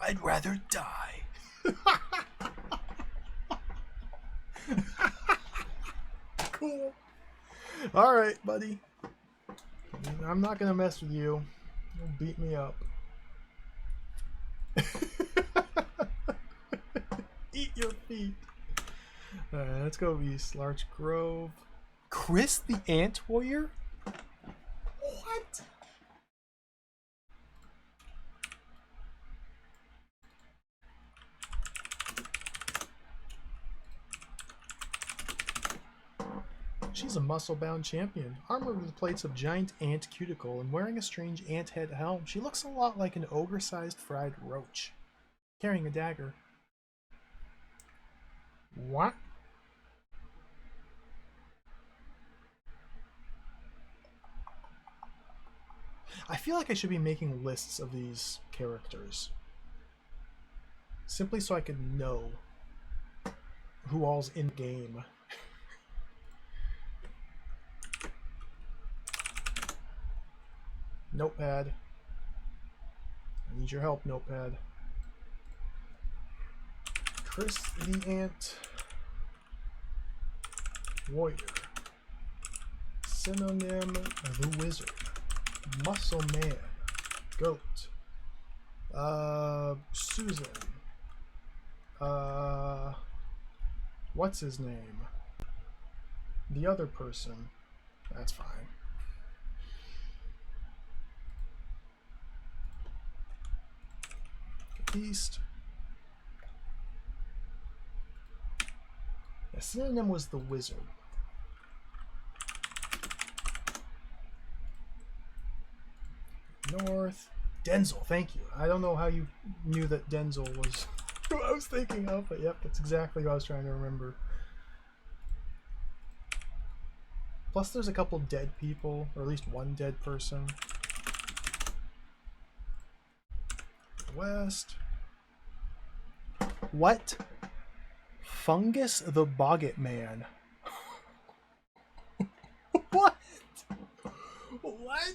I'd rather die. Cool. Alright, buddy. I'm not gonna mess with you. You'll beat me up. Eat your feet. Alright, let's go east. Larch Grove. Chris the Ant Warrior? What? She's a muscle-bound champion, armored with plates of giant ant cuticle and wearing a strange ant head helm. She looks a lot like an ogre-sized fried roach, carrying a dagger. What? I feel like I should be making lists of these characters, simply so I could know who all's in game. Notepad. I need your help, Notepad. Chris the Ant. Warrior. Synonym the Wizard. Muscle Man. Goat. Susan. What's his name? The other person. That's fine. East. The synonym was the Wizard. North. Denzel, thank you. I don't know how you knew that Denzel was who I was thinking of, but yep, that's exactly what I was trying to remember. Plus there's a couple dead people, or at least one dead person. West. What? Fungus the Boggett Man. What? What?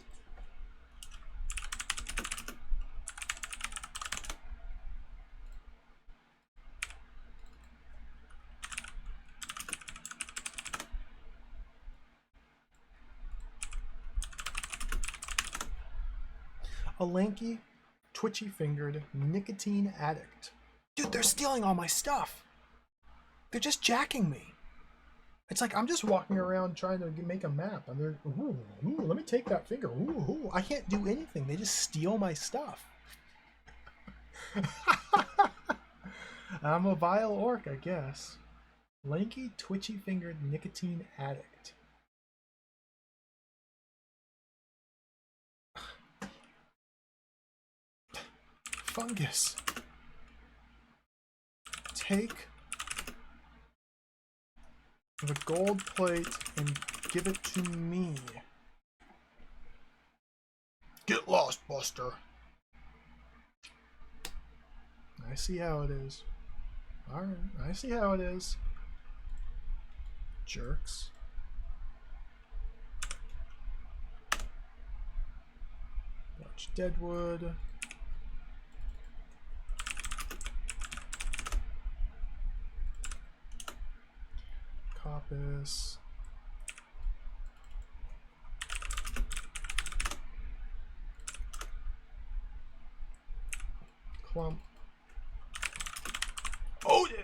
A lanky, twitchy-fingered nicotine addict. Dude, they're stealing all my stuff. They're just jacking me. It's like I'm just walking around trying to make a map, and they're, ooh, let me take that finger. Ooh, I can't do anything. They just steal my stuff. I'm a vile orc, I guess. Lanky, twitchy-fingered nicotine addict. Fungus. Take the gold plate and give it to me. Get lost, Buster. I see how it is. Alright, I see how it is. Jerks. Watch Deadwood. Coppice. Clump. Odin!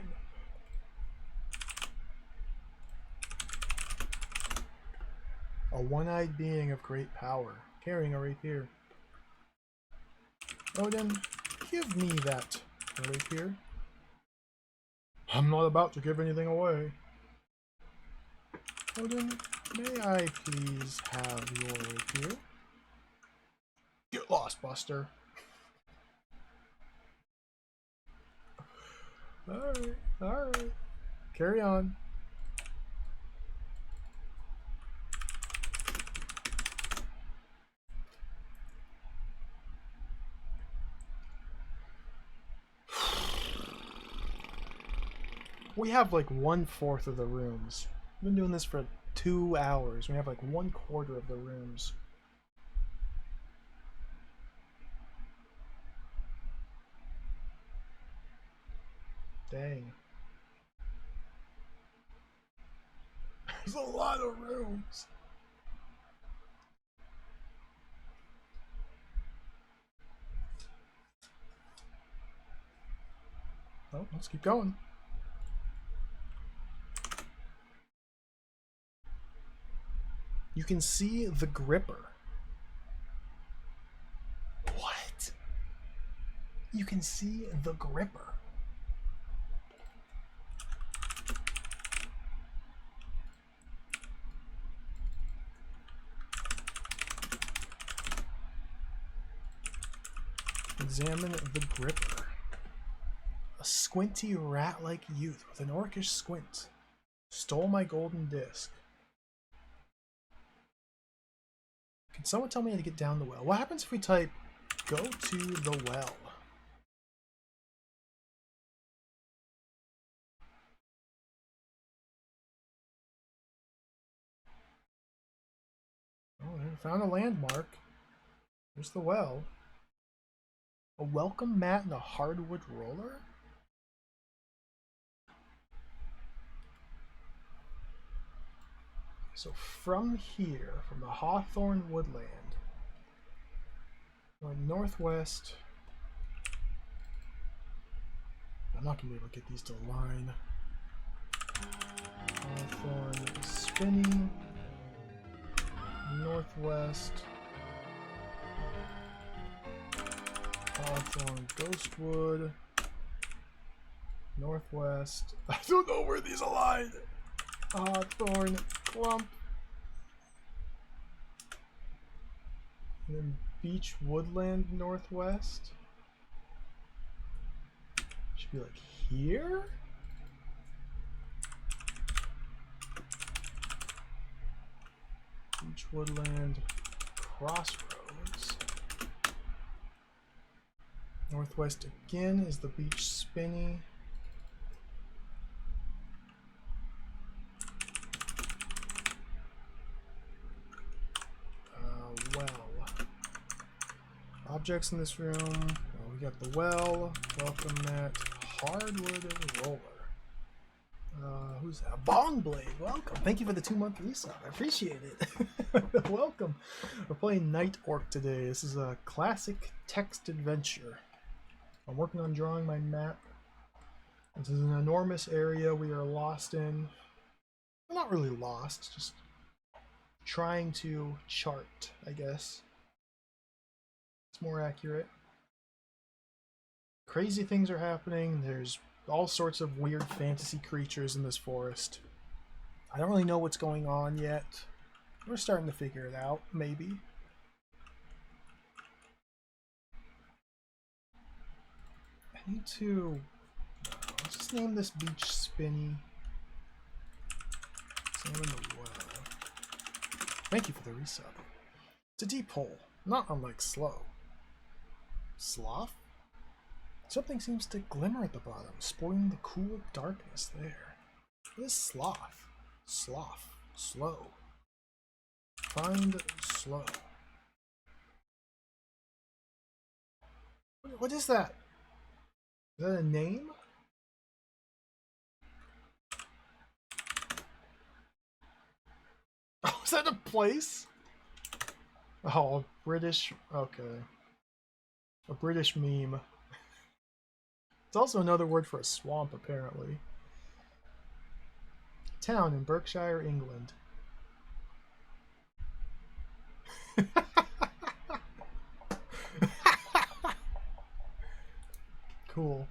A one-eyed being of great power, carrying a rapier. Odin, give me that rapier. I'm not about to give anything away. Odin, may I please have your rapier? Get lost, Buster. Alright, alright. Carry on. We have like 1/4 of the rooms. We've been doing this for 2 hours. We have like 1/4 of the rooms. Dang. There's a lot of rooms. Oh, let's keep going. You can see the gripper. What? You can see the gripper. examine the gripper. A squinty rat-like youth with an orcish squint stole my golden disc. Can someone tell me how to get down the well? What happens if we type go to the well? Oh, I found a landmark. There's the well. A welcome mat and a hardwood roller? So from here, from the Hawthorne Woodland, going northwest. I'm not going to be able to get these to align. Hawthorne spinning. Northwest. Hawthorne Ghostwood. Northwest. I don't know where these align. Hawthorne Clump. And then Beach Woodland Northwest. Should be like here? Beach Woodland Crossroads. Northwest again is the Beach Spinney. Well. Objects in this room. Oh, we got the well. Welcome mat. Hardwood roller. Who's that? Bong Blade. Welcome. Thank you for the 2-month resub. I appreciate it. Welcome. We're playing Night Orc today. This is a classic text adventure. I'm working on drawing my map. This is an enormous area we are lost in. Well, not really lost, just trying to chart, I guess. It's more accurate. Crazy things are happening. There's all sorts of weird fantasy creatures in this forest. I don't really know what's going on yet. We're starting to figure it out, maybe. I need to... let's just name this Beach Spinney. Examine the well. Thank you for the resub. It's a deep hole, not unlike slow. Sloth? Something seems to glimmer at the bottom, spoiling the cool darkness there. What is sloth? Sloth. Slow. Find slow. What is that? Is that a name? Oh, is that a place? Oh, British. Okay. A British meme. It's also another word for a swamp, apparently. Town in Berkshire, England. Cool.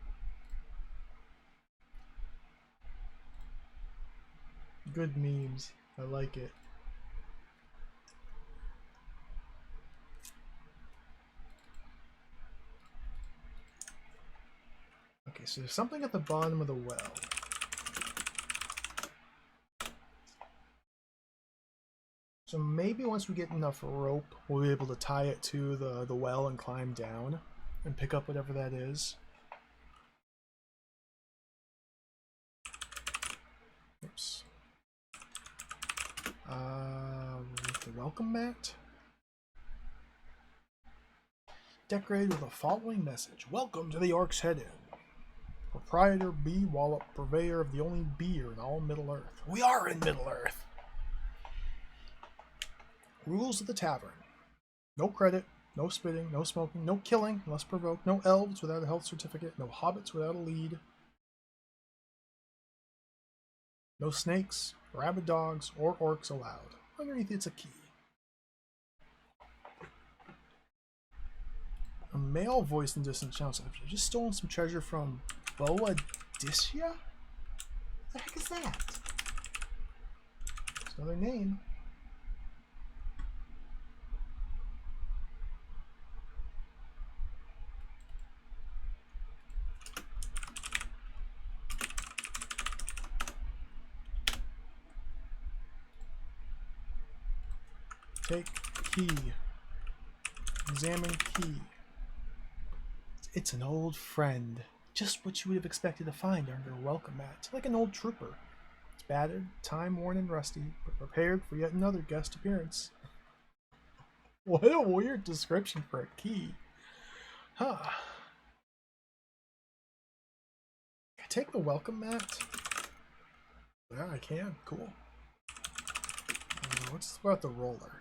Good memes. I like it. Okay, so there's something at the bottom of the well. So maybe once we get enough rope, we'll be able to tie it to the well and climb down and pick up whatever that is. Oops. The welcome mat. Decorated with the following message. Welcome to the Orc's Head Inn. Proprietor B. Wallop, purveyor of the only beer in all Middle-earth. We are in Middle-earth! Rules of the tavern. No credit, no spitting, no smoking, no killing unless provoked, no elves without a health certificate, no hobbits without a lead, no snakes, rabid dogs, or orcs allowed. Underneath it's a key. A male voice in distant shouts, "Have you just stolen some treasure from Boadicea? What the heck is that?" It's another name. Take key. Examine key. It's an old friend. Just what you would have expected to find under a welcome mat. Like an old trooper. It's battered, time-worn, and rusty, but prepared for yet another guest appearance. What a weird description for a key. Huh. Can I take the welcome mat? Yeah, I can. Cool. What's about the roller?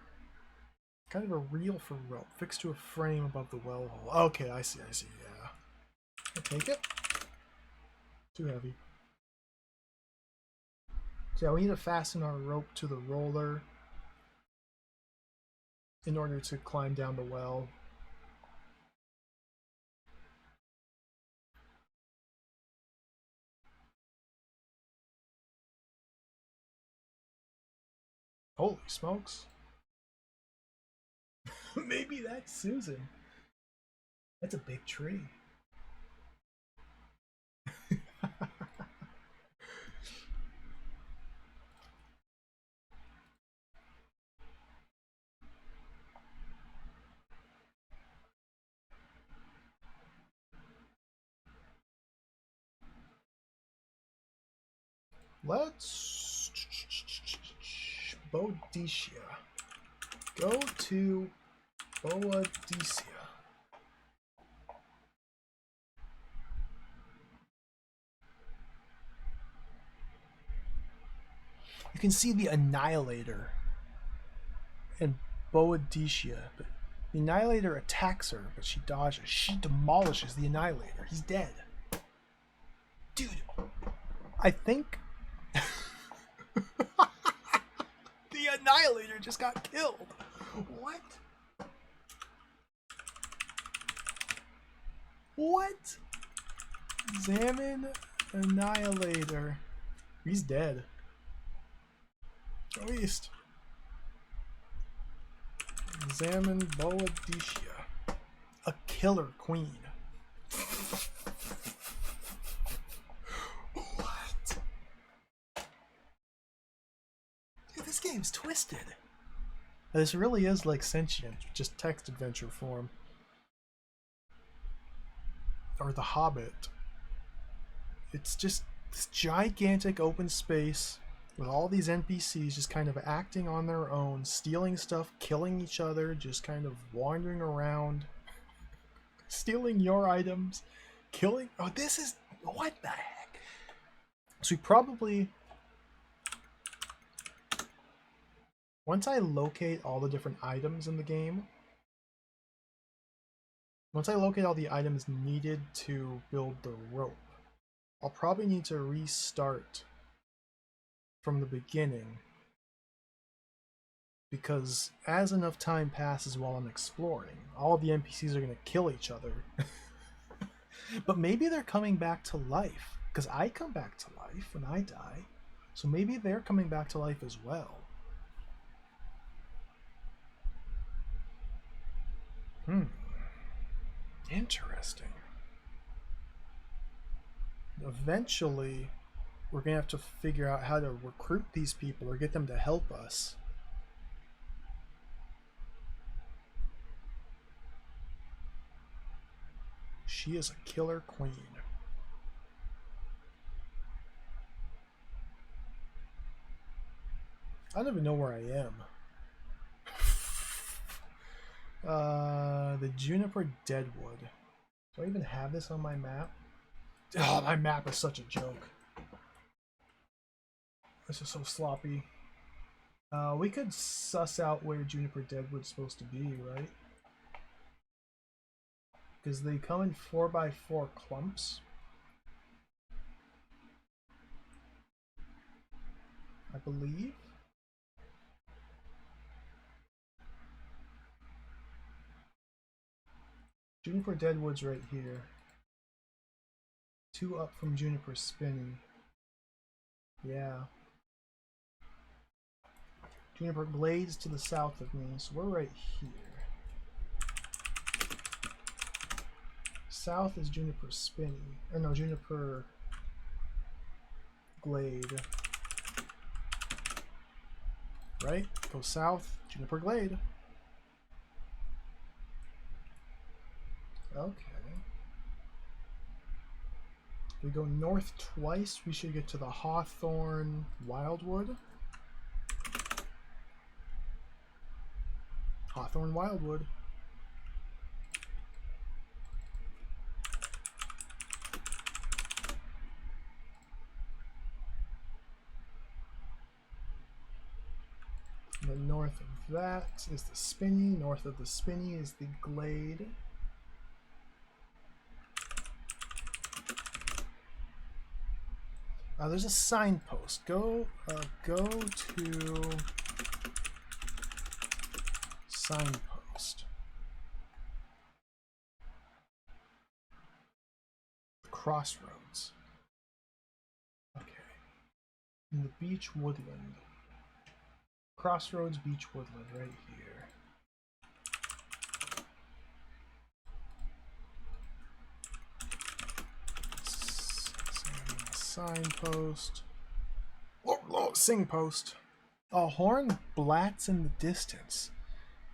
Kind of a reel for rope, fixed to a frame above the well hole. Okay, I see, yeah. I'll take it. Too heavy. So yeah, we need to fasten our rope to the roller in order to climb down the well. Holy smokes. Maybe that's Susan. That's a big tree. Let's Boadicea. Go to Boadicea. You can see the Annihilator in Boadicea, but the Annihilator attacks her, but she dodges. She demolishes the Annihilator. He's dead. Dude, I think the Annihilator just got killed. What? What? Examine Annihilator. He's dead. Go east. Examine Boadicea. A killer queen. What? Dude, this game's twisted. This really is like Sentient, just text adventure form. Or The Hobbit. It's just this gigantic open space with all these NPCs just kind of acting on their own, stealing stuff, killing each other, just kind of wandering around, stealing your items, killing... Oh, this is... What the heck? So we probably... Once I locate all the different items in the game, once I locate all the items needed to build the rope, I'll probably need to restart from the beginning, because as enough time passes while I'm exploring, all of the NPCs are going to kill each other. But maybe they're coming back to life, because I come back to life when I die, so maybe they're coming back to life as well. Interesting. Eventually, we're going to have to figure out how to recruit these people or get them to help us. She is a killer queen. I don't even know where I am. The Juniper Deadwood. Do I even have this on my map? Oh, my map is such a joke. This is so sloppy. We could suss out where Juniper Deadwood's supposed to be, right? Because they come in 4x4 clumps. I believe. Juniper Deadwood's right here. 2 up from Juniper Spinney. Yeah. Juniper Glades to the south of me, so we're right here. South is Juniper Spinney. Or no, Juniper Glade. right? Go south, Juniper Glade. Okay. If we go north twice, we should get to the Hawthorne Wildwood. Hawthorne Wildwood. And then north of that is the Spinney. North of the Spinney is the Glade. There's a signpost. Go to signpost. Crossroads. Okay. In the beach woodland. Crossroads beach woodland right here. Signpost. Oh, singpost. A horn blats in the distance,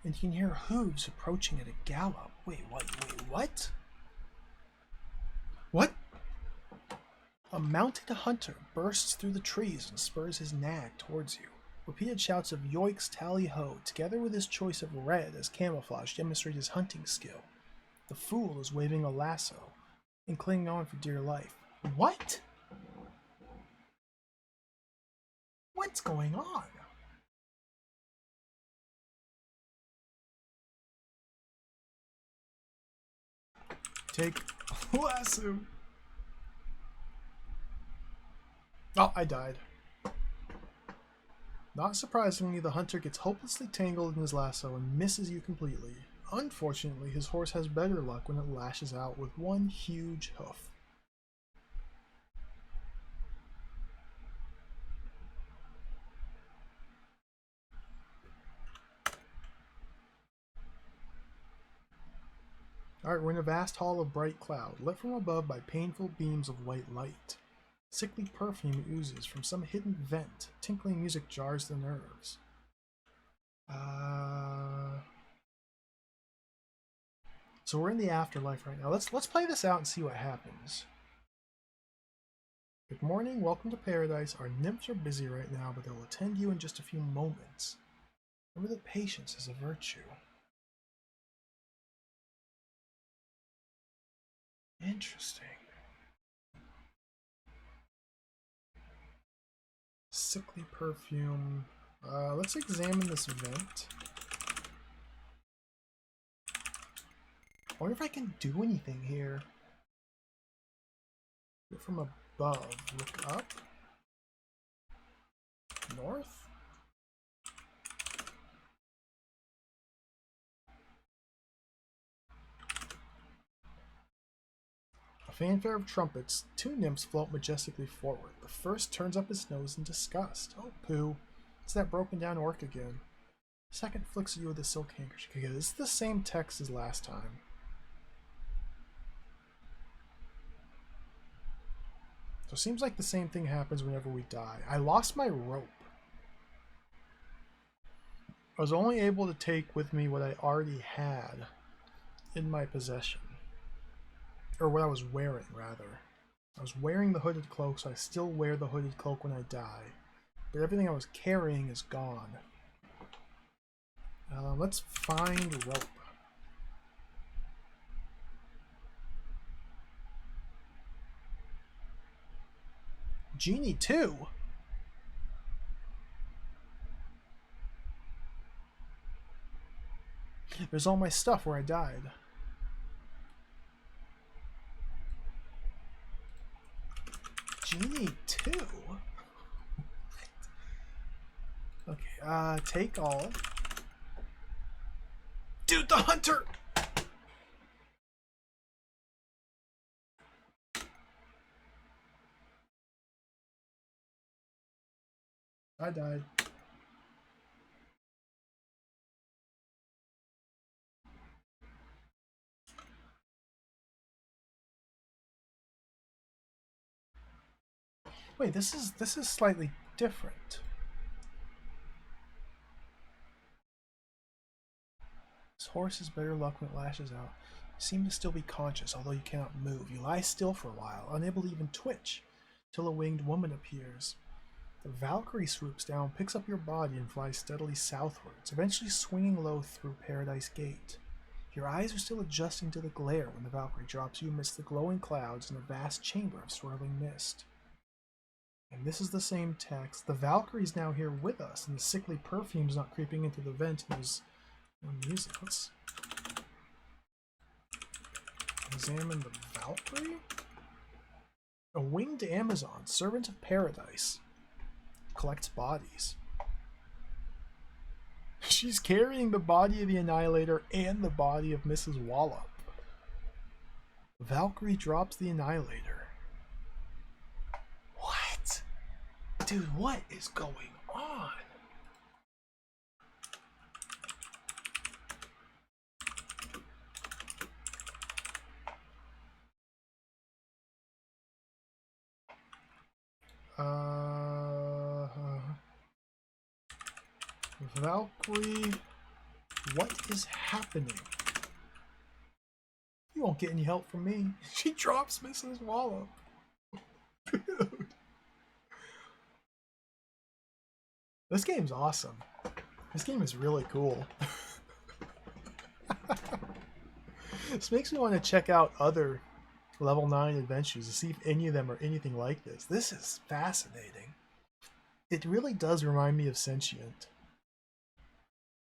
and you can hear hooves approaching at a gallop. Wait, what? What? A mounted hunter bursts through the trees and spurs his nag towards you. Repeated shouts of yoiks, tally ho, together with his choice of red as camouflage, demonstrate his hunting skill. The fool is waving a lasso and clinging on for dear life. What? What's going on? Take a lasso. Oh, I died. Not surprisingly, the hunter gets hopelessly tangled in his lasso and misses you completely. Unfortunately, his horse has better luck when it lashes out with one huge hoof. Alright, we're in a vast hall of bright cloud, lit from above by painful beams of white light. Sickly perfume oozes from some hidden vent. Tinkling music jars the nerves. So we're in the afterlife right now. Let's play this out and see what happens. Good morning, welcome to paradise. Our nymphs are busy right now, but they will attend you in just a few moments. Remember that patience is a virtue. Interesting. Sickly perfume. Let's examine this vent. I wonder if I can do anything here. Look from above. Look up. North. A fanfare of trumpets, two nymphs float majestically forward. The first turns up his nose in disgust. Oh, poo. It's that broken down orc again. The second flicks at you with a silk handkerchief. Okay, this is the same text as last time. So it seems like the same thing happens whenever we die. I lost my rope. I was only able to take with me what I already had in my possession. Or what I was wearing, rather. I was wearing the hooded cloak, so I still wear the hooded cloak when I die. But everything I was carrying is gone. Let's find rope. Genie 2? There's all my stuff where I died. Genie 2? Okay, take all. Dude, the hunter! I died. Wait, this is slightly different. This horse has better luck when it lashes out. You seem to still be conscious, although you cannot move. You lie still for a while, unable to even twitch, till a winged woman appears. The Valkyrie swoops down, picks up your body, and flies steadily southwards, eventually swinging low through Paradise Gate. Your eyes are still adjusting to the glare when the Valkyrie drops you amidst the glowing clouds in a vast chamber of swirling mist. And this is the same text. The Valkyrie's now here with us, and the sickly perfume's not creeping into the vent. And there's no music. Let's examine the Valkyrie. A winged Amazon, servant of paradise, collects bodies. She's carrying the body of the Annihilator and the body of Mrs. Wallop. Valkyrie drops the Annihilator. What? Dude, what is going on? Valkyrie, what is happening? You won't get any help from me. She drops Mrs. Wallop. Dude. This game's awesome. This game is really cool. This makes me want to check out other level 9 adventures to see if any of them are anything like this. This is fascinating. It really does remind me of Sentient,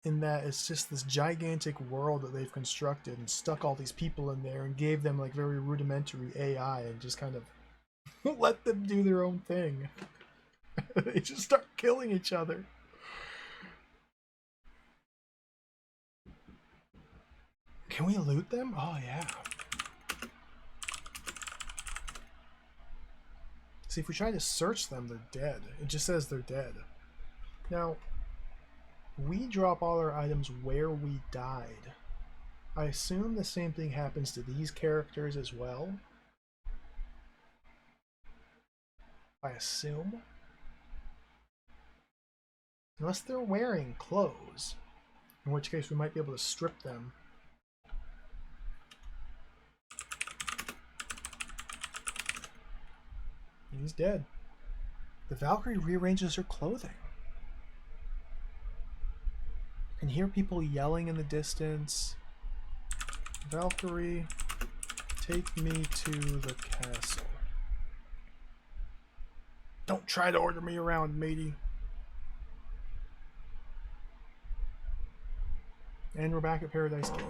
in that it's just this gigantic world that they've constructed and stuck all these people in there and gave them like very rudimentary AI and just kind of let them do their own thing. They just start killing each other. Can we loot them? Oh yeah. See, if we try to search them, they're dead. It just says they're dead. Now, we drop all our items where we died. I assume the same thing happens to these characters as well. I assume. Unless they're wearing clothes, in which case we might be able to strip them. He's dead. The Valkyrie rearranges her clothing. You can hear people yelling in the distance. Valkyrie, take me to the castle. Don't try to order me around, matey. And we're back at Paradise Gate.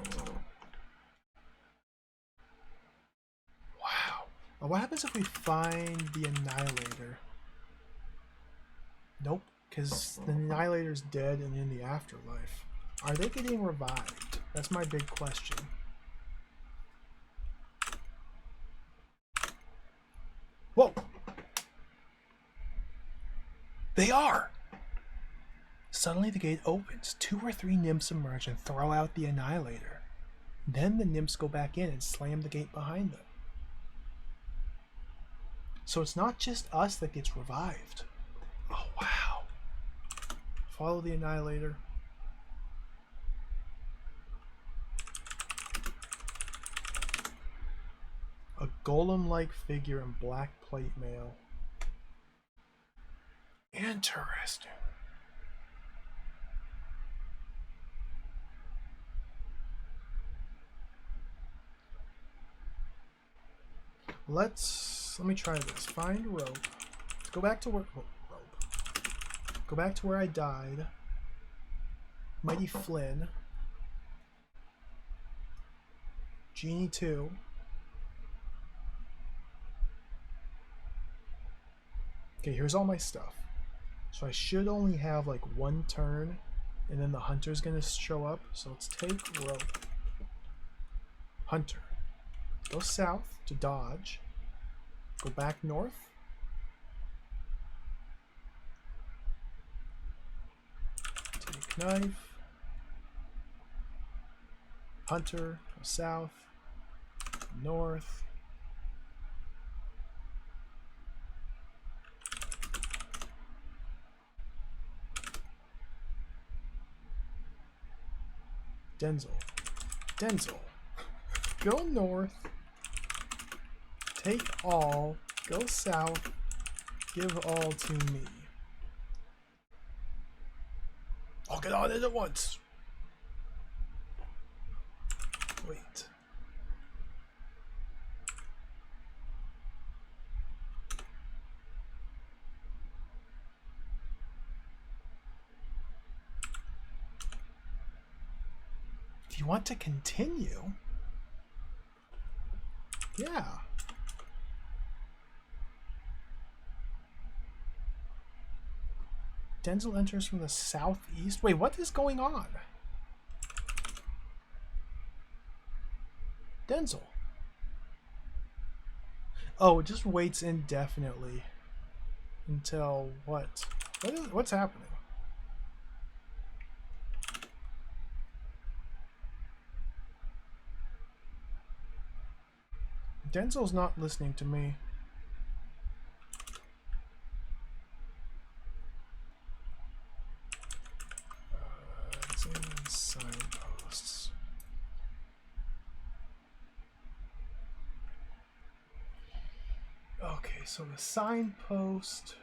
Wow. Well, what happens if we find the Annihilator? Nope, because the Annihilator's dead and in the afterlife. Are they getting revived? That's my big question. Whoa! They are! Suddenly the gate opens. 2 or 3 nymphs emerge and throw out the Annihilator. Then the nymphs go back in and slam the gate behind them. So it's not just us that gets revived. Oh wow. Follow the Annihilator. A golem-like figure in black plate mail. Interesting. Let me try this. Find rope. Let's go back to where Go back to where I died. Mighty Flynn. Genie 2. Okay, here's all my stuff. So I should only have like 1 turn, and then the hunter's gonna show up. So let's take rope. Hunter. Go south to dodge. Go back north. Take knife. Hunter. Go south. North. Denzel. Denzel, go north, take all, go south, give all to me. I'll get on it at once. Wait. Do you want to continue? Yeah. Denzel enters from the southeast. Wait, what is going on? Denzel. Oh, it just waits indefinitely until what? What's happening? Denzel's not listening to me. Signposts. Okay, so the signpost.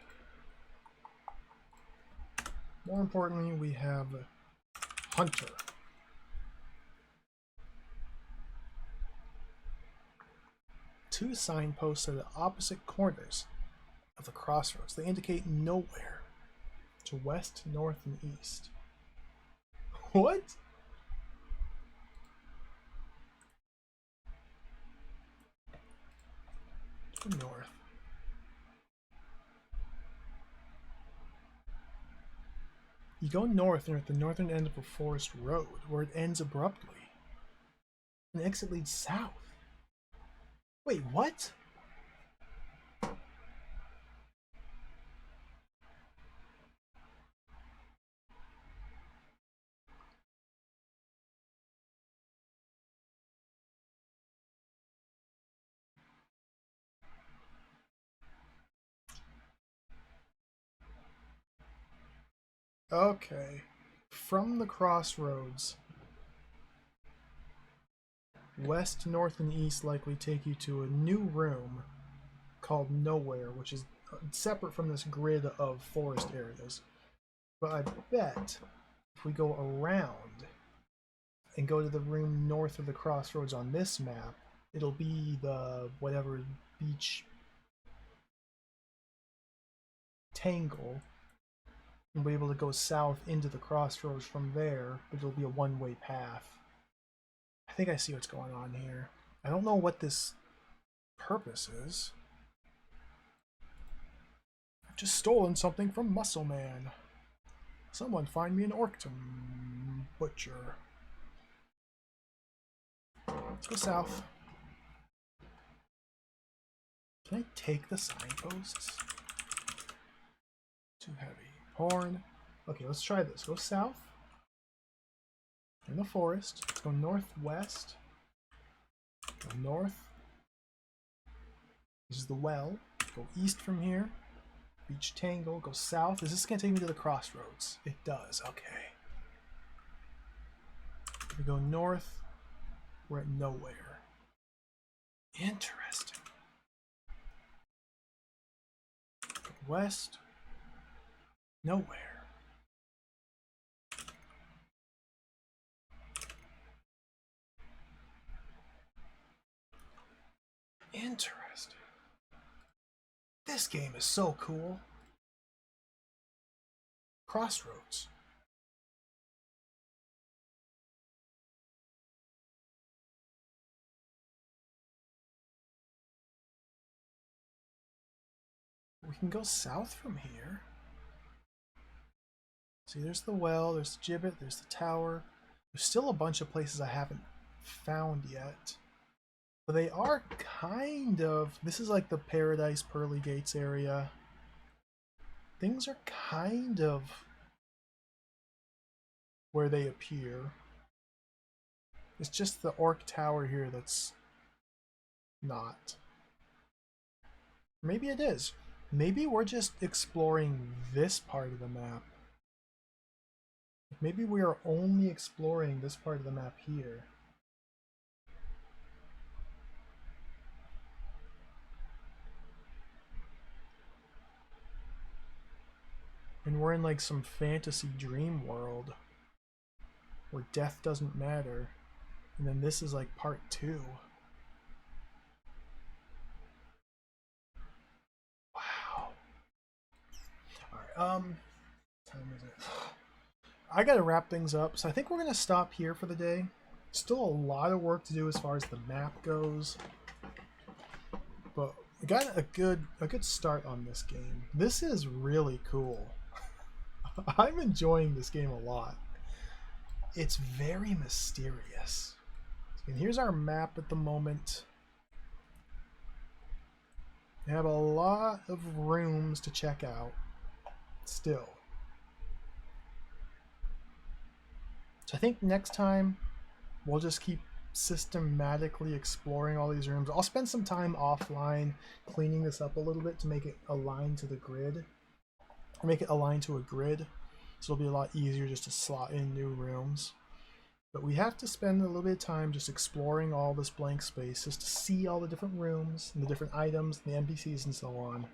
More importantly, we have Hunter. Two signposts are the opposite corners of the crossroads. They indicate nowhere to west, north, and east. What? To north. You go north and you're at the northern end of a forest road where it ends abruptly. An exit leads south. Wait, what? Okay. From the crossroads, west, north, and east likely take you to a new room called Nowhere, which is separate from this grid of forest areas. But I bet if we go around and go to the room north of the crossroads on this map, it'll be the whatever beach tangle. And we'll be able to go south into the crossroads from there, but it'll be a one-way path. I think I see what's going on here. I don't know what this purpose is. I've just stolen something from Muscle Man. Someone find me an orc to butcher. Let's go south. Can I take the signposts? Too heavy. Horn. Okay, let's try this. Go south. In the forest. Let's go northwest. Go north. This is the well. Go east from here. Beach Tangle. Go south. Is this going to take me to the crossroads? It does. Okay. If we go north, we're at Nowhere. Interesting. Go west. Nowhere. Interesting. This game is so cool. Crossroads. We can go south from here. See, there's the well, there's the gibbet, there's the tower. There's still a bunch of places I haven't found yet. But they are kind of... This is like the Paradise Pearly Gates area. Things are kind of where they appear. It's just the Orc Tower here that's not. Maybe it is. Maybe we're just exploring this part of the map. Maybe we are only exploring this part of the map here. And we're in like some fantasy dream world where death doesn't matter. And then this is like part 2. Wow. Alright, what time is it? I gotta wrap things up, so I think we're gonna stop here for the day. Still a lot of work to do as far as the map goes, but we got a good start on this game. This is really cool. I'm enjoying this game a lot. It's very mysterious. And here's our map at the moment. We have a lot of rooms to check out still. So I think next time we'll just keep systematically exploring all these rooms. I'll spend some time offline cleaning this up a little bit to make it align to the grid. Or make it align to a grid, so it'll be a lot easier just to slot in new rooms. But we have to spend a little bit of time just exploring all this blank space just to see all the different rooms and the different items and the NPCs and so on.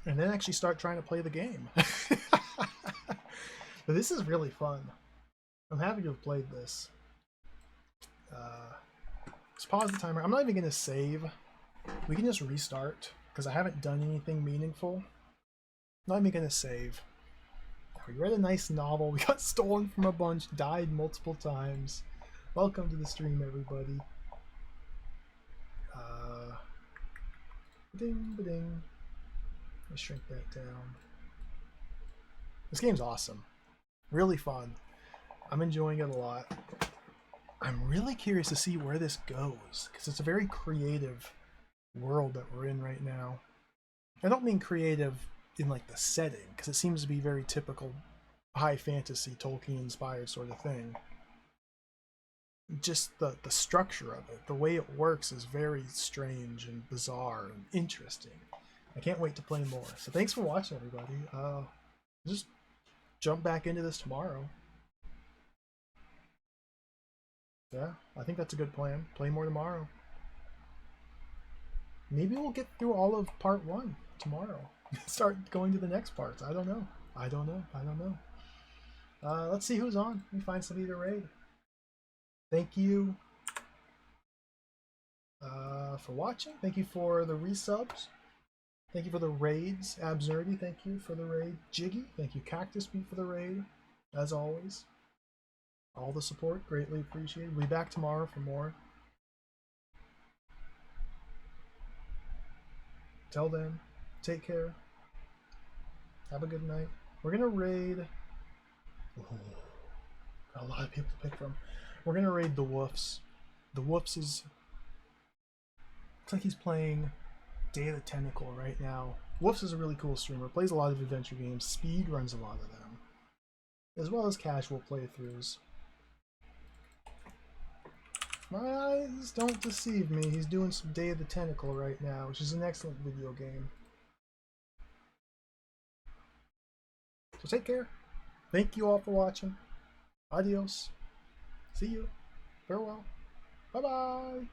And then actually start trying to play the game. But this is really fun. I'm happy to have played this. Let's pause the timer. I'm not even going to save. We can just restart because I haven't done anything meaningful. Not even going to save. We read a nice novel. We got stolen from a bunch. Died multiple times. Welcome to the stream, everybody. Ba-ding, ba-ding. Let's shrink that down. This game's awesome. Really fun. I'm enjoying it a lot. I'm really curious to see where this goes because it's a very creative world that we're in right now. I don't mean creative in like the setting because it seems to be very typical high fantasy Tolkien inspired sort of thing. Just the structure of it, the way it works is very strange and bizarre and interesting. I can't wait to play more. So thanks for watching, everybody. Just jump back into this tomorrow. Yeah, I think that's a good plan. Play more tomorrow. Maybe we'll get through all of part 1 tomorrow. Start going to the next parts. I don't know. I don't know. Let's see who's on. Let me find somebody to raid. Thank you for watching. Thank you for the resubs. Thank you for the raids. Absurdity, thank you for the raid. Jiggy, thank you. Cactus Beat for the raid. As always. All the support, greatly appreciated. We'll be back tomorrow for more. Till then, take care. Have a good night. We're gonna raid. Ooh, got a lot of people to pick from. We're gonna raid the Woofs. The Woofs is. Looks like he's playing Day of the Tentacle right now. Woofs is a really cool streamer. Plays a lot of adventure games. Speed runs a lot of them, as well as casual playthroughs. My eyes don't deceive me. He's doing some Day of the Tentacle right now, which is an excellent video game. So take care. Thank you all for watching. Adios. See you. Farewell. Bye-bye.